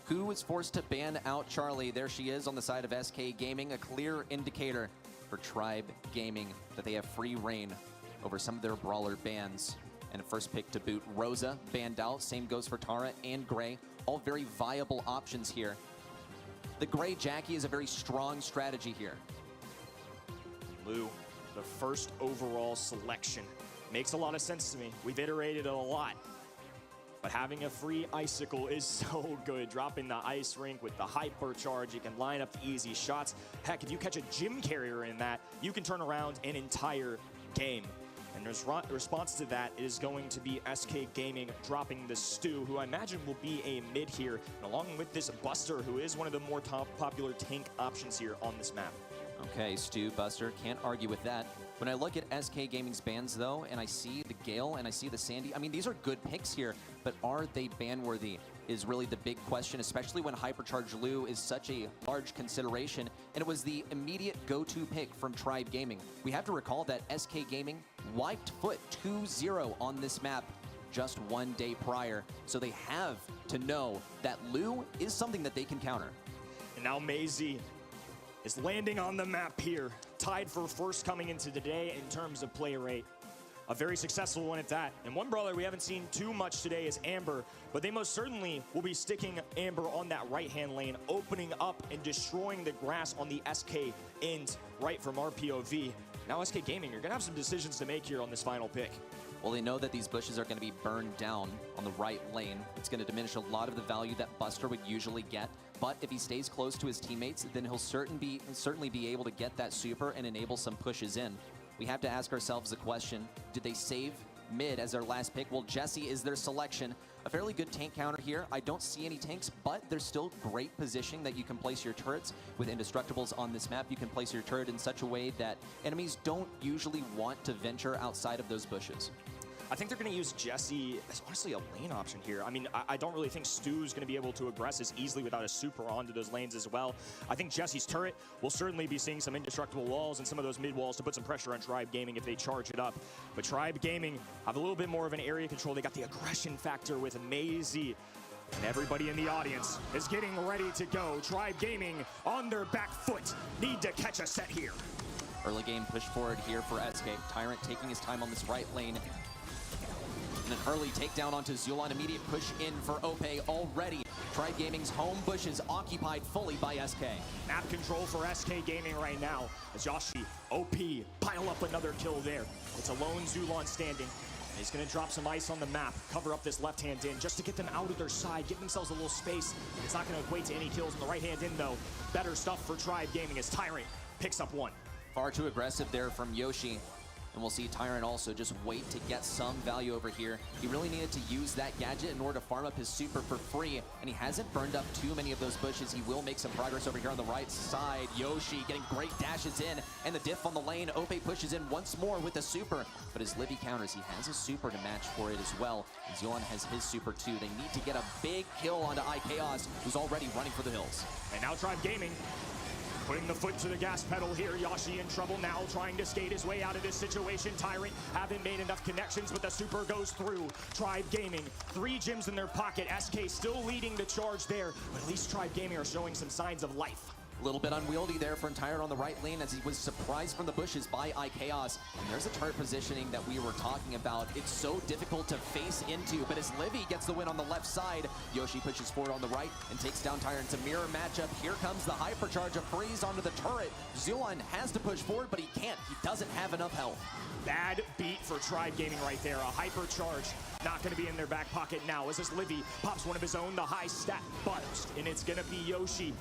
Who is forced to ban out Charlie? There she is on the side of SK Gaming, a clear indicator for Tribe Gaming that they have free reign over some of their brawler bans. And a first pick to boot. Rosa banned out. Same goes for Tara and Gray. All very viable options here. The Gray Jackie is a very strong strategy here. Lou, the first overall selection. Makes a lot of sense to me. We've iterated it a lot. But having a free icicle is so good. Dropping the ice rink with the hypercharge, you can line up the easy shots. Heck, if you catch a gym carrier in that, you can turn around an entire game. And the response to that is going to be SK Gaming dropping the Stu, who I imagine will be a mid here, and along with this Buster, who is one of the more top popular tank options here on this map. Okay, Stu, Buster, can't argue with that. When I look at SK Gaming's bans, though, and I see the Gale and I see the Sandy, I mean, these are good picks here, but are they ban-worthy is really the big question, especially when Hypercharge Lou is such a large consideration, and it was the immediate go-to pick from Tribe Gaming. We have to recall that SK Gaming wiped foot 2-0 on this map just 1 day prior, so they have to know that Lou is something that they can counter. And now Maisie is landing on the map here, tied for first coming into the day in terms of play rate. A very successful one at that. And one brawler we haven't seen too much today is Amber, but they most certainly will be sticking Amber on that right-hand lane, opening up and destroying the grass on the SK end right from our POV. Now SK Gaming, you're gonna have some decisions to make here on this final pick. Well, they know that these bushes are going to be burned down on the right lane. It's going to diminish a lot of the value that Buster would usually get. But if he stays close to his teammates, then he'll certainly be able to get that super and enable some pushes in. We have to ask ourselves the question, did they save mid as their last pick? Well, Jesse is their selection. A fairly good tank counter here. I don't see any tanks, but there's still great positioning that you can place your turrets. With indestructibles on this map, you can place your turret in such a way that enemies don't usually want to venture outside of those bushes. I think they're going to use Jesse as honestly a lane option here. I mean, I don't really think Stu's going to be able to aggress as easily without a super onto those lanes as well. I think Jesse's turret will certainly be seeing some indestructible walls and some of those mid walls to put some pressure on Tribe Gaming if they charge it up. But Tribe Gaming have a little bit more of an area control. They got the aggression factor with Maisie. And everybody in the audience is getting ready to go. Tribe Gaming on their back foot. Need to catch a set here. Early game push forward here for SK. Tyrant taking his time on this right lane. And an early takedown onto Zulon. Immediate push in for Ope already. Tribe Gaming's home bush is occupied fully by SK. Map control for SK Gaming right now. As Yoshi, OP, pile up another kill there. It's a lone Zulon standing. He's going to drop some ice on the map, cover up this left-hand in just to get them out of their side, give themselves a little space. It's not going to equate to any kills on the right-hand in, though. Better stuff for Tribe Gaming as Tyrant picks up one. Far too aggressive there from Yoshi. And we'll see Tyrant also just wait to get some value over here. He really needed to use that gadget in order to farm up his super for free, and he hasn't burned up too many of those bushes. He will make some progress over here on the right side. Yoshi getting great dashes in, and the diff on the lane. Ope pushes in once more with the super, but as Livy counters, he has a super to match for it as well. And Zulon has his super too. They need to get a big kill onto iChaos, who's already running for the hills. And now Tribe Gaming putting the foot to the gas pedal here. Yoshi in trouble now, trying to skate his way out of this situation. Tyrant haven't made enough connections, but the super goes through. Tribe Gaming, 3 gems in their pocket. SK still leading the charge there, but at least Tribe Gaming are showing some signs of life. A little bit unwieldy there from Tyrant on the right lane as he was surprised from the bushes by iChaos. And there's a turret positioning that we were talking about. It's so difficult to face into, but as Livy gets the win on the left side, Yoshi pushes forward on the right and takes down Tyrant. It's a mirror matchup. Here comes the hypercharge of Freeze onto the turret. Zulon has to push forward, but he can't. He doesn't have enough health. Bad beat for Tribe Gaming right there. A hypercharge not going to be in their back pocket now as this Livy pops one of his own, the high stat burst, and it's going to be Yoshi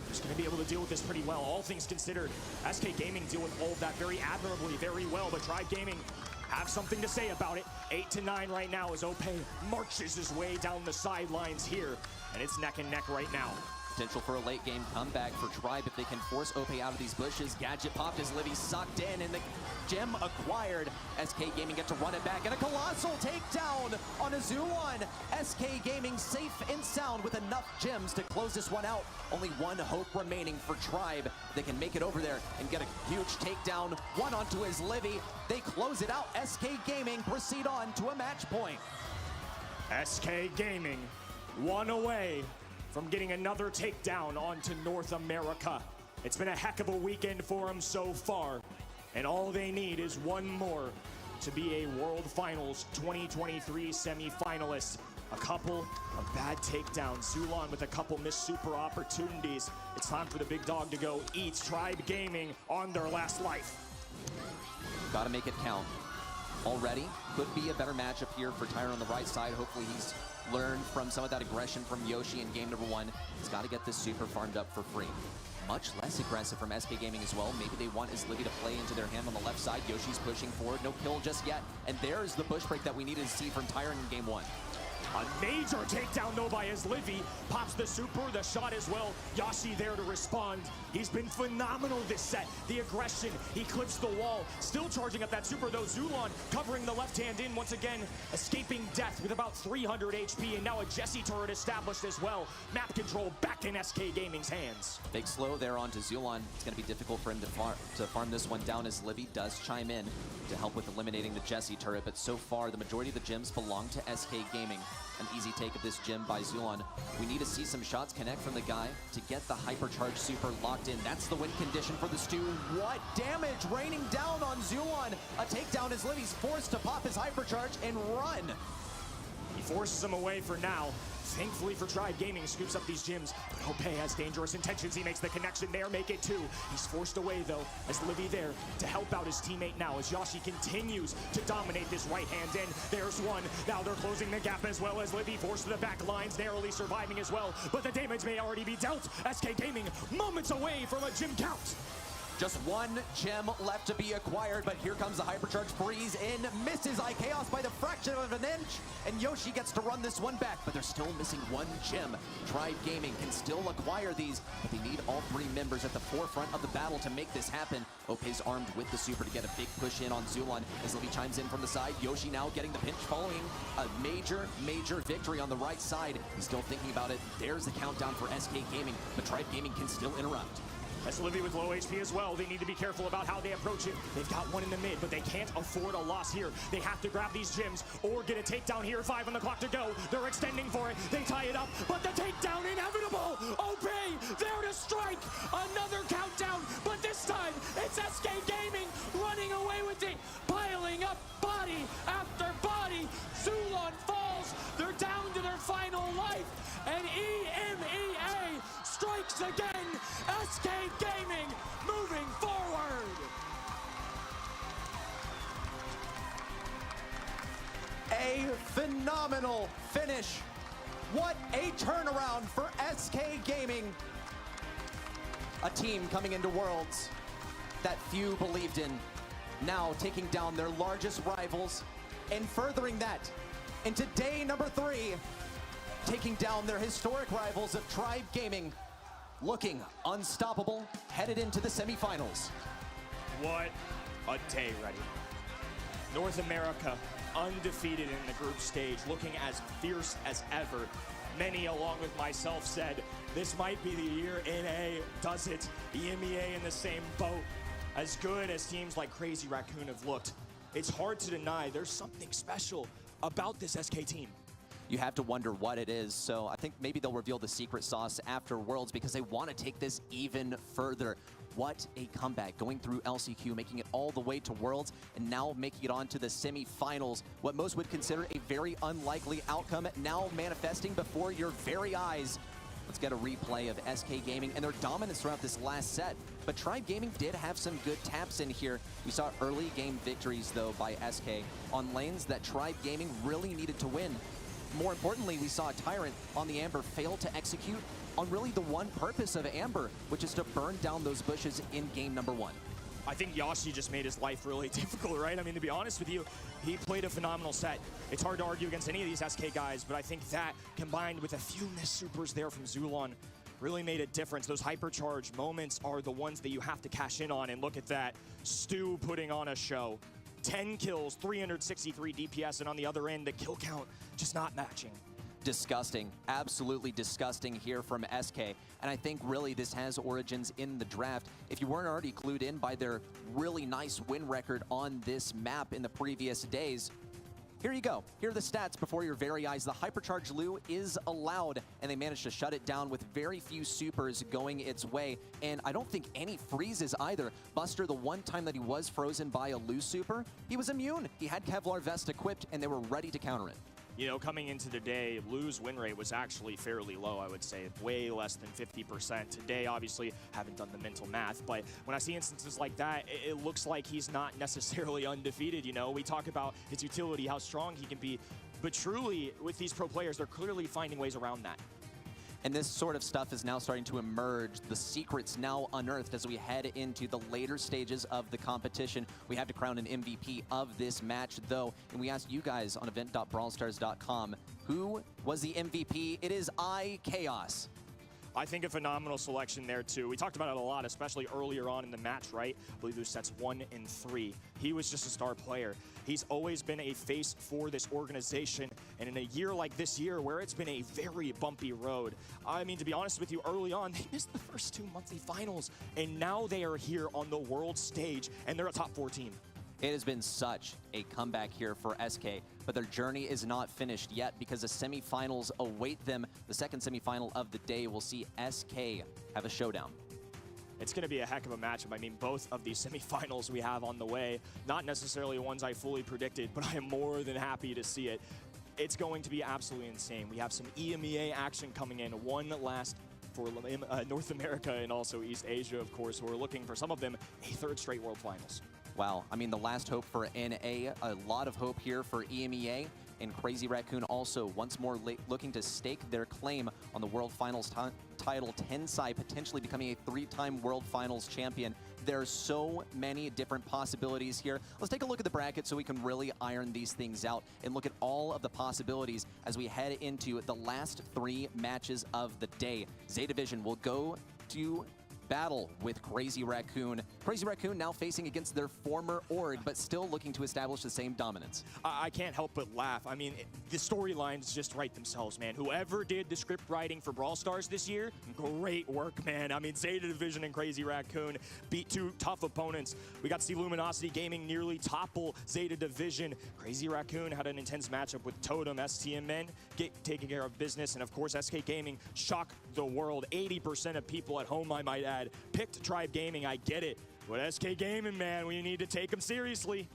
who's going to be able to deal with this pretty well. All things considered, SK Gaming deal with all of that very admirably, very well, but Tribe Gaming have something to say about it. 8-9 right now as Ope marches his way down the sidelines here, and it's neck and neck right now. Potential for a late game comeback for Tribe if they can force Ope out of these bushes. Gadget popped as Livy sucked in, and the gem acquired. SK Gaming get to run it back, and a colossal takedown on a Zulon. SK Gaming safe and sound with enough gems to close this one out. Only one hope remaining for Tribe. They can make it over there and get a huge takedown. One onto his Livy. They close it out. SK Gaming proceed on to a match point. SK Gaming, one away from getting another takedown onto North America. It's been a heck of a weekend for them so far, and all they need is one more to be a World Finals 2023 semi-finalist. A couple of bad takedowns. Zulon with a couple missed super opportunities. It's time for the big dog to go eat. Tribe Gaming on their last life. Gotta make it count. Already could be a better matchup here for Tyrant on the right side. Hopefully he's learned from some of that aggression from Yoshi in game number 1. He's got to get this super farmed up for free. Much less aggressive from SK Gaming as well. Maybe they want his Livy to play into their hand on the left side. Yoshi's pushing forward. No kill just yet. And there's the push break that we needed to see from Tyrant in game 1. A major takedown though by his Livy. Pops the super, the shot as well. Yoshi there to respond. He's been phenomenal this set. The aggression, he clips the wall. Still charging up that super though. Zulon covering the left hand in once again. Escaping death with about 300 HP. And now a Jesse turret established as well. Map control back in SK Gaming's hands. Big slow there onto Zulon. It's going to be difficult for him to farm this one down as Livy does chime in to help with eliminating the Jesse turret. But so far, the majority of the gems belong to SK Gaming. An easy take of this gem by Zulon. We need to see some shots connect from the guy to get the hypercharge super locked in. That's the win condition for the Stew. What damage raining down on Zulon. A takedown as Livy's forced to pop his hypercharge and run. He forces him away for now. Thankfully for Tribe Gaming, scoops up these gems, but Ope has dangerous intentions. He makes the connection there, make it 2. He's forced away though, as Livy there to help out his teammate now, as Yoshi continues to dominate this right hand in. There's one, now they're closing the gap as well as Livy forced to the back lines, narrowly surviving as well, but the damage may already be dealt. SK Gaming moments away from a gem count. Just one gem left to be acquired, but here comes the hypercharge freeze in. Misses iChaos by the fraction of an inch, and Yoshi gets to run this one back, but they're still missing one gem. Tribe Gaming can still acquire these, but they need all 3 members at the forefront of the battle to make this happen. Ope's armed with the super to get a big push in on Zulon as Livy chimes in from the side. Yoshi now getting the pinch following a major victory on the right side. He's still thinking about it. There's the countdown for SK Gaming, but Tribe Gaming can still interrupt. As Livy with low HP as well, they need to be careful about how they approach it. They've got one in the mid, but they can't afford a loss here. They have to grab these gems or get a takedown here. 5 on the clock to go. They're extending for it. They tie it up, but the takedown inevitable. Ope there to strike. Another countdown, but this time it's SK Gaming running away with it, piling up body after body. Zulon falls. They're down to their final life, and EMEA strikes again. SK Gaming moving forward. A phenomenal finish. What a turnaround for SK Gaming. A team coming into Worlds that few believed in, now taking down their largest rivals and furthering that into day number 3, taking down their historic rivals of Tribe Gaming, looking unstoppable, headed into the semifinals. What a day, Ready. North America undefeated in the group stage, looking as fierce as ever. Many, along with myself, said this might be the year NA does it. EMEA in the same boat. As good as teams like Crazy Raccoon have looked, it's hard to deny there's something special about this SK team. You have to wonder what it is, so I think maybe they'll reveal the secret sauce after Worlds because they want to take this even further. What a comeback, going through LCQ, making it all the way to Worlds, and now making it on to the semifinals. What most would consider a very unlikely outcome, now manifesting before your very eyes. Let's get a replay of SK Gaming and their dominance throughout this last set. But Tribe Gaming did have some good taps in here. We saw early game victories, though, by SK on lanes that Tribe Gaming really needed to win. More importantly, we saw Tyrant on the Amber fail to execute on really the one purpose of Amber, which is to burn down those bushes in game number 1. I think Yashi just made his life really difficult, right? I mean, to be honest with you, he played a phenomenal set. It's hard to argue against any of these SK guys, but I think that, combined with a few missed supers there from Zulon, really made a difference. Those hypercharge moments are the ones that you have to cash in on, and look at that. Stu putting on a show. 10 kills, 363 DPS, and on the other end, the kill count just not matching. Disgusting, absolutely disgusting here from SK. And I think really this has origins in the draft. If you weren't already clued in by their really nice win record on this map in the previous days, here you go. Here are the stats before your very eyes. The Hypercharge Lu is allowed, and they managed to shut it down with very few supers going its way. And I don't think any freezes either. Buster, the one time that he was frozen by a Lu super, he was immune. He had Kevlar Vest equipped, and they were ready to counter it. You know, coming into the day, Lu's win rate was actually fairly low, I would say, way less than 50%. Today, obviously, haven't done the mental math, but when I see instances like that, it looks like he's not necessarily undefeated, you know? We talk about his utility, how strong he can be, but truly, with these pro players, they're clearly finding ways around that. And this sort of stuff is now starting to emerge. The secrets now unearthed as we head into the later stages of the competition. We have to crown an MVP of this match, though, and we asked you guys on event.brawlstars.com, who was the MVP? It is Chaos. I think a phenomenal selection there, too. We talked about it a lot, especially earlier on in the match, right? I believe it was sets 1 and 3. He was just a star player. He's always been a face for this organization, and in a year like this year, where it's been a very bumpy road, I mean, to be honest with you, early on, they missed the first 2 monthly finals, and now they are here on the world stage, and they're a top 4 team. It has been such a comeback here for SK, but their journey is not finished yet because the semifinals await them. The second semifinal of the day will see SK have a showdown. It's going to be a heck of a matchup. I mean, both of these semifinals we have on the way, not necessarily ones I fully predicted, but I am more than happy to see it. It's going to be absolutely insane. We have some EMEA action coming in, one last for North America and also East Asia, of course, who are looking for some of them a 3rd straight World Finals. Wow, I mean, the last hope for NA, a lot of hope here for EMEA, and Crazy Raccoon also once more looking to stake their claim on the World Finals title, Tensai potentially becoming a 3-time World Finals champion. There's so many different possibilities here. Let's take a look at the bracket so we can really iron these things out and look at all of the possibilities as we head into the last 3 matches of the day. Zeta Division will go to battle with Crazy Raccoon. Crazy Raccoon now facing against their former org, but still looking to establish the same dominance. I can't help but laugh. I mean, the storylines just write themselves, man. Whoever did the script writing for Brawl Stars this year, great work, man. I mean, Zeta Division and Crazy Raccoon beat 2 tough opponents. We got to see Luminosity Gaming nearly topple Zeta Division. Crazy Raccoon had an intense matchup with Totem, STMN, taking care of business, and of course, SK Gaming shocked the world. 80% of people at home, I might add, picked Tribe Gaming. I get it. But SK Gaming, man, we need to take them seriously.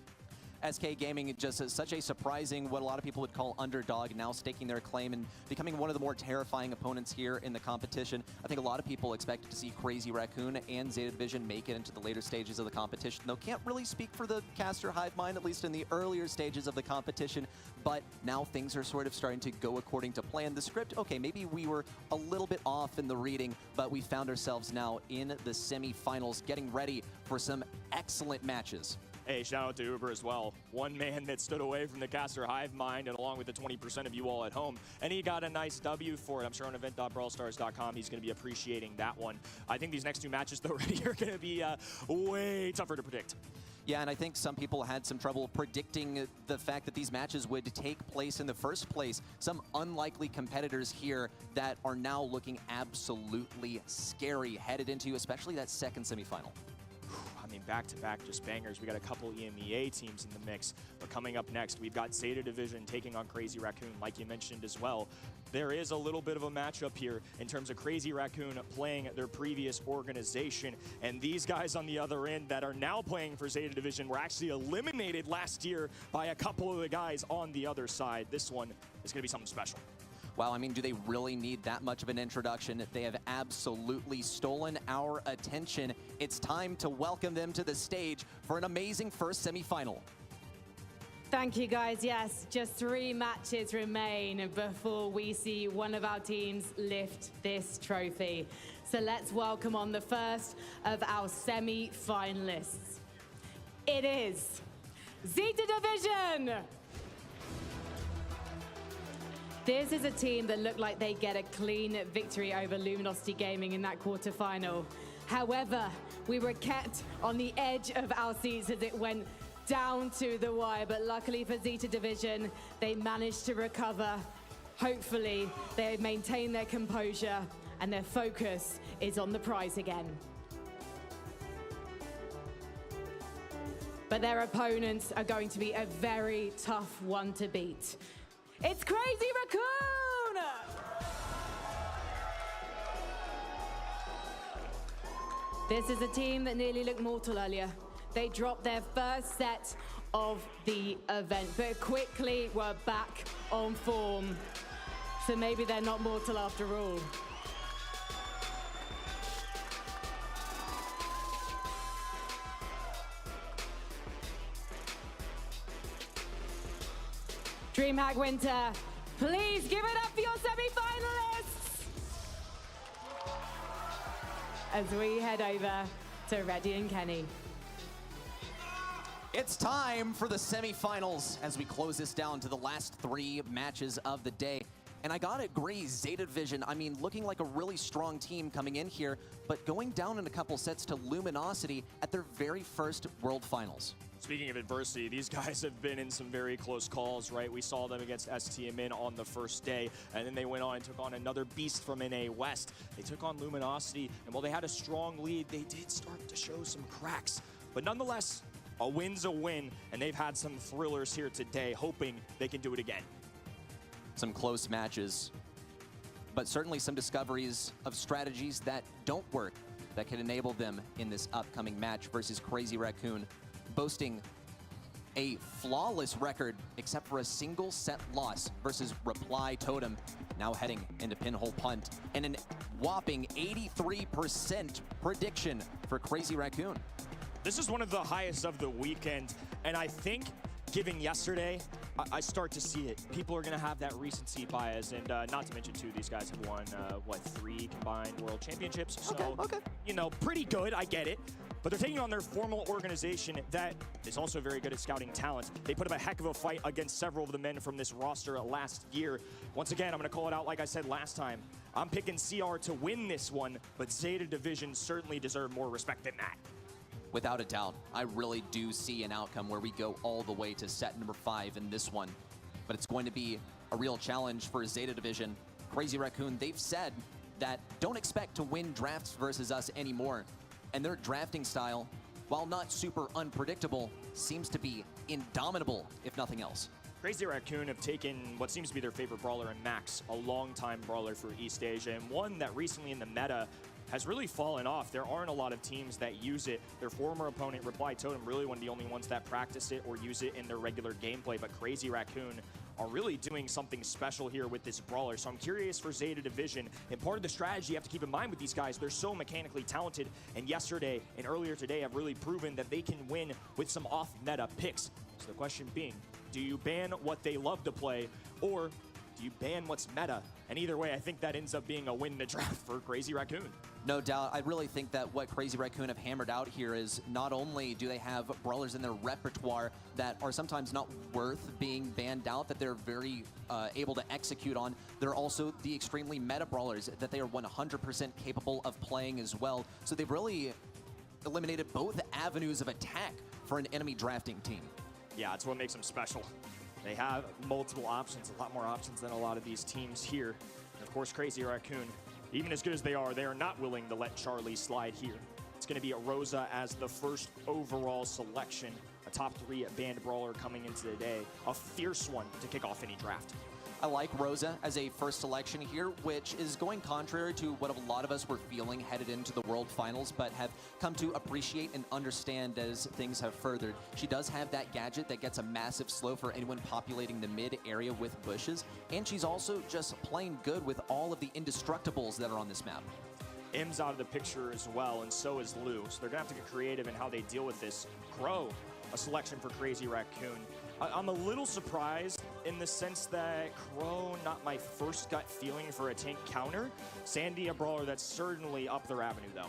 SK Gaming just such a surprising, what a lot of people would call underdog, now staking their claim and becoming one of the more terrifying opponents here in the competition. I think a lot of people expected to see Crazy Raccoon and Zeta Division make it into the later stages of the competition, though can't really speak for the caster Hive Mind, at least in the earlier stages of the competition. But now things are sort of starting to go according to plan. The script, okay, maybe we were a little bit off in the reading, but we found ourselves now in the semifinals, getting ready for some excellent matches. Hey, shout out to Uber as well. One man that stood away from the caster Hive Mind, and along with the 20% of you all at home, and he got a nice W for it. I'm sure on event.brawlstars.com he's going to be appreciating that one. I think these next two matches, though, already are going to be way tougher to predict. Yeah, and I think some people had some trouble predicting the fact that these matches would take place in the first place. Some unlikely competitors here that are now looking absolutely scary headed into especially that second semifinal. I mean, back-to-back just bangers. We got a couple EMEA teams in the mix. But coming up next, we've got Zeta Division taking on Crazy Raccoon, like you mentioned as well. There is a little bit of a matchup here in terms of Crazy Raccoon playing their previous organization. And these guys on the other end that are now playing for Zeta Division were actually eliminated last year by a couple of the guys on the other side. This one is going to be something special. Wow, I mean, do they really need that much of an introduction? They have absolutely stolen our attention. It's time to welcome them to the stage for an amazing first semifinal. Thank you, guys. Yes, just 3 matches remain before we see one of our teams lift this trophy. So let's welcome on the first of our semi-finalists. It is Zeta Division! This is a team that looked like they get a clean victory over Luminosity Gaming in that quarterfinal. However, we were kept on the edge of our seats as it went down to the wire, but luckily for Zeta Division, they managed to recover. Hopefully, they maintain their composure and their focus is on the prize again. But their opponents are going to be a very tough one to beat. It's Crazy Raccoon! This is a team that nearly looked mortal earlier. They dropped their first set of the event, but quickly were back on form. So maybe they're not mortal after all. DreamHack Winter, please give it up for your semi-finalists! As we head over to Reddy and Kenny. It's time for the semifinals as we close this down to the last 3 matches of the day. And I gotta agree, Zeta Division, I mean, looking like a really strong team coming in here, but going down in a couple sets to Luminosity at their very first World Finals. Speaking of adversity, these guys have been in some very close calls, right? We saw them against STMN on the first day, and then they went on and took on another beast from NA West. They took on Luminosity, and while they had a strong lead, they did start to show some cracks. But nonetheless, a win's a win, and they've had some thrillers here today, hoping they can do it again. Some close matches, but certainly some discoveries of strategies that don't work that can enable them in this upcoming match versus Crazy Raccoon, boasting a flawless record except for a single set loss versus Reply Totem, now heading into pinhole punt, and a whopping 83% prediction for Crazy Raccoon. This is one of the highest of the weekend, and I think given yesterday, I start to see it. People are going to have that recency bias, and not to mention, too, these guys have won, 3 combined world championships. So, you know, pretty good, I get it. But they're taking on their formal organization that is also very good at scouting talent. They put up a heck of a fight against several of the men from this roster last year. Once again, I'm going to call it out like I said last time. I'm picking CR to win this one, but Zeta Division certainly deserve more respect than that. Without a doubt, I really do see an outcome where we go all the way to set number 5 in this one. But it's going to be a real challenge for Zeta Division. Crazy Raccoon, they've said that don't expect to win drafts versus us anymore. And their drafting style, while not super unpredictable, seems to be indomitable, if nothing else. Crazy Raccoon have taken what seems to be their favorite brawler in Max, a longtime brawler for East Asia, and one that recently in the meta has really fallen off. There aren't a lot of teams that use it. Their former opponent, Reply Totem, really one of the only ones that practice it or use it in their regular gameplay, but Crazy Raccoon are really doing something special here with this brawler. So I'm curious for Zeta Division, and part of the strategy you have to keep in mind with these guys, they're so mechanically talented, and yesterday and earlier today have really proven that they can win with some off-meta picks. So the question being, do you ban what they love to play, or do you ban what's meta? And either way, I think that ends up being a win in the draft for Crazy Raccoon. No doubt. I really think that what Crazy Raccoon have hammered out here is not only do they have brawlers in their repertoire that are sometimes not worth being banned out, that they're very able to execute on, they're also the extremely meta brawlers that they are 100% capable of playing as well. So they've really eliminated both avenues of attack for an enemy drafting team. Yeah, it's what makes them special. They have multiple options, a lot more options than a lot of these teams here. And of course, Crazy Raccoon, even as good as they are not willing to let Charlie slide here. It's going to be a Rosa as the first overall selection, a top 3 banned brawler coming into the day, a fierce one to kick off any draft. I like Rosa as a first selection here, which is going contrary to what a lot of us were feeling headed into the World Finals, but have come to appreciate and understand as things have furthered. She does have that gadget that gets a massive slow for anyone populating the mid area with bushes, and she's also just plain good with all of the indestructibles that are on this map. M's out of the picture as well, and so is Lou. So they're going to have to get creative in how they deal with this. Crow, a selection for Crazy Raccoon. I'm a little surprised in the sense that Crow, not my first gut feeling for a tank counter. Sandy, a brawler that's certainly up their avenue, though.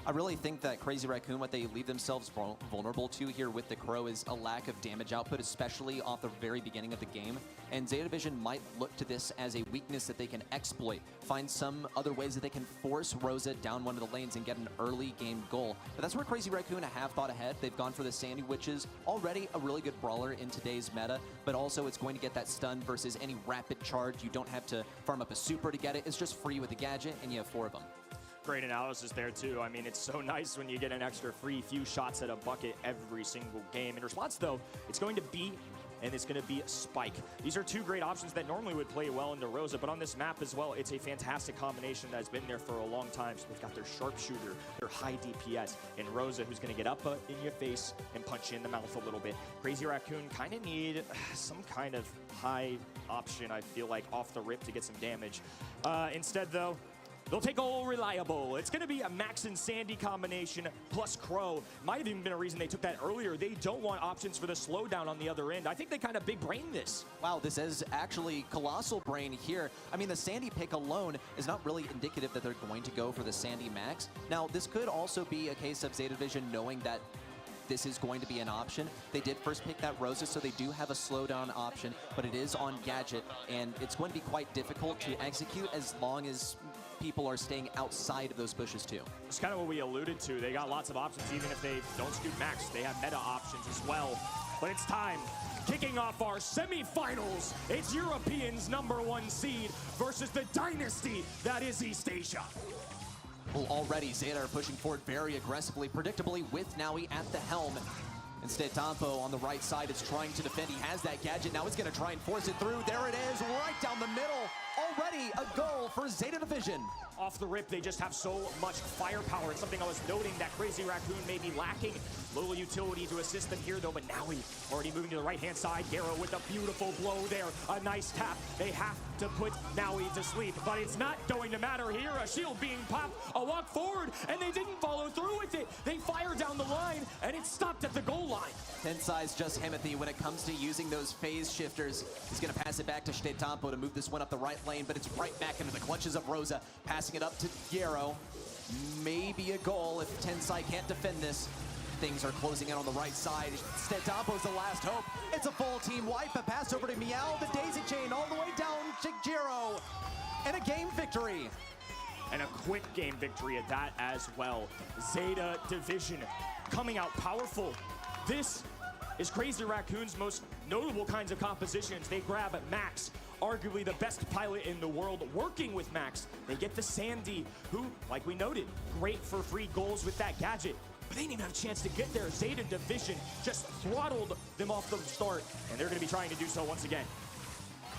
I really think that Crazy Raccoon, what they leave themselves vulnerable to here with the Crow is a lack of damage output, especially off the very beginning of the game. And Zeta Division might look to this as a weakness that they can exploit, find some other ways that they can force Rosa down one of the lanes and get an early game goal. But that's where Crazy Raccoon have thought ahead. They've gone for the Sandy, which is already a really good brawler in today's meta, but also it's going to get that stun versus any rapid charge. You don't have to farm up a super to get it. It's just free with the gadget, and you have 4 of them. Great analysis there, too. I mean, it's so nice when you get an extra free few shots at a bucket every single game. In response, though, it's going to be, and it's going to be Spike. These are 2 great options that normally would play well into Rosa, but on this map as well, it's a fantastic combination that's been there for a long time. So they've got their sharpshooter, their high DPS, and Rosa, who's going to get up in your face and punch you in the mouth a little bit. Crazy Raccoon kind of need some kind of high option, I feel like, off the rip to get some damage. Instead, though, they'll take all reliable. It's going to be a Max and Sandy combination plus Crow. Might have even been a reason they took that earlier. They don't want options for the slowdown on the other end. I think they kind of big brain this. Wow, this is actually colossal brain here. I mean, the Sandy pick alone is not really indicative that they're going to go for the Sandy Max. Now, this could also be a case of Zeta Division knowing that this is going to be an option. They did first pick that Rosa, so they do have a slowdown option, but it is on gadget, and it's going to be quite difficult to execute as long as people are staying outside of those bushes too. It's kind of what we alluded to. They got lots of options, even if they don't scoop Max. They have meta options as well. But it's time. Kicking off our semifinals, it's Europeans' #1 seed versus the dynasty that is East Asia. Well, already Zeta are pushing forward very aggressively, predictably with Naui at the helm. Instead, Tampo on the right side is trying to defend. He has that gadget. Now he's going to try and force it through. There it is, right down the middle. Already a goal for Zeta Division. Off the rip, they just have so much firepower. It's something I was noting that Crazy Raccoon may be lacking. Little utility to assist them here, though, but Naui already moving to the right-hand side. Garrow with a beautiful blow there. A nice tap. They have to put Naui to sleep, but it's not going to matter here. A shield being popped, a walk forward, and they didn't follow through with it. They fire down the line, and it stopped at the goal line. Tensai's just Himothy when it comes to using those phase shifters. He's going to pass it back to Tampo to move this one up the right lane, but it's right back into the clutches of Rosa. Passing it up to Garrow. Maybe a goal if Tensai can't defend this. Things are closing in on the right side. Tampo's the last hope. It's a full team wipe. A pass over to Meow. The daisy chain all the way down to Jiro. And a game victory. And a quick game victory at that as well. Zeta Division coming out powerful. This is Crazy Raccoon's most notable kinds of compositions. They grab Max, arguably the best pilot in the world, working with Max. They get the Sandy, who, like we noted, great for free goals with that gadget. But they didn't even have a chance to get there. Zeta Division just throttled them off the start, and they're going to be trying to do so once again.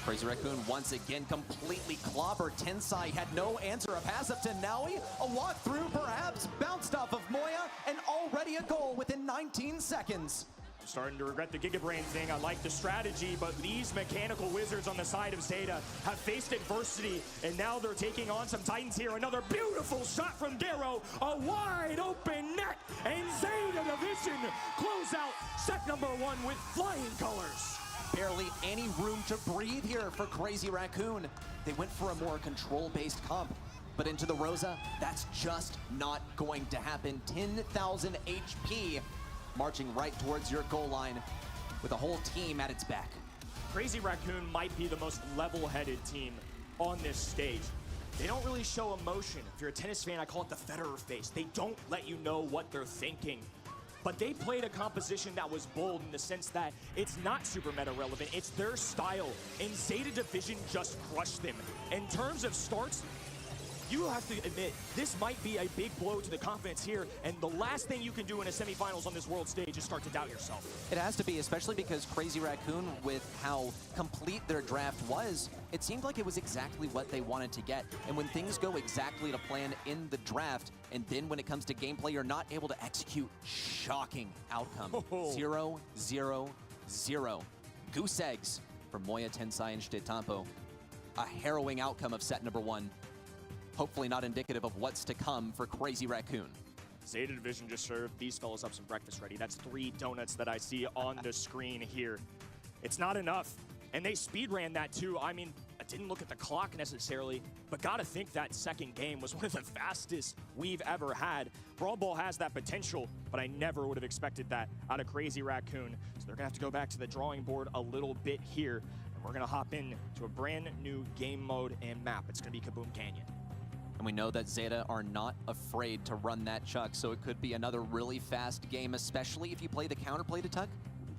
Crazy Raccoon once again completely clobbered. Tensai had no answer. A pass up to Naui. A walk through perhaps. Bounced off of Moya. And already a goal within 19 seconds. I'm starting to regret the Gigabrain thing. I like the strategy, but these mechanical wizards on the side of Zeta have faced adversity, and now they're taking on some Titans here. Another beautiful shot from Garo. A wide open net, and Zeta Division close out set number 1 with flying colors. Barely any room to breathe here for Crazy Raccoon. They went for a more control-based comp, but into the Rosa, that's just not going to happen. 10,000 HP, marching right towards your goal line with a whole team at its back. Crazy Raccoon might be the most level-headed team on this stage. They don't really show emotion. If you're a tennis fan, I call it the Federer face. They don't let you know what they're thinking. But they played a composition that was bold in the sense that it's not super meta relevant, it's their style. And Zeta Division just crushed them. In terms of starts, you have to admit, this might be a big blow to the confidence here, and the last thing you can do in a semifinals on this world stage is start to doubt yourself. It has to be, especially because Crazy Raccoon, with how complete their draft was, it seemed like it was exactly what they wanted to get. And when things go exactly to plan in the draft, and then when it comes to gameplay, you're not able to execute, shocking outcome. 0-0-0. Goose eggs for Moya, Tensai, and Shitetampo. A harrowing outcome of set number 1. Hopefully not indicative of what's to come for Crazy Raccoon. Zeta Division just served these fellas up some breakfast ready. That's 3 donuts that I see on the screen here. It's not enough, and they speed ran that too. I mean, I didn't look at the clock necessarily, but gotta think that second game was one of the fastest we've ever had. Brawl Ball has that potential, but I never would have expected that out of Crazy Raccoon. So they're gonna have to go back to the drawing board a little bit here, and we're gonna hop in to a brand new game mode and map. It's gonna be Kaboom Canyon. And we know that Zeta are not afraid to run that Chuck, so it could be another really fast game, especially if you play the counterplay to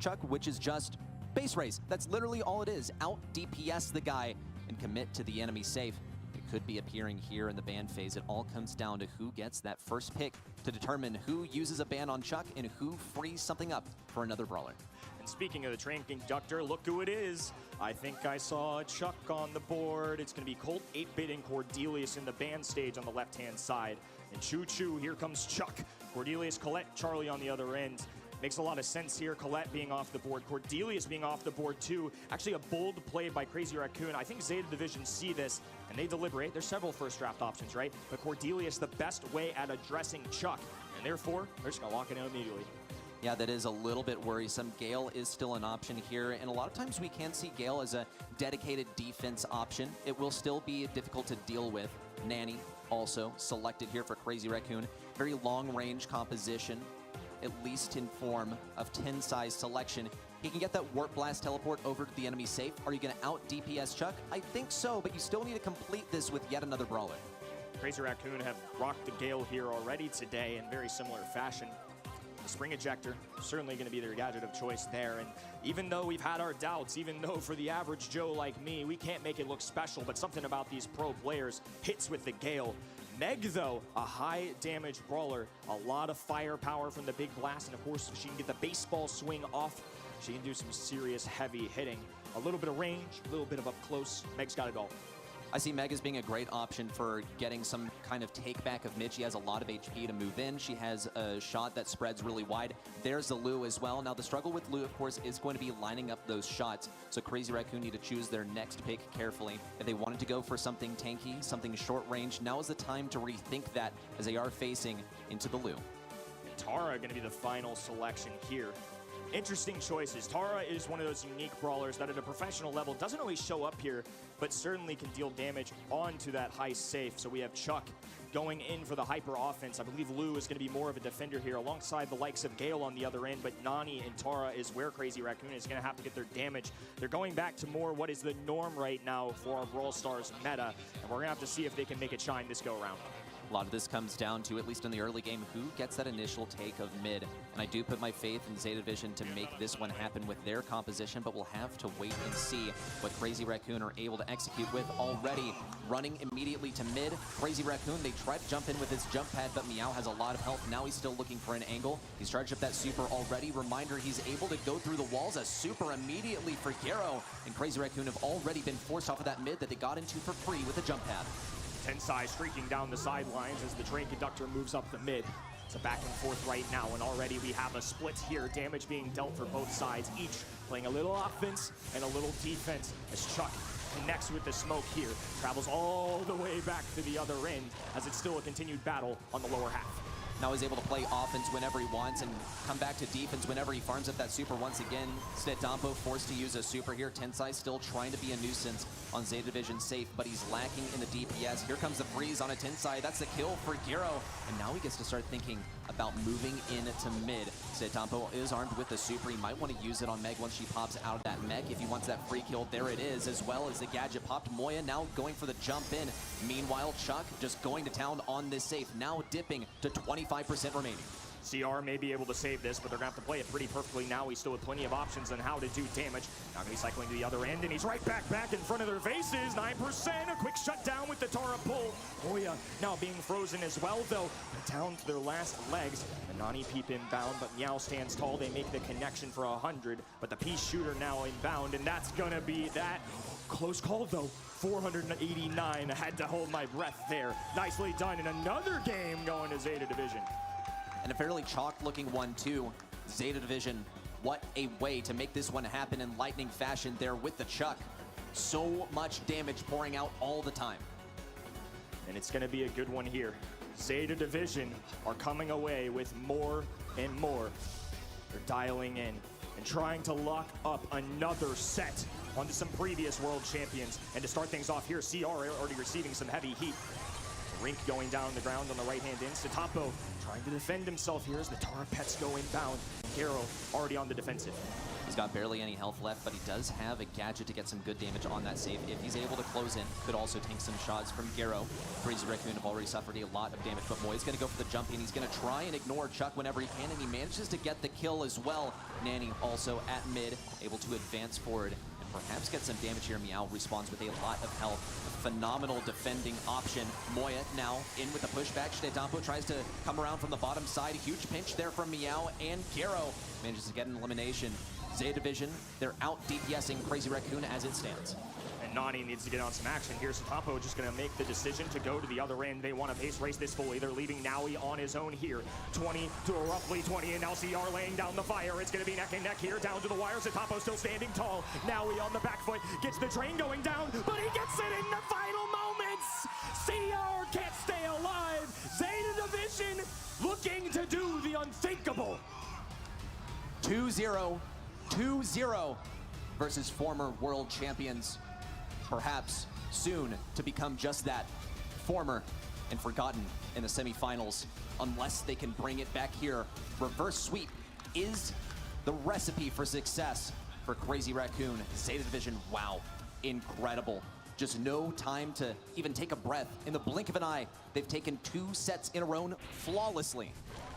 Chuck, which is just base race. That's literally all it is. Out DPS the guy and commit to the enemy safe. It could be appearing here in the ban phase. It all comes down to who gets that first pick to determine who uses a ban on Chuck and who frees something up for another brawler. And speaking of the train conductor, look who it is. I think I saw Chuck on the board. It's going to be Colt 8-Bit and Cordelius in the band stage on the left-hand side. And choo-choo, here comes Chuck. Cordelius, Colette, Charlie on the other end. Makes a lot of sense here. Colette being off the board, Cordelius being off the board too. Actually a bold play by Crazy Raccoon. I think Zeta Division see this and they deliberate. There's several first draft options, right? But Cordelius the best way at addressing Chuck. And therefore, they're just going to lock it in immediately. Yeah, that is a little bit worrisome. Gale is still an option here, and a lot of times we can see Gale as a dedicated defense option. It will still be difficult to deal with. Nanny also selected here for Crazy Raccoon. Very long-range composition, at least in form of 10-size selection. He can get that Warp Blast teleport over to the enemy safe. Are you going to out-DPS Chuck? I think so, but you still need to complete this with yet another brawler. Crazy Raccoon have rocked the Gale here already today in very similar fashion. The Spring Ejector, certainly going to be their gadget of choice there. And even though we've had our doubts, even though for the average Joe like me, we can't make it look special, but something about these pro players hits with the Gale. Meg, though, a high damage brawler, a lot of firepower from the big blast, and of course, if she can get the baseball swing off, she can do some serious heavy hitting. A little bit of range, a little bit of up close. Meg's got it all. I see Meg as being a great option for getting some kind of take back of mid. She has a lot of HP to move in. She has a shot that spreads really wide. There's the Lu as well. Now the struggle with Lu, of course, is going to be lining up those shots. So Crazy Raccoon need to choose their next pick carefully. If they wanted to go for something tanky, something short range, now is the time to rethink that as they are facing into the Lu. And Tara going to be the final selection here. Interesting choices. Tara is one of those unique brawlers that at a professional level doesn't always show up here, but certainly can deal damage onto that high safe. So we have Chuck going in for the hyper offense. I believe Lu is going to be more of a defender here alongside the likes of Gale on the other end, but Nani and Tara is where Crazy Raccoon is going to have to get their damage. They're going back to more what is the norm right now for our Brawl Stars meta, and we're going to have to see if they can make it shine this go around. A lot of this comes down to, at least in the early game, who gets that initial take of mid. And I do put my faith in Zeta Division to make this one happen with their composition, but we'll have to wait and see what Crazy Raccoon are able to execute with. Already running immediately to mid. Crazy Raccoon, they tried to jump in with his jump pad, but Meow has a lot of health. Now he's still looking for an angle. He's charged up that super already. Reminder, he's able to go through the walls. A super immediately for Garo. And Crazy Raccoon have already been forced off of that mid that they got into for free with a jump pad. Tensai streaking down the sidelines as the train conductor moves up the mid. It's a back and forth right now, and already we have a split here. Damage being dealt for both sides, each playing a little offense and a little defense as Chuck connects with the smoke here. Travels all the way back to the other end as it's still a continued battle on the lower half. Now he's able to play offense whenever he wants and come back to defense whenever he farms up that super once again. Stetdampo forced to use a super here. Tensai still trying to be a nuisance on Zeta Division safe, but he's lacking in the DPS. Here comes the freeze on a Tensai. That's the kill for Garo. And now he gets to start thinking about moving into mid. Stetdampo is armed with the super. He might want to use it on Meg once she pops out of that mech. If he wants that free kill, there it is, as well as the gadget popped. Moya now going for the jump in. Meanwhile, Chuck just going to town on this safe, now dipping to 25% remaining. CR may be able to save this, but they're going to have to play it pretty perfectly now. He's still with plenty of options on how to do damage. Now going to be cycling to the other end, and he's right back in front of their faces. 9%, a quick shutdown with the Tara pull. Moya now being frozen as well, though. They're down to their last legs. The Nani peep inbound, but Meow stands tall. They make the connection for 100, but the Peace Shooter now inbound, and that's going to be that. Close call, though. 489. I had to hold my breath there. Nicely done, and another game going to Zeta Division. And a fairly chalk-looking one, too. Zeta Division, what a way to make this one happen in lightning fashion there with the Chuck. So much damage pouring out all the time. And it's going to be a good one here. Zeta Division are coming away with more and more. They're dialing in and trying to lock up another set onto some previous world champions. And to start things off here, CR already receiving some heavy heat. Rink going down the ground on the right-hand end. Stetdampo trying to defend himself here as the Tara pets go inbound. Garo already on the defensive. He's got barely any health left, but he does have a gadget to get some good damage on that save. If he's able to close in, could also tank some shots from Garo. Crazy Raccoon have already suffered a lot of damage, but Moy's going to go for the jump in. He's going to try and ignore Chuck whenever he can, and he manages to get the kill as well. Nanny also at mid, able to advance forward and perhaps get some damage here. Meow responds with a lot of health. A phenomenal defending option. Moya now in with the pushback. Stetdampo tries to come around from the bottom side. Huge pinch there from Meow, and Garo manages to get an elimination. Zeta Division, they're out DPSing Crazy Raccoon as it stands. And Nani needs to get on some action here. Stetdampo just going to make the decision to go to the other end. They want to pace race this fully. They're leaving Naui on his own here. 20 to a roughly 20, and now CR laying down the fire. It's going to be neck and neck here, down to the wire. Stetdampo still standing tall. Naui on the back foot, gets the train going down, but he gets it in the final moments. CR can't stay alive. Zeta Division looking to do the unthinkable. 2-0. 2-0 versus former world champions. Perhaps soon to become just that, former and forgotten in the semifinals, unless they can bring it back here. Reverse sweep is the recipe for success for Crazy Raccoon. Zeta Division, wow, incredible. Just no time to even take a breath. In the blink of an eye, they've taken 2 sets in a row flawlessly.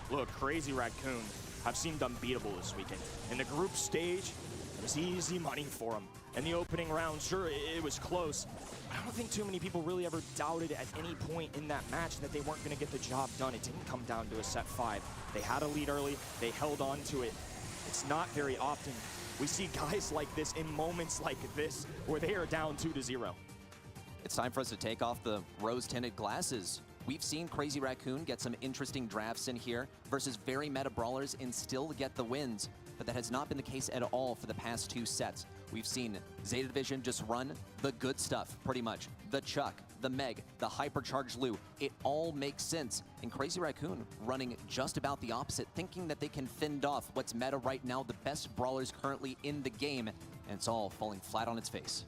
Look, Crazy Raccoon have seemed unbeatable this weekend. In the group stage, it was easy money for them. In the opening round, sure, it was close. I don't think too many people really ever doubted at any point in that match that they weren't going to get the job done. It didn't come down to a set 5. They had a lead early. They held on to it. It's not very often we see guys like this in moments like this where they are down 2-0. It's time for us to take off the rose-tinted glasses. We've seen Crazy Raccoon get some interesting drafts in here versus very meta brawlers and still get the wins, but that has not been the case at all for the past 2 sets. We've seen Zeta Division just run the good stuff, pretty much. The Chuck, the Meg, the Hypercharged Lou, it all makes sense. And Crazy Raccoon running just about the opposite, thinking that they can fend off what's meta right now, the best brawlers currently in the game, and it's all falling flat on its face.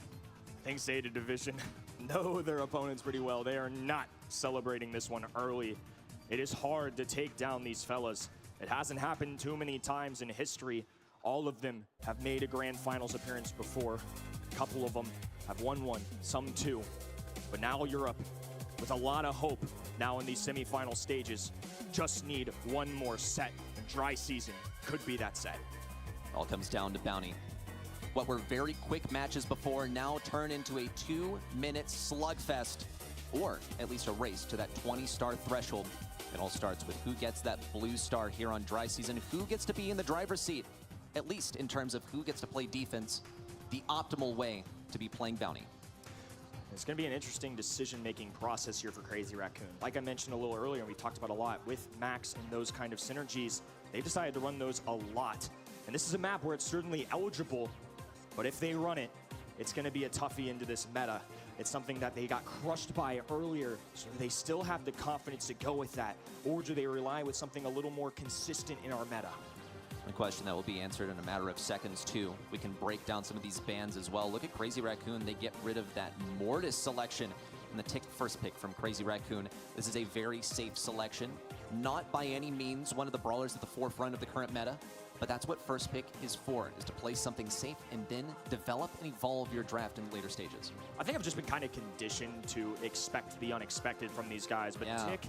I think Zeta Division know their opponents pretty well. They are not celebrating this one early. It is hard to take down these fellas. It hasn't happened too many times in history. All of them have made a grand finals appearance before. A couple of them have won one, some 2. But now Europe, with a lot of hope, Now in these semifinal stages, just need one more set. And Dry Season could be that set. All comes down to Bounty. What were very quick matches before now turn into a 2-minute slugfest, or at least a race to that 20-star threshold. It all starts with who gets that blue star here on Dry Season, who gets to be in the driver's seat, at least in terms of who gets to play defense the optimal way to be playing Bounty. It's going to be an interesting decision-making process here for Crazy Raccoon. Like I mentioned a little earlier, and we talked about a lot, with Max and those kind of synergies, they've decided to run those a lot. And this is a map where it's certainly eligible, but if they run it, it's going to be a toughie into this meta. It's something that they got crushed by earlier, so do they still have the confidence to go with that? Or do they rely with something a little more consistent in our meta? A question that will be answered in a matter of seconds, too. We can break down some of these bans as well. Look at Crazy Raccoon. They get rid of that Mortis selection in the first pick from Crazy Raccoon. This is a very safe selection. Not by any means one of the brawlers at the forefront of the current meta, but that's what first pick is for, is to play something safe and then develop and evolve your draft in later stages. I think I've just been kind of conditioned to expect the unexpected from these guys, but Yeah. Tick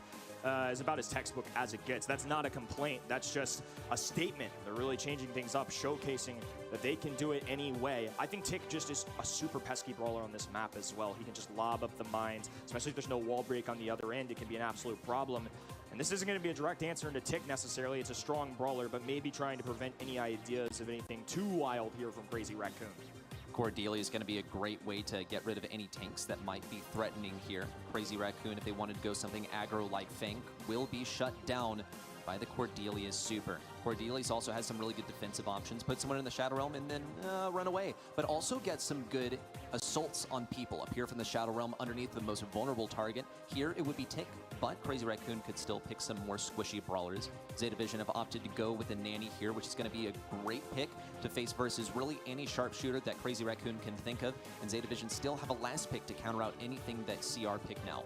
is about as textbook as it gets. That's not a complaint. That's just a statement. They're really changing things up, showcasing that they can do it anyway. I think Tick just is a super pesky brawler on this map as well. He can just lob up the mines, especially if there's no wall break on the other end. It can be an absolute problem. And this isn't going to be a direct answer into Tick necessarily. It's a strong brawler, but maybe trying to prevent any ideas of anything too wild here from Crazy Raccoon. Cordelia is going to be a great way to get rid of any tanks that might be threatening here. Crazy Raccoon, if they wanted to go something aggro like Fang, will be shut down by the Cordelia's super. Cordelia's also has some really good defensive options. Put someone in the Shadow Realm and then run away. But also get some good assaults on people up here from the Shadow Realm underneath the most vulnerable target. Here it would be Tick, but Crazy Raccoon could still pick some more squishy brawlers. Zeta Vision have opted to go with the Nanny here, which is going to be a great pick to face versus really any sharpshooter that Crazy Raccoon can think of. And Zeta Vision still have a last pick to counter out anything that CR pick now.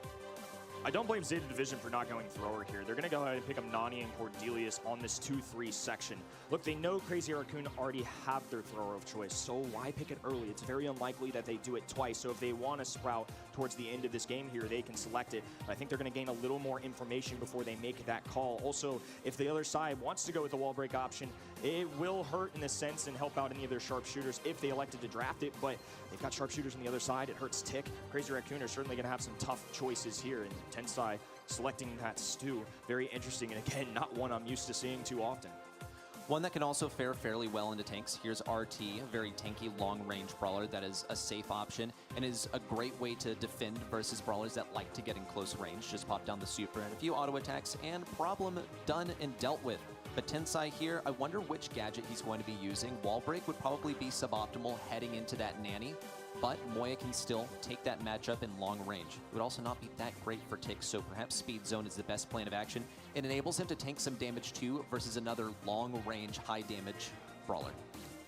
I don't blame Zeta Division for not going thrower here. They're going to go ahead and pick up Nani and Cordelius on this 2-3 section. Look, they know Crazy Raccoon already have their thrower of choice, so why pick it early? It's very unlikely that they do it twice, so if they want to sprout towards the end of this game here, they can select it. But I think they're going to gain a little more information before they make that call. Also, if the other side wants to go with the wall break option, it will hurt in a sense and help out any of their sharpshooters if they elected to draft it, but they've got sharpshooters on the other side. It hurts Tick. Crazy Raccoon are certainly going to have some tough choices here, and Tensai selecting that Stew. Very interesting, and again, not one I'm used to seeing too often. One that can also fare fairly well into tanks. Here's RT, a very tanky long-range brawler that is a safe option and is a great way to defend versus brawlers that like to get in close range. Just pop down the super and a few auto attacks and problem done and dealt with. But Tensai here, I wonder which gadget he's going to be using. Wall break would probably be suboptimal heading into that Nanny, but Moye can still take that matchup in long range. It would also not be that great for Tick, so perhaps Speed Zone is the best plan of action. It enables him to tank some damage too versus another long range, high damage brawler.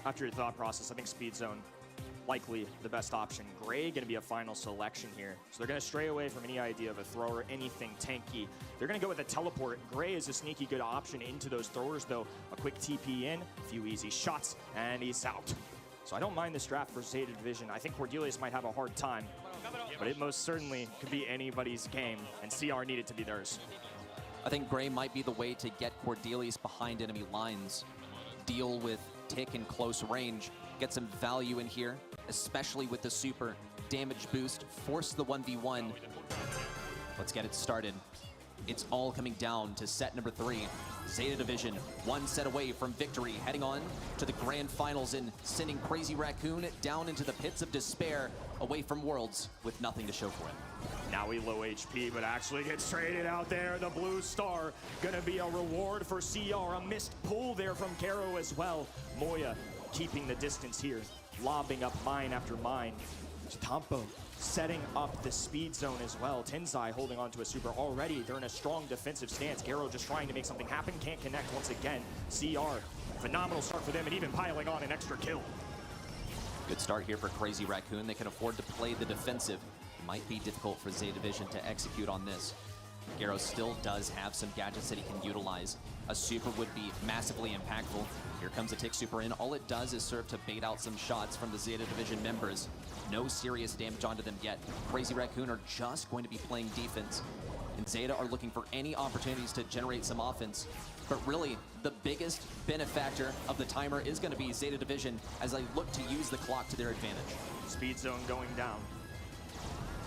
After your thought process, I think Speed Zone likely the best option. Gray going to be a final selection here. So they're going to stray away from any idea of a thrower, anything tanky. They're going to go with a teleport. Gray is a sneaky good option into those throwers though. A quick TP in, a few easy shots, and he's out. So I don't mind this draft for Zeta Division. I think Cordelius might have a hard time, but it most certainly could be anybody's game, and CR needed to be theirs. I think Gray might be the way to get Cordelius behind enemy lines, deal with Tick in close range, get some value in here, especially with the super damage boost, force the 1v1. Let's get it started. It's all coming down to set number 3. Zeta Division, one set away from victory, heading on to the grand finals and sending Crazy Raccoon down into the pits of despair, away from Worlds with nothing to show for it. Now he low HP, but actually gets traded out there. The blue star gonna be a reward for CR. A missed pull there from Karo as well. Moya keeping the distance here, lobbing up mine after mine. Tampo setting up the speed zone as well. Tensai holding on to a super already. They're in a strong defensive stance. Garo just trying to make something happen. Can't connect once again. CR, phenomenal start for them and even piling on an extra kill. Good start here for Crazy Raccoon. They can afford to play the defensive. It might be difficult for Zeta Division to execute on this. Garo still does have some gadgets that he can utilize. A super would be massively impactful. Here comes a Tick super in. All it does is serve to bait out some shots from the Zeta Division members. No serious damage onto them yet. Crazy Raccoon are just going to be playing defense. and Zeta are looking for any opportunities to generate some offense. But really, the biggest benefactor of the timer is going to be Zeta Division as they look to use the clock to their advantage. Speed zone going down.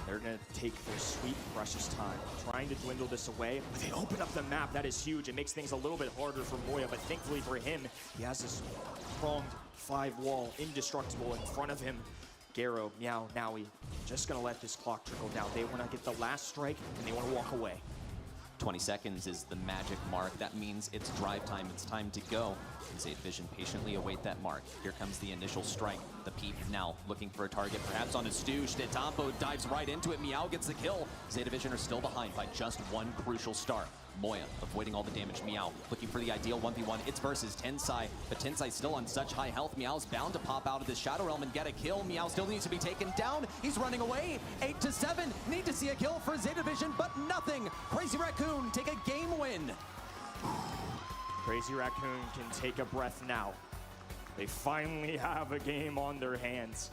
They're going to take their sweet, precious time, trying to dwindle this away. But they open up the map. That is huge. It makes things a little bit harder for Moya, but thankfully for him, he has this pronged 5-wall, indestructible in front of him. Garo, Meow, Naui, just going to let this clock trickle down. They want to get the last strike, and they want to walk away. 20 seconds is the magic mark. That means it's drive time. It's time to go. And Zeta Division patiently await that mark. Here comes the initial strike. The Peep now looking for a target, perhaps on his Stu. Shdetampo dives right into it. Meow gets the kill. Zeta Division are still behind by just one crucial star. Moya avoiding all the damage. Meow looking for the ideal 1v1. It's versus Tensai, but Tensai still on such high health. Meow's bound to pop out of this Shadow Realm and get a kill. Meow still needs to be taken down. He's running away. 8-7. Need to see a kill for Zeta Division, but nothing. Crazy Raccoon take a game win. Crazy Raccoon can take a breath now. They finally have a game on their hands.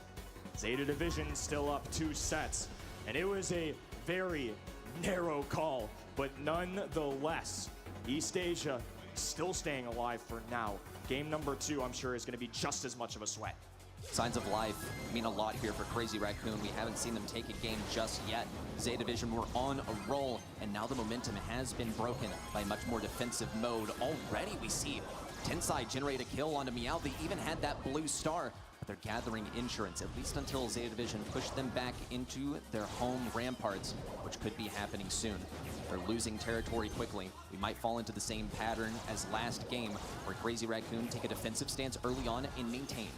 Zeta Division still up 2 sets, and it was a very narrow call, but nonetheless, East Asia still staying alive for now. Game number 2, I'm sure, is going to be just as much of a sweat. Signs of life mean a lot here for Crazy Raccoon. We haven't seen them take a game just yet. Zeta Division were on a roll, and now the momentum has been broken by a much more defensive mode. Already we see Tensai generate a kill onto Meow. They even had that blue star, but they're gathering insurance, at least until Zeta Division push them back into their home ramparts, which could be happening soon. They're losing territory quickly. We might fall into the same pattern as last game, where Crazy Raccoon take a defensive stance early on and maintain.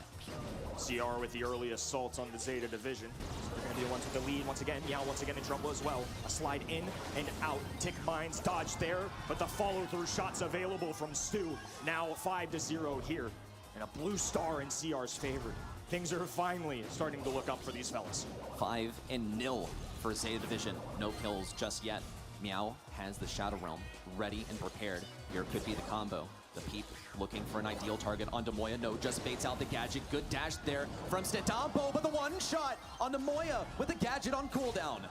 CR with the early assault on the Zeta Division. They're going to be the ones with the lead once again. Meow once again in trouble as well. A slide in and out. Tick Mines dodge there, but the follow-through shots available from Stu. Now 5-0 here, and a blue star in CR's favor. Things are finally starting to look up for these fellas. 5-0 for Zeta Division. No kills just yet. Meow has the Shadow Realm ready and prepared. Here could be the combo. The Peep looking for an ideal target onto Moya. No, just baits out the gadget. Good dash there from Shdetampo, but the one shot onto Moya with the gadget on cooldown.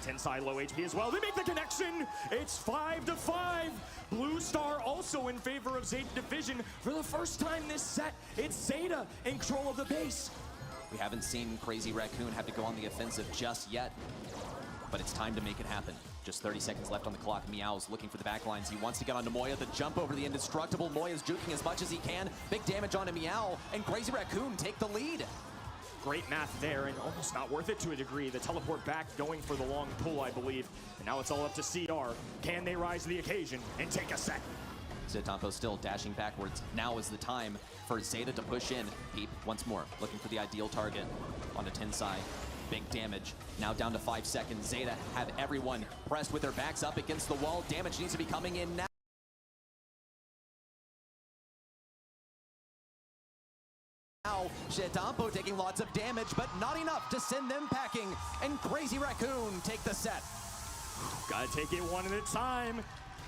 Tensai low HP as well. They make the connection. It's 5-5. Blue star also in favor of Zeta Division. For the first time this set, it's Zeta in control of the base. We haven't seen Crazy Raccoon have to go on the offensive just yet, but it's time to make it happen. Just 30 seconds left on the clock. Meow's looking for the backlines. He wants to get onto Moya. The jump over the indestructible. Moya's juking as much as he can. Big damage onto Meow, and Crazy Raccoon take the lead. Great math there, and almost not worth it to a degree. The teleport back going for the long pull, I believe. And now it's all up to CR. Can they rise to the occasion and take a set? Shdetampo still dashing backwards. Now is the time for Zeta to push in. Peep once more, looking for the ideal target onto Tensai. Big damage. Now down to 5 seconds. Zeta have everyone pressed with their backs up against the wall. Damage needs to be coming in now. Shdetampo taking lots of damage, but not enough to send them packing. And Crazy Raccoon take the set. Gotta take it one at a time.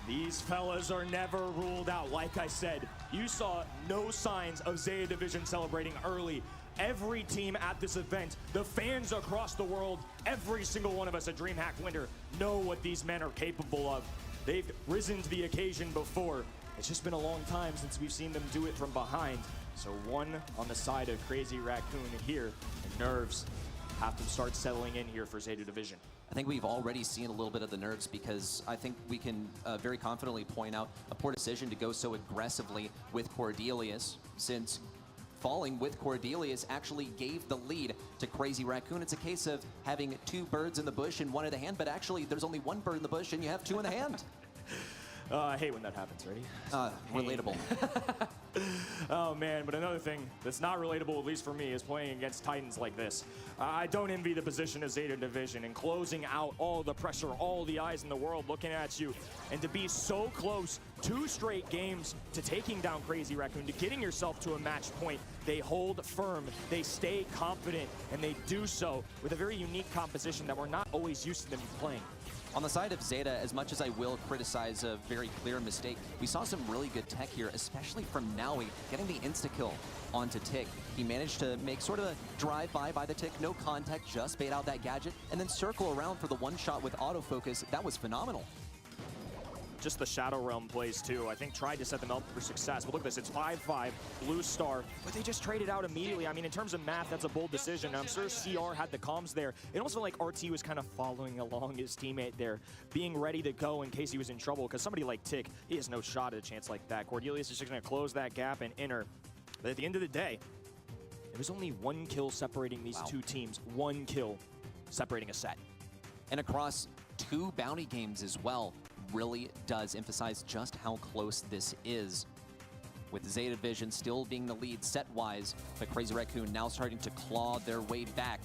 These fellas are never ruled out. Like I said, you saw no signs of Zeta Division celebrating early. Every team at this event, the fans across the world, every single one of us a DreamHack winner know what these men are capable of. They've risen to the occasion before. It's just been a long time since we've seen them do it from behind. So one on the side of Crazy Raccoon here, and nerves have to start settling in here for Zeta Division. I think we've already seen a little bit of the nerves because I think we can very confidently point out a poor decision to go so aggressively with Cordelius, since falling with Cordelius actually gave the lead to Crazy Raccoon. It's a case of having 2 birds in the bush and 1 in the hand, but actually there's only 1 bird in the bush and you have 2 in the hand. I hate when that happens, ready? Relatable. Oh man, but another thing that's not relatable, at least for me, is playing against Titans like this. I don't envy the position of Zeta Division and closing out all the pressure, all the eyes in the world looking at you, and to be so close 2 straight games to taking down Crazy Raccoon, to getting yourself to a match point. They hold firm, they stay confident, and they do so with a very unique composition that we're not always used to them playing. On the side of Zeta, as much as I will criticize a very clear mistake, we saw some really good tech here, especially from Finały, getting the insta-kill onto Tick. He managed to make sort of a drive-by the Tick, no contact, just bait out that gadget, and then circle around for the one-shot with autofocus. That was phenomenal. Just the Shadow Realm plays too, I think tried to set them up for success. But look at this, it's 5-5, Blue Star, but they just traded out immediately. I mean, in terms of math, that's a bold decision. I'm sure CR had the comms there. It almost felt like RT was kind of following along his teammate there, being ready to go in case he was in trouble, because somebody like Tick, he has no shot at a chance like that. Cordelius is just gonna close that gap and enter. But at the end of the day, there was only 1 kill separating these two teams, 1 kill separating a set. And across 2 bounty games as well, really does emphasize just how close this is. With Zeta Division still being the lead set-wise, but Crazy Raccoon now starting to claw their way back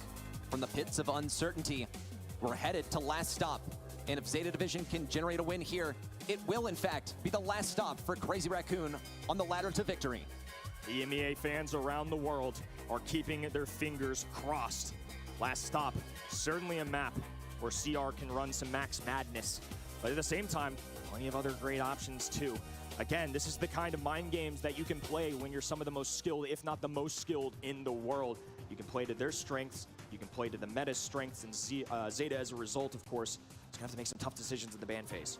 from the pits of uncertainty. We're headed to last stop, and if Zeta Division can generate a win here, it will in fact be the last stop for Crazy Raccoon on the ladder to victory. EMEA fans around the world are keeping their fingers crossed. Last stop, certainly a map where CR can run some max madness. But at the same time, plenty of other great options too. Again, this is the kind of mind games that you can play when you're some of the most skilled, if not the most skilled in the world. You can play to their strengths, you can play to the meta's strengths, and Zeta as a result, of course, is gonna have to make some tough decisions in the ban phase.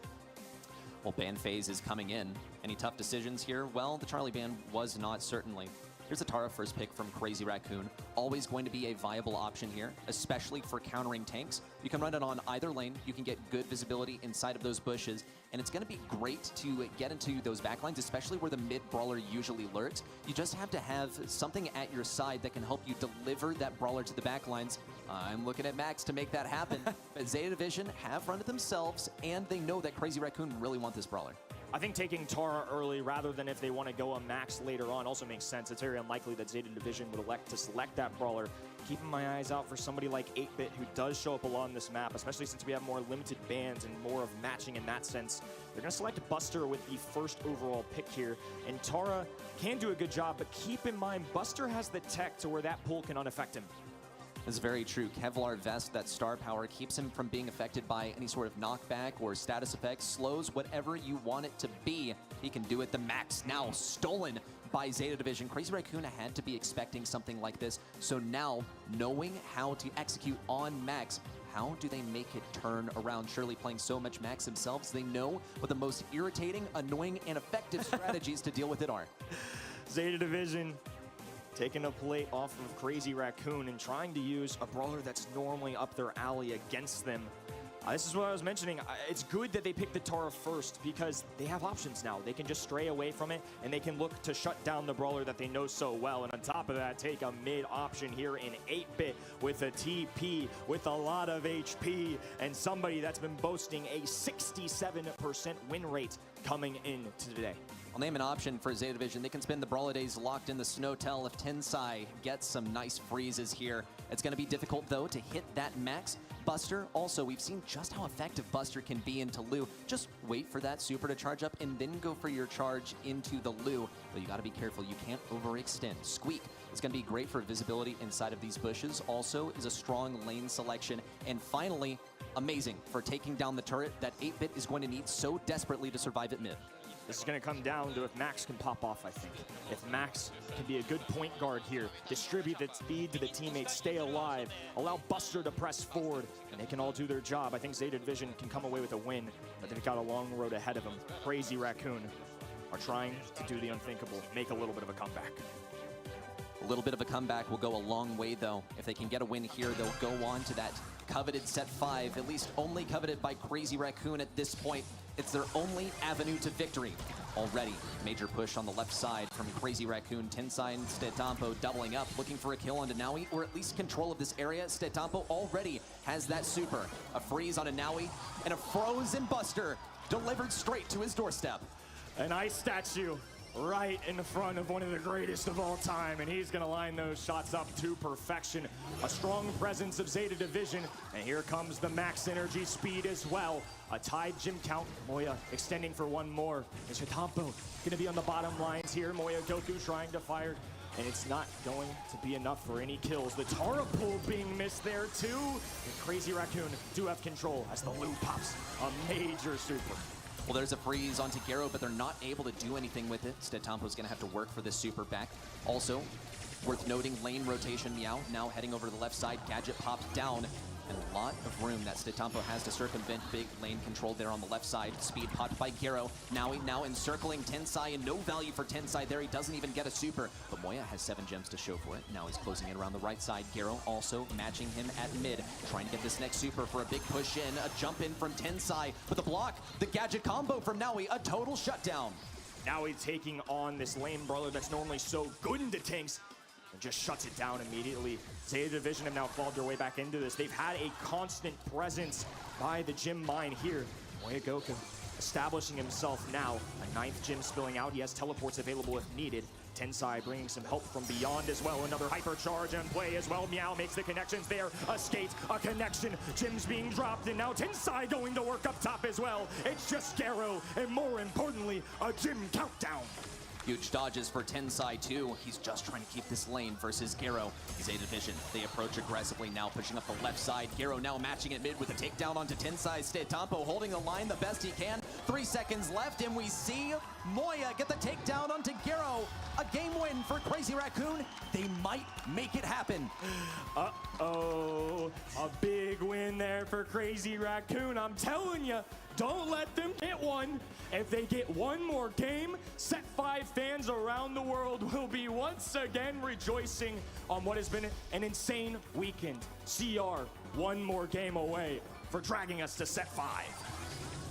Well, ban phase is coming in. Any tough decisions here? Well, the Charlie ban was not, certainly. Here's a Tara first pick from Crazy Raccoon. Always going to be a viable option here, especially for countering tanks. You can run it on either lane. You can get good visibility inside of those bushes, and it's going to be great to get into those backlines, especially where the mid-brawler usually lurks. You just have to have something at your side that can help you deliver that brawler to the backlines. I'm looking at Max to make that happen. But Zeta Division have run it themselves, and they know that Crazy Raccoon really want this brawler. I think taking Tara early rather than if they want to go a max later on also makes sense. It's very unlikely that Zeta Division would elect to select that brawler. Keeping my eyes out for somebody like 8-Bit who does show up along this map, especially since we have more limited bans and more of matching in that sense. They're going to select Buster with the first overall pick here, and Tara can do a good job, but keep in mind Buster has the tech to where that pull can unaffect him. That's very true. Kevlar Vest, that star power, keeps him from being affected by any sort of knockback or status effects, slows whatever you want it to be. He can do it. The Max now stolen by Zeta Division. Crazy Raccoon had to be expecting something like this, so now knowing how to execute on Max, how do they make it turn around? Surely playing so much Max themselves, they know what the most irritating, annoying, and effective strategies to deal with it are. Zeta Division taking a plate off of Crazy Raccoon and trying to use a brawler that's normally up their alley against them. This is what I was mentioning. It's good that they picked the Tara first because they have options now. They can just stray away from it and they can look to shut down the brawler that they know so well. And on top of that, take a mid option here in 8-Bit with a TP, with a lot of HP, and somebody that's been boasting a 67% win rate coming into today. I'll name an option for Zeta Division. They can spend the Brawl days locked in the Snowtel if Tensai gets some nice freezes here. It's going to be difficult, though, to hit that Max. Buster, also, we've seen just how effective Buster can be into Lu. Just wait for that super to charge up and then go for your charge into the Lu. But you got to be careful. You can't overextend. Squeak is going to be great for visibility inside of these bushes. Also is a strong lane selection. And finally, amazing for taking down the turret that 8-Bit is going to need so desperately to survive at mid. This is going to come down to if Max can pop off, I think. If Max can be a good point guard here, distribute the speed to the teammates, stay alive, allow Buster to press forward, and they can all do their job. I think Zeta Division can come away with a win, but they've got a long road ahead of them. Crazy Raccoon are trying to do the unthinkable, make a little bit of a comeback. A little bit of a comeback will go a long way, though. If they can get a win here, they'll go on to that coveted set 5, at least only coveted by Crazy Raccoon at this point. It's their only avenue to victory. Already, major push on the left side from Crazy Raccoon. Tensai and Stetampo doubling up, looking for a kill on Finały, or at least control of this area. Stetampo already has that super. A freeze on Finały, and a frozen Buster delivered straight to his doorstep. An ice statue right in front of one of the greatest of all time, and he's gonna line those shots up to perfection. A strong presence of Zeta Division, and here comes the max energy speed as well. A tied gym count, Moya extending for one more. Is Shitampo gonna be on the bottom lines here? Moya Goku trying to fire, and it's not going to be enough for any kills. The Tara pull being missed there too. And Crazy Raccoon do have control as the loop pops a major super. Well, there's a freeze onto Garo, but they're not able to do anything with it. Stetampo's gonna have to work for this super back. Also, worth noting, lane rotation, Meow now heading over to the left side. Gadget popped down, and a lot of room that Stetampo has to circumvent big lane control there on the left side. Speed popped by Garo. Now encircling Tensai, and no value for Tensai there. He doesn't even get a super, but Moya has 7 gems to show for it. Now he's closing in around the right side. Garo also matching him at mid, trying to get this next super for a big push in. A jump in from Tensai, but the block, the gadget combo from Naui, a total shutdown. Now he's taking on this lane brawler that's normally so good into tanks, and just shuts it down immediately. Zeta Division have now clawed their way back into this. They've had a constant presence by the gym mine here. Moya Goku establishing himself now. A 9th gym spilling out. He has teleports available if needed. Tensai bringing some help from beyond as well. Another hypercharge and play as well. Meow makes the connections there. A skate, a connection. Gyms being dropped, and now Tensai going to work up top as well. It's just Garo, and more importantly, a gym countdown. Huge dodges for Tensai too. He's just trying to keep this lane versus Garo. Zeta Division, they approach aggressively now, pushing up the left side. Garo now matching it mid with a takedown onto Tensai. Stetampo holding the line the best he can. 3 seconds left, and we see Moya get the takedown onto Garo. A game win for Crazy Raccoon. They might make it happen. Uh-oh, a big win there for Crazy Raccoon. I'm telling you, don't let them get one. If they get one more game, Set 5 fans around the world will be once again rejoicing on what has been an insane weekend. CR, one more game away for dragging us to Set 5.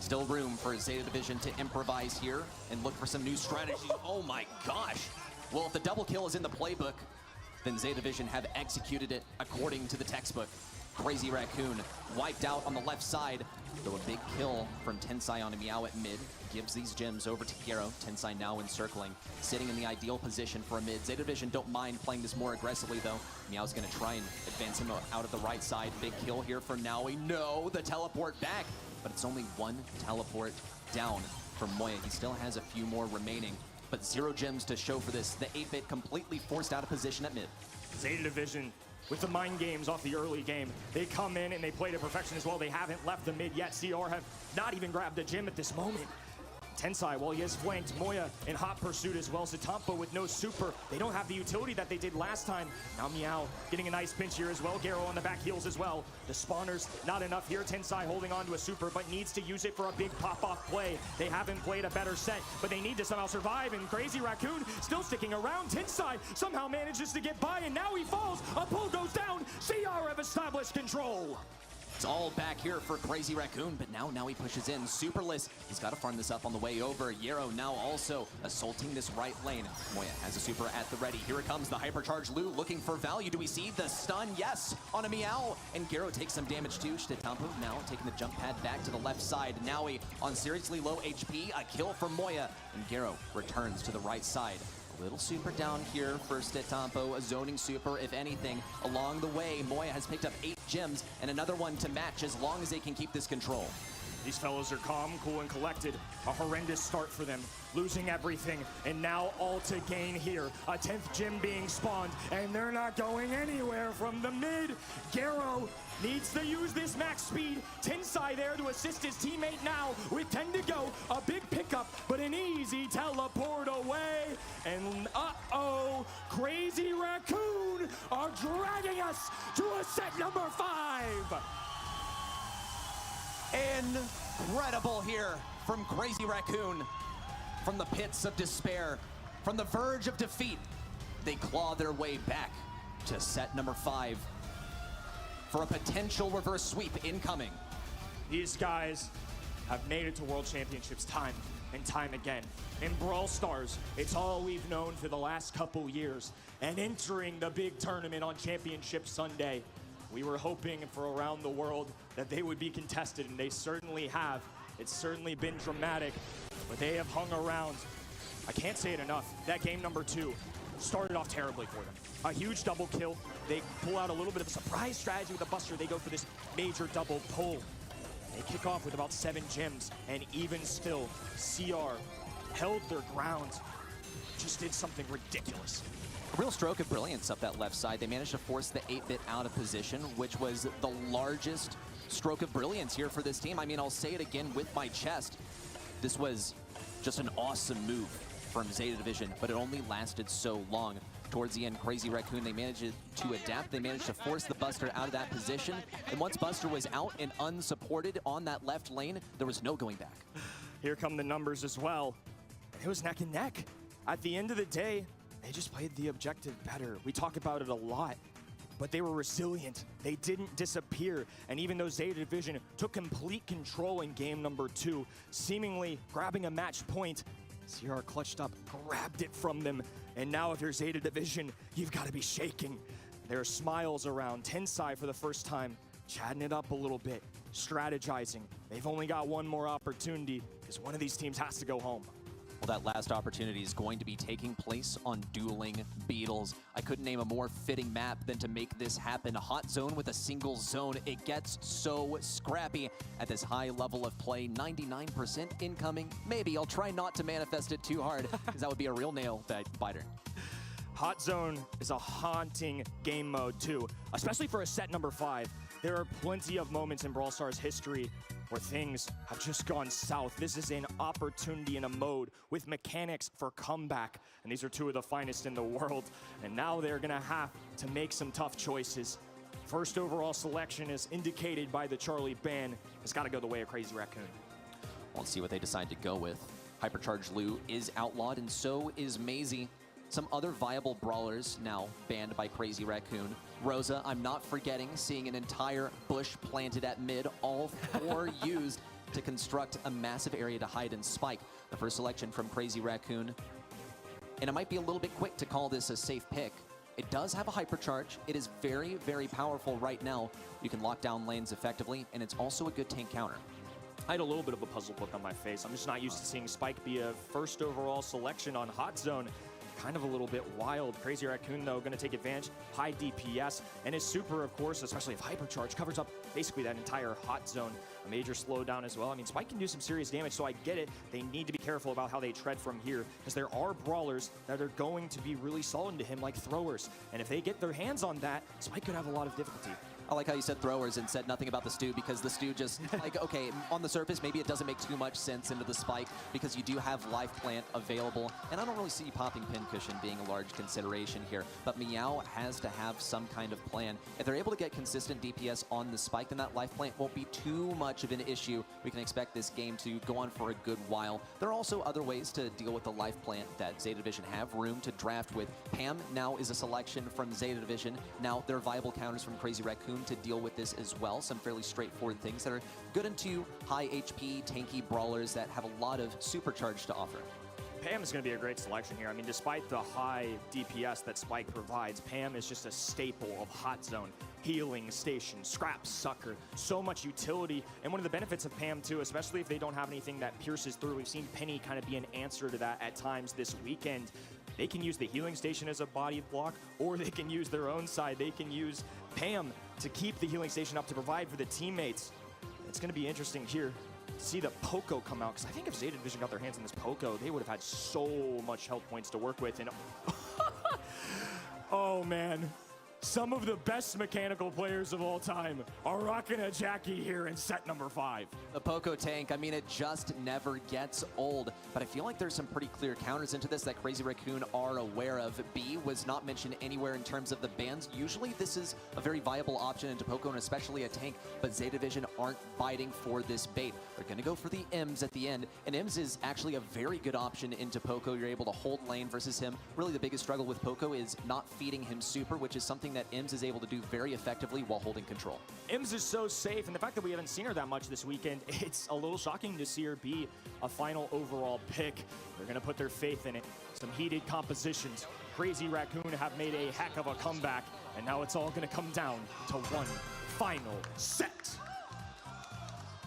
Still room for Zeta Division to improvise here and look for some new strategies. Oh my gosh. Well, if the double kill is in the playbook, then Zeta Division have executed it according to the textbook. Crazy Raccoon wiped out on the left side, though a big kill from Tensai onto Meow at mid gives these gems over to Garo. Tensai now encircling, sitting in the ideal position for a mid. Zeta Division don't mind playing this more aggressively though. Meow's gonna try and advance him out of the right side. Big kill here for Naui. No, the teleport back, but it's only 1 teleport down from Moya. He still has a few more remaining, but 0 gems to show for this. The 8-bit completely forced out of position at mid. Zeta Division with the mind games off the early game. They come in and they play to perfection as well. They haven't left the mid yet. CR have not even grabbed a gym at this moment. Tensai, while he has flanked Moya in hot pursuit as well. Stetampo with no super. They don't have the utility that they did last time. Now Meow getting a nice pinch here as well. Garo on the back heels as well. The spawners, not enough here. Tensai holding on to a super, but needs to use it for a big pop-off play. They haven't played a better set, but they need to somehow survive, and Crazy Raccoon still sticking around. Tensai somehow manages to get by, and now he falls. A pull goes down. CR have established control. It's all back here for Crazy Raccoon, but now he pushes in. Superless, he's got to farm this up on the way over. Yero now also assaulting this right lane. Moya has a super at the ready. Here it comes, the hypercharge Lu looking for value. Do we see the stun? Yes, on a Meow. And Garo takes some damage too. Stetampo now taking the jump pad back to the left side. Naui on seriously low HP. A kill from Moya. And Garo returns to the right side. A little super down here for Stetampo, a zoning super, if anything. Along the way, Moya has picked up 8 gems and another one to match as long as they can keep this control. These fellows are calm, cool, and collected. A horrendous start for them, losing everything, and now all to gain here. A 10th gym being spawned, and they're not going anywhere from the mid. Garo needs to use this max speed. Tensai there to assist his teammate now with 10 to go. A big pickup, but an easy teleport away. And uh-oh, Crazy Raccoon are dragging us to a set number 5. Incredible here from Crazy Raccoon. From the pits of despair, from the verge of defeat, they claw their way back to set number 5 for a potential reverse sweep incoming. These guys have made it to World Championships time and time again. In Brawl Stars, it's all we've known for the last couple years. And entering the big tournament on Championship Sunday, we were hoping for around the world that they would be contested, and they certainly have. It's certainly been dramatic, but they have hung around I can't say it enough. That game number 2 started off terribly for them. A huge double kill. They pull out a little bit of a surprise strategy with a Buster. They go for this major double pull. They kick off with about 7 gems, and even still, CR held their ground. Just did something ridiculous. A real stroke of brilliance up that left side. They managed to force the 8-bit out of position, which was the largest stroke of brilliance here for this team. I mean, I'll say it again with my chest. This was just an awesome move from Zeta Division, but it only lasted so long. Towards the end, Crazy Raccoon, they managed to adapt. They managed to force the Buster out of that position. And once Buster was out and unsupported on that left lane, there was no going back. Here come the numbers as well. It was neck and neck. At the end of the day, they just played the objective better. We talk about it a lot, but they were resilient. They didn't disappear. And even though Zeta Division took complete control in game number 2, seemingly grabbing a match point, CR clutched up, grabbed it from them. And now if you're Zeta Division, you've got to be shaking. There are smiles around. Tensai for the first time, chatting it up a little bit, strategizing. They've only got one more opportunity because one of these teams has to go home. Well, that last opportunity is going to be taking place on Dueling Beetles. I couldn't name a more fitting map than to make this happen. A hot zone with a single zone. It gets so scrappy at this high level of play. 99% incoming. Maybe I'll try not to manifest it too hard because that would be a real nail biter. Hot zone is a haunting game mode too, especially for a set number 5. There are plenty of moments in Brawl Stars history where things have just gone south. This is an opportunity in a mode with mechanics for comeback. And these are 2 of the finest in the world. And now they're gonna have to make some tough choices. First overall selection is indicated by the Charlie ban. It's gotta go the way of Crazy Raccoon. Let's see what they decide to go with. Hypercharged Lou is outlawed and so is Maisie. Some other viable brawlers now banned by Crazy Raccoon. Rosa, I'm not forgetting, seeing an entire bush planted at mid, all 4 used to construct a massive area to hide and spike. The first selection from Crazy Raccoon. And it might be a little bit quick to call this a safe pick. It does have a hypercharge. It is very, very powerful right now. You can lock down lanes effectively, and it's also a good tank counter. I had a little bit of a puzzled look on my face. I'm just not used to seeing Spike be a first overall selection on Hot Zone. Kind of a little bit wild. Crazy Raccoon, though, going to take advantage. High DPS, and his super, of course, especially if Hypercharge, covers up basically that entire hot zone. A major slowdown as well. I mean, Spike can do some serious damage, so I get it. They need to be careful about how they tread from here, because there are brawlers that are going to be really solid to him, like throwers. And if they get their hands on that, Spike could have a lot of difficulty. I like how you said throwers and said nothing about the stew, because the stew just, like, okay, on the surface, maybe it doesn't make too much sense into the spike because you do have life plant available. And I don't really see popping pincushion being a large consideration here. But Meow has to have some kind of plan. If they're able to get consistent DPS on the spike, then that life plant won't be too much of an issue. We can expect this game to go on for a good while. There are also other ways to deal with the life plant that Zeta Division have room to draft with. Pam now is a selection from Zeta Division. Now there are viable counters from Crazy Raccoon to deal with this as well. Some fairly straightforward things that are good into high HP, tanky brawlers that have a lot of supercharge to offer. Pam is going to be a great selection here. I mean, despite the high DPS that Spike provides, Pam is just a staple of Hot Zone. Healing station, scrap sucker, so much utility. And one of the benefits of Pam too, especially if they don't have anything that pierces through, we've seen Penny kind of be an answer to that at times this weekend. They can use the healing station as a body block, or they can use their own side. They can use Pam to keep the healing station up to provide for the teammates. It's going to be interesting here to see the Poco come out, because I think if Zeta Division got their hands on this Poco, they would have had so much health points to work with. And oh man, some of the best mechanical players of all time are rocking a Jackie here in set number 5. The Poco tank, I mean, it just never gets old. But I feel like there's some pretty clear counters into this that Crazy Raccoon are aware of. B was not mentioned anywhere in terms of the bans. Usually this is a very viable option into Poco, and especially a tank, but Zeta Division aren't biting for this bait. They're going to go for the Ems at the end, and Ems is actually a very good option into Poco. You're able to hold lane versus him. Really the biggest struggle with Poco is not feeding him super, which is something that Ems is able to do very effectively while holding control. Ems is so safe, and the fact that we haven't seen her that much this weekend, it's a little shocking to see her be a final overall pick. They're going to put their faith in it. Some heated compositions. Crazy Raccoon have made a heck of a comeback, and now it's all going to come down to one final set.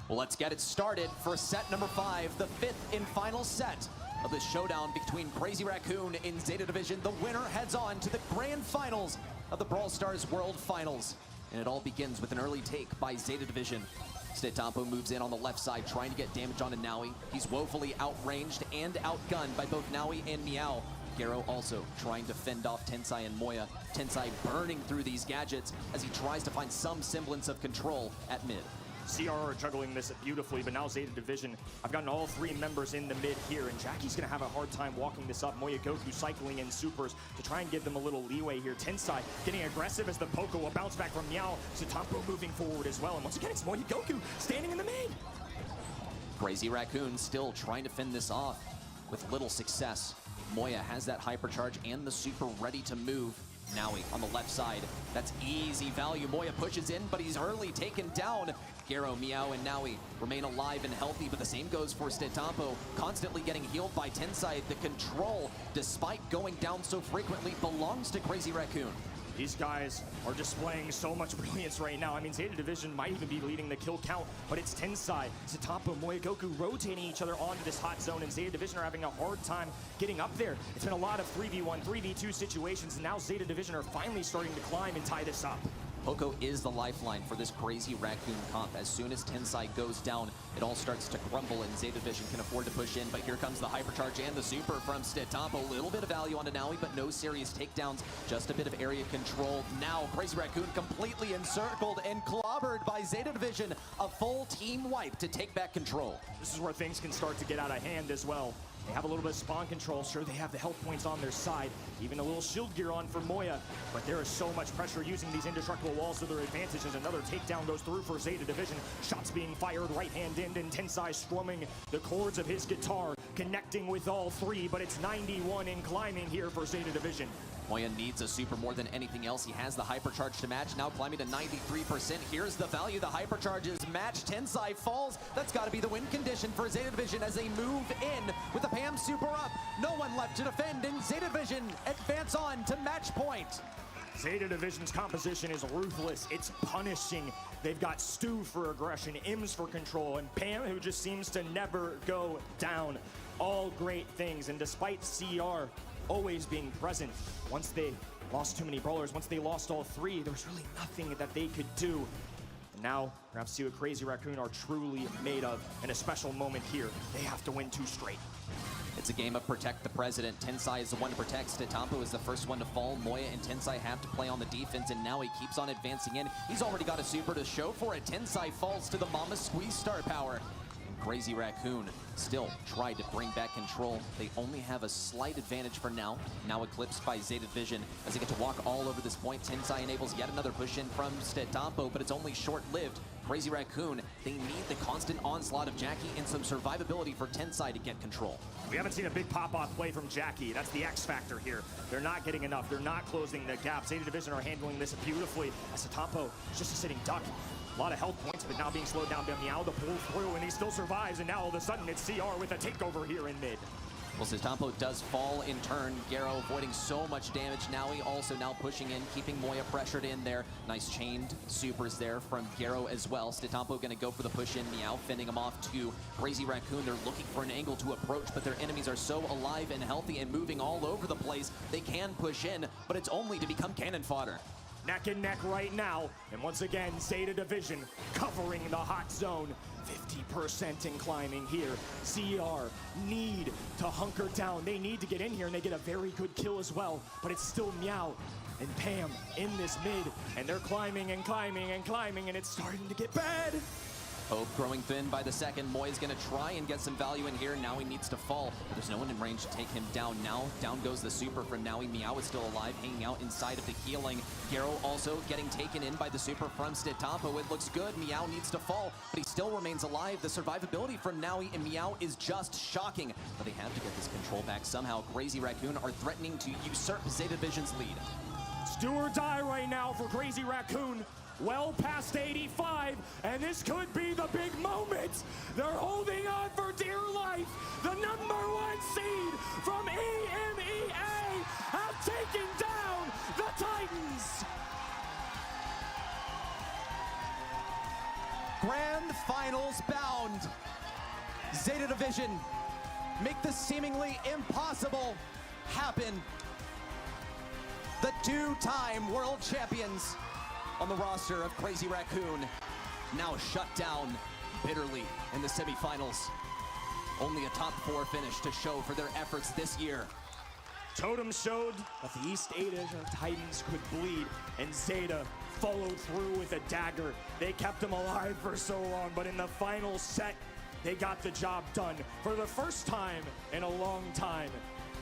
Well, let's get it started for set number 5, the 5th and final set of the showdown between Crazy Raccoon in Zeta Division. The winner heads on to the grand finals of the Brawl Stars World Finals. And it all begins with an early take by Zeta Division. Stetampo moves in on the left side, trying to get damage onto Naui. He's woefully outranged and outgunned by both Naui and Meow. Garo also trying to fend off Tensai and Moya. Tensai burning through these gadgets as he tries to find some semblance of control at mid. CR are juggling this beautifully, but now Zeta Division, I've gotten all three members in the mid here, and Jackie's gonna have a hard time walking this up. Moya Goku cycling in supers to try and give them a little leeway here. Tensai getting aggressive as the Poco, a bounce back from Meow. Stetampo moving forward as well, and once again, it's Moya Goku standing in the mid. Crazy Raccoon still trying to fend this off with little success. Moya has that hypercharge and the super ready to move. Naui on the left side. That's easy value. Moya pushes in, but he's early taken down. Garo, Meow, and Naui remain alive and healthy, but the same goes for Stetampo, constantly getting healed by Tensai. The control, despite going down so frequently, belongs to Crazy Raccoon. These guys are displaying so much brilliance right now. I mean, Zeta Division might even be leading the kill count, but it's Tensai, Stetampo, Moya Goku rotating each other onto this hot zone, and Zeta Division are having a hard time getting up there. It's been a lot of 3v1, 3v2 situations, and now Zeta Division are finally starting to climb and tie this up. Poco is the lifeline for this Crazy Raccoon comp. As soon as Tensai goes down, it all starts to crumble, and Zeta Division can afford to push in, but here comes the hypercharge and the super from Stetampo. A little bit of value onto Naui, but no serious takedowns, just a bit of area control. Now, Crazy Raccoon completely encircled and clobbered by Zeta Division. A full team wipe to take back control. This is where things can start to get out of hand as well. They have a little bit of spawn control. Sure, they have the health points on their side. Even a little shield gear on for Moya. But there is so much pressure using these indestructible walls to their advantage as another takedown goes through for Zeta Division. Shots being fired right hand in, and Tensai strumming the chords of his guitar, connecting with all three. But it's 91 in climbing here for Zeta Division. Moya needs a super more than anything else. He has the hypercharge to match, now climbing to 93%. Here's the value. The hypercharge is matched. Tensai falls. That's got to be the win condition for Zeta Division as they move in with the Pam super up. No one left to defend, and Zeta Division advance on to match point. Zeta Division's composition is ruthless. It's punishing. They've got Stu for aggression, Ims for control, and Pam, who just seems to never go down. All great things, and despite CR always being present, once they lost too many brawlers, once they lost all three, there was really nothing that they could do. And now, we're have to see what Crazy Raccoon are truly made of in a special moment here. They have to win 2 straight. It's a game of protect the president. Tensai is the one to protect. Stetampo is the first one to fall. Moya and Tensai have to play on the defense, and now he keeps on advancing in. He's already got a super to show for it. Tensai falls to the Mama Squeeze star power. Crazy Raccoon still tried to bring back control. They only have a slight advantage for now eclipsed by Zeta Division as they get to walk all over this point. Tensai enables yet another push in from Stetampo, but it's only short-lived. Crazy Raccoon, they need the constant onslaught of Jackie and some survivability for Tensai to get control. We haven't seen a big pop-off play from Jackie. That's the X factor here. They're not getting enough. They're not closing the gap. Zeta Division are handling this beautifully. Stetampo is just a sitting duck. A lot of health points, but now being slowed down by Meow, the pull through, and he still survives, and now all of a sudden it's CR with a takeover here in mid. Well, Stetampo does fall in turn. Garo avoiding so much damage. Naui also now pushing in, keeping Moya pressured in there. Nice chained supers there from Garo as well. Stetampo gonna go for the push in. Meow fending him off to Crazy Raccoon. They're looking for an angle to approach, but their enemies are so alive and healthy and moving all over the place. They can push in, but it's only to become cannon fodder. Neck and neck right now, and once again, Zeta Division covering the hot zone. 50% in climbing here. CR need to hunker down. They need to get in here, and they get a very good kill as well, but it's still Meow and Pam in this mid, and they're climbing and climbing and climbing, and it's starting to get bad. Hope growing thin by the second. Moy's gonna try and get some value in here. Now he needs to fall, but there's no one in range to take him down. Now down goes the super from Naui. Meow is still alive, hanging out inside of the healing. Garo also getting taken in by the super from Stetampo. It looks good. Meow needs to fall, but he still remains alive. The survivability from Naui and Meow is just shocking, but they have to get this control back somehow. Crazy Raccoon are threatening to usurp Zeta Division's lead. It's do or die right now for Crazy Raccoon. Well past 85, and this could be the big moment. They're holding on for dear life. The #1 seed from EMEA have taken down the Titans. Grand Finals bound. Zeta Division make the seemingly impossible happen. The two-time world champions on the roster of Crazy Raccoon now shut down bitterly in the semifinals. Only a top 4 finish to show for their efforts this year. Totem showed that the East Asia Titans could bleed, and Zeta followed through with a dagger. They kept them alive for so long, but in the final set, they got the job done. For the first time in a long time,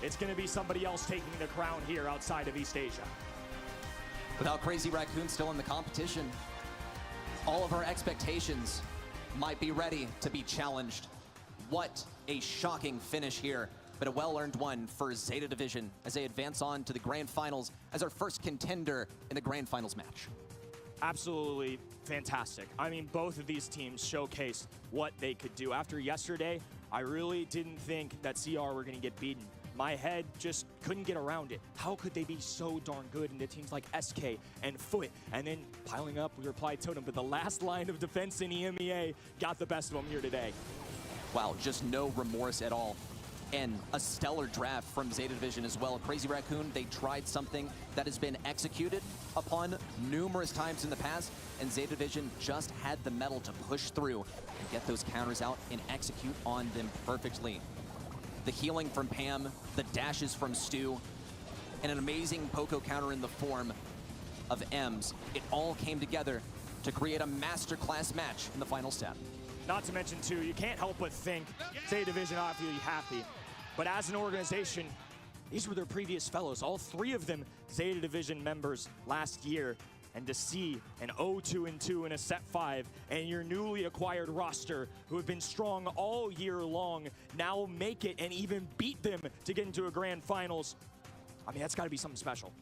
it's gonna be somebody else taking the crown here outside of East Asia. Without Crazy Raccoon still in the competition, all of our expectations might be ready to be challenged. What a shocking finish here, but a well-earned one for Zeta Division as they advance on to the Grand Finals as our first contender in the Grand Finals match. Absolutely fantastic. I mean, both of these teams showcased what they could do. After yesterday, I really didn't think that CR were gonna get beaten. My head just couldn't get around it. How could they be so darn good into teams like SK and Foot? And then piling up, we replied Totem, but the last line of defense in EMEA got the best of them here today. Wow, just no remorse at all. And a stellar draft from Zeta Division as well. Crazy Raccoon, they tried something that has been executed upon numerous times in the past, and Zeta Division just had the mettle to push through and get those counters out and execute on them perfectly. The healing from Pam, the dashes from Stu, and an amazing Poco counter in the form of Ems. It all came together to create a masterclass match in the final set. Not to mention, too, you can't help but think Zeta Division obviously happy. But as an organization, these were their previous fellows. All 3 of them Zeta Division members last year. And to see an 0-2-2 in a set 5 and your newly acquired roster, who have been strong all year long, now make it and even beat them to get into a grand finals. I mean, that's got to be something special.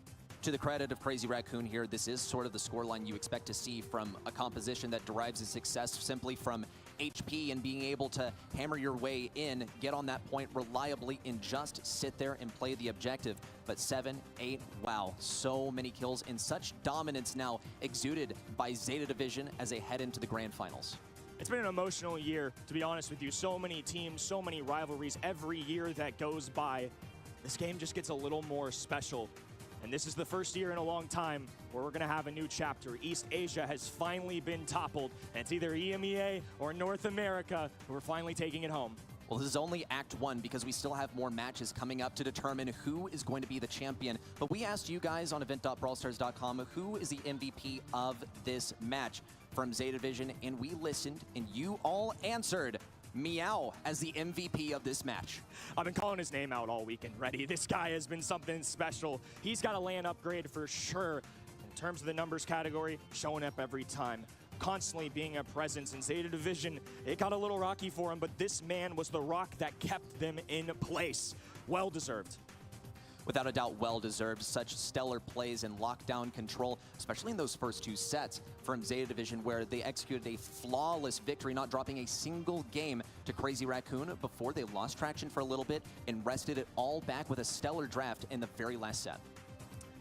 To the credit of Crazy Raccoon here, this is sort of the scoreline you expect to see from a composition that derives its success simply from HP and being able to hammer your way in, get on that point reliably, and just sit there and play the objective. But 7, 8, wow, so many kills and such dominance now exuded by Zeta Division as they head into the grand finals. It's been an emotional year, to be honest with you. So many teams, so many rivalries. Every year that goes by, this game just gets a little more special. And this is the first year in a long time where we're going to have a new chapter. East Asia has finally been toppled, and it's either EMEA or North America who are finally taking it home. Well, this is only Act 1 because we still have more matches coming up to determine who is going to be the champion. But we asked you guys on event.brawlstars.com who is the MVP of this match from Zeta Division, and we listened, and you all answered Meow as the MVP of this match. I've been calling his name out all weekend, Reddy. This guy has been something special. He's got a land upgrade for sure. In terms of the numbers category, showing up every time. Constantly being a presence in Zeta Division. It got a little rocky for him, but this man was the rock that kept them in place. Well deserved. Without a doubt, well-deserved. Such stellar plays and lockdown control, especially in those first 2 sets from Zeta Division, where they executed a flawless victory, not dropping a single game to Crazy Raccoon before they lost traction for a little bit and rested it all back with a stellar draft in the very last set.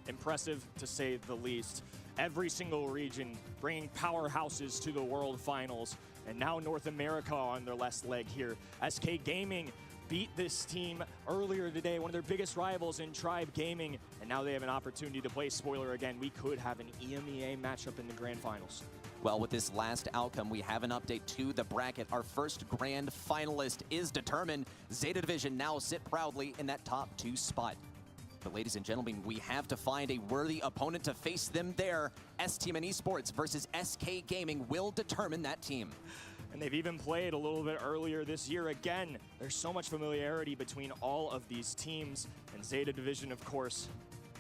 Impressive, to say the least. Every single region bringing powerhouses to the World Finals, and now North America on their last leg here. SK Gaming beat this team earlier today, one of their biggest rivals in Tribe Gaming, and now they have an opportunity to play spoiler again. We could have an EMEA matchup in the grand finals. Well, with this last outcome, we have an update to the bracket. Our first grand finalist is determined. Zeta Division now sit proudly in that top 2 spot. But ladies and gentlemen, we have to find a worthy opponent to face them there. S-Team and Esports versus SK Gaming will determine that team. And they've even played a little bit earlier this year. Again, there's so much familiarity between all of these teams. And Zeta Division, of course,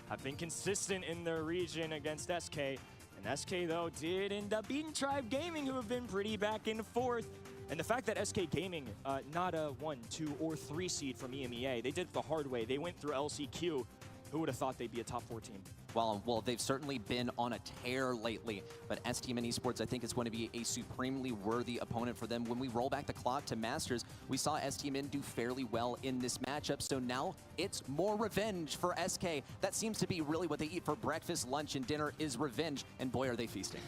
have been consistent in their region against SK. And SK, though, did end up beating Tribe Gaming, who have been pretty back and forth. And the fact that SK Gaming, not a 1, 2, or 3 seed from EMEA, they did it the hard way. They went through LCQ. Who would have thought they'd be a top 4 team? Well, they've certainly been on a tear lately, but S-Team and Esports, I think, is going to be a supremely worthy opponent for them. When we roll back the clock to Masters, we saw S-Team do fairly well in this matchup, so now it's more revenge for SK. That seems to be really what they eat for breakfast, lunch, and dinner is revenge, and boy, are they feasting.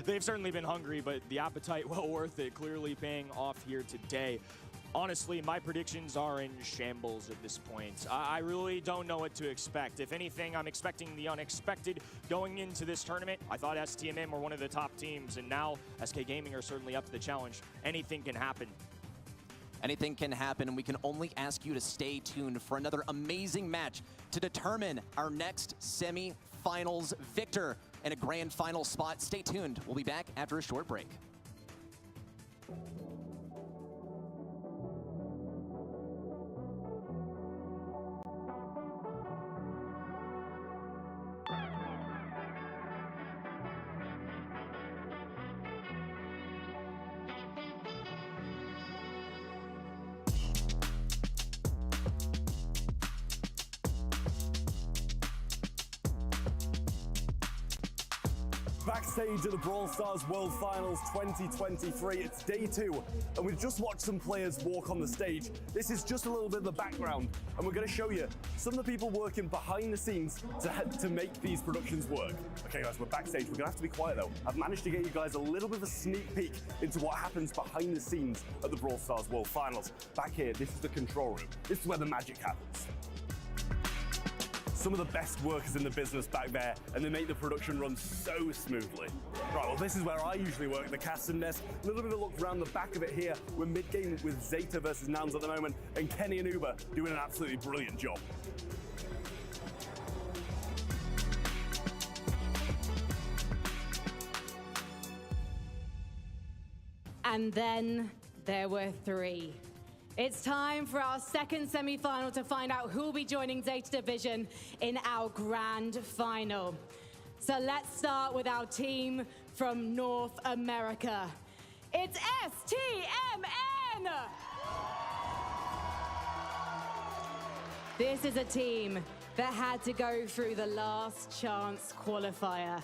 They've certainly been hungry, but the appetite well worth it, clearly paying off here today. Honestly, my predictions are in shambles at this point. I really don't know what to expect. If anything, I'm expecting the unexpected going into this tournament. I thought STMN were one of the top teams, and now SK Gaming are certainly up to the challenge. Anything can happen. Anything can happen, and we can only ask you to stay tuned for another amazing match to determine our next semi-finals victor in a grand final spot. Stay tuned. We'll be back after a short break. Backstage at the Brawl Stars World Finals 2023, it's day 2, and we've just watched some players walk on the stage. This is just a little bit of the background, and we're going to show you some of the people working behind the scenes to make these productions work. Okay guys, we're backstage. We're going to have to be quiet though. I've managed to get you guys a little bit of a sneak peek into what happens behind the scenes at the Brawl Stars World Finals. Back here, this is the control room. This is where the magic happens. Some of the best workers in the business back there, and they make the production run so smoothly. Right, well, this is where I usually work, the casting desk. A little bit of a look around the back of it here. We're mid-game with Zeta versus Nouns at the moment, and Kenny and Uber doing an absolutely brilliant job. And then there were 3. It's time for our second semi-final to find out who will be joining Zeta Division in our grand final. So let's start with our team from North America. It's STMN! This is a team that had to go through the last chance qualifier.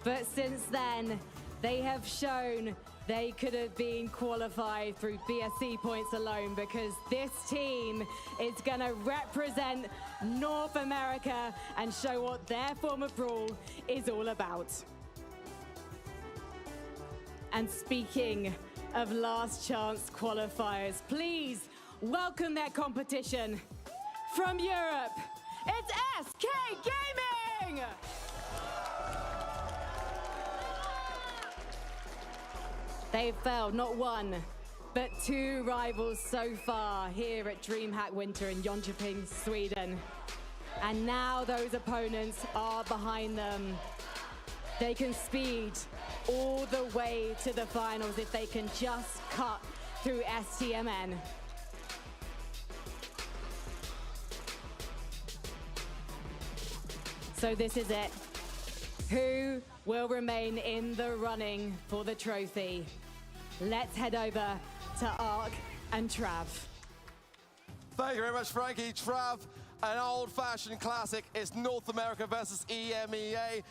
But since then, they have shown they could have been qualified through BSC points alone, because this team is going to represent North America and show what their form of Brawl is all about. And speaking of last chance qualifiers, please welcome their competition from Europe. It's SK Gaming! They've failed not 1, but 2 rivals so far here at DreamHack Winter in Jönköping, Sweden. And now those opponents are behind them. They can speed all the way to the finals if they can just cut through STMN. So this is it. Who will remain in the running for the trophy? Let's head over to Ark and Trav. Thank you very much, Frankie. Trav, an old-fashioned classic. It's North America versus EMEA.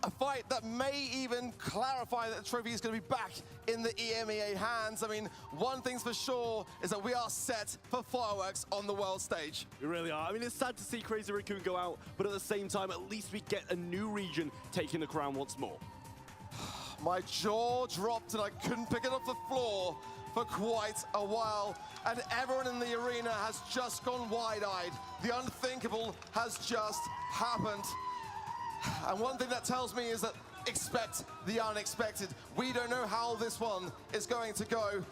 A fight that may even clarify that the trophy is going to be back in the EMEA hands. I mean, one thing's for sure is that we are set for fireworks on the world stage. We really are. I mean, it's sad to see Crazy Raccoon go out, but at the same time, at least we get a new region taking the crown once more. My jaw dropped and I couldn't pick it off the floor for quite a while. And everyone in the arena has just gone wide-eyed. The unthinkable has just happened. And one thing that tells me is that expect the unexpected. We don't know how this one is going to go.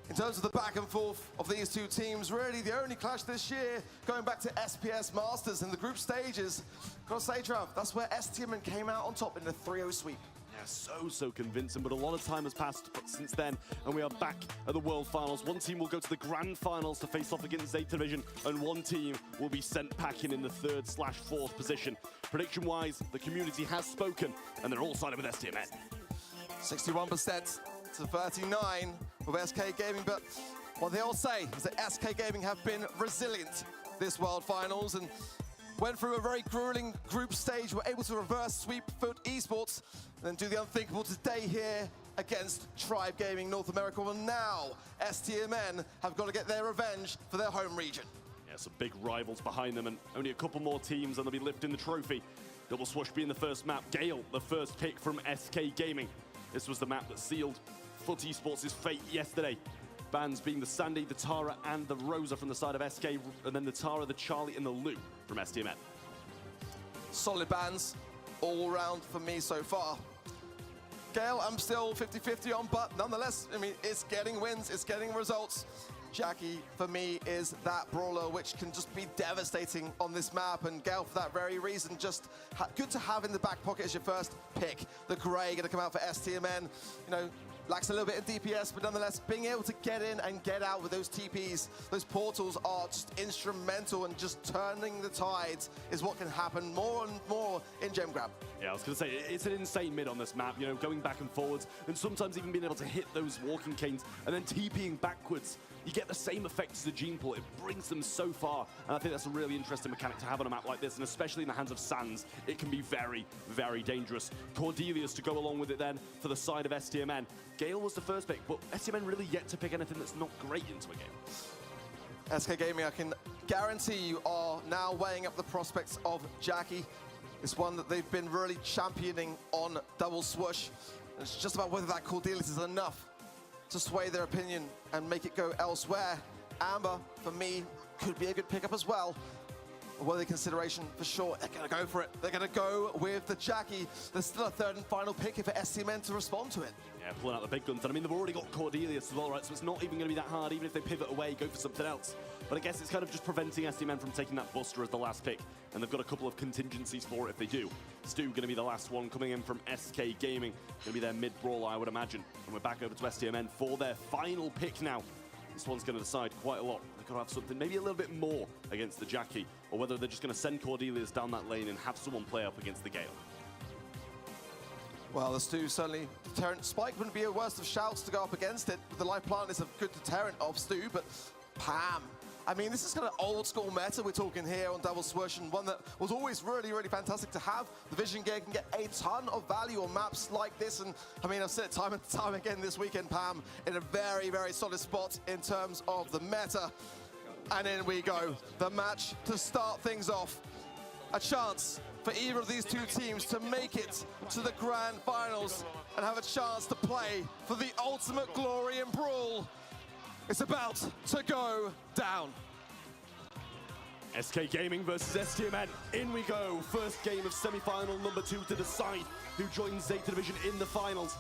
In terms of the back and forth of these two teams, really the only clash this year going back to SPS Masters in the group stages. Gotta say, Trav, that's where STMN came out on top in the 3-0 sweep. Yeah, so convincing, but a lot of time has passed since then, and we are back at the World Finals. One team will go to the Grand Finals to face off against Zeta Division, and one team will be sent packing in the 3rd/4th position. Prediction-wise, the community has spoken, and they're all siding with STMN. 61% to 39 with SK Gaming, but what they all say is that SK Gaming have been resilient this World Finals and went through a very grueling group stage, were able to reverse sweep Foot Esports, and then do the unthinkable today here against Tribe Gaming North America. Well, now STMN have got to get their revenge for their home region. Yeah, some big rivals behind them, and only a couple more teams, and they'll be lifting the trophy. Double Swoosh being the first map. Gale, the first pick from SK Gaming. This was the map that sealed Foot Esports' fate yesterday. Bans being the Sandy, the Tara, and the Rosa from the side of SK, and then the Tara, the Charlie, and the Lou from STMN. Solid bans all round for me so far. Gale, I'm still 50-50 on, but nonetheless, I mean, it's getting wins, it's getting results. Jackie, for me, is that brawler which can just be devastating on this map, and Gale, for that very reason, just good to have in the back pocket as your first pick. The Grey going to come out for STMN, you know, lacks a little bit in DPS, but nonetheless, being able to get in and get out with those TPs, those portals are just instrumental, and just turning the tides is what can happen more and more in Gem Grab. Yeah, I was going to say, it's an insane mid on this map, you know, going back and forwards, and sometimes even being able to hit those walking canes, and then TPing backwards. You get the same effect as the Gene Pull. It brings them so far, and I think that's a really interesting mechanic to have on a map like this, and especially in the hands of Sans, it can be very, very dangerous. Cordelius to go along with it then for the side of STMN. Gale was the first pick, but STMN really yet to pick anything that's not great into a game. SK Gaming, I can guarantee you, are now weighing up the prospects of Jackie. It's one that they've been really championing on Double Swoosh. And it's just about whether that Cordelius is enough to sway their opinion and make it go elsewhere. Amber, for me, could be a good pickup as well. A worthy consideration for sure. They're going to go for it. They're going to go with the Jackie. There's still a third and final pick for STMN to respond to it. Yeah, pulling out the big guns. And I mean, they've already got Cordelius as well, right? So it's not even going to be that hard. Even if they pivot away, go for something else. But I guess it's kind of just preventing STMN from taking that Buster as the last pick. And they've got a couple of contingencies for it if they do. Stu going to be the last one coming in from SK Gaming. Going to be their mid-brawler, I would imagine. And we're back over to STMN for their final pick now. This one's going to decide quite a lot. They've got to have something maybe a little bit more against the Jackie, or whether they're just going to send Cordelius down that lane and have someone play up against the Gale. Well, the Stu certainly deterrent. Spike wouldn't be a worst of shouts to go up against it. The life plant is a good deterrent of Stu, but Pam. I mean, this is kind of old school meta we're talking here on Double Swoosh, and one that was always really, really fantastic to have. The Vision Gear can get a ton of value on maps like this, and I mean, I've said it time and time again this weekend, Pam, in a very, very solid spot in terms of the meta. And in we go, the match to start things off. A chance for either of these two teams to make it to the grand finals and have a chance to play for the ultimate glory in Brawl. It's about to go down. SK Gaming versus STMN. In we go. First game of semi-final number 2 to decide who joins Zeta Division in the finals.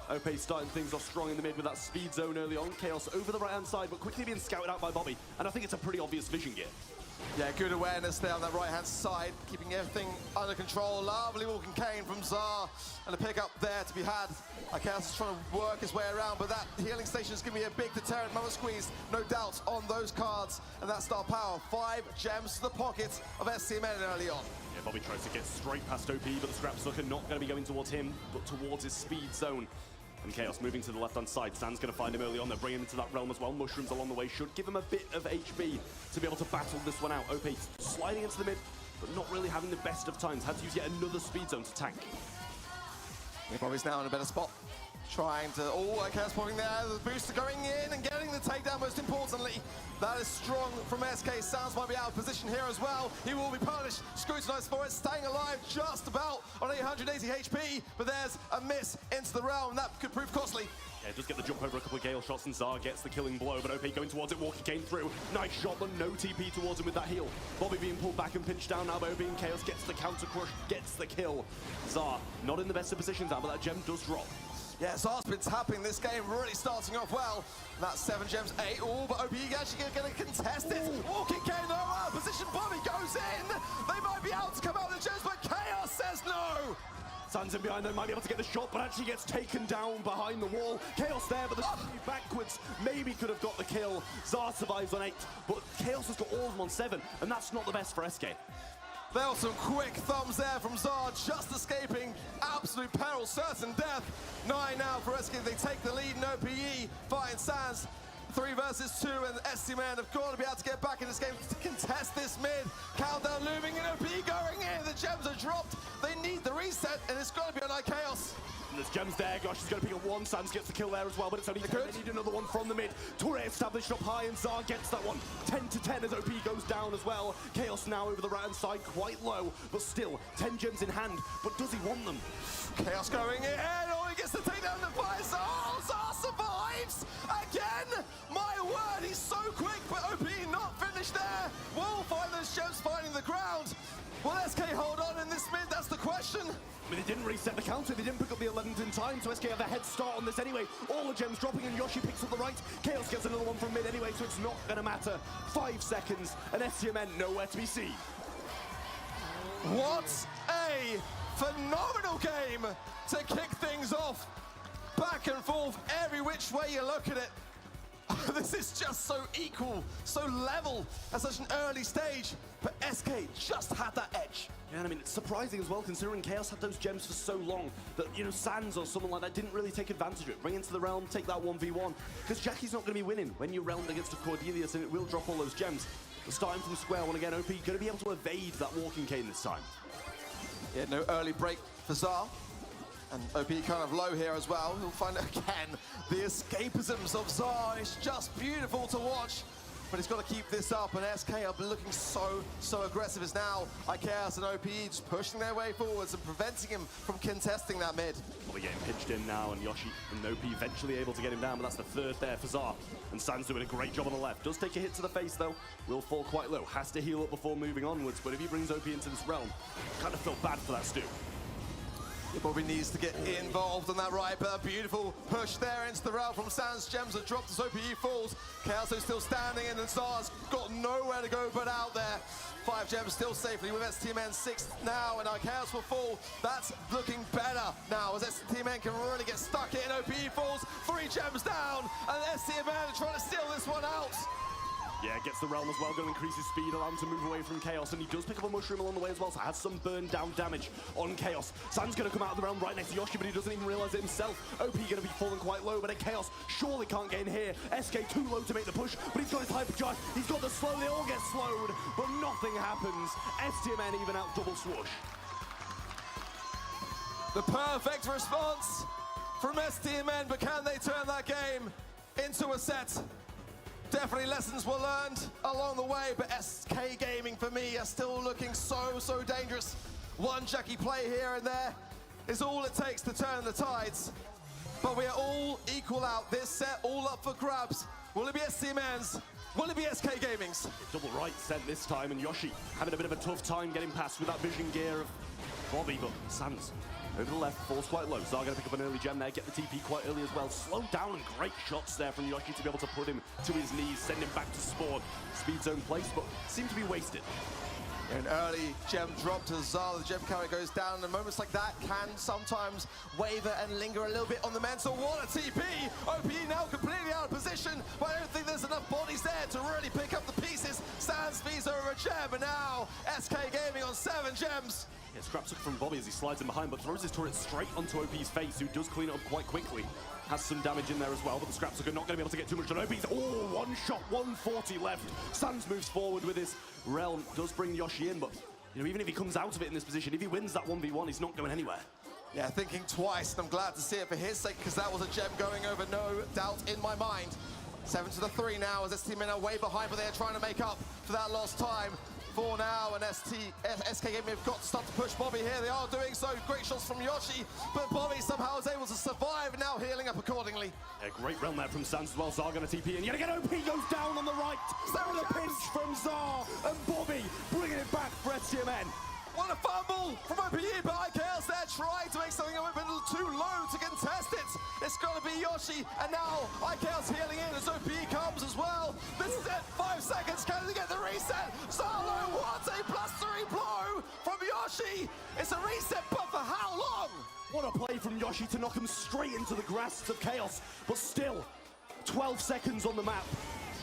OP starting things off strong in the mid with that speed zone early on. Chaos over the right-hand side, but quickly being scouted out by Bobby. And I think it's a pretty obvious Vision Gear. Yeah, good awareness there on that right-hand side, keeping everything under control. Lovely walking cane from Zar, and a pick-up there to be had. Chaos is trying to work his way around, but that healing station is going to be a big deterrent. Mama Squeeze, no doubt, on those cards, and that star power. 5 gems to the pocket of STMN early on. Yeah, Bobby tries to get straight past OP, but the Scrap Sucker not going to be going towards him, but towards his speed zone. And Chaos moving to the left-hand side. Stan's going to find him early on. They're bringing him into that realm as well. Mushrooms along the way should give him a bit of HP to be able to battle this one out. OP sliding into the mid, but not really having the best of times. Had to use yet another speed zone to tank. Bobby's now in a better spot. Trying to, Chaos popping there, the booster going in and getting the takedown most importantly. That is strong from SK. Sounds might be out of position here as well. He will be punished, scrutinized for it, staying alive just about on 880 HP, but there's a miss into the realm. That could prove costly. Yeah, just get the jump over a couple of Gale shots and Zar gets the killing blow, but OP going towards it, Walkie came through. Nice shot, but no TP towards him with that heal. Bobby being pulled back and pinched down now by OP, and Chaos gets the counter crush, gets the kill. Zar, not in the best of positions now, but that gem does drop. Yeah, Zar's been tapping this game, really starting off well. That's 7 gems, 8. But OP actually going to contest it. Walking cane, no position. Bobby goes in. They might be out to come out of the gems, but Chaos says no. Sans in behind them, might be able to get the shot, but actually gets taken down behind the wall. Chaos there, but the speed backwards maybe could have got the kill. Zar survives on 8, but Chaos has got all of them on 7, and that's not the best for SK. There were some quick thumbs there from Zar, just escaping absolute peril, certain death. 9 now for SK, they take the lead in OPE, find Sans. 3 versus 2, and STMN have got to be able to get back in this game to contest this mid. Countdown looming, and OP going in. The gems are dropped. They need the reset, and it's got to be on Chaos. And there's gems there. Gosh, he's going to pick up one. Sans gets the kill there as well, but it's only 10. They need another one from the mid. Touré established up high, and Zar gets that one. 10 to 10 as OP goes down as well. Chaos now over the right-hand side, quite low, but still 10 gems in hand. But does he want them? Chaos going in. Oh, he gets the takedown to fire. Zar survives again. My claiming the ground. Will SK hold on in this mid? That's the question. I mean, they didn't reset the counter, they didn't pick up the 11th in time, so SK have a head start on this anyway. All the gems dropping, and Yoshi picks up the right. Chaos gets another one from mid anyway, so it's not gonna matter. 5 seconds, and STMN nowhere to be seen. What a phenomenal game to kick things off. Back and forth, every which way you look at it. This is just so equal, so level at such an early stage, but SK just had that edge. Yeah, and I mean, it's surprising as well, considering Chaos had those gems for so long that, you know, Sans or someone like that didn't really take advantage of it. Bring into the realm, take that 1v1, because Jackie's not going to be winning when you're realmed against a Cordelius, and it will drop all those gems. But starting from square one again, OP going to be able to evade that walking cane this time. Yeah, no early break for Zar. And OP kind of low here as well. We'll find again the escapisms of Zar. It's just beautiful to watch. But he's got to keep this up, and SK are looking so aggressive as now IKEOS and OPE just pushing their way forwards and preventing him from contesting that mid. Well, we're getting pitched in now, and Yoshi and OP eventually able to get him down, but that's the third there for Zar. And Sans doing a great job on the left. Does take a hit to the face, though. Will fall quite low. Has to heal up before moving onwards, but if he brings OP into this realm, kind of felt bad for that Stu. He probably needs to get involved on that right, but a beautiful push there into the realm from Sans. Gems are dropped as OPE falls. Chaos is still standing, and then Zar's got nowhere to go but out there. 5 gems still safely with STMN 6th now, and Chaos will fall. That's looking better now as STMN can really get stuck in. OPE falls, 3 gems down, and STMN are trying to steal this one out. Yeah, gets the realm as well, going to increase his speed, allow him to move away from Chaos, and he does pick up a mushroom along the way as well, so has some burn down damage on Chaos. Sans going to come out of the realm right next to Yoshi, but he doesn't even realize it himself. OP going to be falling quite low, but Chaos surely can't get in here. SK too low to make the push, but he's got his hypercharge, he's got the slow, they all get slowed, but nothing happens. STMN even out double swoosh. The perfect response from STMN, but can they turn that game into a set? Definitely lessons were learned along the way, but SK Gaming for me are still looking so dangerous. One Jackie play here and there is all it takes to turn the tides. But we are all equal out this set, all up for grabs. Will it be STMN's? Will it be SK Gaming's? Double right sent this time, and Yoshi having a bit of a tough time getting past with that vision gear of Bobby, but Sans over the left, falls quite low. Zar going to pick up an early gem there, get the TP quite early as well. Slow down and great shots there from Yoshi to be able to put him to his knees, send him back to spawn. Speed zone place, but seemed to be wasted. An early gem drop to Zar, the gem carry goes down, and moments like that can sometimes waver and linger a little bit on the mental. What a TP! OPE now completely out of position, but I don't think there's enough bodies there to really pick up the pieces. Sans fees over a gem, and now SK Gaming on 7 gems. Yeah, scraps up from Bobby as he slides in behind, but throws his turret straight onto OP's face, who does clean it up quite quickly. Has some damage in there as well, but the scraps are not going to be able to get too much on OP's. Oh, one shot, 140 left. Sans moves forward with his realm, does bring Yoshi in, but you know, even if he comes out of it in this position, if he wins that 1v1, he's not going anywhere. Yeah, thinking twice, and I'm glad to see it for his sake, because that was a gem going over, no doubt in my mind. 7 to the 3 now, as STMN are way behind, but they're trying to make up for that lost time. 4 now, and SK Gaming have got to start to push Bobby here. They are doing so. Great shots from Yoshi, but Bobby somehow is able to survive, and now healing up accordingly. Yeah, great realm there from Sans as well. Zar going to TP, and yet again OP goes down on the right. There's a pinch from Zar, and Bobby bringing it back for STMN. What a fumble from OPE, but IKEOS there trying to make something a bit too low to contest it. It's got to be Yoshi, and now IKEOS healing in as OPE comes as well. This is it, 5 seconds, can they get the reset? Solo, what a +3 blow from Yoshi. It's a reset, but for how long? What a play from Yoshi to knock him straight into the grasps of Chaos, but still, 12 seconds on the map.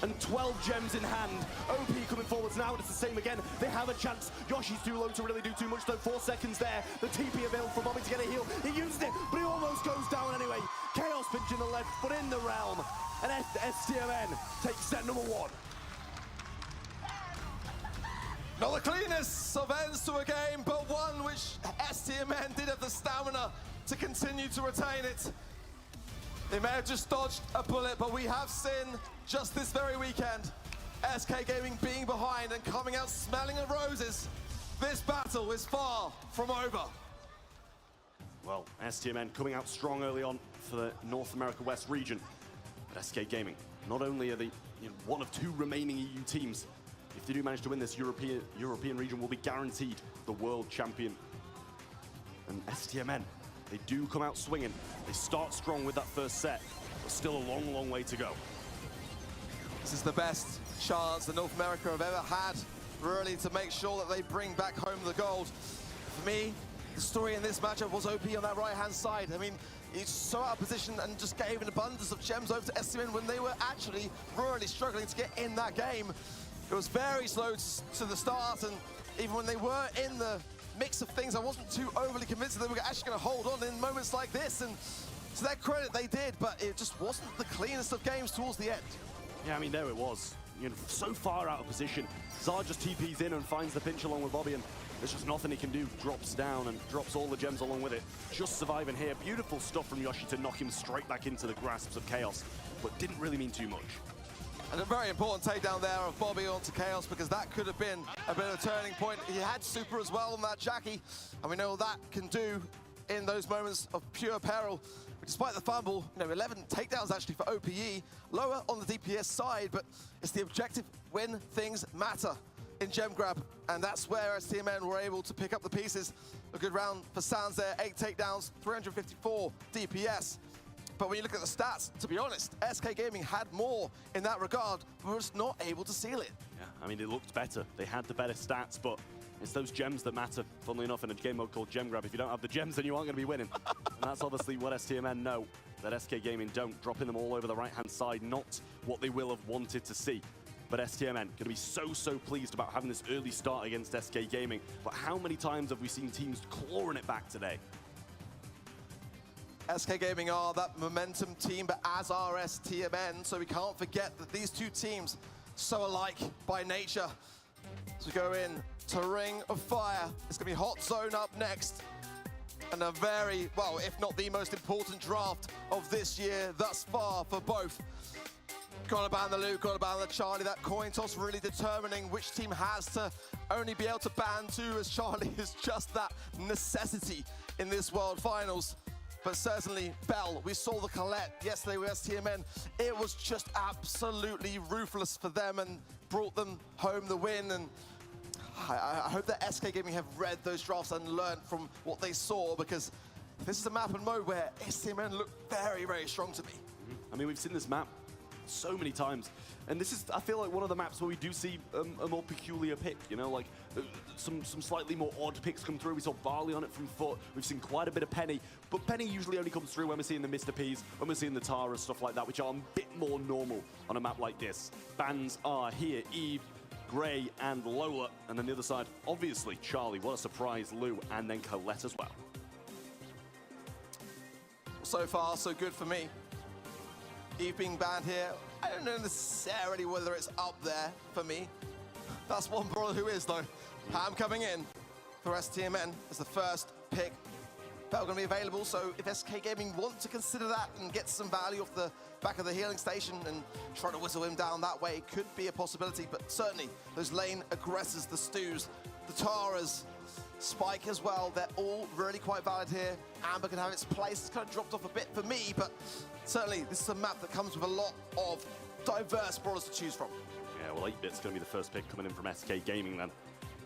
And 12 gems in hand. OP coming forwards now, and it's the same again. They have a chance. Yoshi's too low to really do too much, though. 4 seconds there. The TP available for Bobby to get a heal. He used it, but he almost goes down anyway. Chaos pinch in the left, but in the realm. And STMN takes set number 1. Not the cleanest of ends to a game, but one which STMN did have the stamina to continue to retain it. They may have just dodged a bullet, but we have seen just this very weekend SK Gaming being behind and coming out smelling of roses. This battle is far from over. Well, STMN coming out strong early on for the North America West region. But SK Gaming, not only are they one of 2 remaining EU teams if they do manage to win this, European region will be guaranteed the world champion. And STMN, they do come out swinging. They start strong with that first set, but still a long, long way to go. This is the best chance that North America have ever had, really, to make sure that they bring back home the gold. For me, the story in this matchup was OP on that right-hand side. I mean, he's so out of position and just gave an abundance of gems over to STMN when they were actually really struggling to get in that game. It was very slow to the start, and even when they were in the mix of things, I wasn't too overly convinced that they were actually going to hold on in moments like this, and to their credit, they did, but it just wasn't the cleanest of games towards the end. Yeah, I mean, there it was. You know, so far out of position. Zar just TPs in and finds the pinch along with Bobby, and there's just nothing he can do. Drops down and drops all the gems along with it. Just surviving here. Beautiful stuff from Yoshi to knock him straight back into the grasps of Chaos, but didn't really mean too much. And a very important takedown there of Bobby onto Chaos, because that could have been a bit of a turning point. He had super as well on that Jackie, and we know what that can do in those moments of pure peril. But despite the fumble, 11 takedowns actually for OPE, lower on the DPS side, but it's the objective when things matter in gem grab, and that's where STMN were able to pick up the pieces. A good round for Sans there, 8 takedowns, 354 DPS. But when you look at the stats, to be honest, SK Gaming had more in that regard, but were just not able to seal it. Yeah, I mean, it looked better. They had the better stats, but it's those gems that matter, funnily enough, in a game mode called Gem Grab. If you don't have the gems, then you aren't going to be winning. And that's obviously what STMN know, that SK Gaming don't. Dropping them all over the right-hand side, not what they will have wanted to see. But STMN going to be so, so pleased about having this early start against SK Gaming. But how many times have we seen teams clawing it back today? SK Gaming are that momentum team, but as are STMN, so we can't forget that these two teams so alike by nature. So we go in to Ring of Fire. It's going to be Hot Zone up next. And a very, well, if not the most important draft of this year thus far for both. Gotta ban the Luke, gotta ban the Charlie. That coin toss really determining which team has to only be able to ban two, as Charlie is just that necessity in this World Finals. But certainly, Bell, we saw the Colette yesterday with STMN. It was just absolutely ruthless for them and brought them home the win. And I hope that SK Gaming have read those drafts and learned from what they saw, because this is a map and mode where STMN look very, very strong to me. I mean, we've seen this map so many times, and this is, I feel like, one of the maps where we do see a more peculiar pick, you know, like some slightly more odd picks come through. We saw Barley on it from Foot. We've seen quite a bit of Penny, but Penny usually only comes through when we're seeing the Mr. P's, when we're seeing the Tara, stuff like that, which are a bit more normal on a map like this. Bans are here, Eve, Gray, and Lola, and on the other side, obviously, Charlie. What a surprise, Lou, and then Colette as well. So far, so good for me. Eve being banned here, I don't know necessarily whether it's up there for me. That's one brawler who is, though. Pam coming in for STMN as the first pick. Bell going to be available, so if SK Gaming want to consider that and get some value off the back of the healing station and try to whistle him down that way, could be a possibility. But certainly, those lane aggressors, the Stews, the Taras, Spike as well, they're all really quite valid here. Amber can have its place. It's kind of dropped off a bit for me, but certainly this is a map that comes with a lot of diverse brawlers to choose from. Yeah, well, 8-Bit's going to be the first pick coming in from SK Gaming then.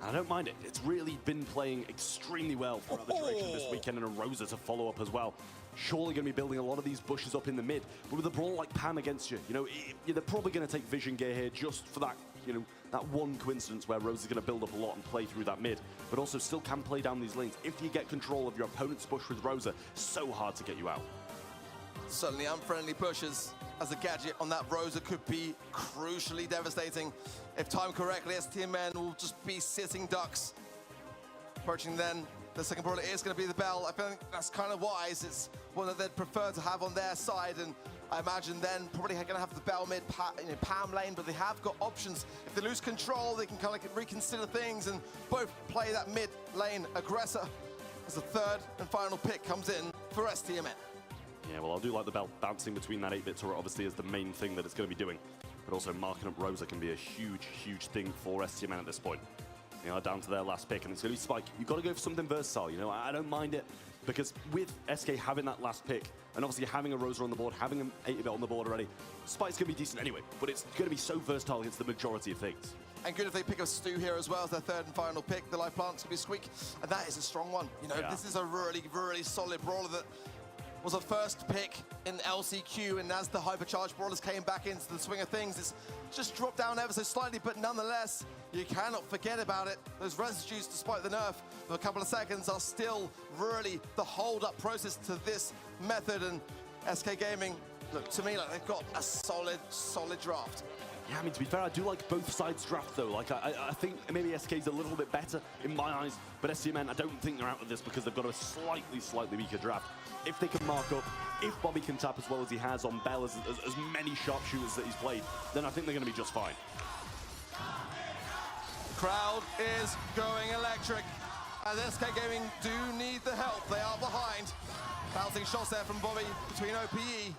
I don't mind it. It's really been playing extremely well throughout the duration of this weekend, and a Rosa to follow up as well. Surely going to be building a lot of these bushes up in the mid, but with a brawler like Pam against you, you know, they're probably going to take vision gear here just for that, you know, that one coincidence where Rosa's going to build up a lot and play through that mid, but also still can play down these lanes. If you get control of your opponent's bush with Rosa, so hard to get you out. Certainly unfriendly pushes as a gadget on that Rosa could be crucially devastating. If timed correctly, STMN will just be sitting ducks. Approaching then, the second brawler is going to be the Bell. I think that's kind of wise. It's one that they'd prefer to have on their side, and I imagine then probably going to have the Bell mid, Pam lane, but they have got options. If they lose control, they can kind of reconsider things and both play that mid lane aggressor as the third and final pick comes in for STMN. Yeah, well, I do like the Bell bouncing between that 8-bit turret, obviously, is the main thing that it's going to be doing. But also marking up Rosa can be a huge, huge thing for STMN at this point. You know, down to their last pick, and it's going to be Spike. You've got to go for something versatile, you know. I don't mind it, because with SK having that last pick, and obviously having a Rosa on the board, having an 80-bit on the board already, Spike's going to be decent anyway, but it's going to be so versatile against the majority of things. And good if they pick up Stu here as well as their third and final pick. The life plant's going to be Squeak, and that is a strong one. You know, this is a really, really solid brawler that was a first pick in LCQ, and as the hypercharged brawlers came back into the swing of things, it's just dropped down ever so slightly, but nonetheless, you cannot forget about it. Those residues, despite the nerf of a couple of seconds, are still really the hold-up process to this method, and SK Gaming, look, to me, like they've got a solid draft. Yeah, I mean, to be fair, I do like both sides' draft, though. Like, I think maybe SK's a little bit better in my eyes, but SCMN, I don't think they're out of this because they've got a slightly weaker draft. If they can mark up, if Bobby can tap as well as he has on Bell, as many sharpshooters that he's played, then I think they're going to be just fine. Crowd is going electric, and SK Gaming do need the help. They are behind. Bouncing shots there from Bobby between OPE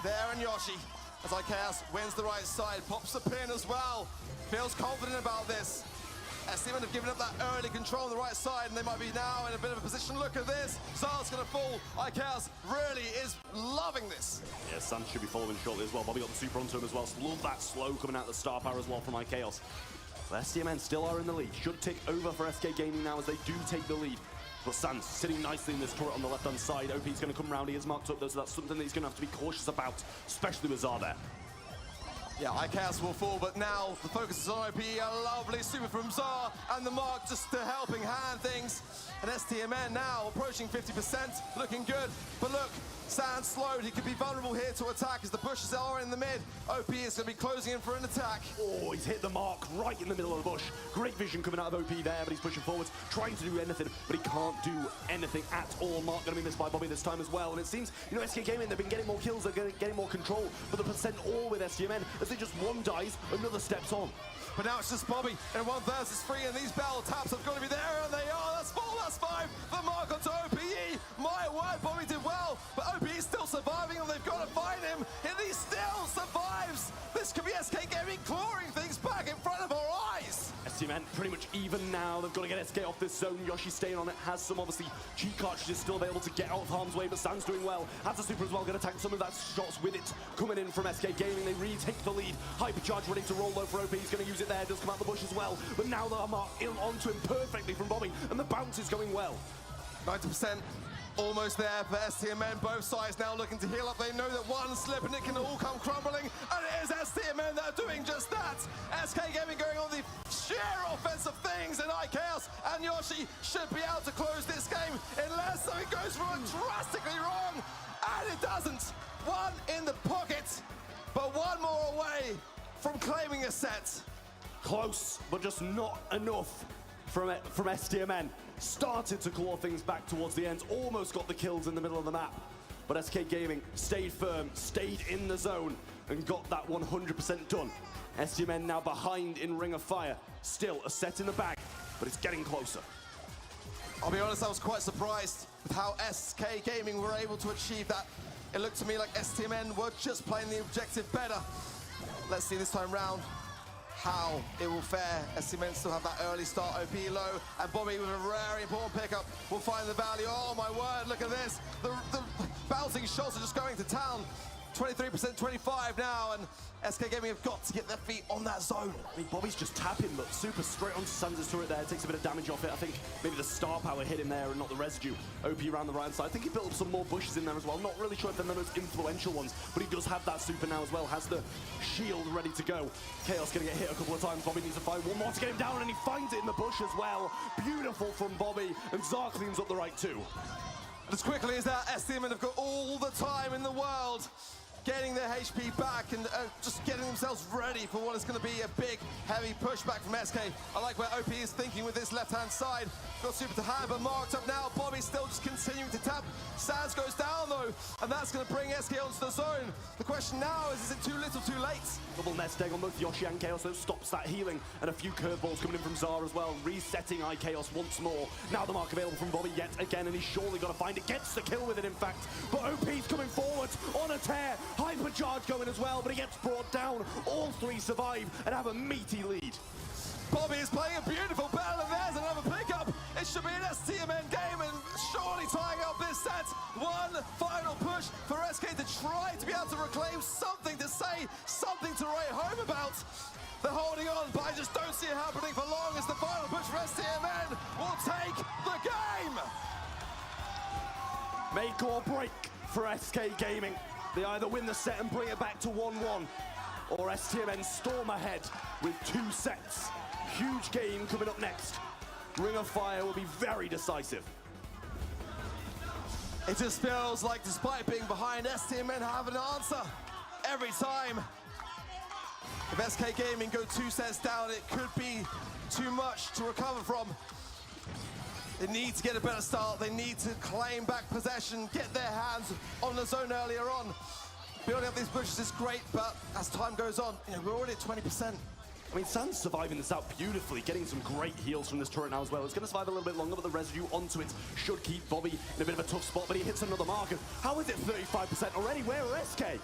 there and Yoshi. As IKS wins the right side, pops the pin as well. Feels confident about this. SCMN have given up that early control on the right side, and they might be now in a bit of a position. Look at this. Zar's going to fall. IKS really is loving this. Yeah, Sam should be following shortly as well. Bobby got the super onto him as well. Love that slow coming out the star power as well from IKS. But SCMN still are in the lead. Should take over for SK Gaming now as they do take the lead. But Sans sitting nicely in this turret on the left-hand side. OP's going to come round. He is marked up, though, so that's something that he's going to have to be cautious about, especially with Zar there. Yeah, IKS will fall, but now the focus is on OP. A lovely super from Zar, and the mark just a helping hand things. And STMN now approaching 50%, looking good. But look, Sans slowed. He could be vulnerable here to attack as the bushes are in the mid. OP is going to be closing in for an attack. Oh, he's hit the mark right in the middle of the bush. Great vision coming out of OP there, but he's pushing forwards, trying to do anything, but he can't do anything at all. Mark going to be missed by Bobby this time as well. And it seems, you know, SK Gaming, they've been getting more kills, they're getting more control, but the percent all with STMN, as they just one dies, another steps on. But now it's just Bobby, and 1 versus 3, and these Bell taps have got to be there, and they are. That's 4, that's 5. The mark onto OPE. My word, Bobby did well, but OPE is still surviving, and they've got to find him, and he still survives. This could be SK Gaming clawing things back in front of our eyes. STMN pretty much even now. They've got to get SK off this zone. Yoshi staying on it, has some obviously cheat cartridges still available to get out of harm's way, but Sam's doing well. Has a super as well, going to tank some of that shots with it coming in from SK Gaming. They retake the lead. Hypercharge ready to roll low for OP. He's going to use it there. Does come out the bush as well, but now the mark onto him perfectly from Bobby, and the bounce is going well. 90% almost there for STMN. Both sides now looking to heal up. They know that one slip and it can all come crumbling, and it is STMN that are doing just that. SK Gaming going on the sheer offensive things, and IKS and Yoshi should be able to close this game unless something goes drastically wrong, and it doesn't. One in the pocket, but one more away from claiming a set. Close, but just not enough from STMN. Started to claw things back towards the end, almost got the kills in the middle of the map. But SK Gaming stayed firm, stayed in the zone, and got that 100% done. STMN now behind in Ring of Fire. Still a set in the bag, but it's getting closer. I'll be honest, I was quite surprised with how SK Gaming were able to achieve that. It looked to me like STMN were just playing the objective better. Let's see this time round how it will fare. STMN still have that early start, OP low, and Bobby with a very important pickup will find the value. Oh my word, look at this. The bouncing shots are just going to town. 23%, 25 now, and SK Gaming have got to get their feet on that zone. I mean, Bobby's just tapping, but super straight onto Sans' turret there. Takes a bit of damage off it. I think maybe the star power hit him there and not the residue. OP around the right side. I think he built up some more bushes in there as well. Not really sure if they're the most influential ones, but he does have that super now as well. Has the shield ready to go. Chaos going to get hit a couple of times. Bobby needs to find one more to get him down, and he finds it in the bush as well. Beautiful from Bobby, and Zar cleans up the right too. As quickly as that, STMN have got all the time in the world, getting their HP back and just getting themselves ready for what is going to be a big, heavy pushback from SK. I like where OP is thinking with this left-hand side. Got super to hand, but marked up now. Bobby still just continuing to tap. Sans goes down, though, and that's going to bring SK onto the zone. The question now is it too little, too late? Double nest egg on both Yoshi and Chaos, so stops that healing, and a few curveballs coming in from Zar as well, resetting IKEOS once more. Now the mark available from Bobby yet again, and he's surely got to find it. Gets the kill with it, in fact, but OP's coming forward on a tear. Hypercharge going as well, but he gets brought down. All three survive and have a meaty lead. Bobby is playing a beautiful battle, and there's another pickup. It This should be an STMN game and surely tying up this set. One final push for SK to try to be able to reclaim something to say, something to write home about. They're holding on, but I just don't see it happening for long as the final push for STMN will take the game. Make or break for SK Gaming. They either win the set and bring it back to 1-1, or STMN storm ahead with 2 sets. Huge game coming up next. Ring of Fire will be very decisive. It just feels like despite being behind, STMN have an answer every time. If SK Gaming go 2 sets down, it could be too much to recover from. They need to get a better start. They need to claim back possession, get their hands on the zone earlier on. Building up these bushes is great, but as time goes on, we're already at 20%. I mean, San's surviving this out beautifully, getting some great heals from this turret now as well. It's going to survive a little bit longer, but the residue onto it should keep Bobby in a bit of a tough spot, but he hits another marker. How is it 35% already? Where are SK?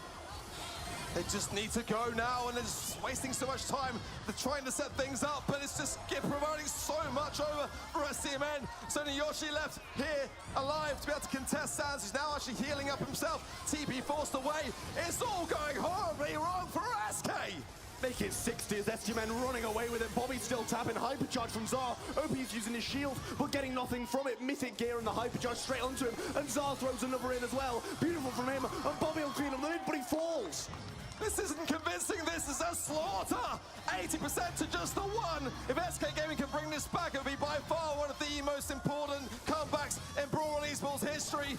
They just need to go now, and they're just wasting so much time. They're trying to set things up, but it's just providing so much over for STMN. It's only Yoshi left here alive to be able to contest Sans, who's now actually healing up himself. TP forced away. It's all going horribly wrong for SK. Make it 60 as STMN running away with it. Bobby's still tapping. Hypercharge from Zar. OP's using his shield, but getting nothing from it. Mythic gear and the Hypercharge straight onto him. And Zar throws another in as well. Beautiful from him. And Bobby will clean him in, but he falls. This isn't convincing. This is a slaughter. 80% to just the 1. If SK Gaming can bring this back, it'll be by far one of the most important comebacks in Brawl esports history.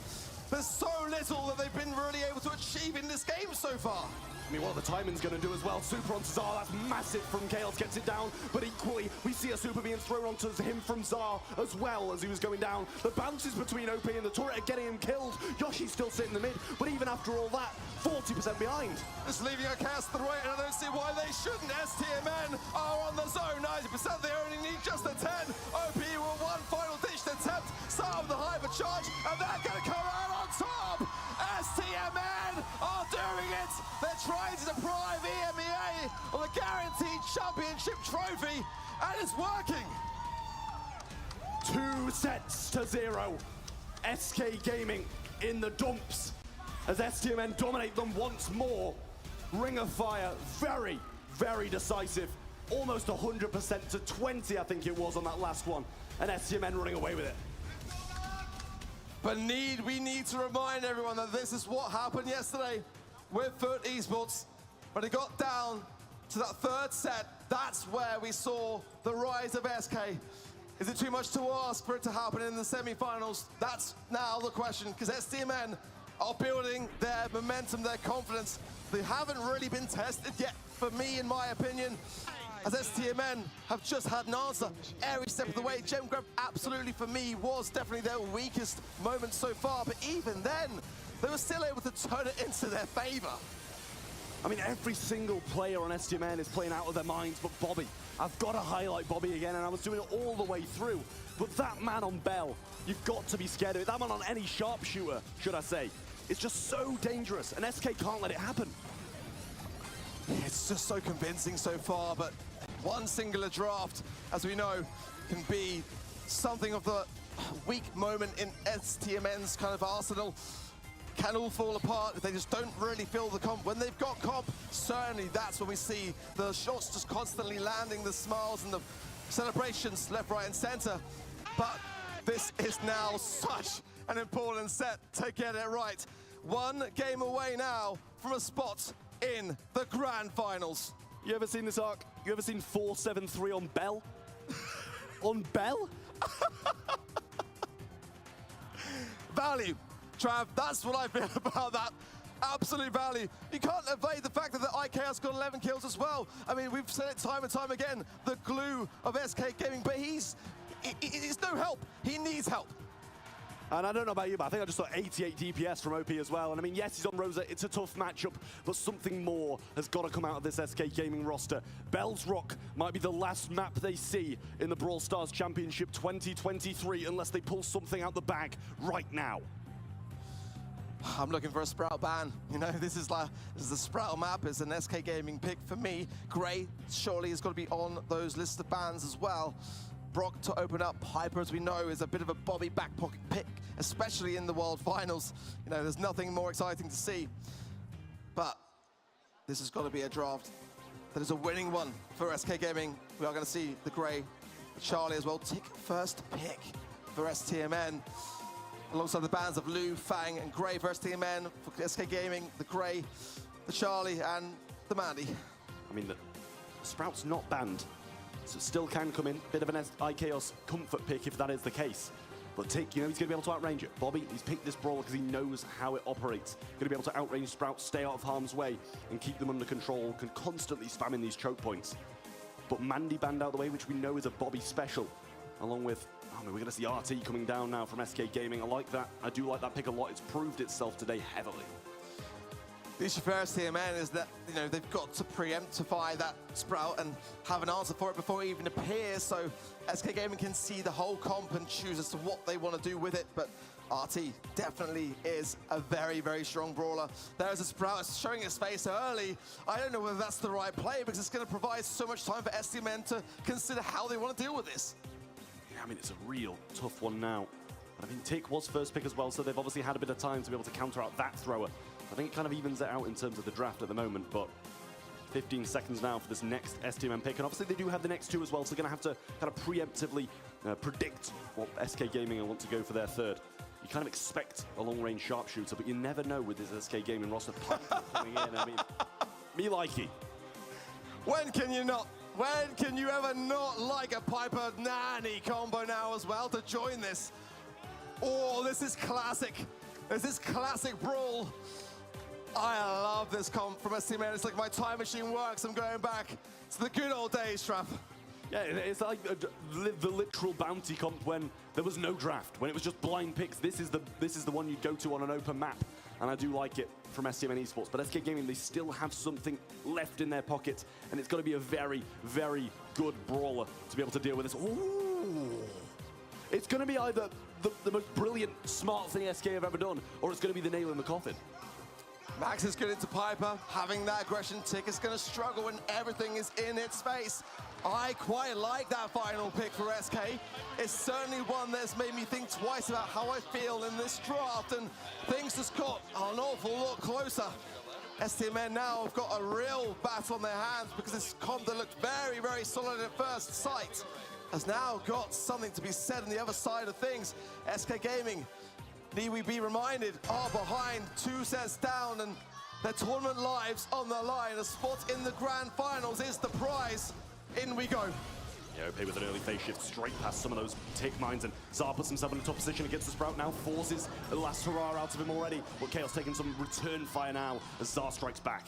There's so little that they've been really able to achieve in this game so far. I mean, what the timing's going to do as well. Super onto Zar, that's massive from Chaos, gets it down. But equally, we see a super being thrown onto him from Zar as well as he was going down. The bounces between OP and the turret are getting him killed. Yoshi's still sitting in the mid, but even after all that, 40% behind. Just leaving a cast to the right, and I don't see why they shouldn't. STMN are on the zone, 90%. They only need just a 10. OP will one final ditch attempt. Start with the Hypercharge, and they're going to come out on top. STMN are doing it. They're trying to deprive EMEA of the guaranteed championship trophy, and it's working. 2 sets to 0. SK Gaming in the dumps as STMN dominate them once more. Ring of Fire, very, very decisive. Almost 100% to 20, I think it was on that last one. And STMN running away with it. But we need to remind everyone that this is what happened yesterday with Foot Esports. When it got down to that 3rd set, that's where we saw the rise of SK. Is it too much to ask for it to happen in the semi-finals? That's now the question, because STMN are building their momentum, their confidence. They haven't really been tested yet, for me, in my opinion, as STMN have just had an answer every step of the way. Gem Grab, absolutely, for me, was definitely their weakest moment so far, but even then, they were still able to turn it into their favor. I mean, every single player on STMN is playing out of their minds, but Bobby, I've got to highlight Bobby again, and I was doing it all the way through. But that man on Bell, you've got to be scared of it. That man on any sharpshooter, should I say, is just so dangerous, and SK can't let it happen. It's just so convincing so far, but one singular draft, as we know, can be something of the weak moment in STMN's kind of arsenal. Can all fall apart if they just don't really feel the comp. When they've got comp, certainly that's when we see the shots just constantly landing, the smiles and the celebrations left, right, and center. But this is now such an important set to get it right. 1 game away now from a spot in the grand finals. You ever seen this arc? You ever seen 473 on Bell? On Bell? Value. Trav, that's what I feel about that. Absolute value. You can't evade the fact that the IK has got 11 kills as well. I mean, we've said it time and time again, the glue of SK Gaming, but he's no help. He needs help. And I don't know about you, but I think I just saw 88 DPS from OP as well. And I mean, yes, he's on Rosa. It's a tough matchup, but something more has got to come out of this SK Gaming roster. Bell's Rock might be the last map they see in the Brawl Stars Championship 2023, unless they pull something out the bag right now. I'm looking for a Sprout ban. You know, this is the Sprout map. It's an SK Gaming pick for me. Grey surely has got to be on those lists of bans as well. Brock to open up. Piper, as we know, is a bit of a Bobby back pocket pick, especially in the World Finals. You know, there's nothing more exciting to see. But this has got to be a draft that is a winning one for SK Gaming. We are going to see the Grey, Charlie as well, take first pick for STMN. Alongside the bands of Lou, Fang, and Grey for STMN, for SK Gaming, the Grey, the Charlie, and the Mandy. I mean, the Sprout's not banned, so it still can come in. Bit of an IKOS comfort pick if that is the case. But Tick, you know he's going to be able to outrange it. Bobby, he's picked this brawler because he knows how it operates. Going to be able to outrange Sprout, stay out of harm's way, and keep them under control, can constantly spam in these choke points. But Mandy banned out the way, which we know is a Bobby special. Along with, I mean, we're going to see RT coming down now from SK Gaming. I like that. I do like that pick a lot. It's proved itself today heavily. The issue for STMN is that, you know, they've got to preemptify that Sprout and have an answer for it before it even appears, so SK Gaming can see the whole comp and choose as to what they want to do with it, but RT definitely is a very, very strong brawler. There's a Sprout showing his face early. I don't know whether that's the right play because it's going to provide so much time for STMN to consider how they want to deal with this. Yeah, I mean, it's a real tough one now. But I mean, Tick was first pick as well, so they've obviously had a bit of time to be able to counter out that thrower. I think it kind of evens it out in terms of the draft at the moment, but 15 seconds now for this next STMN pick, and obviously they do have the next two as well, so they're going to have to kind of preemptively predict what SK Gaming want to go for their third. You kind of expect a long-range sharpshooter, but you never know with this SK Gaming roster coming in. I mean, me likey. When can you not? When can you ever not like a Piper Nanny combo now as well to join this? Oh, this is classic. This is classic Brawl. I love this comp from STMN. It's like my time machine works. I'm going back to the good old days, Trav. Yeah, it's like the literal bounty comp when there was no draft, when it was just blind picks. This is the one you'd go to on an open map, and I do like it from STMN Esports. But SK Gaming, they still have something left in their pocket, and it's got to be a very, very good brawler to be able to deal with this. Ooh. It's going to be either the most brilliant, smart thing SK have ever done, or it's going to be the nail in the coffin. Max is good into Piper. Having that aggression Tick is going to struggle when everything is in its face. I quite like that final pick for SK. It's certainly one that's made me think twice about how I feel in this draft, and things just got an awful lot closer. STMN now have got a real battle on their hands because this comp that looked very, very solid at first sight has now got something to be said on the other side of things. SK Gaming, need we be reminded, are behind 2 sets down, and their tournament lives on the line. A spot in the grand finals is the prize. In we go. Yeah, OP with an early phase shift straight past some of those Tick mines, and Zar puts himself in a top position against the Sprout now, forces the last hurrah out of him already, but Chaos taking some return fire now as Zar strikes back.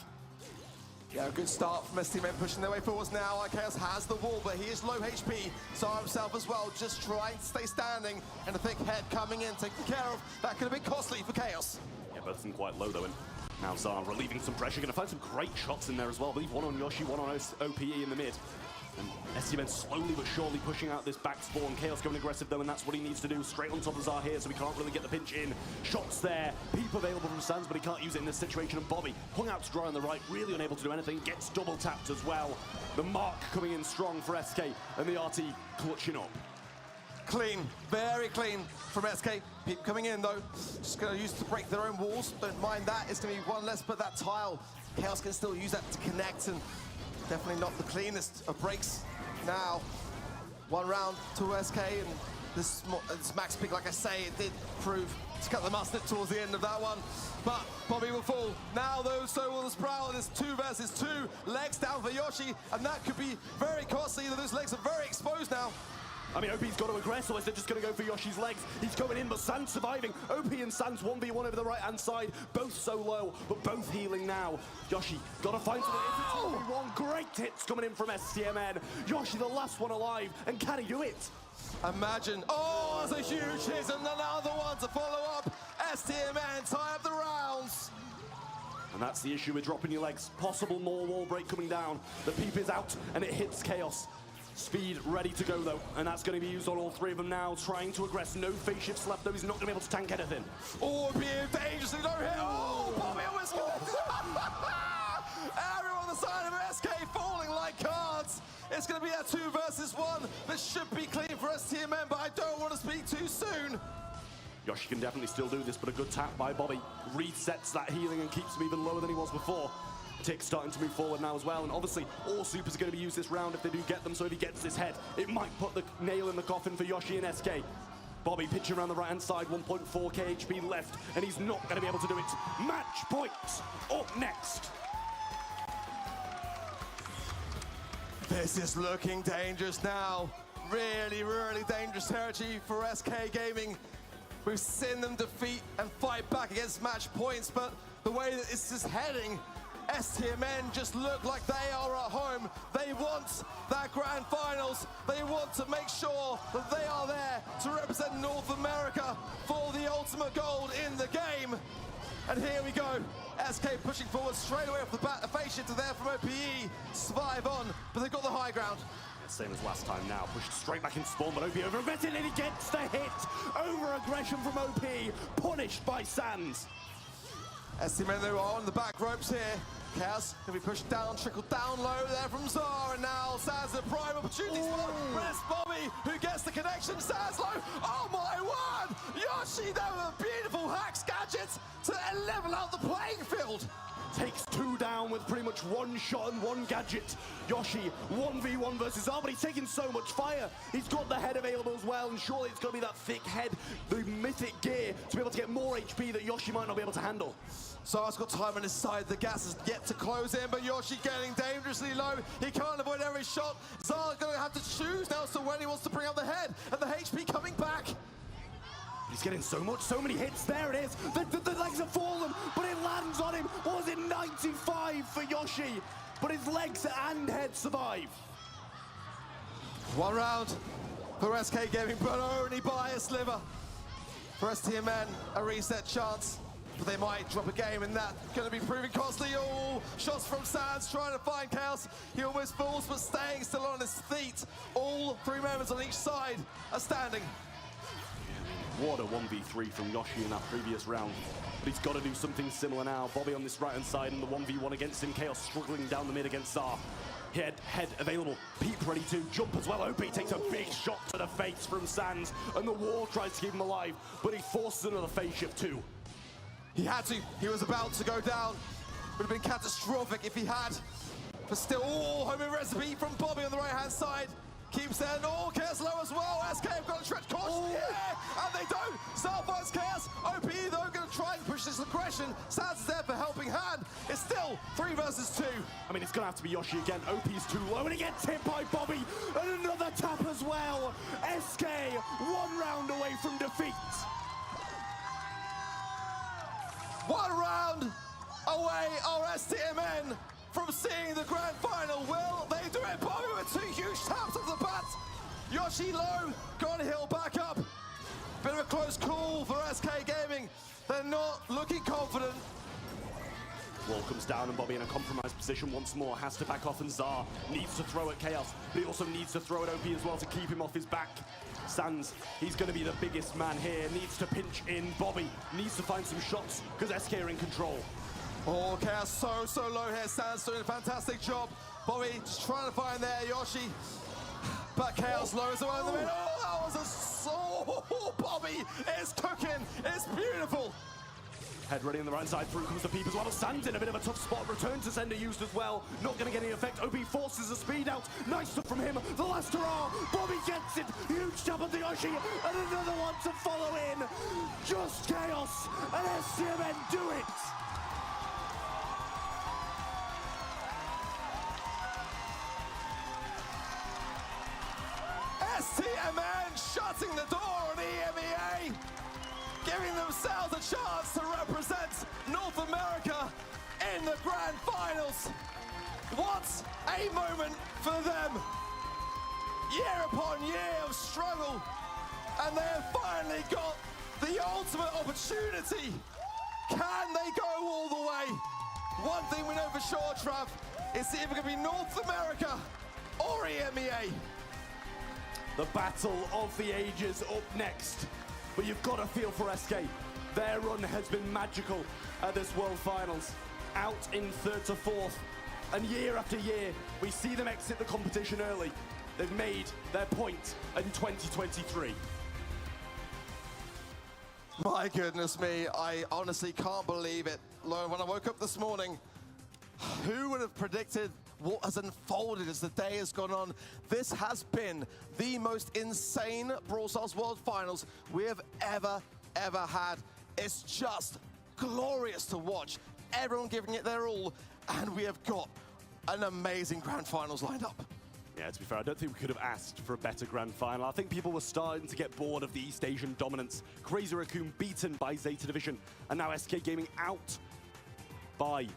Yeah, a good start from STMN pushing their way forwards now. Chaos has the wall, but he is low HP. Zar himself as well, just trying to stay standing, and a thick head coming in, taken care of. That could have been costly for Chaos. Yeah, both of them quite low though, and now Zar relieving some pressure. Going to find some great shots in there as well. I believe one on Yoshi, one on OPE in the mid. And STMN slowly but surely pushing out this back spawn. Chaos going aggressive though, and that's what he needs to do. Straight on top of Zar here, so we can't really get the pinch in. Shots there, Peep available from Sands, but he can't use it in this situation. And Bobby hung out to dry on the right, really unable to do anything. Gets double tapped as well. The mark coming in strong for SK, and the RT clutching up. Clean, very clean from SK. Peep coming in though, just going to use it to break their own walls. Don't mind that, it's going to be one less, but that tile, Chaos can still use that to connect, and definitely not the cleanest of breaks. Now, 1 round to SK, and this max pick, like I say, it did prove to cut the mustard towards the end of that one. But Bobby will fall. Now though, so will the Sprout. It's 2 versus 2. Legs down for Yoshi, and that could be very costly. Those legs are very exposed now. I mean, OP's got to aggress, or is they just going to go for Yoshi's legs? He's going in, but Sans surviving. OP and Sans 1v1 over the right-hand side. Both so low, but both healing now. Yoshi, got to find something. It's a 2v1. Great hits coming in from STMN. Yoshi, the last one alive, and can he do it? Imagine, oh, that's a huge hit, and another one to follow up. STMN tie up the rounds. And that's the issue with dropping your legs. Possible more wall break coming down. The Peep is out, and it hits Chaos. Speed ready to go though, and that's going to be used on all 3 of them now, trying to aggress. No phase shifts left though, he's not going to be able to tank anything. Oh, being dangerously low hit. Oh, Bobby almost connected. Everyone on the side of SK falling like cards. It's going to be that 2 versus 1. This should be clean for STMN, but I don't want to speak too soon. Yoshi can definitely still do this, but a good tap by Bobby resets that healing and keeps him even lower than he was before. Tick starting to move forward now as well, and obviously all supers are going to be used this round if they do get them, so if he gets this head, it might put the nail in the coffin for Yoshi and SK. Bobby pitching around the right-hand side, 1.4k HP left, and he's not going to be able to do it. Match point up next. This is looking dangerous now. Really, really dangerous territory for SK Gaming. We've seen them defeat and fight back against match points, but the way that this is heading, STMN just look like they are at home. They want that grand finals. They want to make sure that they are there to represent North America for the ultimate gold in the game. And here we go. SK pushing forward straight away off the bat. The face shift there from OPE. Survive on, but they've got the high ground. Same as last time now, pushed straight back in spawn, but OP over-aggressive, and he gets the hit. Over-aggression from OP, punished by Sands. STMN though are on the back ropes here. Chaos can be pushed down, trickled down low there from Zara, and now Sands a prime opportunity spot, but it's Bobby who gets the connection. Sands low, oh my word! Yoshi there with a beautiful hacks gadget to level out the playing field. Takes 2 down with pretty much 1 shot and 1 gadget. Yoshi, 1v1 versus R, but he's taking so much fire. He's got the head available as well, and surely it's going to be that thick head, the mythic gear, to be able to get more HP that Yoshi might not be able to handle. Zara's got time on his side. The gas is yet to close in, but Yoshi getting dangerously low. He can't avoid every shot. Zara's going to have to choose now as to when he wants to bring out the head, and the HP coming back. He's getting so many hits. There it is. The legs have fallen, but it lands on him. What was it, 95 for Yoshi? But his legs and head survive. 1 round for SK Gaming, but only by a sliver. For STMN, a reset chance, but they might drop a game, and that's going to be proving costly. Oh, shots from Sands trying to find Chaos. He almost falls, but staying still on his feet. All 3 members on each side are standing. What a 1v3 from Yoshi in that previous round. But he's got to do something similar now. Bobby on this right-hand side and the 1v1 against him. Chaos struggling down the mid against Zar. Head available. Peep ready to jump as well. OP takes a big shot to the face from Sands, and the wall tries to keep him alive, but he forces another phase shift too. He had to. He was about to go down. Would have been catastrophic if he had. But still, homing recipe from Bobby on the right-hand side. Keeps there, no, Chaos low as well. SK have got a stretch caution here, and they don't. Star finds Chaos. OP though going to try and push this aggression. Sands is there for helping hand. It's still 3 versus 2. I mean, it's going to have to be Yoshi again. OP's too low, and he gets hit by Bobby. And another tap as well. SK 1 round away from defeat. 1 round away are STMN from seeing the grand final. Will they do it? Bobby with 2 huge taps of the bat. Yoshi low, got to heal back up. Bit of a close call for SK Gaming. They're not looking confident. Wall comes down, and Bobby in a compromised position once more. Has to back off, and Zar needs to throw at Chaos, but he also needs to throw at OP as well to keep him off his back. Sands, he's going to be the biggest man here. Needs to pinch in. Bobby needs to find some shots because SK are in control. Oh, Chaos so low here. Sands doing a fantastic job. Bobby just trying to find there Yoshi. But Chaos low as well in the middle. Oh, that was a Bobby is cooking. It's beautiful. Head ready on the right side, through comes the Peep as well. Sands in a bit of a tough spot, return to sender used as well. Not going to get any effect. OP forces the speed out. Nice stuff from him. The last hurrah. Bobby gets it. Huge tap on the Yoshi. And another one to follow in. Just Chaos. And STMN do it. STMN shutting the door on EMEA. Giving themselves a chance to represent North America in the grand finals. What a moment for them. Year upon year of struggle, and they have finally got the ultimate opportunity. Can they go all the way? One thing we know for sure, Trav, is either going to be North America or EMEA. The battle of the ages up next. But you've got to feel for SK. Their run has been magical at this World Finals. Out in 3rd to 4th. And year after year, we see them exit the competition early. They've made their point in 2023. My goodness me, I honestly can't believe it. When I woke up this morning, who would have predicted what has unfolded as the day has gone on? This has been the most insane Brawl Stars World Finals we have ever had. It's just glorious to watch. Everyone giving it their all, and we have got an amazing grand finals lined up. Yeah, to be fair, I don't think we could have asked for a better grand final. I think people were starting to get bored of the East Asian dominance. Crazy Raccoon beaten by Zeta Division, and now SK Gaming out by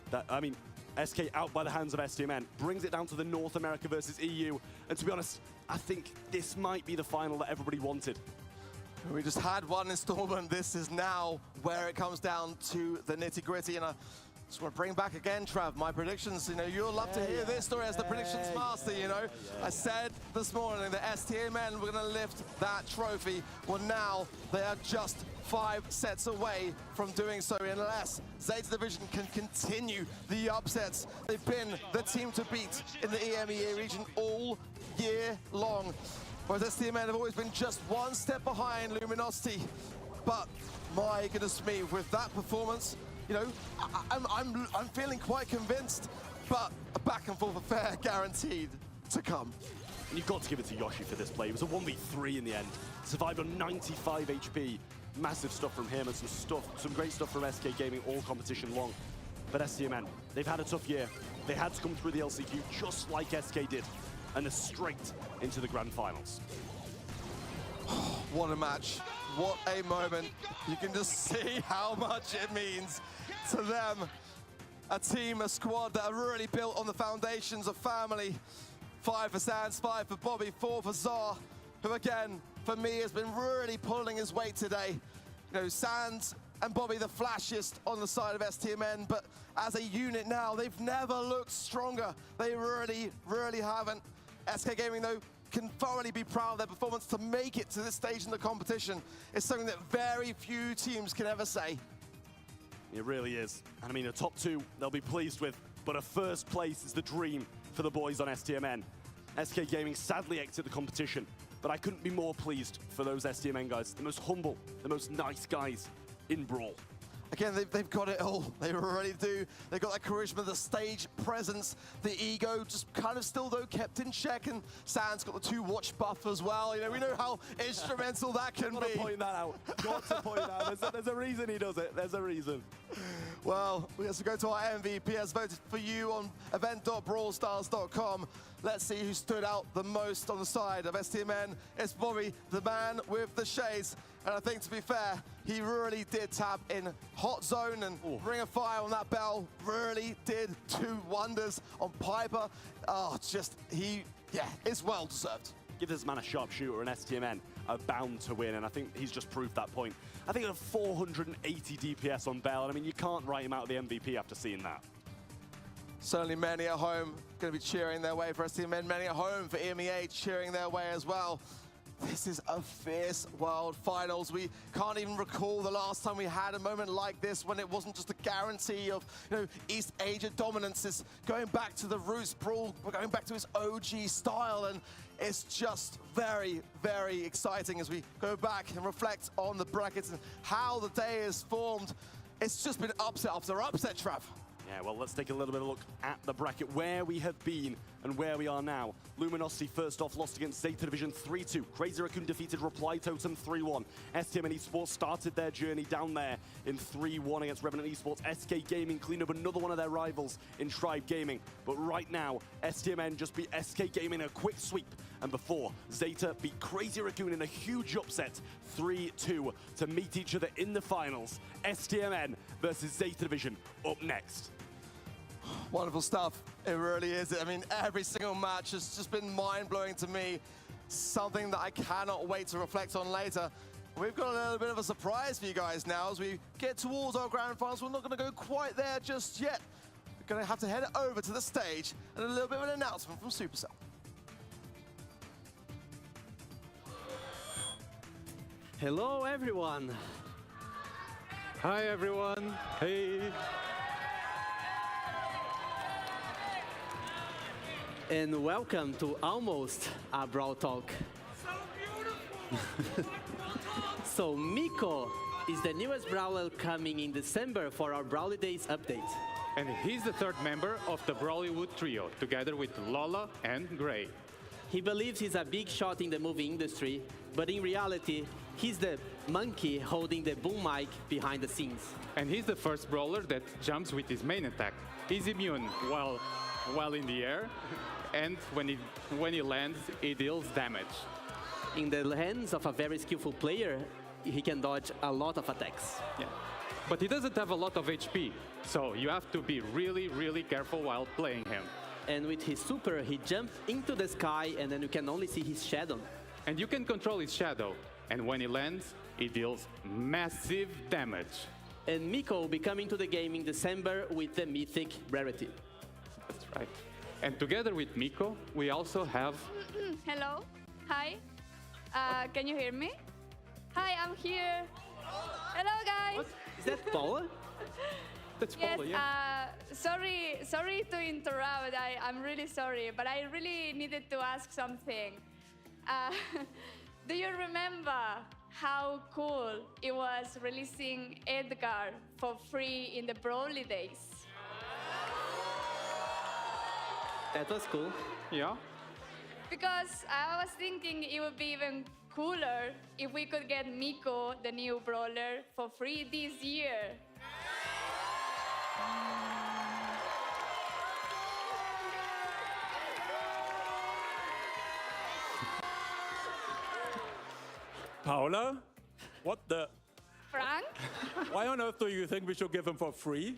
that. I mean, SK out by the hands of STMN, brings it down to the North America versus EU. And to be honest, I think this might be the final that everybody wanted. We just had one installment. This is now where it comes down to the nitty-gritty. And I just want to bring back again, Trav, my predictions. You know, you'll love to hear this story as the predictions master, you know. I said this morning that STMN were going to lift that trophy. Well, now they are just 5 sets away from doing so, unless Zeta Division can continue the upsets. They've been the team to beat in the EMEA region all year long. Whereas STMN have always been just one step behind Luminosity. But my goodness me, with that performance, you know, I'm feeling quite convinced, but a back and forth affair guaranteed to come. And you've got to give it to Yoshi for this play. It was a 1v3 in the end. Survived on 95 HP. Massive stuff from him and some great stuff from SK Gaming all competition long. But STMN, they've had a tough year. They had to come through the LCQ just like SK did, and they're straight into the grand finals. What a match. What a moment. You can just see how much it means to them. A team, a squad that are really built on the foundations of family. 5 for Sans, 5 for Bobby, 4 for Zar, who again, for me, has been really pulling his weight today. You know, Sans and Bobby the flashiest on the side of STMN, but as a unit now, they've never looked stronger. They really haven't. SK Gaming, though, can thoroughly be proud of their performance to make it to this stage in the competition. It's something that very few teams can ever say. It really is. And I mean, a top 2 they'll be pleased with, but a first place is the dream for the boys on STMN. SK Gaming sadly exit the competition, but I couldn't be more pleased for those STMN guys. The most humble, the most nice guys in Brawl. Again, they've got it all. They really do. They've got that charisma, the stage presence, the ego, just kind of still, though, kept in check. And Sans got the 2 watch buff as well. You know, we know how instrumental that can be. Got to point that out. Got to point that out. There's a reason he does it. There's a reason. Well, we have to go to our MVP as voted for you on event.brawlstars.com. Let's see who stood out the most on the side of STMN. It's Bobby, the man with the shades. And I think, to be fair, he really did tap in Hot Zone and Ring of Fire on that bell. Really did do wonders on Piper. Oh, it's well deserved. Give this man a sharpshooter, and STMN are bound to win, and I think he's just proved that point. I think at 480 DPS on Bell, and I mean, you can't write him out the MVP after seeing that. Certainly many at home going to be cheering their way for STMN, many at home for EMEA cheering their way as well. This is a fierce World Finals. We can't even recall the last time we had a moment like this when it wasn't just a guarantee of, you know, East Asia dominance. It's going back to the roots. Brawl, we're going back to its OG style, and it's just very, very exciting as we go back and reflect on the brackets and how the day is formed. It's just been upset after upset, Trav. Yeah, well, let's take a little bit of a look at the bracket, where we have been and where we are now. Luminosity first off lost against Zeta Division 3-2. Crazy Raccoon defeated Reply Totem 3-1. STMN Esports started their journey down there in 3-1 against Revenant Esports. SK Gaming cleaned up another one of their rivals in Tribe Gaming. But right now, STMN just beat SK Gaming in a quick sweep. And before, Zeta beat Crazy Raccoon in a huge upset, 3-2, to meet each other in the finals. STMN versus Zeta Division up next. Wonderful stuff. It really is. I mean, every single match has just been mind-blowing to me. Something that I cannot wait to reflect on later. We've got a little bit of a surprise for you guys now as we get towards our grand finals. We're not going to go quite there just yet. We're going to have to head over to the stage and a little bit of an announcement from Supercell. Hello, everyone. Hi, everyone. Hey. and welcome to almost a Brawl Talk. So Miko is the newest Brawler coming in December for our Brawly Days update. And he's the third member of the Brawlywood trio, together with Lola and Gray. He believes he's a big shot in the movie industry, but in reality, he's the monkey holding the boom mic behind the scenes. And he's the first brawler that jumps with his main attack. He's immune while in the air, and when he lands, he deals damage. In the hands of a very skillful player, he can dodge a lot of attacks. Yeah. But he doesn't have a lot of HP, so you have to be really, really careful while playing him. And with his super, he jumps into the sky, and then you can only see his shadow. And you can control his shadow, and when he lands, he deals massive damage. And Miko will be coming to the game in December with the Mythic rarity. That's right. And together with Miko, we also have... Hello. Hi. Can you hear me? Hi, I'm here. Hello, guys. What? Is that Paula? That's Yes, Paula, yeah. sorry to interrupt. I'm really sorry, but I really needed to ask something. Do you remember how cool it was releasing Edgar for free in the Brawly days? That was cool. Yeah. Because I was thinking it would be even cooler if we could get Miko, the new brawler, for free this year. Paula? What the? Frank? Why on earth do you think we should give him for free?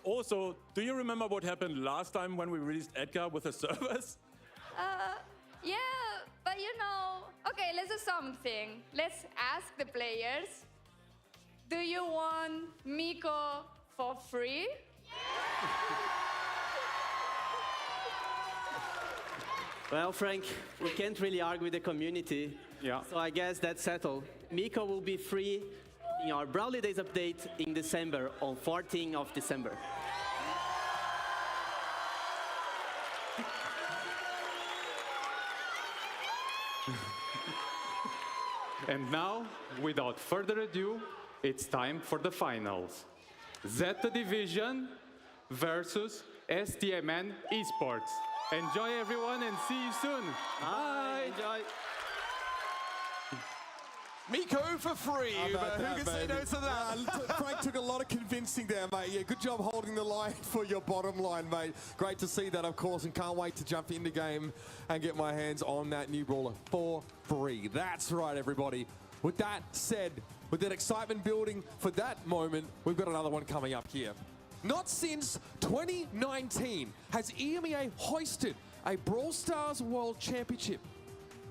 Also, do you remember what happened last time when we released Edgar with the servers? Yeah, but you know, okay, let's do something. Let's ask the players, do you want Miko for free? Well, Frank, we can't really argue with the community. Yeah. So I guess that's settled. Miko will be free in our Brawly Days update in December, on 14th of December. And now, without further ado, it's time for the finals. Zeta Division versus STMN Esports. Enjoy, everyone, and see you soon. Bye. Enjoy. Miko for free, but who can say no to that? Frank took a lot of convincing there, mate. Yeah, good job holding the line for your bottom line, mate. Great to see that, of course, and can't wait to jump into game and get my hands on that new brawler for free. That's right, everybody. With that said, with that excitement building for that moment, we've got another one coming up here. Not since 2019 has EMEA hoisted a Brawl Stars World Championship.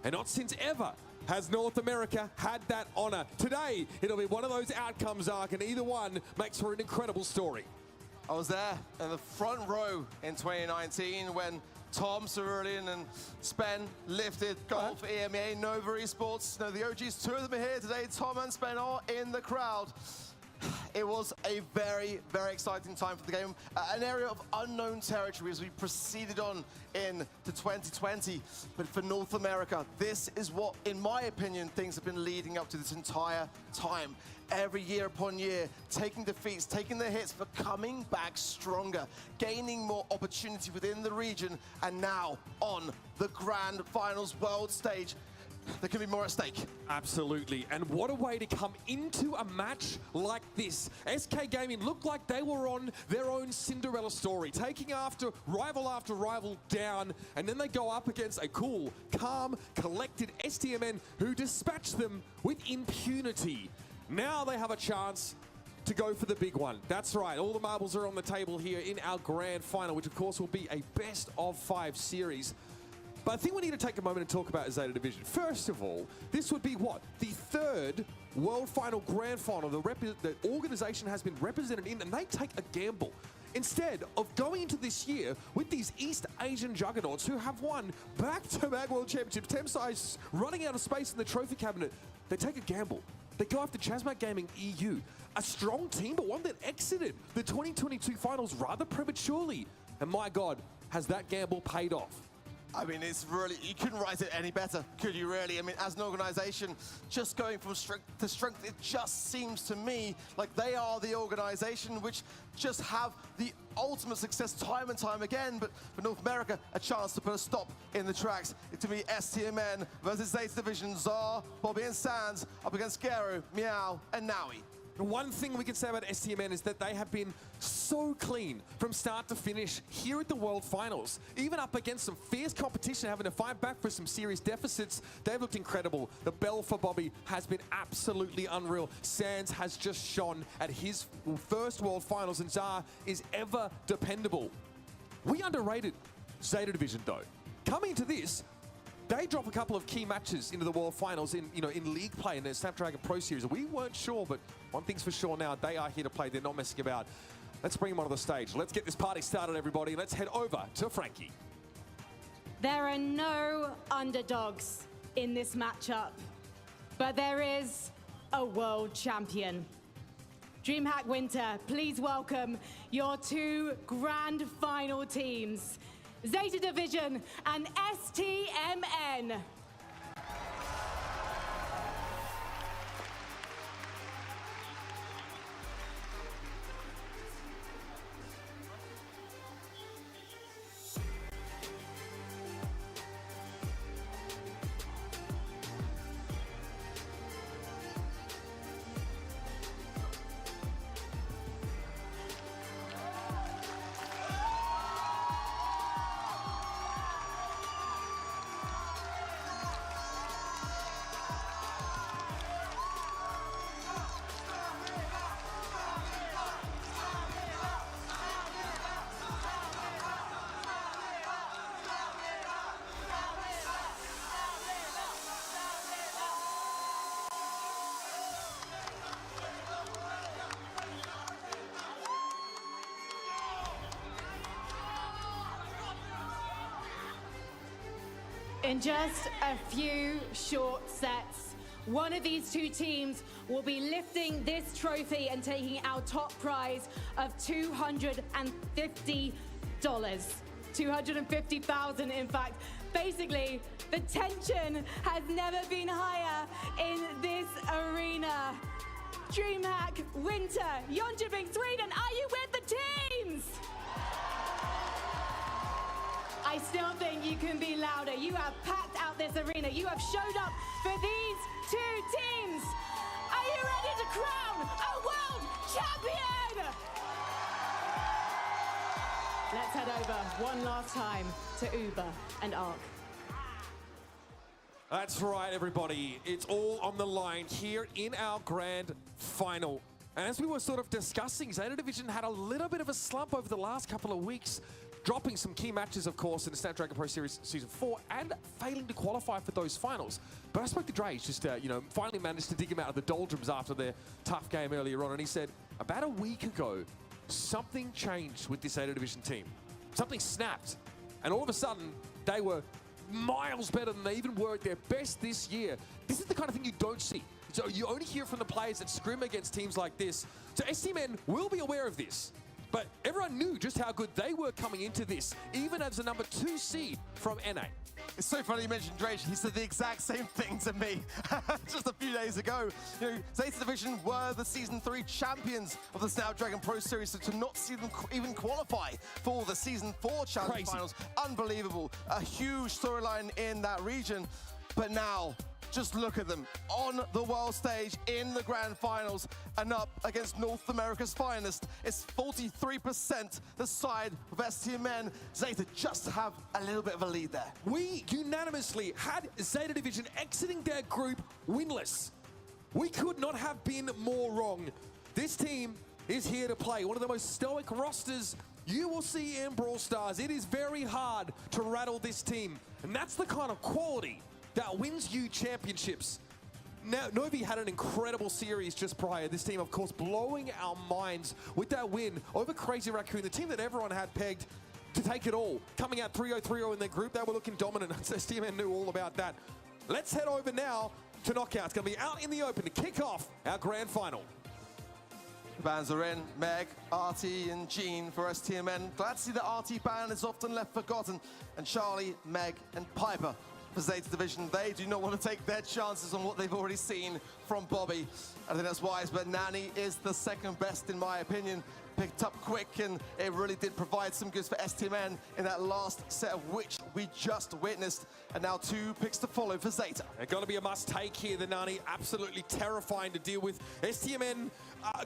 And not since ever has North America had that honor. Today, it'll be one of those outcomes, Ark, and either one makes for an incredible story. I was there in the front row in 2019 when Tom, Cerulean, and Spen lifted gold for EMEA, Nova Esports. No, the OGs, two of them are here today. Tom and Spen are in the crowd. It was a very, very exciting time for the game. An area of unknown territory as we proceeded on into 2020. But for North America, this is what, in my opinion, things have been leading up to this entire time. Every year upon year, taking defeats, taking the hits, but coming back stronger, gaining more opportunity within the region, and now on the Grand Finals world stage. There can be more at stake. Absolutely, and what a way to come into a match like this. SK Gaming looked like they were on their own Cinderella story, taking after rival down, and then they go up against a cool, calm, collected STMN who dispatched them with impunity. Now they have a chance to go for the big one. That's right, all the marbles are on the table here in our grand final, which of course will be a best of 5 series. But I think we need to take a moment and talk about Zeta Division. First of all, this would be what? The third World Final Grand Final the organization has been represented in, and they take a gamble. Instead of going into this year with these East Asian juggernauts who have won back-to-back World Championships, Temsai's running out of space in the trophy cabinet, they take a gamble. They go after Chasmat Gaming EU, a strong team, but one that exited the 2022 finals rather prematurely. And my God, has that gamble paid off? I mean, it's really, you couldn't write it any better, could you really? I mean, as an organization, just going from strength to strength, it just seems to me like they are the organization which just have the ultimate success time and time again. But for North America, a chance to put a stop in the tracks. It's to be STMN versus Zeta Division, Czar, Bobby and Sands up against Gero, Meow, and Naui. One thing we can say about STMN is that they have been so clean from start to finish here at the World Finals. Even up against some fierce competition, having to fight back for some serious deficits, they've looked incredible. The bell for Bobby has been absolutely unreal. Sands has just shone at his first World Finals, and Czar is ever dependable. We underrated Zeta Division though. Coming into this, they drop a couple of key matches into the World Finals in league play in the Snapdragon Pro Series. We weren't sure, but one thing's for sure now, they are here to play. They're not messing about. Let's bring them onto the stage. Let's get this party started, everybody. Let's head over to Frankie. There are no underdogs in this matchup, but there is a world champion. DreamHack Winter, please welcome your two grand final teams, Zeta Division and STMN. In just a few short sets, one of these two teams will be lifting this trophy and taking our top prize of $250. $250,000, in fact. Basically, the tension has never been higher in this arena. DreamHack Winter, Jönköping, Sweden, are you with the teams? I still think you can be louder. You have packed out this arena. You have showed up for these two teams. Are you ready to crown a world champion? Let's head over one last time to Uber and Arc. That's right, everybody. It's all on the line here in our grand final. And as we were sort of discussing, Zeta Division had a little bit of a slump over the last couple of weeks, dropping some key matches, of course, in the Snapdragon Pro Series Season 4 and failing to qualify for those finals. But I spoke to Dre, he's just, finally managed to dig him out of the doldrums after their tough game earlier on, and he said, about a week ago, something changed with this Zeta Division team. Something snapped, and all of a sudden, they were miles better than they even were at their best this year. This is the kind of thing you don't see. So you only hear from the players that scrim against teams like this. So STMN will be aware of this. But everyone knew just how good they were coming into this, even as the number 2 seed from NA. It's so funny you mentioned Drake. He said the exact same thing to me just a few days ago. Zeta Division were the Season 3 champions of the Snapdragon Pro Series, so to not see them even qualify for the Season 4 Challenge Finals, unbelievable. A huge storyline in that region. But now, just look at them on the world stage in the grand finals and up against North America's finest. It's 43% the side of STMN. Zeta just have a little bit of a lead there. We unanimously had Zeta Division exiting their group winless. We could not have been more wrong. This team is here to play. One of the most stoic rosters you will see in Brawl Stars. It is very hard to rattle this team, and that's the kind of quality that wins you championships. Now, Novi had an incredible series just prior. This team, of course, blowing our minds with that win over Crazy Raccoon, the team that everyone had pegged to take it all. Coming out 3-0, 3-0 in their group, they were looking dominant. STMN knew all about that. Let's head over now to Knockouts. Going to be out in the open to kick off our grand final. bans are in. Meg, Artie, and Jean for STMN. Glad to see the Artie ban is often left forgotten. And Charlie, Meg, and Piper for Zeta Division. They do not want to take their chances on what they've already seen from Bobby. I think that's wise, but Nani is the second best in my opinion. Picked up quick, and it really did provide some goods for STMN in that last set of which we just witnessed. And now 2 picks to follow for Zeta. It's got to be a must-take here, the Nani. Absolutely terrifying to deal with. STMN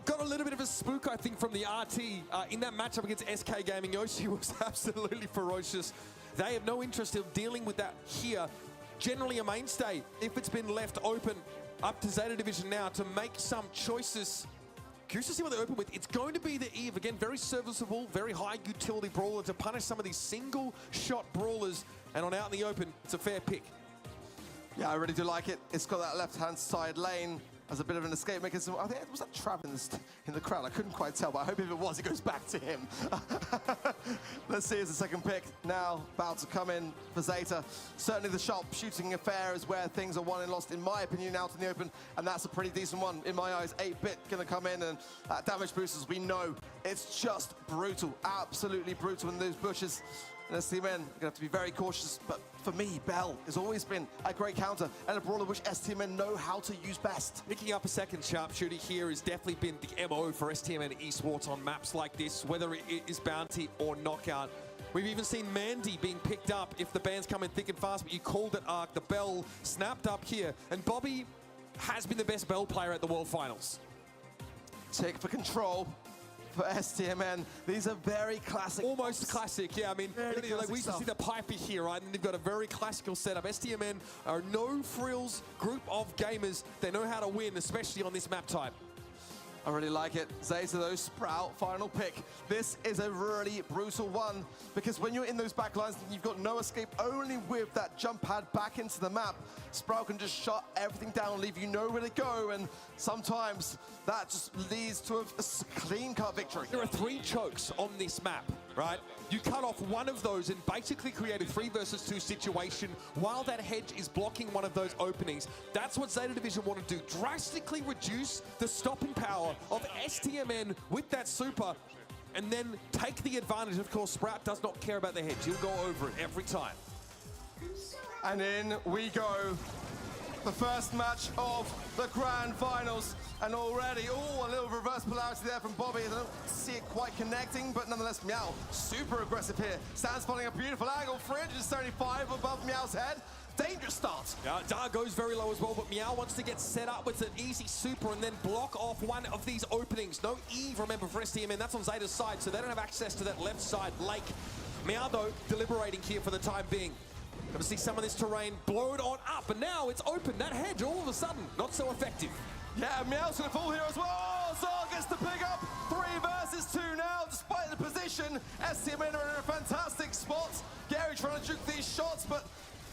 got a little bit of a spook, I think, from the RT in that matchup against SK Gaming. Yoshi was absolutely ferocious. They have no interest in dealing with that here. Generally a mainstay, if it's been left open up to Zeta Division now to make some choices. Curious to see what they open with. It's going to be the Eve. Again, very serviceable, very high utility brawler to punish some of these single shot brawlers. And on out in the open, it's a fair pick. Yeah, I really do like it. It's got that left-hand side lane as a bit of an escape mechanism. I think, was that Trav in the crowd? I couldn't quite tell, but I hope if it was, it goes back to him. Let's see as the second pick now about to come in for Zeta. Certainly the sharp shooting affair is where things are won and lost, in my opinion, out in the open, and that's a pretty decent one. In my eyes, 8-bit gonna come in, and damage boosters, we know it's just brutal, absolutely brutal in those bushes. And STMN, you're gonna have to be very cautious, but for me, Bell has always been a great counter and a brawler which STMN know how to use best. Picking up a second sharpshooter here has definitely been the MO for STMN esports on maps like this, whether it is bounty or knockout. We've even seen Mandy being picked up if the bans come in thick and fast, but you called it, Ark. The Bell snapped up here, and Bobby has been the best Bell player at the World Finals. Tick for control for STMN. These are very classic. Almost classic, yeah. I mean, really, like we used to see the Piper here, right? And they've got a very classical setup. STMN are no frills group of gamers. They know how to win, especially on this map type. I really like it. Zeta, though, Sprout, final pick. This is a really brutal one because when you're in those back lines, you've got no escape, only with that jump pad back into the map. Sprout can just shut everything down, leave you nowhere to go, and sometimes that just leads to a clean-cut victory. There are 3 chokes on this map, right? You cut off one of those and basically create a 3 versus 2 situation while that hedge is blocking one of those openings. That's what Zeta Division want to do. Drastically reduce the stopping power of STMN with that super and then take the advantage. Of course, Sprout does not care about the hedge. He'll go over it every time. And in we go. The first match of the grand finals. And already, a little reverse polarity there from Bobby. I don't see it quite connecting, but nonetheless, Meow, super aggressive here. Stands following a beautiful angle, 375 above Meow's head. Dangerous start. Yeah, Dar goes very low as well, but Meow wants to get set up with an easy super and then block off one of these openings. No Eve, remember, for STMN. That's on Zeta's side, so they don't have access to that left side lake. Meow, though, deliberating here for the time being. Gonna see some of this terrain blown on up, and now it's open. That hedge, all of a sudden, not so effective. Yeah, Meow's gonna fall here as well. Oh, Zar gets the pick up. 3 versus 2 now, despite the position. STMN are in a fantastic spot. Gary trying to juke these shots, but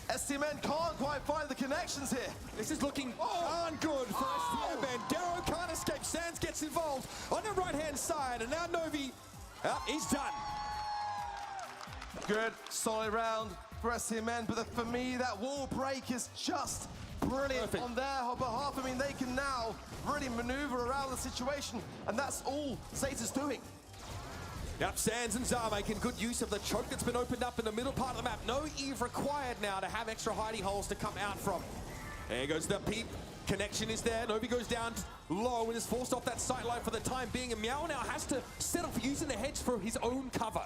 STMN can't quite find the connections here. This is looking darn good for STMN. Garo can't escape. Sands gets involved on the right-hand side, and now Novi, he's done. Good, solid round for STMN, but for me, that wall break is just brilliant on their behalf. I mean, they can now really maneuver around the situation, and that's all Zeta's doing. Yep, Sands and Zar making good use of the choke that's been opened up in the middle part of the map. No Eve required now to have extra hidey holes to come out from. There goes the peep. Connection is there. Novi goes down low and is forced off that sight line for the time being, and Meow now has to settle for using the hedge for his own cover.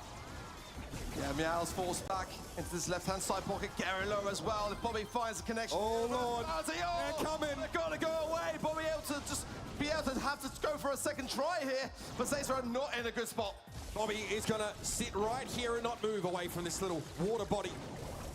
Yeah, Meow's forced back into this left-hand side pocket. Gary low as well. If Bobby finds a connection. Oh, Lord. They're coming. They're going to go away. Bobby able to just be able to have to go for a second try here. But Zeta are not in a good spot. Bobby is going to sit right here and not move away from this little water body.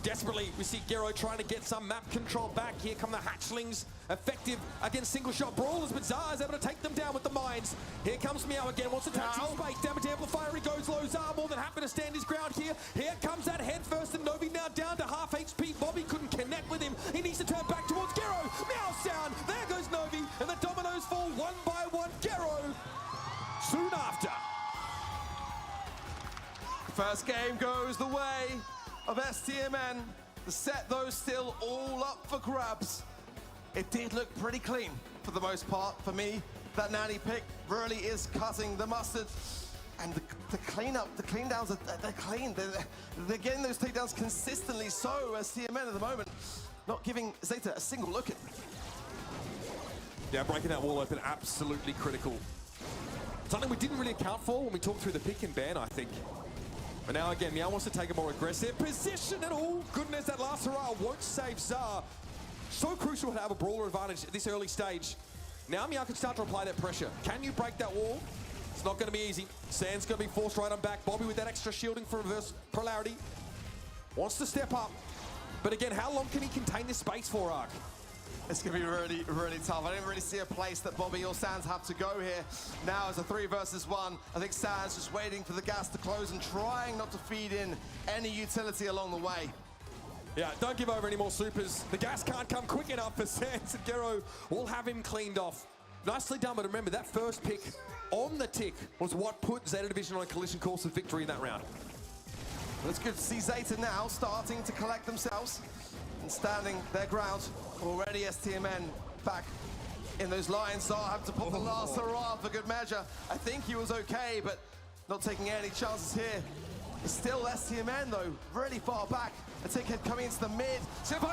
Desperately, we see Gero trying to get some map control back. Here come the hatchlings, effective against single-shot brawlers, but Zar is able to take them down with the mines. Here comes Meow again, wants to touch his space. Damage amplifier, he goes low. Zar more than happy to stand his ground here. Here comes that head first, and Novi now down to half HP. Bobby couldn't connect with him. He needs to turn back towards Gero. Meow's down. There goes Novi, and the dominoes fall one by one. Gero soon after. First game goes the way of STMN. The set, though, still all up for grabs. It did look pretty clean for the most part for me. that Nanny pick really is cutting the mustard. And the cleanup, the clean downs, they're clean. They're getting those takedowns consistently. So as TMN at the moment, not giving Zeta a single look at. Yeah, breaking that wall open, absolutely critical. Something we didn't really account for when we talked through the pick and ban, I think. But now again, Meow wants to take a more aggressive position, and oh goodness, that last hurrah won't save Zar. So crucial to have a brawler advantage at this early stage. Now Meow can start to apply that pressure. Can you break that wall? It's not going to be easy. Sand's going to be forced right on back. Bobby with that extra shielding for reverse polarity. Wants to step up. But again, how long can he contain this space for, Ark? It's going to be really, really tough. I didn't really see a place that Bobby or Sands have to go here. Now it's a 3 versus 1. I think Sands just waiting for the gas to close and trying not to feed in any utility along the way. Yeah, don't give over any more supers. The gas can't come quick enough for Sands, and Gero will have him cleaned off. Nicely done, but remember, that first pick on the tick was what put Zeta Division on a collision course of victory in that round. Well, it's good to see Zeta now starting to collect themselves and standing their ground. Already STMN back in those lines. Zar have to pop the last hurrah for good measure. I think he was okay, but not taking any chances here. It's still STMN though, really far back. A ticket coming into the mid. Sands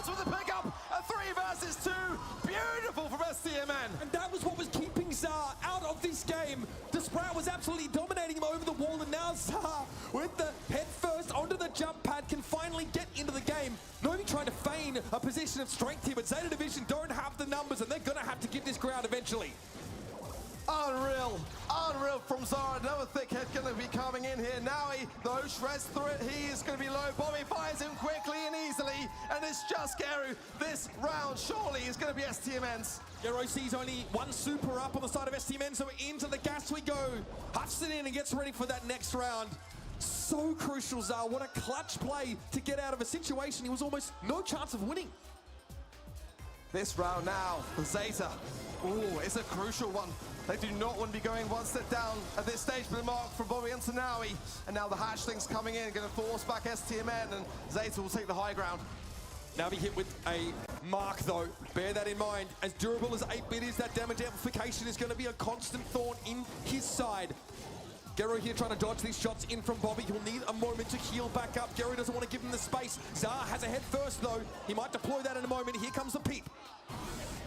with the pickup. A 3 versus 2. Beautiful from STMN. And that was what was keeping Zar out of this game. The Sprout was absolutely dominating him over the wall, and now Zar, with the head first onto the jump pad, can finally get into the game. Novi trying to feign a position of strength here, but Zeta Division don't have the numbers, and they're going to have to give this ground eventually. Unreal, unreal from Zara. Another thickhead going to be coming in here. Now though, shreds through it. He is going to be low. Bobby finds him quickly and easily, and it's just Gero. This round surely is going to be STMN's. Gero sees only one super up on the side of STMN, so into the gas we go. Huffs it in and gets ready for that next round. So crucial, Zar. What a clutch play to get out of a situation he was almost no chance of winning. This round now for Zeta. Ooh, it's a crucial one. They do not want to be going one step down at this stage for the mark from Bobby and Finały. And now the hatchlings coming in, going to force back STMN, and Zeta will take the high ground. Now be hit with a mark though. Bear that in mind. As durable as 8-bit is, that damage amplification is going to be a constant thorn in his side. Gero here trying to dodge these shots in from Bobby. He'll need a moment to heal back up. Gero doesn't want to give him the space. Zar has a head first though. He might deploy that in a moment. Here comes the peep.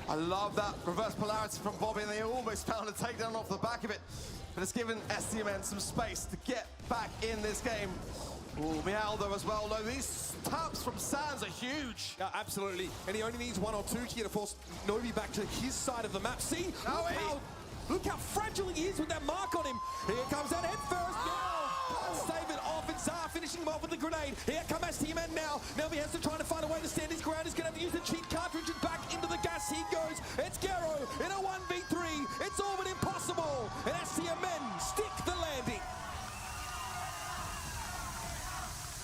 I love that reverse polarity from Bobby, and they almost found a takedown off the back of it. But it's given STMN some space to get back in this game. Ooh, Meow though as well. No, these taps from Sands are huge. Yeah, absolutely. And he only needs 1 or 2 here to force Novi back to his side of the map. See? Look how fragile he is with that mark on him. Here comes that head first. Now, save it off, and Zar finishing him off with the grenade. Here comes STMN now. Now he has to try to find a way to stand his ground. He's going to have to use the cheat cartridge, and back into the gas he goes. It's Gero in a 1v3. It's all but impossible. And STMN stick the landing.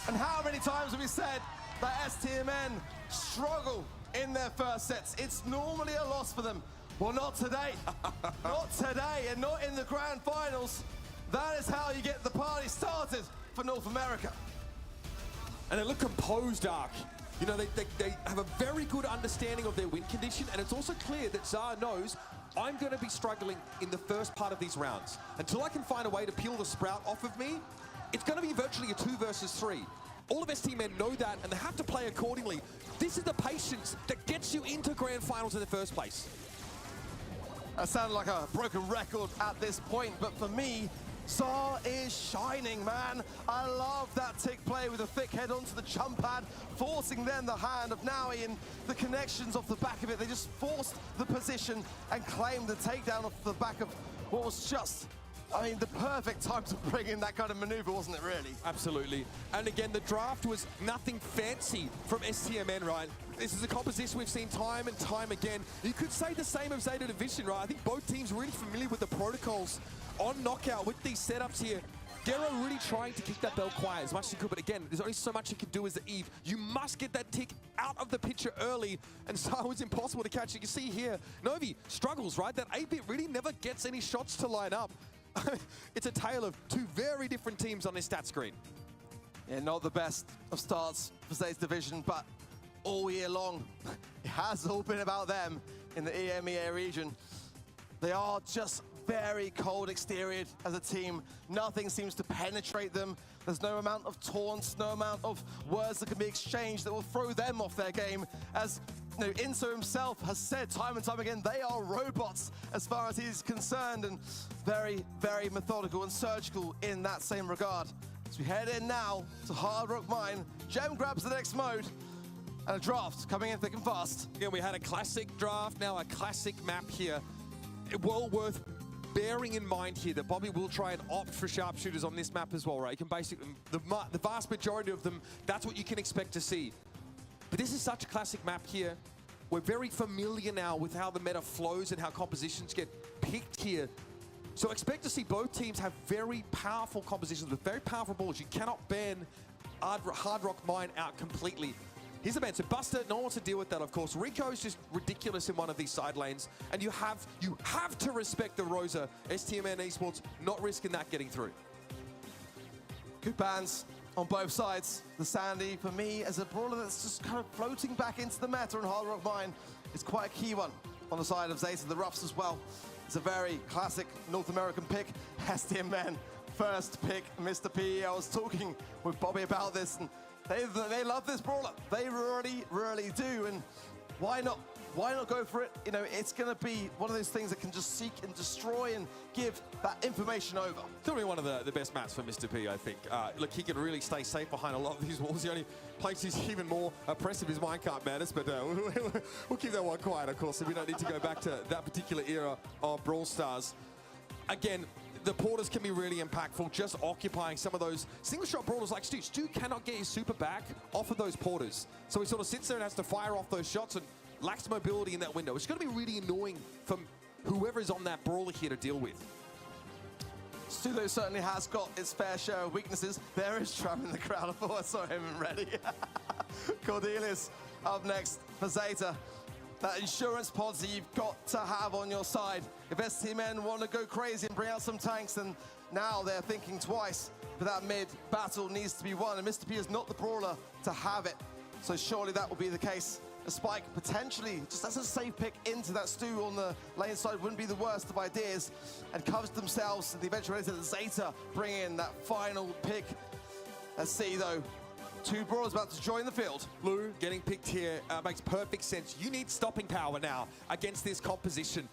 And how many times have we said that STMN struggle in their first sets? It's normally a loss for them. Well, not today. Not today, and not in the grand finals. That is how you get the party started for North America. And they look composed, Ark. You know, they have a very good understanding of their win condition, and it's also clear that Zar knows I'm going to be struggling in the first part of these rounds. Until I can find a way to peel the Sprout off of me, it's going to be virtually a 2 versus 3. All of STMN know that, and they have to play accordingly. This is the patience that gets you into grand finals in the first place. That sounded like a broken record at this point, but for me, Zar is shining, man. I love that tick play with a thick head onto the jump pad, forcing then the hand of Naui, and the connections off the back of it. They just forced the position and claimed the takedown off the back of what was just, I mean, the perfect time to bring in that kind of maneuver, wasn't it, really? Absolutely. And again, the draft was nothing fancy from STMN, right? This is a composition we've seen time and time again. You could say the same of Zeta Division, right? I think both teams really familiar with the protocols on Knockout with these setups here. Gero really trying to keep that bell quiet as much as he could, but again, there's only so much he can do as the Eve. You must get that tick out of the picture early, and so it's impossible to catch. You can see here, Novi struggles, right? That 8-bit really never gets any shots to line up. It's a tale of 2 very different teams on this stat screen. Yeah, not the best of starts for Zeta Division, but all year long, it has all been about them in the EMEA region. They are just very cold exterior as a team. Nothing seems to penetrate them. There's no amount of taunts, no amount of words that can be exchanged that will throw them off their game. As you know, Inso himself has said time and time again, they are robots as far as he's concerned, and very, very methodical and surgical in that same regard. As we head in now to Hard Rock Mine, Gem grabs the next mode, and a draft coming in thick and fast. Again, we had a classic draft, now a classic map here. Well worth bearing in mind here that Bobby will try and opt for sharpshooters on this map as well, right? You can basically, the vast majority of them, that's what you can expect to see. But this is such a classic map here. We're very familiar now with how the meta flows and how compositions get picked here. So expect to see both teams have very powerful compositions with very powerful balls. You cannot ban Hard Rock Mine out completely. Here's the man, so Buster, no one wants to deal with that, of course. Rico is just ridiculous in one of these side lanes, and you have to respect the Rosa, STMN Esports, not risking that getting through. Good bans on both sides. The Sandy, for me, as a brawler that's just kind of floating back into the meta on Hard Rock Mine, is quite a key one on the side of Zeta. The Ruffs as well. It's a very classic North American pick. STMN, first pick, Mr. P. I was talking with Bobby about this, and they love this brawler. They really, really do. And why not? Why not go for it? You know, it's going to be one of those things that can just seek and destroy and give that information over. It's going to be one of the best maps for Mr. P, I think. Look, he can really stay safe behind a lot of these walls. The only place he's even more oppressive is Minecart Madness, but we'll keep that one quiet, of course, so we don't need to go back to that particular era of Brawl Stars. Again, the porters can be really impactful, just occupying some of those single shot brawlers like Stu. Stu cannot get his super back off of those porters. So he sort of sits there and has to fire off those shots and lacks mobility in that window. It's going to be really annoying from whoever is on that brawler here to deal with. Stu, though, certainly has got its fair share of weaknesses. There is Trav in the crowd. I thought I saw him ready. Cordelius up next for Zeta. That insurance policy you've got to have on your side. If STMN want to go crazy and bring out some tanks, then now they're thinking twice. But that mid battle needs to be won, and Mr. P is not the brawler to have it. So surely that will be the case. A Spike potentially, just as a safe pick into that Stu on the lane side, wouldn't be the worst of ideas, and covers themselves in the eventuality that Zeta bring in that final pick. Let's see though. Two brawlers about to join the field. Lou getting picked here makes perfect sense. You need stopping power now against this composition.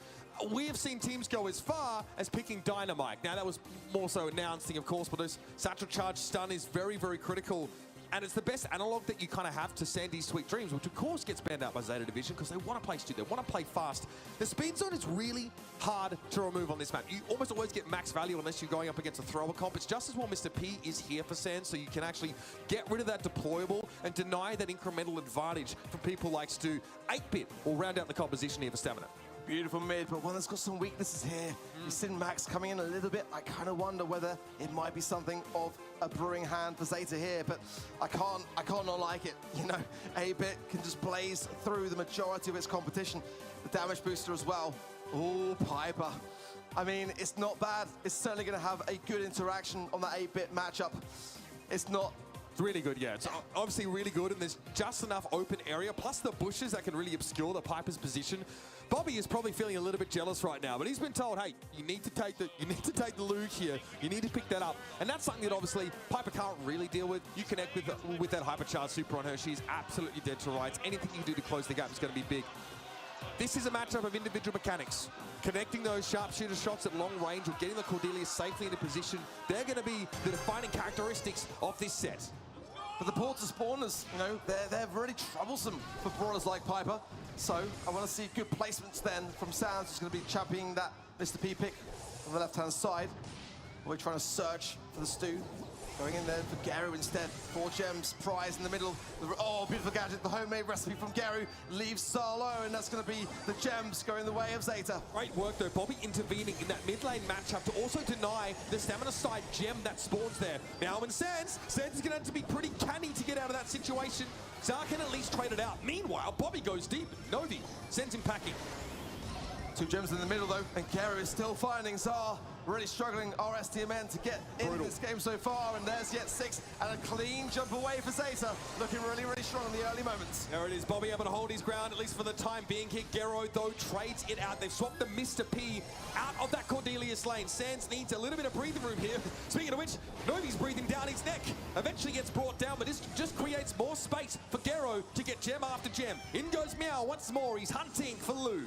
We have seen teams go as far as picking Dynamite. Now that was more so announcing, of course, but this satchel charge stun is very, very critical. And it's the best analog that you kind of have to Sandy's Sweet Dreams, which of course gets banned out by Zeta Division because they want to play Stu, they want to play fast. The speed zone is really hard to remove on this map. You almost always get max value unless you're going up against a thrower comp. It's just as well Mr. P is here for Sand, so you can actually get rid of that deployable and deny that incremental advantage from people like Stu. 8-bit will round out the composition here for Stamina. Beautiful mid, but one that's got some weaknesses here. You've seen Max coming in a little bit. I kind of wonder whether it might be something of a brewing hand for Zeta here, but I can't not like it. You know, 8-bit can just blaze through the majority of its competition. The damage booster as well. Oh, Piper. I mean, it's not bad. It's certainly going to have a good interaction on that 8-bit matchup. It's not... Really good, yeah. It's obviously really good, and there's just enough open area, plus the bushes that can really obscure the Piper's position. Bobby is probably feeling a little bit jealous right now, but he's been told, hey, you need to take the Luke here. You need to pick that up, and that's something that obviously Piper can't really deal with. You connect with that hypercharged super on her. She's absolutely dead to rights. Anything you do to close the gap is going to be big. This is a matchup of individual mechanics. Connecting those sharpshooter shots at long range or getting the Cordelius safely into position, they're going to be the defining characteristics of this set. But the porter spawners, you know, they're really troublesome for brawlers like Piper. So I want to see good placements then from Sands, who's going to be championing that Mr. P pick on the left-hand side. We're trying to search for the Stu. Going in there for Garu instead. 4 gems, prize in the middle. Oh, beautiful gadget, the homemade recipe from Garu leaves Solo, and that's going to be the gems going the way of Zeta. Great work though, Bobby intervening in that mid lane matchup to also deny the stamina side gem that spawns there. Now in Sands is going to have to be pretty canny to get out of that situation. Zar can at least trade it out. Meanwhile, Bobby goes deep. Novi sends him packing. 2 gems in the middle though, and Gero is still finding Zar. Really struggling, our STMN, to get in this game so far, and there's yet 6, and a clean jump away for Zeta. Looking really, really strong in the early moments. There it is, Bobby able to hold his ground, at least for the time being here. Gero, though, trades it out. They've swapped the Mr. P out of that Cordelius lane. Sands needs a little bit of breathing room here. Speaking of which, Novi's breathing down his neck. Eventually gets brought down, but this just creates more space for Gero to get gem after gem. In goes Meow once more. He's hunting for Lou.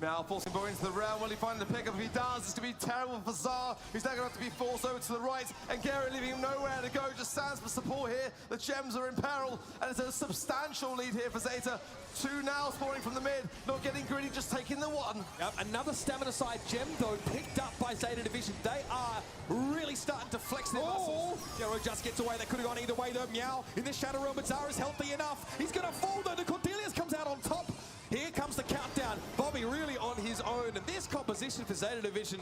Meow forcing Bo into the realm. Will he find the pickup? If he does, it's going to be terrible for Zar, who's now going to have to be forced over to the right, and Gero leaving him nowhere to go. Just stands for support here. The gems are in peril, and it's a substantial lead here for Zeta. 2 now spawning from the mid, not getting greedy, just taking the 1. Yep, another stamina side gem, though, picked up by Zeta Division. They are really starting to flex their muscles. Gero just gets away. They could have gone either way, though. Meow in the Shadow Realm, but Zara is healthy enough. He's going to fall, though. The Cordelius comes out on top. Here comes the countdown. Bobby really on his own. And this composition for Zeta Division,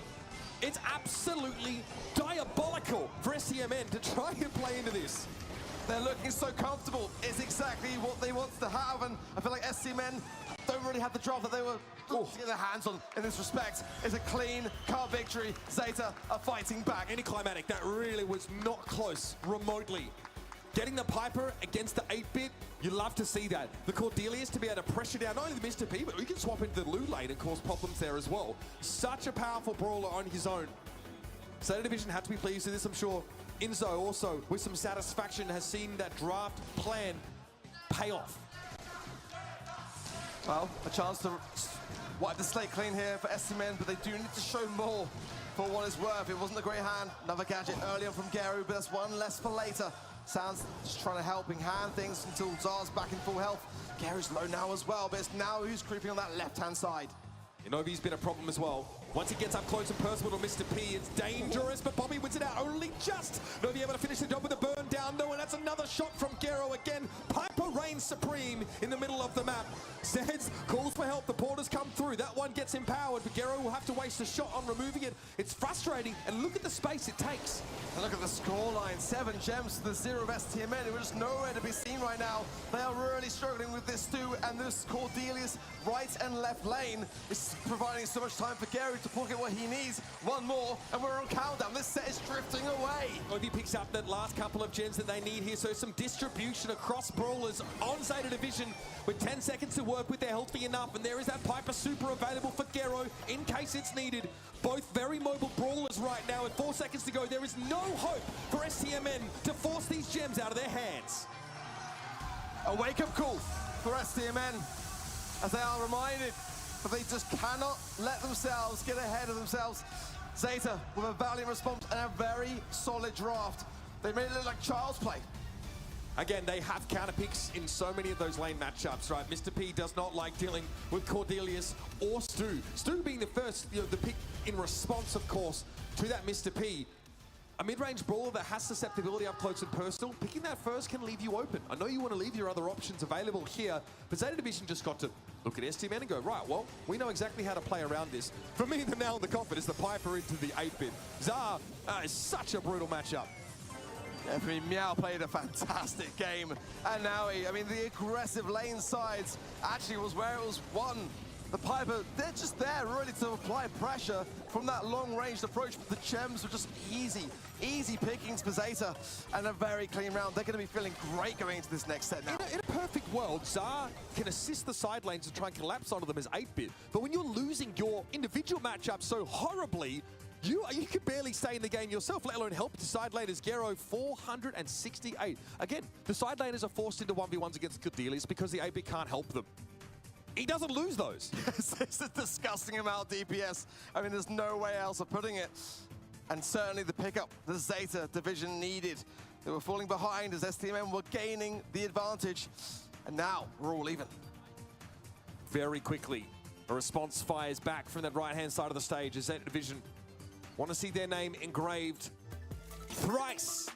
it's absolutely diabolical for STMN to try and play into this. They're looking so comfortable. It's exactly what they want to have, and I feel like STMN don't really have the draft that they were to get their hands on in this respect. It's a clean car victory. Zeta are fighting back. Anticlimactic. That really was not close remotely. Getting the Piper against the 8-bit, you love to see that. The Cordelius to be able to pressure down not only the Mr. P, but we can swap into the Lou lane and cause problems there as well. Such a powerful brawler on his own. Zeta Division had to be pleased with this, I'm sure. Inzo also, with some satisfaction, has seen that draft plan pay off. Well, a chance to wipe the slate clean here for STMN, but they do need to show more for what it's worth. It wasn't a great hand. Another gadget early on from Gero, but that's one less for later. Sounds just trying to help hand things until Zar's back in full health. Gero's low now as well, but it's now who's creeping on that left-hand side. Novi's been a problem as well. Once he gets up close and personal to Mr. P, it's dangerous, but Bobby wins it out only just. Novi able to finish the job with a burn down, though, and that's another shot from Gero again. Piper reigns supreme in the middle of the map. Sands calls for help, the porters come through. That one gets empowered, but Gero will have to waste a shot on removing it. It's frustrating, and look at the space it takes. And look at the scoreline, 7 gems to the 0 of STMN, who are just nowhere to be seen right now. They are really struggling with this too, and this Cordelius right and left lane is providing so much time for Gero to pocket what he needs. One more, and we're on countdown. This set is drifting away. Novi picks up that last couple of gems that they need here, so some distribution across brawlers on Zeta Division with 10 seconds to work with. They're healthy enough, and there is that Piper super available for Gero in case it's needed. Both very mobile brawlers right now with 4 seconds to go. There is no hope for STMN to force these gems out of their hands. A wake-up call for STMN as they are reminded that they just cannot let themselves get ahead of themselves. Zeta with a valiant response and a very solid draft. They made it look like child's play. Again, they have counter picks in so many of those lane matchups, right? Mr. P does not like dealing with Cordelius or Stu. Stu being the first, the pick in response, of course, to that Mr. P. A mid-range brawler that has susceptibility up close and personal, picking that first can leave you open. I know you want to leave your other options available here, but Zeta Division just got to look at STMN and go, right, well, we know exactly how to play around this. For me, the nail in the coffin is the Piper into the 8-bit. Zar is such a brutal matchup. I mean, Meow played a fantastic game. And now, I mean, the aggressive lane sides actually was where it was won. The Piper, they're just there really to apply pressure from that long-ranged approach. But the gems were just easy pickings for Zeta. And a very clean round. They're going to be feeling great going into this next set now. In a perfect world, Zar can assist the side lanes and try and collapse onto them as 8-bit. But when you're losing your individual matchup so horribly, you can barely stay in the game yourself, let alone help the side laners. Gero, 468. Again, the side laners are forced into 1v1s against Cordelius because the 8-bit can't help them. He doesn't lose those. It's a disgusting amount of DPS. I mean, there's no way else of putting it. And certainly the pickup the Zeta Division needed. They were falling behind as STMN were gaining the advantage. And now we're all even. Very quickly, a response fires back from that right-hand side of the stage as Zeta Division want to see their name engraved thrice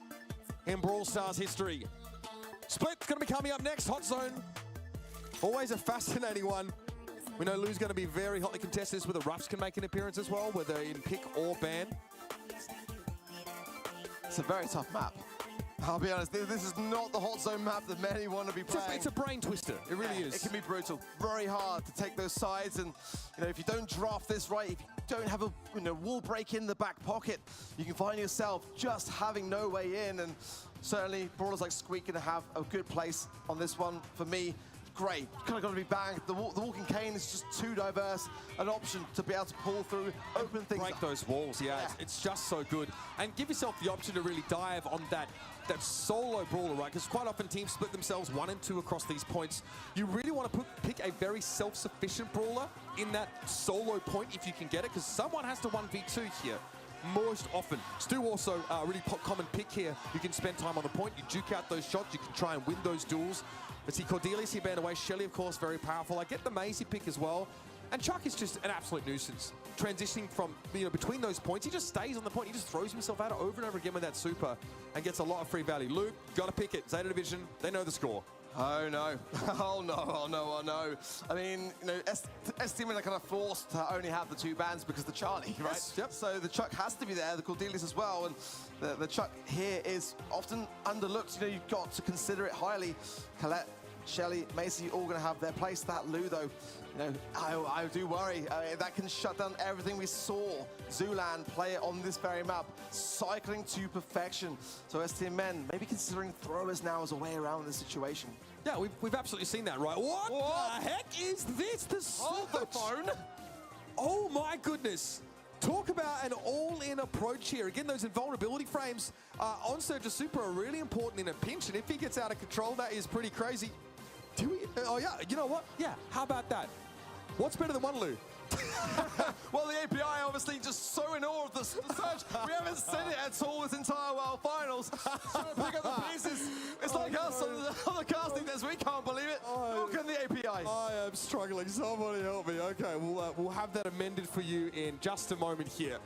in Brawl Stars history. Split's going to be coming up next. Hot Zone, always a fascinating one. We know Lou's going to be very hotly contested. This where the Roughs can make an appearance as well, whether in pick or ban. It's a very tough map. I'll be honest, this is not the hot zone map that many want to be playing. It's a brain twister. It really is. It can be brutal. Very hard to take those sides, and if you don't draft this right, if you don't have a wall break in the back pocket, you can find yourself just having no way in. And certainly, brawlers like Squeak going to have a good place on this one. For me, great. Kind of got to be banged. The Walking Cane is just too diverse an option to be able to pull through, open things break up. those walls. Yeah, it's just so good. And give yourself the option to really dive on that solo brawler, right? Because quite often teams split themselves 1 and 2 across these points. You really want to pick a very self-sufficient brawler in that solo point if you can get it, because someone has to 1v2 here. Most often. Stu also a really common pick here. You can spend time on the point, you duke out those shots, you can try and win those duels. But see, Cordelius here banned away. Shelly, of course, very powerful. I get the Maisie pick as well. And Chuck is just an absolute nuisance. Transitioning from, between those points, he just stays on the point. He just throws himself out over and over again with that super and gets a lot of free value. Luke, got to pick it. Zeta Division, they know the score. Oh no, oh no, oh no, oh no. I mean, STM are kind of forced to only have the 2 bans because the Charlie, right? Yes, yep. So the Chuck has to be there, the Cordelius as well, and the Chuck here is often underlooked. You've got to consider it highly. Colette, Shelly, Macy, all going to have their place. That Lou, though, I do worry. That can shut down everything we saw Zulan play on this very map, cycling to perfection. So STM men maybe considering throwers now as a way around this situation. Yeah, we've absolutely seen that, right? What the heck is this? The phone? Oh my goodness. Talk about an all-in approach here. Again, those invulnerability frames on Surge Super are really important in a pinch, and if he gets out of control, that is pretty crazy. Oh yeah, you know what? Yeah, how about that? What's better than one Lou? Well, the API obviously just so in awe of the Surge. We haven't seen it at all this entire World Finals. Trying to pick up the pieces. It's like us on the casting desk. We can't believe it. Look at the API. I am struggling. Somebody help me. Okay, we'll have that amended for you in just a moment here.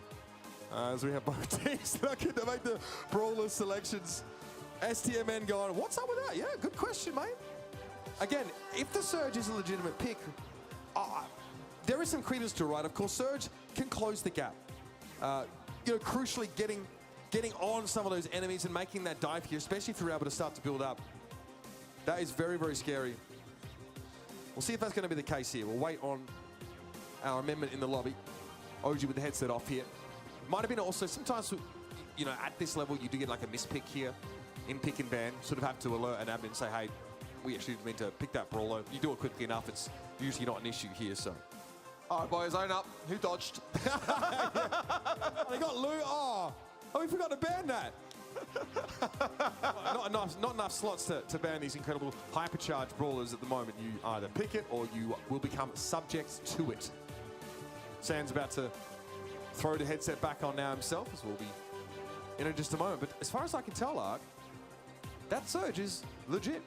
As we have both teams looking to make the brawler selections. STMN going, what's up with that? Yeah, good question, mate. Again, if the Surge is a legitimate pick, there is some credence to it, right? Of course, Surge can close the gap. Crucially getting on some of those enemies and making that dive here, especially if you're able to start to build up. That is very, very scary. We'll see if that's going to be the case here. We'll wait on our amendment in the lobby. OG with the headset off here. Might have been also, sometimes, at this level, you do get like a mispick here in pick and ban. Sort of have to alert an admin and say, hey, we actually meant to pick that brawler. You do it quickly enough, it's usually not an issue here, so. All right, boys, own up. Who dodged? They got Lou. Oh, we forgot to ban that. not enough slots to ban these incredible hypercharged brawlers at the moment. You either pick it or you will become subject to it. Sand's about to throw the headset back on now himself, as we'll be in just a moment. But as far as I can tell, Ark, that Surge is legit.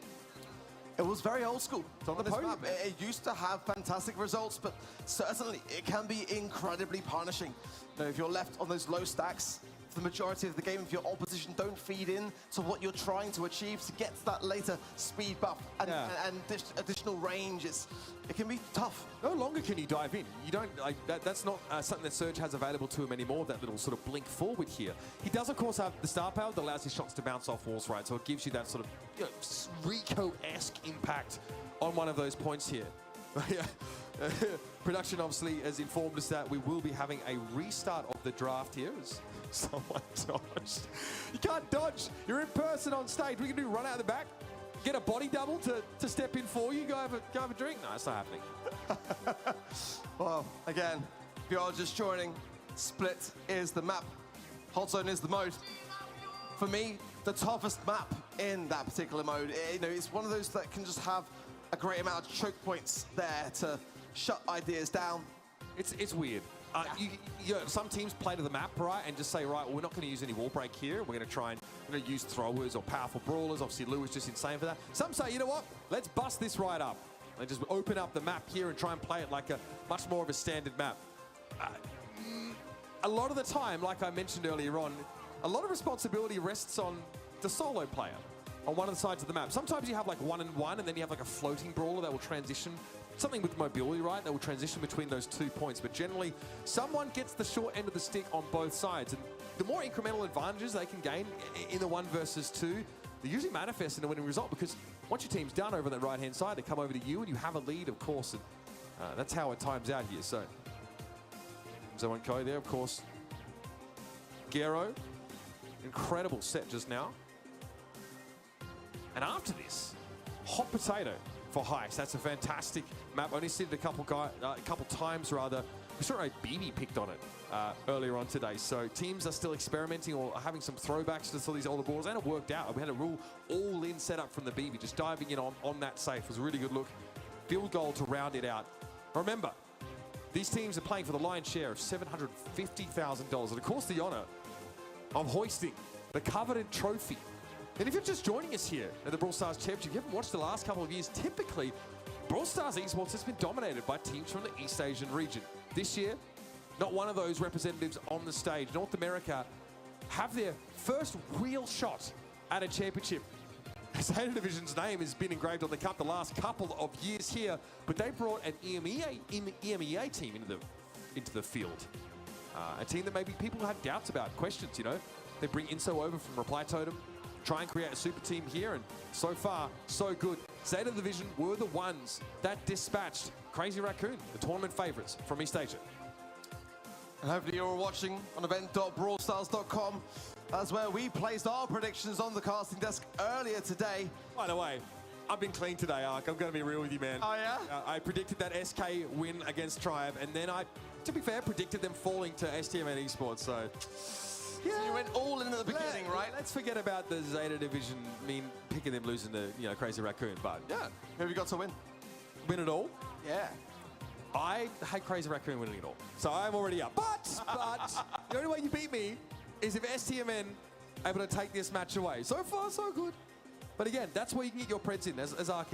It was very old school. It's on the podium. It used to have fantastic results, but certainly it can be incredibly punishing. If you're left on those low stacks for the majority of the game, if your opposition don't feed in to what you're trying to achieve to get to that later speed buff and additional range, it can be tough. No longer can you dive in. You don't that's not something that Surge has available to him anymore, that little sort of blink forward here. He does, of course, have the star power that allows his shots to bounce off walls, right? So it gives you that sort of Rico-esque impact on one of those points here. Production obviously has informed us that we will be having a restart of the draft here as someone dodged. You can't dodge. You're in person on stage. We can do run out the back, get a body double to step in for you, go have a drink. No, it's not happening. Well, again, if you're just joining, Split is the map. Hot Zone is the mode. For me, the toughest map in that particular mode. It's one of those that can just have a great amount of choke points there to shut ideas down. It's weird. Some teams play to the map, right, and just say, right, well, we're not going to use any wall break here. We're going to try and use throwers or powerful brawlers. Obviously, Lou is just insane for that. Some say, you know what? Let's bust this right up. They just open up the map here and try and play it like a much more of a standard map. A lot of the time, like I mentioned earlier on, a lot of responsibility rests on the solo player on one of the sides of the map. Sometimes you have like 1-on-1 and then you have like a floating brawler that will transition. Something with mobility, right? That will transition between those 2 points. But generally, someone gets the short end of the stick on both sides. And the more incremental advantages they can gain in the 1 versus 2, they usually manifest in a winning result because once your team's done over on that right-hand side, they come over to you and you have a lead, of course. And that's how it times out here. So, Zoe Ko there, of course. Gero, incredible set just now. And after this, hot potato for Heist. That's a fantastic map. Only seen it a couple times rather. We saw a BB picked on it earlier on today. So teams are still experimenting or having some throwbacks to some of these older balls, and it worked out. We had a real all-in setup from the BB, just diving in on that safe. It was a really good look. Field goal to round it out. Remember, these teams are playing for the lion's share of $750,000, and of course the honor of hoisting the coveted trophy. And if you're just joining us here at the Brawl Stars Championship, you haven't watched the last couple of years, typically Brawl Stars esports has been dominated by teams from the East Asian region. This year, not one of those representatives on the stage. North America have their first real shot at a championship. Zeta Division's name has been engraved on the cup the last couple of years here, but they brought an EMEA team into the field. A team that maybe people had doubts about, questions, you know. They bring Inso over from Reply Totem, try and create a super team here, and so far, so good. Zeta Division were the ones that dispatched Crazy Raccoon, the tournament favorites from East Asia. And hopefully you're all watching on event.brawlstars.com. That's where we placed our predictions on the casting desk earlier today. By the way, I've been clean today, Ark. I'm going to be real with you, man. Oh, yeah? I predicted that SK win against Tribe, and then I, to be fair, predicted them falling to STMN Esports, so... Yeah. So you went all in at the beginning, right? Let's forget about the Zeta Division, picking them losing to, Crazy Raccoon, but... Yeah. Who have you got to win? Win it all? Yeah. I hate Crazy Raccoon winning it all, so I'm already up. But the only way you beat me is if STMN able to take this match away. So far, so good. But again, that's where you can get your preds in, as Ark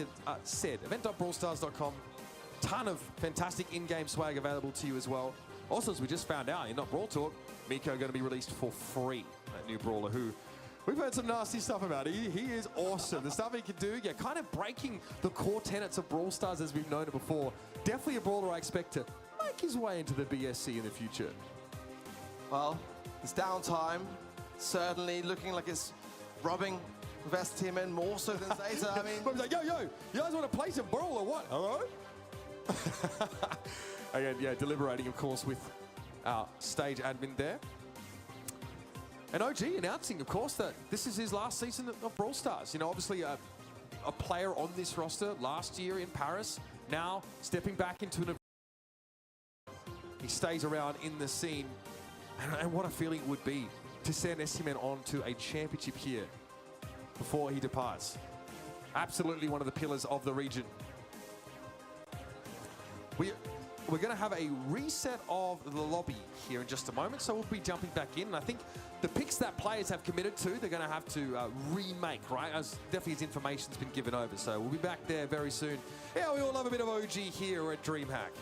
said. Event.brawlstars.com. Ton of fantastic in-game swag available to you as well. Also, as we just found out in Not Brawl Talk, Miko going to be released for free. That new brawler who we've heard some nasty stuff about. He is awesome. The stuff he can do, kind of breaking the core tenets of Brawl Stars as we've known it before. Definitely a brawler I expect to make his way into the BSC in the future. Well, it's downtime. Certainly looking like it's rubbing with STMN more so than Zeta. I mean... Bob's like, yo, you guys want to play some Brawl or what? Hello? Again, yeah, deliberating, of course, with our stage admin there. And OG announcing, of course, that this is his last season of Brawl Stars. You know, obviously a player on this roster last year in Paris, now stepping back into an... He stays around in the scene. And what a feeling it would be to send STMN on to a championship here before he departs. Absolutely one of the pillars of the region. We're going to have a reset of the lobby here in just a moment, so we'll be jumping back in. And I think the picks that players have committed to, they're going to have to remake, right? As definitely as information's been given over. So we'll be back there very soon. Yeah, we all love a bit of OG here at DreamHack.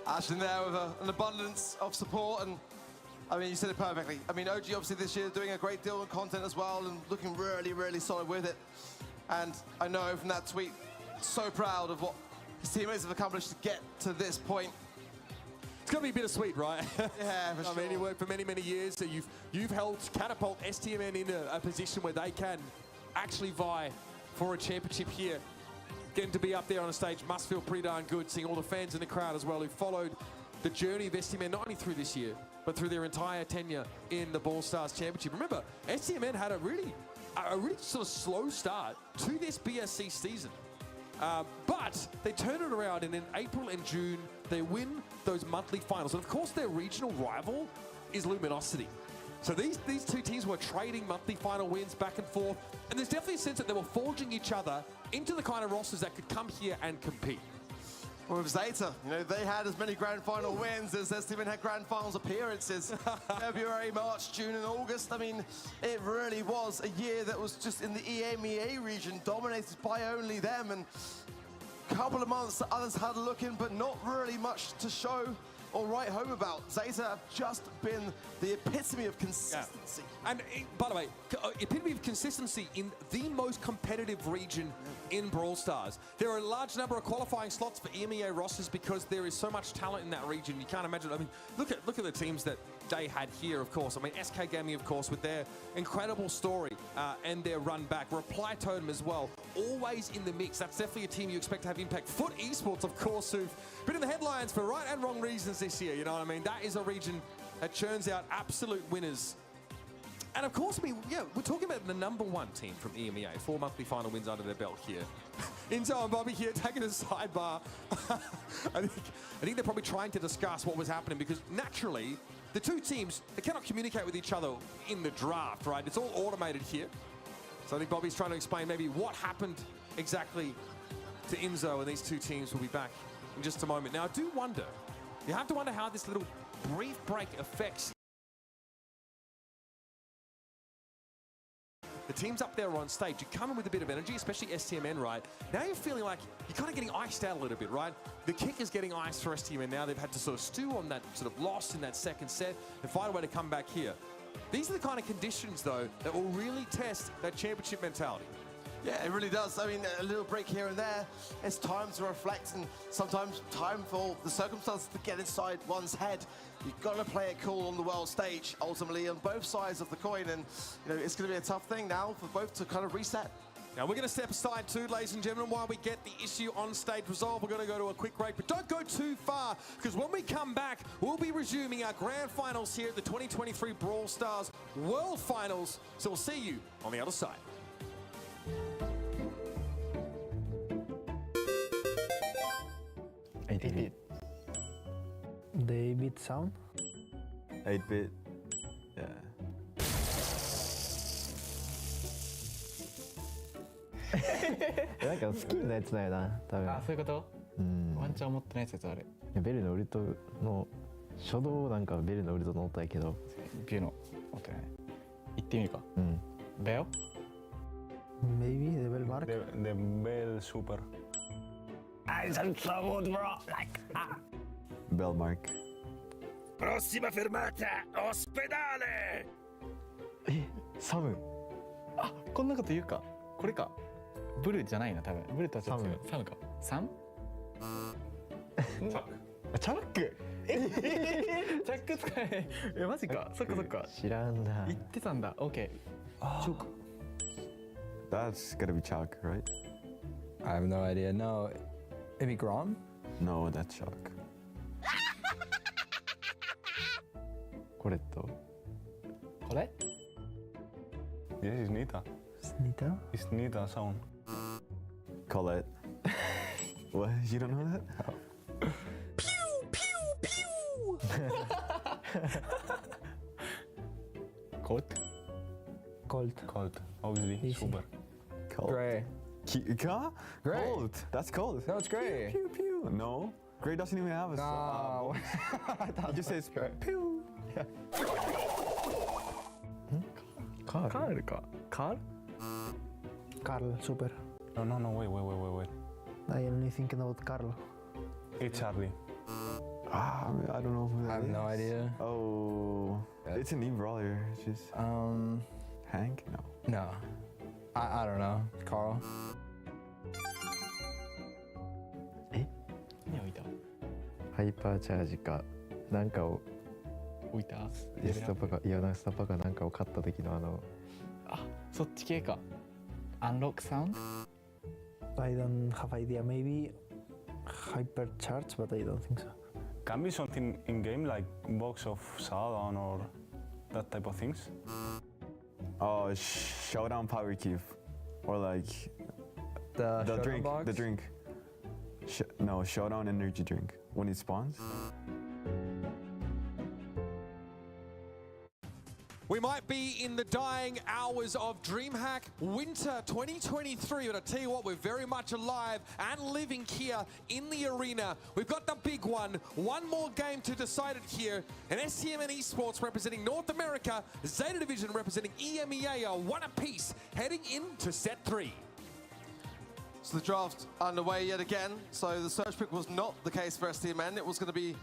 Ashton there with an abundance of support, and I mean, you said it perfectly. I mean, OG obviously this year doing a great deal of content as well and looking really, really solid with it. And I know from that tweet, so proud of what his teammates have accomplished to get to this point. It's going to be bittersweet, right? Yeah, for sure. I mean, he worked for many, many years, so you've helped catapult STMN in a position where they can actually vie for a championship here. Getting to be up there on a stage must feel pretty darn good, seeing all the fans in the crowd as well who followed the journey of STMN not only through this year, but through their entire tenure in the Brawl Stars Championship. Remember, STMN had a really sort of slow start to this BSC season. But they turn it around, and in April and June, they win those monthly finals. And of course, their regional rival is Luminosity. So these two teams were trading monthly final wins back and forth, and there's definitely a sense that they were forging each other into the kind of rosters that could come here and compete. Well, with Zeta, you know, they had as many grand final wins as STMN had grand finals appearances. February, March, June, and August. I mean, it really was a year that was just in the EMEA region, dominated by only them. And a couple of months that others had a look in, but not really much to show or write home about. Zeta have just been the epitome of consistency. Yeah. And by the way, epitome of consistency in the most competitive region in Brawl Stars. There are a large number of qualifying slots for EMEA rosters because there is so much talent in that region. You can't imagine. I mean, look at the teams that they had here, of course. I mean, SK Gaming, of course, with their incredible story and their run back. Reply Totem as well, always in the mix. That's definitely a team you expect to have impact. Foot Esports, of course, who've been in the headlines for right and wrong reasons this year, you know what I mean? That is a region that churns out absolute winners. And of course, we're talking about the #1 team from EMEA. 4 monthly final wins under their belt here. Inzo and Bobby here taking a sidebar. I think they're probably trying to discuss what was happening because naturally, the two teams, they cannot communicate with each other in the draft, right? It's all automated here. So I think Bobby's trying to explain maybe what happened exactly to Inzo, and these two teams will be back in just a moment. Now, I do wonder, you have to wonder how this little brief break affects the teams up there on stage. You come in with a bit of energy, especially STMN, right? Now you're feeling like you're kind of getting iced out a little bit, right? The kick is getting iced for STMN now. They've had to sort of stew on that sort of loss in that second set and find a way to come back here. These are the kind of conditions, though, that will really test that championship mentality. Yeah, it really does. I mean, a little break here and there. It's time to reflect and sometimes time for the circumstances to get inside one's head. You've got to play it cool on the world stage, ultimately, on both sides of the coin. And, you know, it's going to be a tough thing now for both to kind of reset. Now, we're going to step aside too, ladies and gentlemen, while we get the issue on stage resolved. We're going to go to a quick break, but don't go too far, because when we come back, we'll be resuming our grand finals here at the 2023 Brawl Stars World Finals. So we'll see you on the other side. The 8-bit sound? 8-bit, yeah. なんか好きなやつだよな、多分。あ、そういうこと？ワンチャン持ってないやつあれ。ベルのウルトの初動なんかベルのウルト乗ったけど。ビューの持ってない。行ってみるか。ベル？ Maybe the bell mark. The bell super. I sound so good, bro. Like, Bell mark. Prossima fermata, ospedale! サム。あ、こんなこと言うか。これか。ブルじゃないな、多分。ブルとはちょっと違う。サムか。サム？チャック。チャック使え。マジか。そっかそっか。知らんな。言ってたんだ。オッケー。チョーク。That's gotta be chalk, right? I have no idea. No. Maybe Grom? No, that's chalk. コレット。これ？ Yes, it's Nita. Nita? It's Nita sound. Colette. What? You don't know that? No. Pew, pew, pew! Colt? Colt. Obviously. Easy. Super. Colt. Gray. Gray. Colt. That's Colt. No, it's Gray. Pew, pew, pew. No. Gray doesn't even have a No. He just says pew. Yeah. Carl? Carlか。Carl? Carl, super. No, wait. I only thinking about Carl. It's Charlie. I don't know who that is. I have no idea. Oh. It's an e-brawler. It's just... Hank? No. No. I don't know. Carl. 何置いた？ハイパーチャージかなんかを置いた？スタパがなんかを買った時のあ、そっち系か。Unlock sound? I don't have idea. Maybe hypercharge, but I don't think so. Can be something in game like box of Showdown or that type of things. Oh, Showdown Power Cube. Or like the drink. Box? The drink. No, Showdown Energy Drink. When it spawns. We might be in the dying hours of DreamHack Winter 2023, but I tell you what, we're very much alive and living here in the arena. We've got the big one more game to decide it here. And STMN Esports representing North America, Zeta Division representing EMEA are one apiece heading into set 3. So the draft underway yet again. So the search pick was not the case for STMN. It was going to be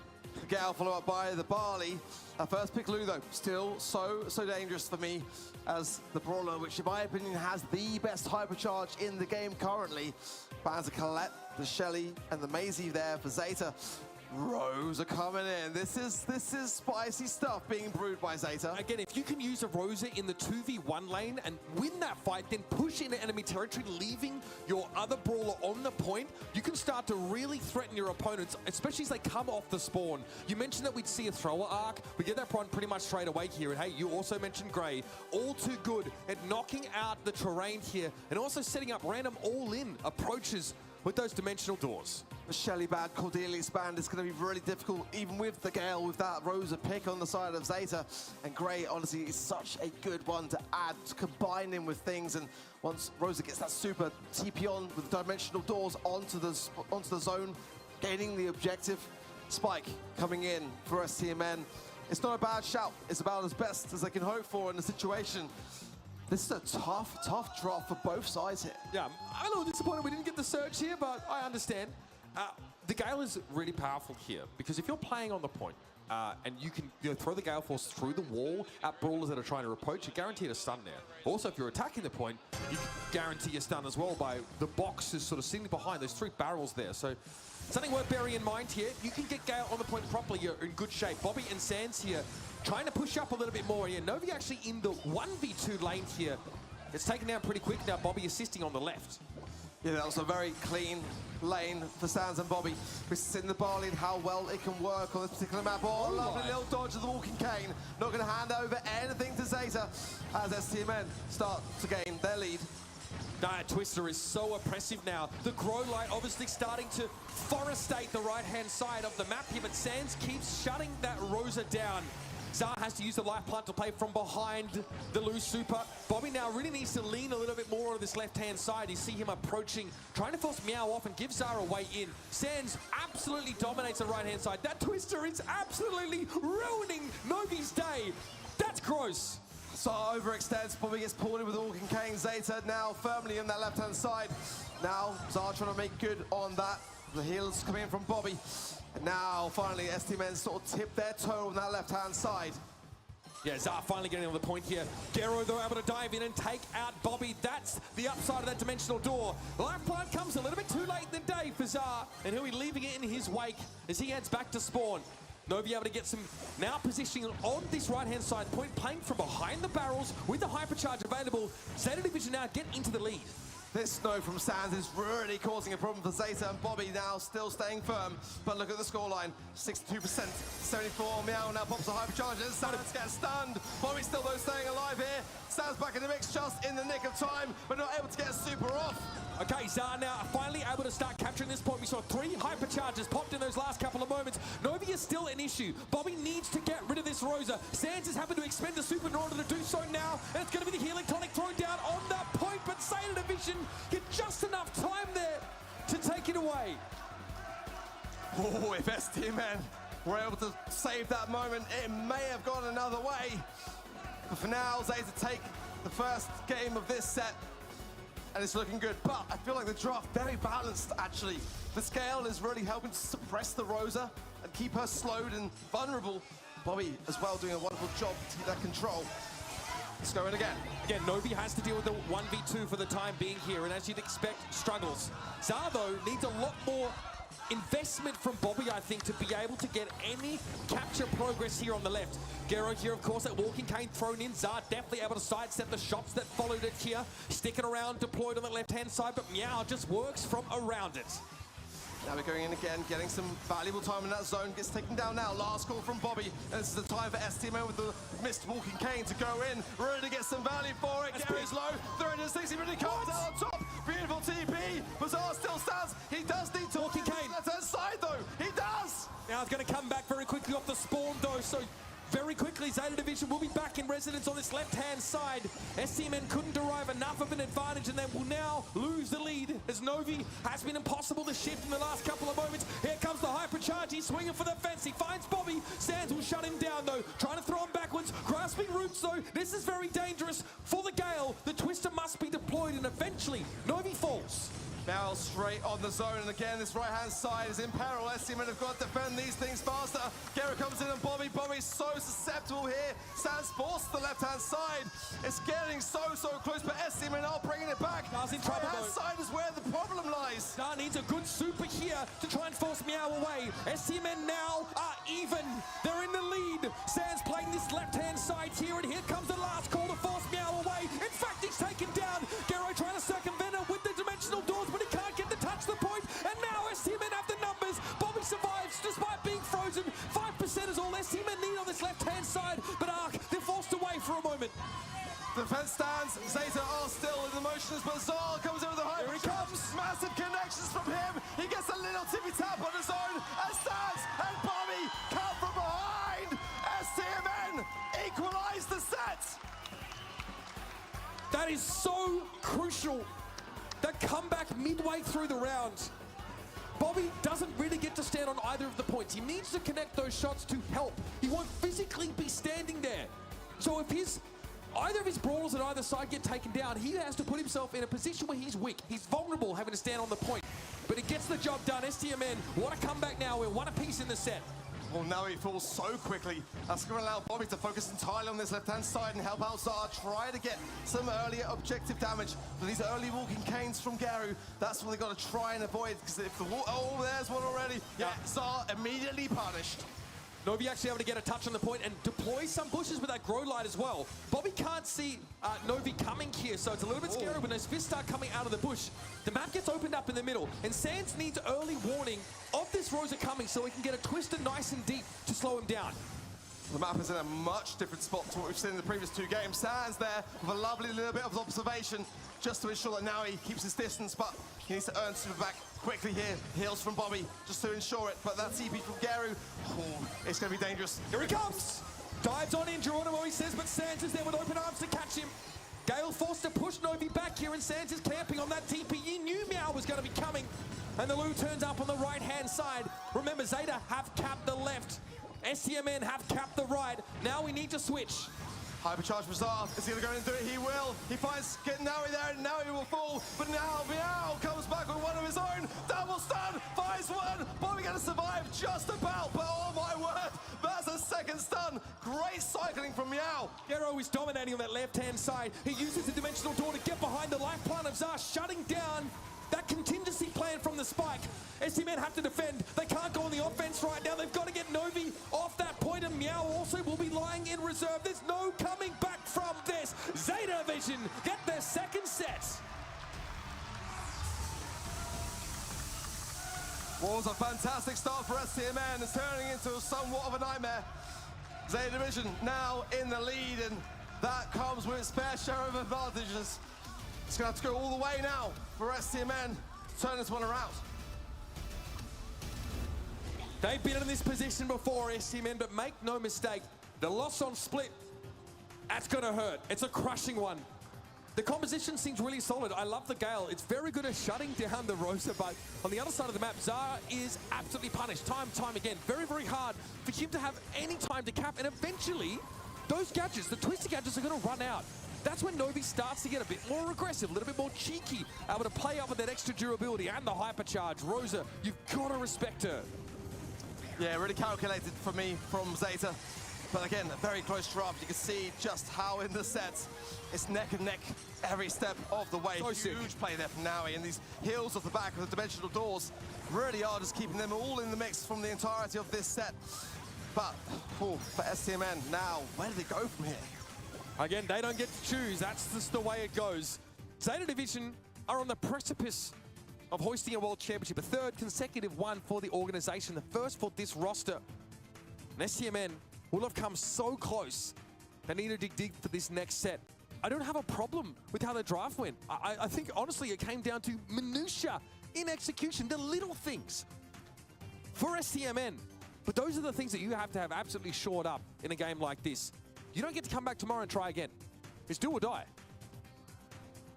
Gal followed up by the Barley. Our first pick, Lou, though, still so dangerous for me as the Brawler, which in my opinion has the best hypercharge in the game currently. Bans a Colette, the Shelly, and the Maisie there for Zeta. Rosa coming in. This is spicy stuff being brewed by Zeta. Again, if you can use a Rosa in the 2v1 lane and win that fight, then push into enemy territory, leaving your other brawler on the point, you can start to really threaten your opponents, especially as they come off the spawn. You mentioned that we'd see a thrower arc. We get that point pretty much straight away here. And hey, you also mentioned Gray. All too good at knocking out the terrain here and also setting up random all-in approaches with those dimensional doors. The Shelly Bad Cordelia's band is going to be really difficult, even with the Gale, with that Rosa pick on the side of Zeta. And Gray, honestly, is such a good one to add, to combine him with things. And once Rosa gets that super TP on with the dimensional doors onto the zone, gaining the objective. Spike coming in for STMN. It's not a bad shout. It's about as best as they can hope for in the situation. This is a tough drop for both sides here. Yeah, I'm a little disappointed we didn't get the surge here, but I understand. The Gale is really powerful here, because if you're playing on the point, and you can throw the Gale Force through the wall at brawlers that are trying to approach, you're guaranteed a stun there. Also, if you're attacking the point, you can guarantee a stun as well by the boxes sort of sitting behind those 3 barrels there. So something worth bearing in mind here. You can get Gale on the point properly, you're in good shape. Bobby and Sands here trying to push up a little bit more here. Novi actually in the 1v2 lane here. It's taken down pretty quick now. Bobby assisting on the left. Yeah, that was a very clean lane for Sands and Bobby. We're seeing the barley and how well it can work on this particular map. Oh, lovely little dodge of the walking cane. Not going to hand over anything to Zeta as STMN start to gain their lead. That Twister is so oppressive now. The grow light obviously starting to forestate the right-hand side of the map here, but Sands keeps shutting that Rosa down. Zar has to use the life plant to play from behind the loose super. Bobby now really needs to lean a little bit more on this left-hand side. You see him approaching, trying to force Meow off and give Zara a way in. Sands absolutely dominates the right-hand side. That Twister is absolutely ruining Novi's day. That's gross. Zara overextends, Bobby gets pulled in with the walking cane. Zeta now firmly in that left-hand side. Now Zara trying to make good on that. The heals coming in from Bobby. And now, finally, STMN sort of tip their toe on that left-hand side. Yeah, Zar finally getting on the point here. Gero, though, able to dive in and take out Bobby. That's the upside of that dimensional door. Life plant comes a little bit too late in the day for Zar, and he'll be leaving it in his wake as he heads back to spawn. Novi able to get some now positioning on this right-hand side point, playing from behind the barrels with the hypercharge available. Zeta Division now get into the lead. This snow from Sands is really causing a problem for Zeta, and Bobby now still staying firm. But look at the scoreline, 62%, 74. Meow now pops a hypercharge, and Sands gets stunned. Bobby still though staying alive here. Sands back in the mix just in the nick of time, but not able to get a super off. Okay, Zar now finally able to start capturing this point. We saw 3 hypercharges popped in those last couple of moments. Novi is still an issue. Bobby needs to get rid of this Rosa. Sands is having to expend the super in order to do so now, and it's going to be the healing tonic thrown down on that point, but Zeta Division get just enough time there to take it away. Oh, if STMN were able to save that moment, it may have gone another way. But for now, Zeta take the first game of this set, and it's looking good. But I feel like the draft very balanced, actually. The scale is really helping to suppress the Rosa and keep her slowed and vulnerable. Bobby as well doing a wonderful job to keep that control. Let's go in again. Again, Novi has to deal with the 1v2 for the time being here, and as you'd expect, struggles. Zar, though, needs a lot more investment from Bobby, I think, to be able to get any capture progress here on the left. Gero here, of course, that walking cane thrown in. Zar definitely able to sidestep the shots that followed it here. Sticking around, deployed on the left-hand side, but Meow just works from around it. Now we're going in again, getting some valuable time in that zone. Gets taken down now. Last call from Bobby. And this is the time for STMN with the missed walking cane to go in. Ready to get some value for it. Gary's low. 360, but he comes out on top. Beautiful TP. Bazaar still stands. He does need to walking cane. Left-hand side, though. He does. Now it's going to come back very quickly off the spawn, though. So very quickly, Zeta Division will be back in residence on this left-hand side. STMN couldn't derive enough of an advantage, and they will now lose the lead as Novi has been impossible to shift in the last couple of moments. Here comes the hypercharge. He's swinging for the fence. He finds Bobby. Sands will shut him down, though. Trying to throw him backwards. Grasping roots, though. This is very dangerous for the Gale. The Twister must be deployed, and eventually, Novi falls. Now straight on the zone, and again, this right-hand side is in peril. STMN have got to defend these things faster. Gero comes in and Bobby's so susceptible here. Sans forced the left-hand side. It's getting so close, but STMN are bringing it back. Star's in trouble, right-hand side is where the problem lies. Star needs a good super here to try and force Meow away. STMN now are even. They're in the lead. Sans playing this left-hand side here, and here comes the last call to force Meow away. In fact, he's taken down. Gero trying to circumvent it with the dimensional doors, but he can't get to touch the point. And now STMN have the numbers. Bobby survives despite being frozen. 5% is all STMN need on this left-hand side, but Ark, they're forced away for a moment. Defense stands. Zeta are still in the motions, but Zal comes in with the hyper. Here he comes. Massive connections from him. He gets a little tippy tap on his own. And stands and Bobby come from behind. STMN equalize the set. That is so crucial. That comeback midway through the round. Bobby doesn't really get to stand on either of the points. He needs to connect those shots to help. He won't physically be standing there. So if either of his brawlers at either side get taken down, he has to put himself in a position where he's weak. He's vulnerable having to stand on the point. But it gets the job done. STMN, what a comeback now. We're one apiece in the set. Well, now he falls so quickly. That's going to allow Bobby to focus entirely on this left-hand side and help out Zara try to get some earlier objective damage. But these early walking canes from Garu, that's what they got to try and avoid, because if the there's one already. Yeah, Zara immediately punished. Novi actually able to get a touch on the point and deploy some bushes with that grow light as well. Bobby can't see Novi coming here, so it's a little bit scary when those fists start coming out of the bush. The map gets opened up in the middle, and Sans needs early warning of this Rosa coming so he can get a twister nice and deep to slow him down. The map is in a much different spot to what we've seen in the previous two games. Sans there with a lovely little bit of observation just to ensure that now he keeps his distance, but he needs to earn super back quickly here. Heals from Bobby just to ensure it, but that TP from Garu, it's going to be dangerous. Here he comes! Dives on in, Geronimo he says, but Sans is there with open arms to catch him. Gale forced to push Novi back here, and Sans is camping on that TP. He knew Meow was going to be coming, and the Lou turns up on the right-hand side. Remember, Zeta have capped the left. STMN have capped the right. Now we need to switch. Hypercharge Bazaar. Is he going to go and do it? He will. He finds Naui there, and Naui will fall. But now Meow comes back with one of his own. Double stun. Finds one. Bobby going to survive just about. But oh my word, that's a second stun. Great cycling from Meow. Gero is dominating on that left-hand side. He uses the dimensional door to get behind the life plan of Zar, shutting down that contingency plan from the spike. STMN have to defend. They can't go on the offense right now. They've got to get Novi off that point, and Meow also will be lying in reserve. There's no coming back from this. Zeta Vision get their second set. Well, it was a fantastic start for STMN. It's turning into somewhat of a nightmare. Zeta Division now in the lead, and that comes with its fair share of advantages. It's going to have to go all the way now for STMN to turn this one around. They've been in this position before, STMN, but make no mistake, the loss on split, that's going to hurt. It's a crushing one. The composition seems really solid. I love the Gale. It's very good at shutting down the Rosa, but on the other side of the map, Zara is absolutely punished time and time again. Very, very hard for him to have any time to cap, and eventually, those gadgets, the twister gadgets, are going to run out. That's when Novi starts to get a bit more aggressive, a little bit more cheeky, able to play up with that extra durability and the hypercharge. Rosa, you've got to respect her. Yeah, really calculated for me from Zeta. But again, a very close draft. You can see just how in the sets, it's neck and neck every step of the way. So Huge play there from Naui, and these heals off the back of the dimensional doors really are just keeping them all in the mix from the entirety of this set. But for STMN now, where do they go from here? Again, they don't get to choose. That's just the way it goes. Zeta Division are on the precipice of hoisting a World Championship, a third consecutive one for the organization, the first for this roster. And STMN will have come so close. They need to dig deep for this next set. I don't have a problem with how the draft went. I think, honestly, it came down to minutia in execution, the little things for STMN. But those are the things that you have to have absolutely shored up in a game like this. You don't get to come back tomorrow and try again. It's do or die.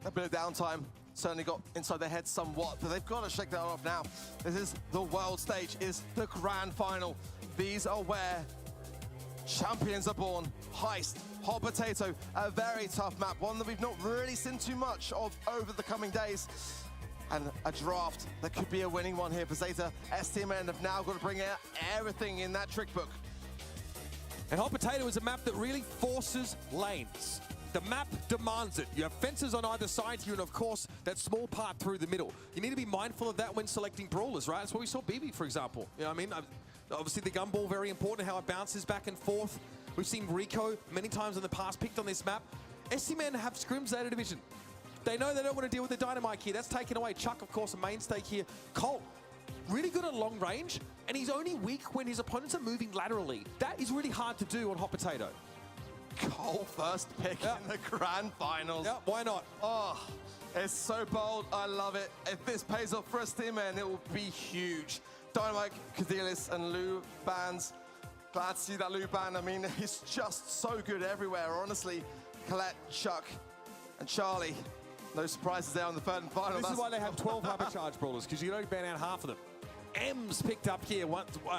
A bit of downtime certainly got inside their heads somewhat, but they've got to shake that off now. This is the world stage, is the grand final. These are where champions are born. Heist, Hot Potato, a very tough map, one that we've not really seen too much of over the coming days. and a draft that could be a winning one here for Zeta. STMN have now got to bring out everything in that trick book. And Hot Potato is a map that really forces lanes. The map demands it. You have fences on either side here, and of course, that small part through the middle. You need to be mindful of that when selecting brawlers, right? That's what we saw BB, for example. You know what I mean? Obviously, the gumball, very important, how it bounces back and forth. We've seen Rico many times in the past picked on this map. SC-Men have scrims Zeta Division. They know they don't want to deal with the Dynamite here. That's taken away. Chuck, of course, a mainstay here. Colt, really good at long range, and he's only weak when his opponents are moving laterally. That is really hard to do on Hot Potato. Cole first pick in the grand finals. Yeah, why not? Oh, it's so bold. I love it. If this pays off for us team, man, it will be huge. Dynamite, Cadelis, and Lou bans. Glad to see that Lou ban. I mean, he's just so good everywhere, honestly. Colette, Chuck, and Charlie. No surprises there on the third and final. This is why they have 12 hypercharge brawlers, because you don't ban out half of them. M's picked up here.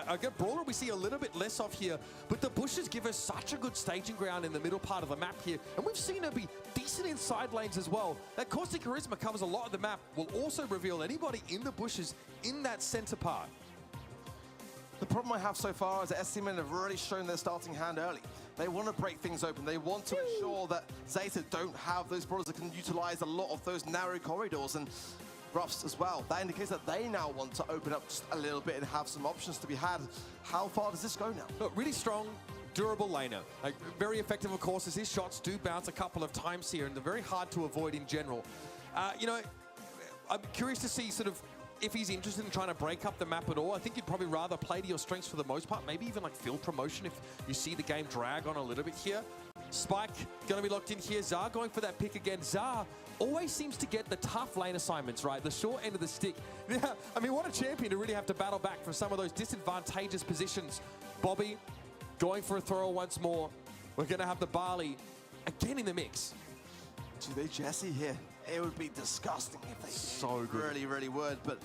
A good brawler we see a little bit less of here, but the bushes give us such a good staging ground in the middle part of the map here, and we've seen her be decent in side lanes as well. That Caustic Charisma covers a lot of the map, will also reveal anybody in the bushes in that center part. The problem I have so far is that SC-Men have really shown their starting hand early. They want to break things open. They want to ensure that Zeta don't have those brawlers that can utilize a lot of those narrow corridors, and Ruffs as well. That indicates that they now want to open up just a little bit and have some options to be had. How far does this go now? Look, really strong, durable laner. Like, very effective, of course, as his shots do bounce a couple of times here, and they're very hard to avoid in general. You know, I'm curious to see sort of if he's interested in trying to break up the map at all. I think you'd probably rather play to your strengths for the most part, maybe even like field promotion if you see the game drag on a little bit here. Spike going to be locked in here. Zar going for that pick again. Zar always seems to get the tough lane assignments, right? The short end of the stick. Yeah, I mean, what a champion to really have to battle back from some of those disadvantageous positions. Bobby going for a throw once more. We're going to have the Barley again in the mix. Do they Jesse here? It would be disgusting if they so good. Really, really would. But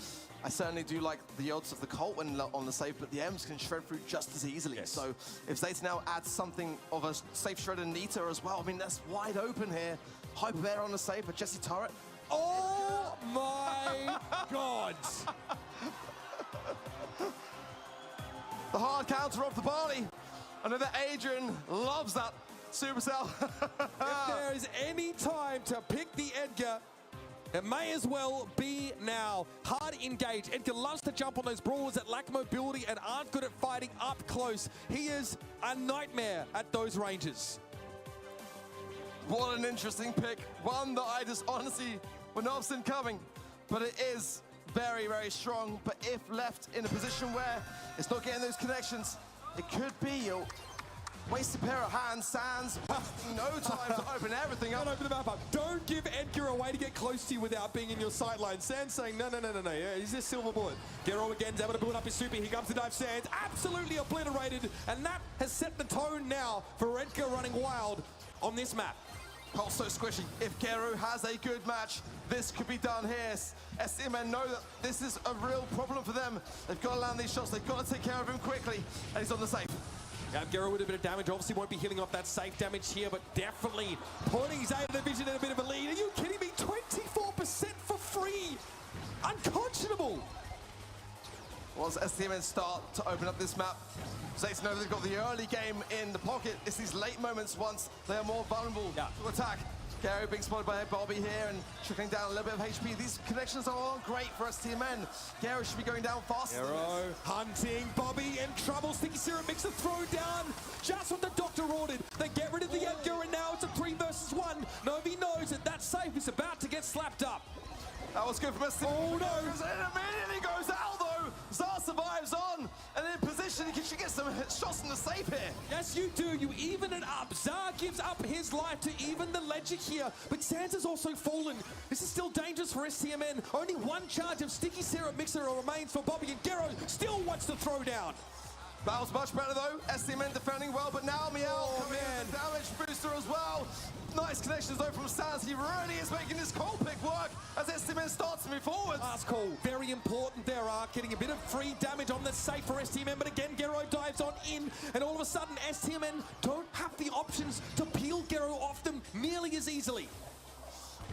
I certainly do like the odds of the Colt when on the safe, but the M's can shred through just as easily. Yes. So if Zeta now adds something of a safe shredder Nita as well, I mean, that's wide open here. Hyper Bear on the safe, but Jesse Turret. Oh my God. The hard counter off the Barley. I know that Adrian loves that Supercell. If there is any time to pick the Edgar, it may as well be now. Hard engage. Edgar loves to jump on those brawlers that lack mobility and aren't good at fighting up close. He is a nightmare at those ranges. What an interesting pick. One that I just honestly would not have seen coming. But it is very, very strong. But if left in a position where it's not getting those connections, it could be a wasted pair of hands. Sands, no time to open everything up. Don't open the map up. Don't give Edgar a way to get close to you without being in your sight line. Sands saying, no. Yeah, he's a silver bullet. Gero again's able to build up his super. Here comes the dive. Sands absolutely obliterated. And that has set the tone now for Edgar running wild on this map. Cole's so squishy. If Gero has a good match, this could be done here. SC-Men know that this is a real problem for them. They've got to land these shots. They've got to take care of him quickly. And he's on the safe. Yeah, Gero with a bit of damage. Obviously won't be healing off that safe damage here, but definitely putting Zeta Division in a bit of a lead. Are you kidding me? 24% for free. Unconscionable. Well, as SC-Men start to open up this map, Zeta know they've got the early game in the pocket. It's these late moments once they are more vulnerable to attack. Gary being spotted by Bobby here and trickling down a little bit of HP. These connections are great for STMN. Gary should be going down faster. Gero hunting Bobby in trouble. Sticky Syrup makes a throw down. Just what the doctor ordered. They get rid of the Edgar and now it's a 3 versus 1. Novi knows that that safe is about to get slapped up. That was good from STMN. Oh no! It immediately goes out though. Zar survives on and in position. He should get some shots in the safe here. Yes, you do. You even it up. Zar gives up his life to even the ledger here. But Sans has also fallen. This is still dangerous for STMN. Only one charge of Sticky Syrup Mixer remains for Bobby, and Gero still wants to throw down. That was much better though. STMN defending well, but now Meow coming in with the damage booster as well. Nice connections though from Sans. He really is making this Cole pick work as STMN starts to move forward. Last call, very important there, getting a bit of free damage on the safe for STMN, but again, Gero dives on in, and all of a sudden, STMN don't have the options to peel Gero off them nearly as easily.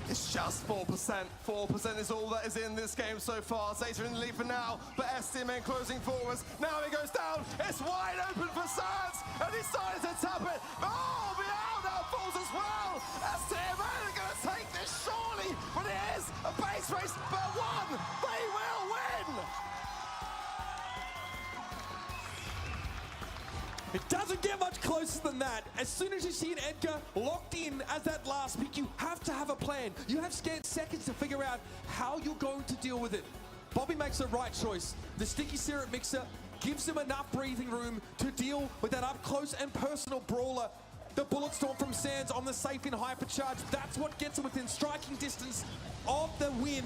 It's just 4%. 4% is all that is in this game so far. Zeta in the lead for now, but STMN closing forwards. Now he goes down. It's wide open for Sans, and he started to tap it. Oh, Meow now falls as well. STMN are going to take this surely, but it is a base race, but one, they will win. It doesn't get much closer than that. As soon as you see an Edgar locked in as that last pick, you have to have a plan. You have scant seconds to figure out how you're going to deal with it. Bobby makes the right choice. The sticky syrup mixer gives him enough breathing room to deal with that up close and personal brawler. The bullet storm from Sands on the safe in hypercharge. That's what gets him within striking distance of the win.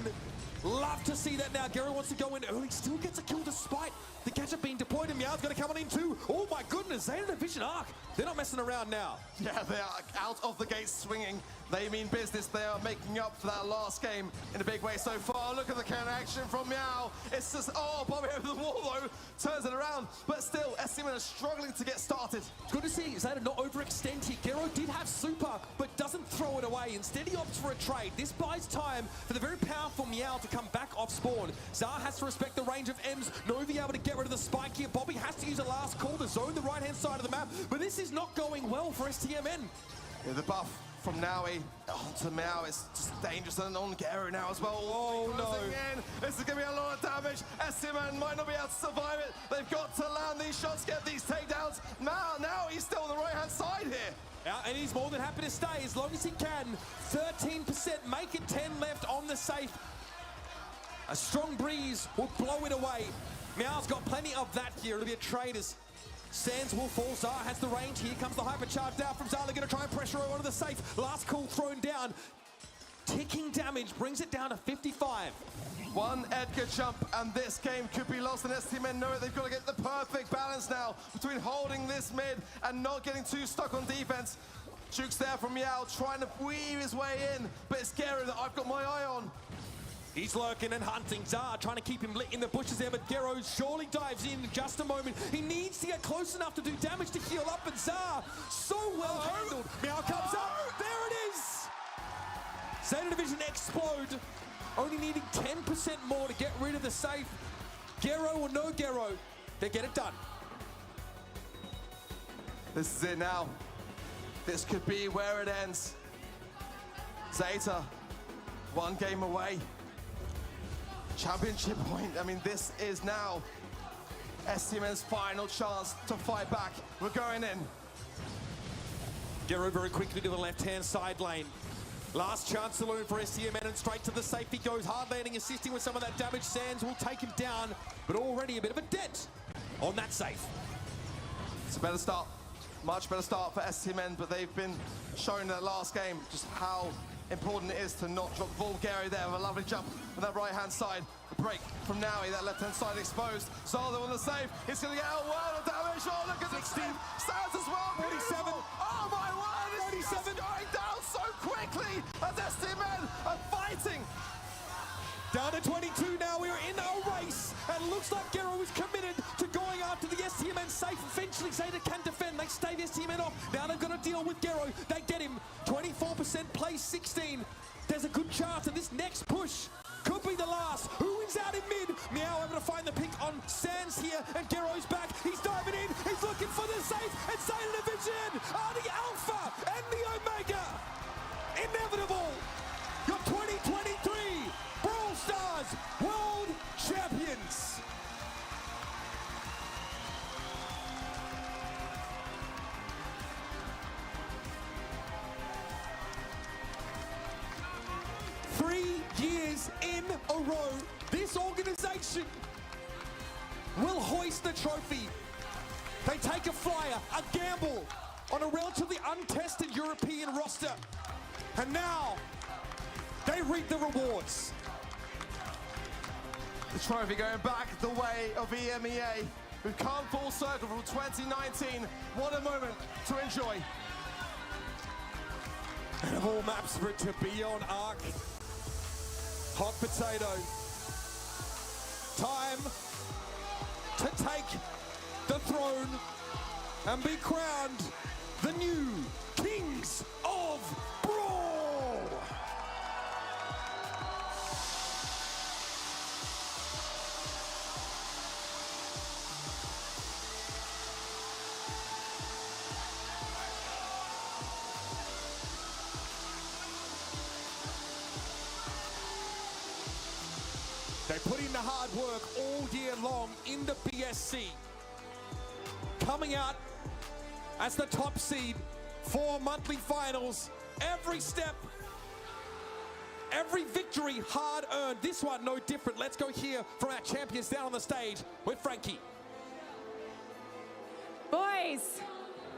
Love to see that now. Gary wants to go in early, still gets a kill despite the catcher being deployed, and Meow's going to come on in too. Oh my goodness, Zeta Division Arc. They're not messing around now. Yeah, they are out of the gate swinging. They mean business. They are making up for that last game in a big way so far. Look at the counter action from Meow. It's just, oh, Bobby over the wall though. Turns it around, but still, STMN are struggling to get started. Good to see Zeta not overextend here. Gero did have super, but doesn't throw it away. Instead, he opts for a trade. This buys time for the very powerful Meow to come back off spawn. Zar has to respect the range of Ems. Novi able to get rid of the spike here. Bobby has to use a last call to zone the right-hand side of the map, but this is not going well for STMN. Yeah, the buff from Naui onto Meow is just dangerous, and on Gero now as well. Oh no. This is going to be a lot of damage. STMN might not be able to survive it. They've got to land these shots, get these takedowns. Now he's still on the right-hand side here. Yeah, and he's more than happy to stay as long as he can. 13%, make it 10 left on the safe. A strong breeze will blow it away. Meow's got plenty of that here. It'll be a trade as Sands will fall. Zar has the range. Here comes the hypercharge down from Zar. They're going to try and pressure her onto the safe. Last call thrown down. Ticking damage brings it down to 55. One Edgar jump, and this game could be lost, and STMN know it. They've got to get the perfect balance now between holding this mid and not getting too stuck on defense. Juke's there from Meow, trying to weave his way in, but it's Gero that I've got my eye on. He's lurking and hunting. Zar trying to keep him lit in the bushes there, but Gero surely dives in just a moment. He needs to get close enough to do damage to heal up, but Zar, so well handled. Meow comes up. There it is. Zeta Division explode. Only needing 10% more to get rid of the safe. Gero or no Gero, they get it done. This is it now. This could be where it ends. Zeta, one game away. Championship point. I mean, this is now STMN's final chance to fight back. We're going in. Gero very quickly to the left-hand side lane. Last chance saloon for STMN, and straight to the safety goes. Hard landing, assisting with some of that damage. Sands will take him down, but already a bit of a dent on that safe. It's a better start. Much better start for STMN, but they've been shown in that last game just how important it is to not drop the ball. Gary there with a lovely jump on that right-hand side. The break from Naui, that left-hand side exposed. Zaldo on the save. He's going to get a world of damage. Oh, look at 16. Stands as well. 47. Oh, my word. It's 47. going down so quickly as STMN are fighting. Down to 22 now. We are in a race, and looks like Gero is committed to going after the STMN safe. Eventually, Zeta can defend. They stave STMN off. Now they've got to deal with Gero. They get him. 24% plays 16. There's a good chance, and this next push could be the last. Who wins out in mid? Meow able to find the pick on Sands here, and Gero's back. He's diving in. He's looking for the safe, and Zeta Division are the Alpha and the Omega. Inevitable. Your 2023 Brawl Stars World Champions. Years in a row, this organization will hoist the trophy. They take a flyer, a gamble on a relatively untested European roster, and now they reap the rewards. The trophy going back the way of EMEA. We've come full circle from 2019. What a moment to enjoy. And of all maps for it to be on Arc, hot potato. Time to take the throne and be crowned the new Kings of Brawl. put in the hard work all year long in the BSC. Coming out as the top seed for monthly finals. Every step, every victory hard earned. This one no different. Let's go hear from our champions down on the stage with Frankie. Boys,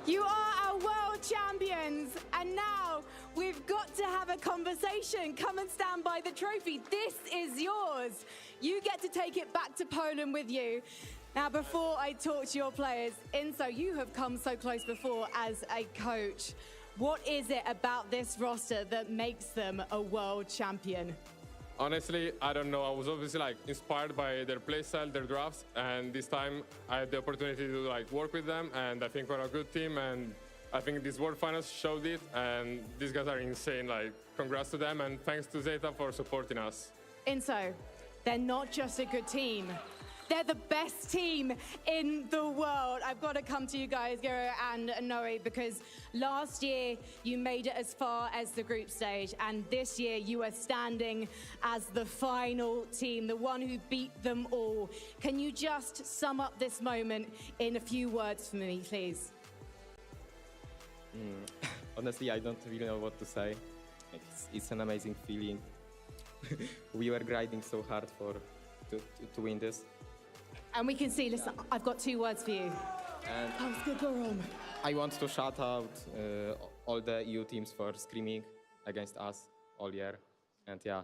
you are our world champions, and now we've got to have a conversation. Come and stand by the trophy. This is yours. You get to take it back to Poland with you. Now, before I talk to your players, Inso, you have come so close before as a coach. What is it about this roster that makes them a world champion? Honestly, I don't know. I was obviously inspired by their playstyle, their drafts, and this time I had the opportunity to work with them, and I think we're a good team, and I think this World Finals showed it, and these guys are insane. Congrats to them, and thanks to Zeta for supporting us. Inso, they're not just a good team. They're the best team in the world. I've got to come to you guys, Gero and Noe, because last year you made it as far as the group stage, and this year you are standing as the final team, the one who beat them all. Can you just sum up this moment in a few words for me, please? Honestly, I don't really know what to say. It's an amazing feeling. We were grinding so hard to win this. And we can see, listen, I've got 2 words for you. And I want to shout out all the EU teams for screaming against us all year. And yeah,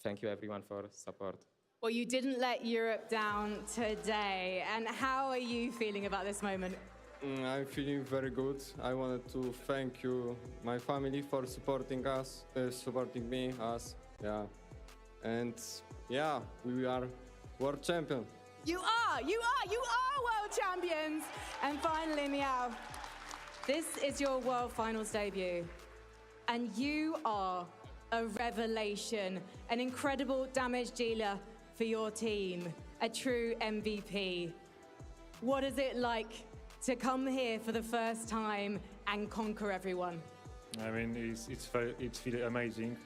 thank you everyone for support. Well, you didn't let Europe down today. And how are you feeling about this moment? I'm feeling very good. I wanted to thank you, my family, for supporting us, supporting me, yeah. And yeah, we are world champion. You are world champions. And finally, Meow, this is your World Finals debut. And you are a revelation, an incredible damage dealer for your team, a true MVP. What is it like to come here for the first time and conquer everyone? I mean, it's really amazing.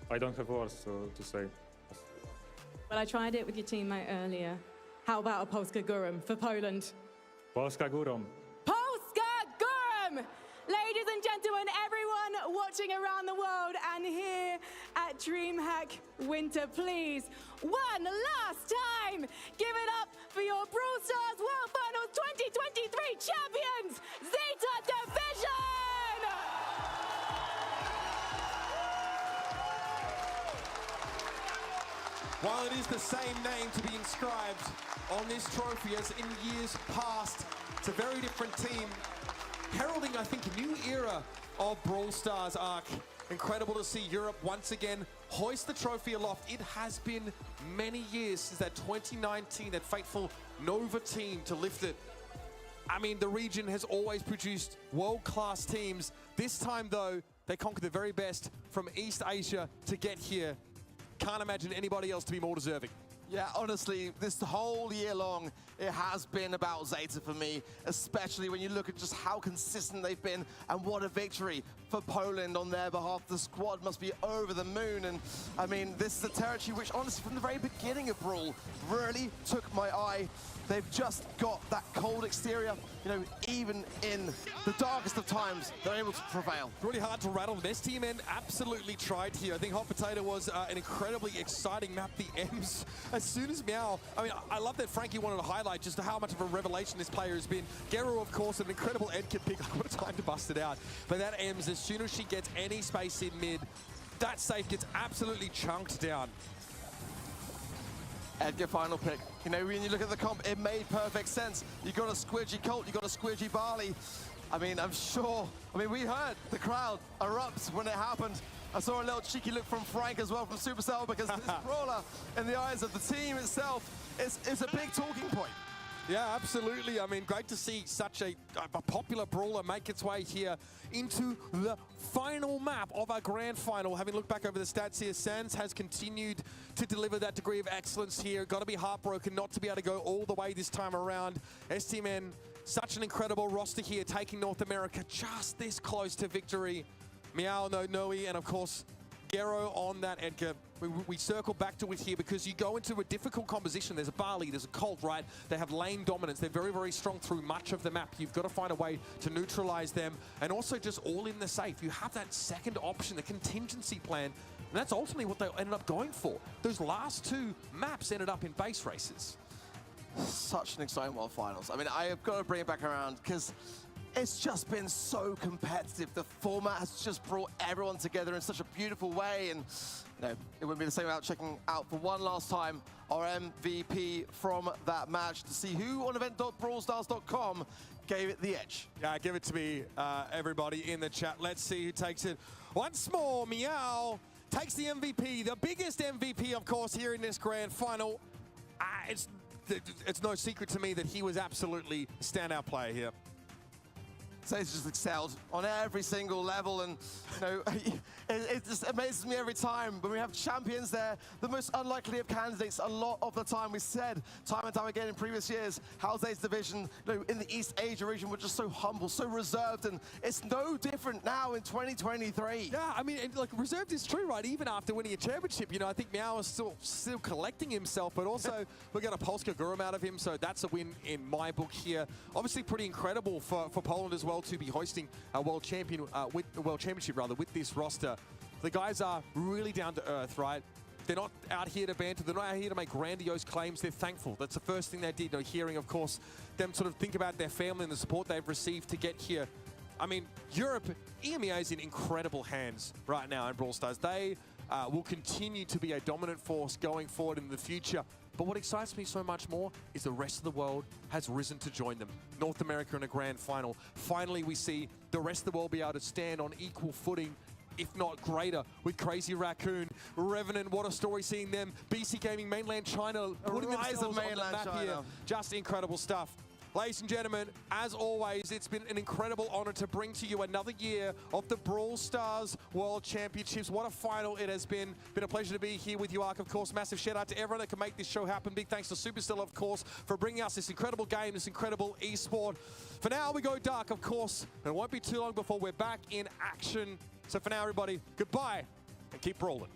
I don't have words to say. Well, I tried it with your teammate earlier. How about a Polska Górum for Poland? Polska Górum. Polska Górum! Ladies and gentlemen, everyone watching around the world and here at DreamHack Winter, please, one last time, give it up for your Brawl Stars World Finals 2023 champions, Zeta Division! While it is the same name to be inscribed on this trophy as in years past, it's a very different team, heralding, I think, a new era of Brawl Stars arc. Incredible to see Europe once again hoist the trophy aloft. It has been many years since that 2019, that fateful Nova team to lift it. I mean, the region has always produced world-class teams. This time, though, they conquered the very best from East Asia to get here. Can't imagine anybody else to be more deserving. Yeah, honestly, this whole year long, it has been about Zeta for me, especially when you look at just how consistent they've been and what a victory for Poland on their behalf. The squad must be over the moon. And I mean, this is a territory which honestly from the very beginning of Brawl really took my eye. They've just got that cold exterior, you know, even in the darkest of times, they're able to prevail. Really hard to rattle. This team end absolutely tried here. I think Hot Potato was an incredibly exciting map. The M's, as soon as Meow, I mean, I love that Frankie wanted to highlight just how much of a revelation this player has been. Gero, of course, an incredible Edkit pick. What a time to bust it out. But that M's, as soon as she gets any space in mid, that safe gets absolutely chunked down. Edgar final pick. You know, when you look at the comp, it made perfect sense. You got a squidgy Colt, you got a squidgy Barley. I mean, I'm sure, we heard the crowd erupt when it happened. I saw a little cheeky look from Frank as well from Supercell, because this brawler, in the eyes of the team itself, is a big talking point. Yeah, absolutely. I mean, great to see such a popular brawler make its way here into the final map of our grand final. Having looked back over the stats here, Sans has continued to deliver that degree of excellence here. Got to be heartbroken not to be able to go all the way this time around. STMN, such an incredible roster here, taking North America just this close to victory. Meow, Noe, and of course, Gero on that, Edgar. We circle back to it here because you go into a difficult composition. There's a Barley, there's a Colt, right? They have lane dominance. They're very, very strong through much of the map. You've got to find a way to neutralize them and also just all in the safe. You have that second option, the contingency plan, and that's ultimately what they ended up going for. Those last two maps ended up in base races. Such an exciting World Finals. I mean, I have got to bring it back around because it's just been so competitive. The format has just brought everyone together in such a beautiful way. And you know, it wouldn't be the same without checking out for one last time our MVP from that match to see who on event.brawlstars.com gave it the edge. Yeah, give it to me, everybody in the chat. Let's see who takes it. Once more, Meow takes the MVP, the biggest MVP, of course, here in this grand final. It's no secret to me that he was absolutely a standout player here. So he's just excelled on every single level, and you know, it just amazes me every time when we have champions there, the most unlikely of candidates. A lot of the time, we said time and time again in previous years, Halsey's division, you know, in the East Asia region, were just so humble, so reserved, and it's no different now in 2023. Yeah, I mean, like reserved is true, right? Even after winning a championship, you know, I think Meow is still collecting himself, but also we got a Polska Gurum out of him, so that's a win in my book here. Obviously, pretty incredible for Poland as well to be hoisting a world championship with this roster. The guys are really down to earth, right? They're not out here to banter. They're not out here to make grandiose claims. They're thankful. That's the first thing they did. You know, hearing, of course, them sort of think about their family and the support they've received to get here. I mean, Europe, EMEA is in incredible hands right now in Brawl Stars. They will continue to be a dominant force going forward in the future. But what excites me so much more is the rest of the world has risen to join them. North America in a grand final. Finally, we see the rest of the world be able to stand on equal footing, if not greater, with Crazy Raccoon, Revenant. What a story seeing them. BC Gaming, mainland China, putting themselves on the map here. Just incredible stuff. Ladies and gentlemen, as always, it's been an incredible honor to bring to you another year of the Brawl Stars World Championships. What a final it has been. Been a pleasure to be here with you, Ark, of course. Massive shout out to everyone that can make this show happen. Big thanks to Supercell, of course, for bringing us this incredible game, this incredible esport. For now, we go dark, of course, and it won't be too long before we're back in action. So for now, everybody, goodbye and keep brawling.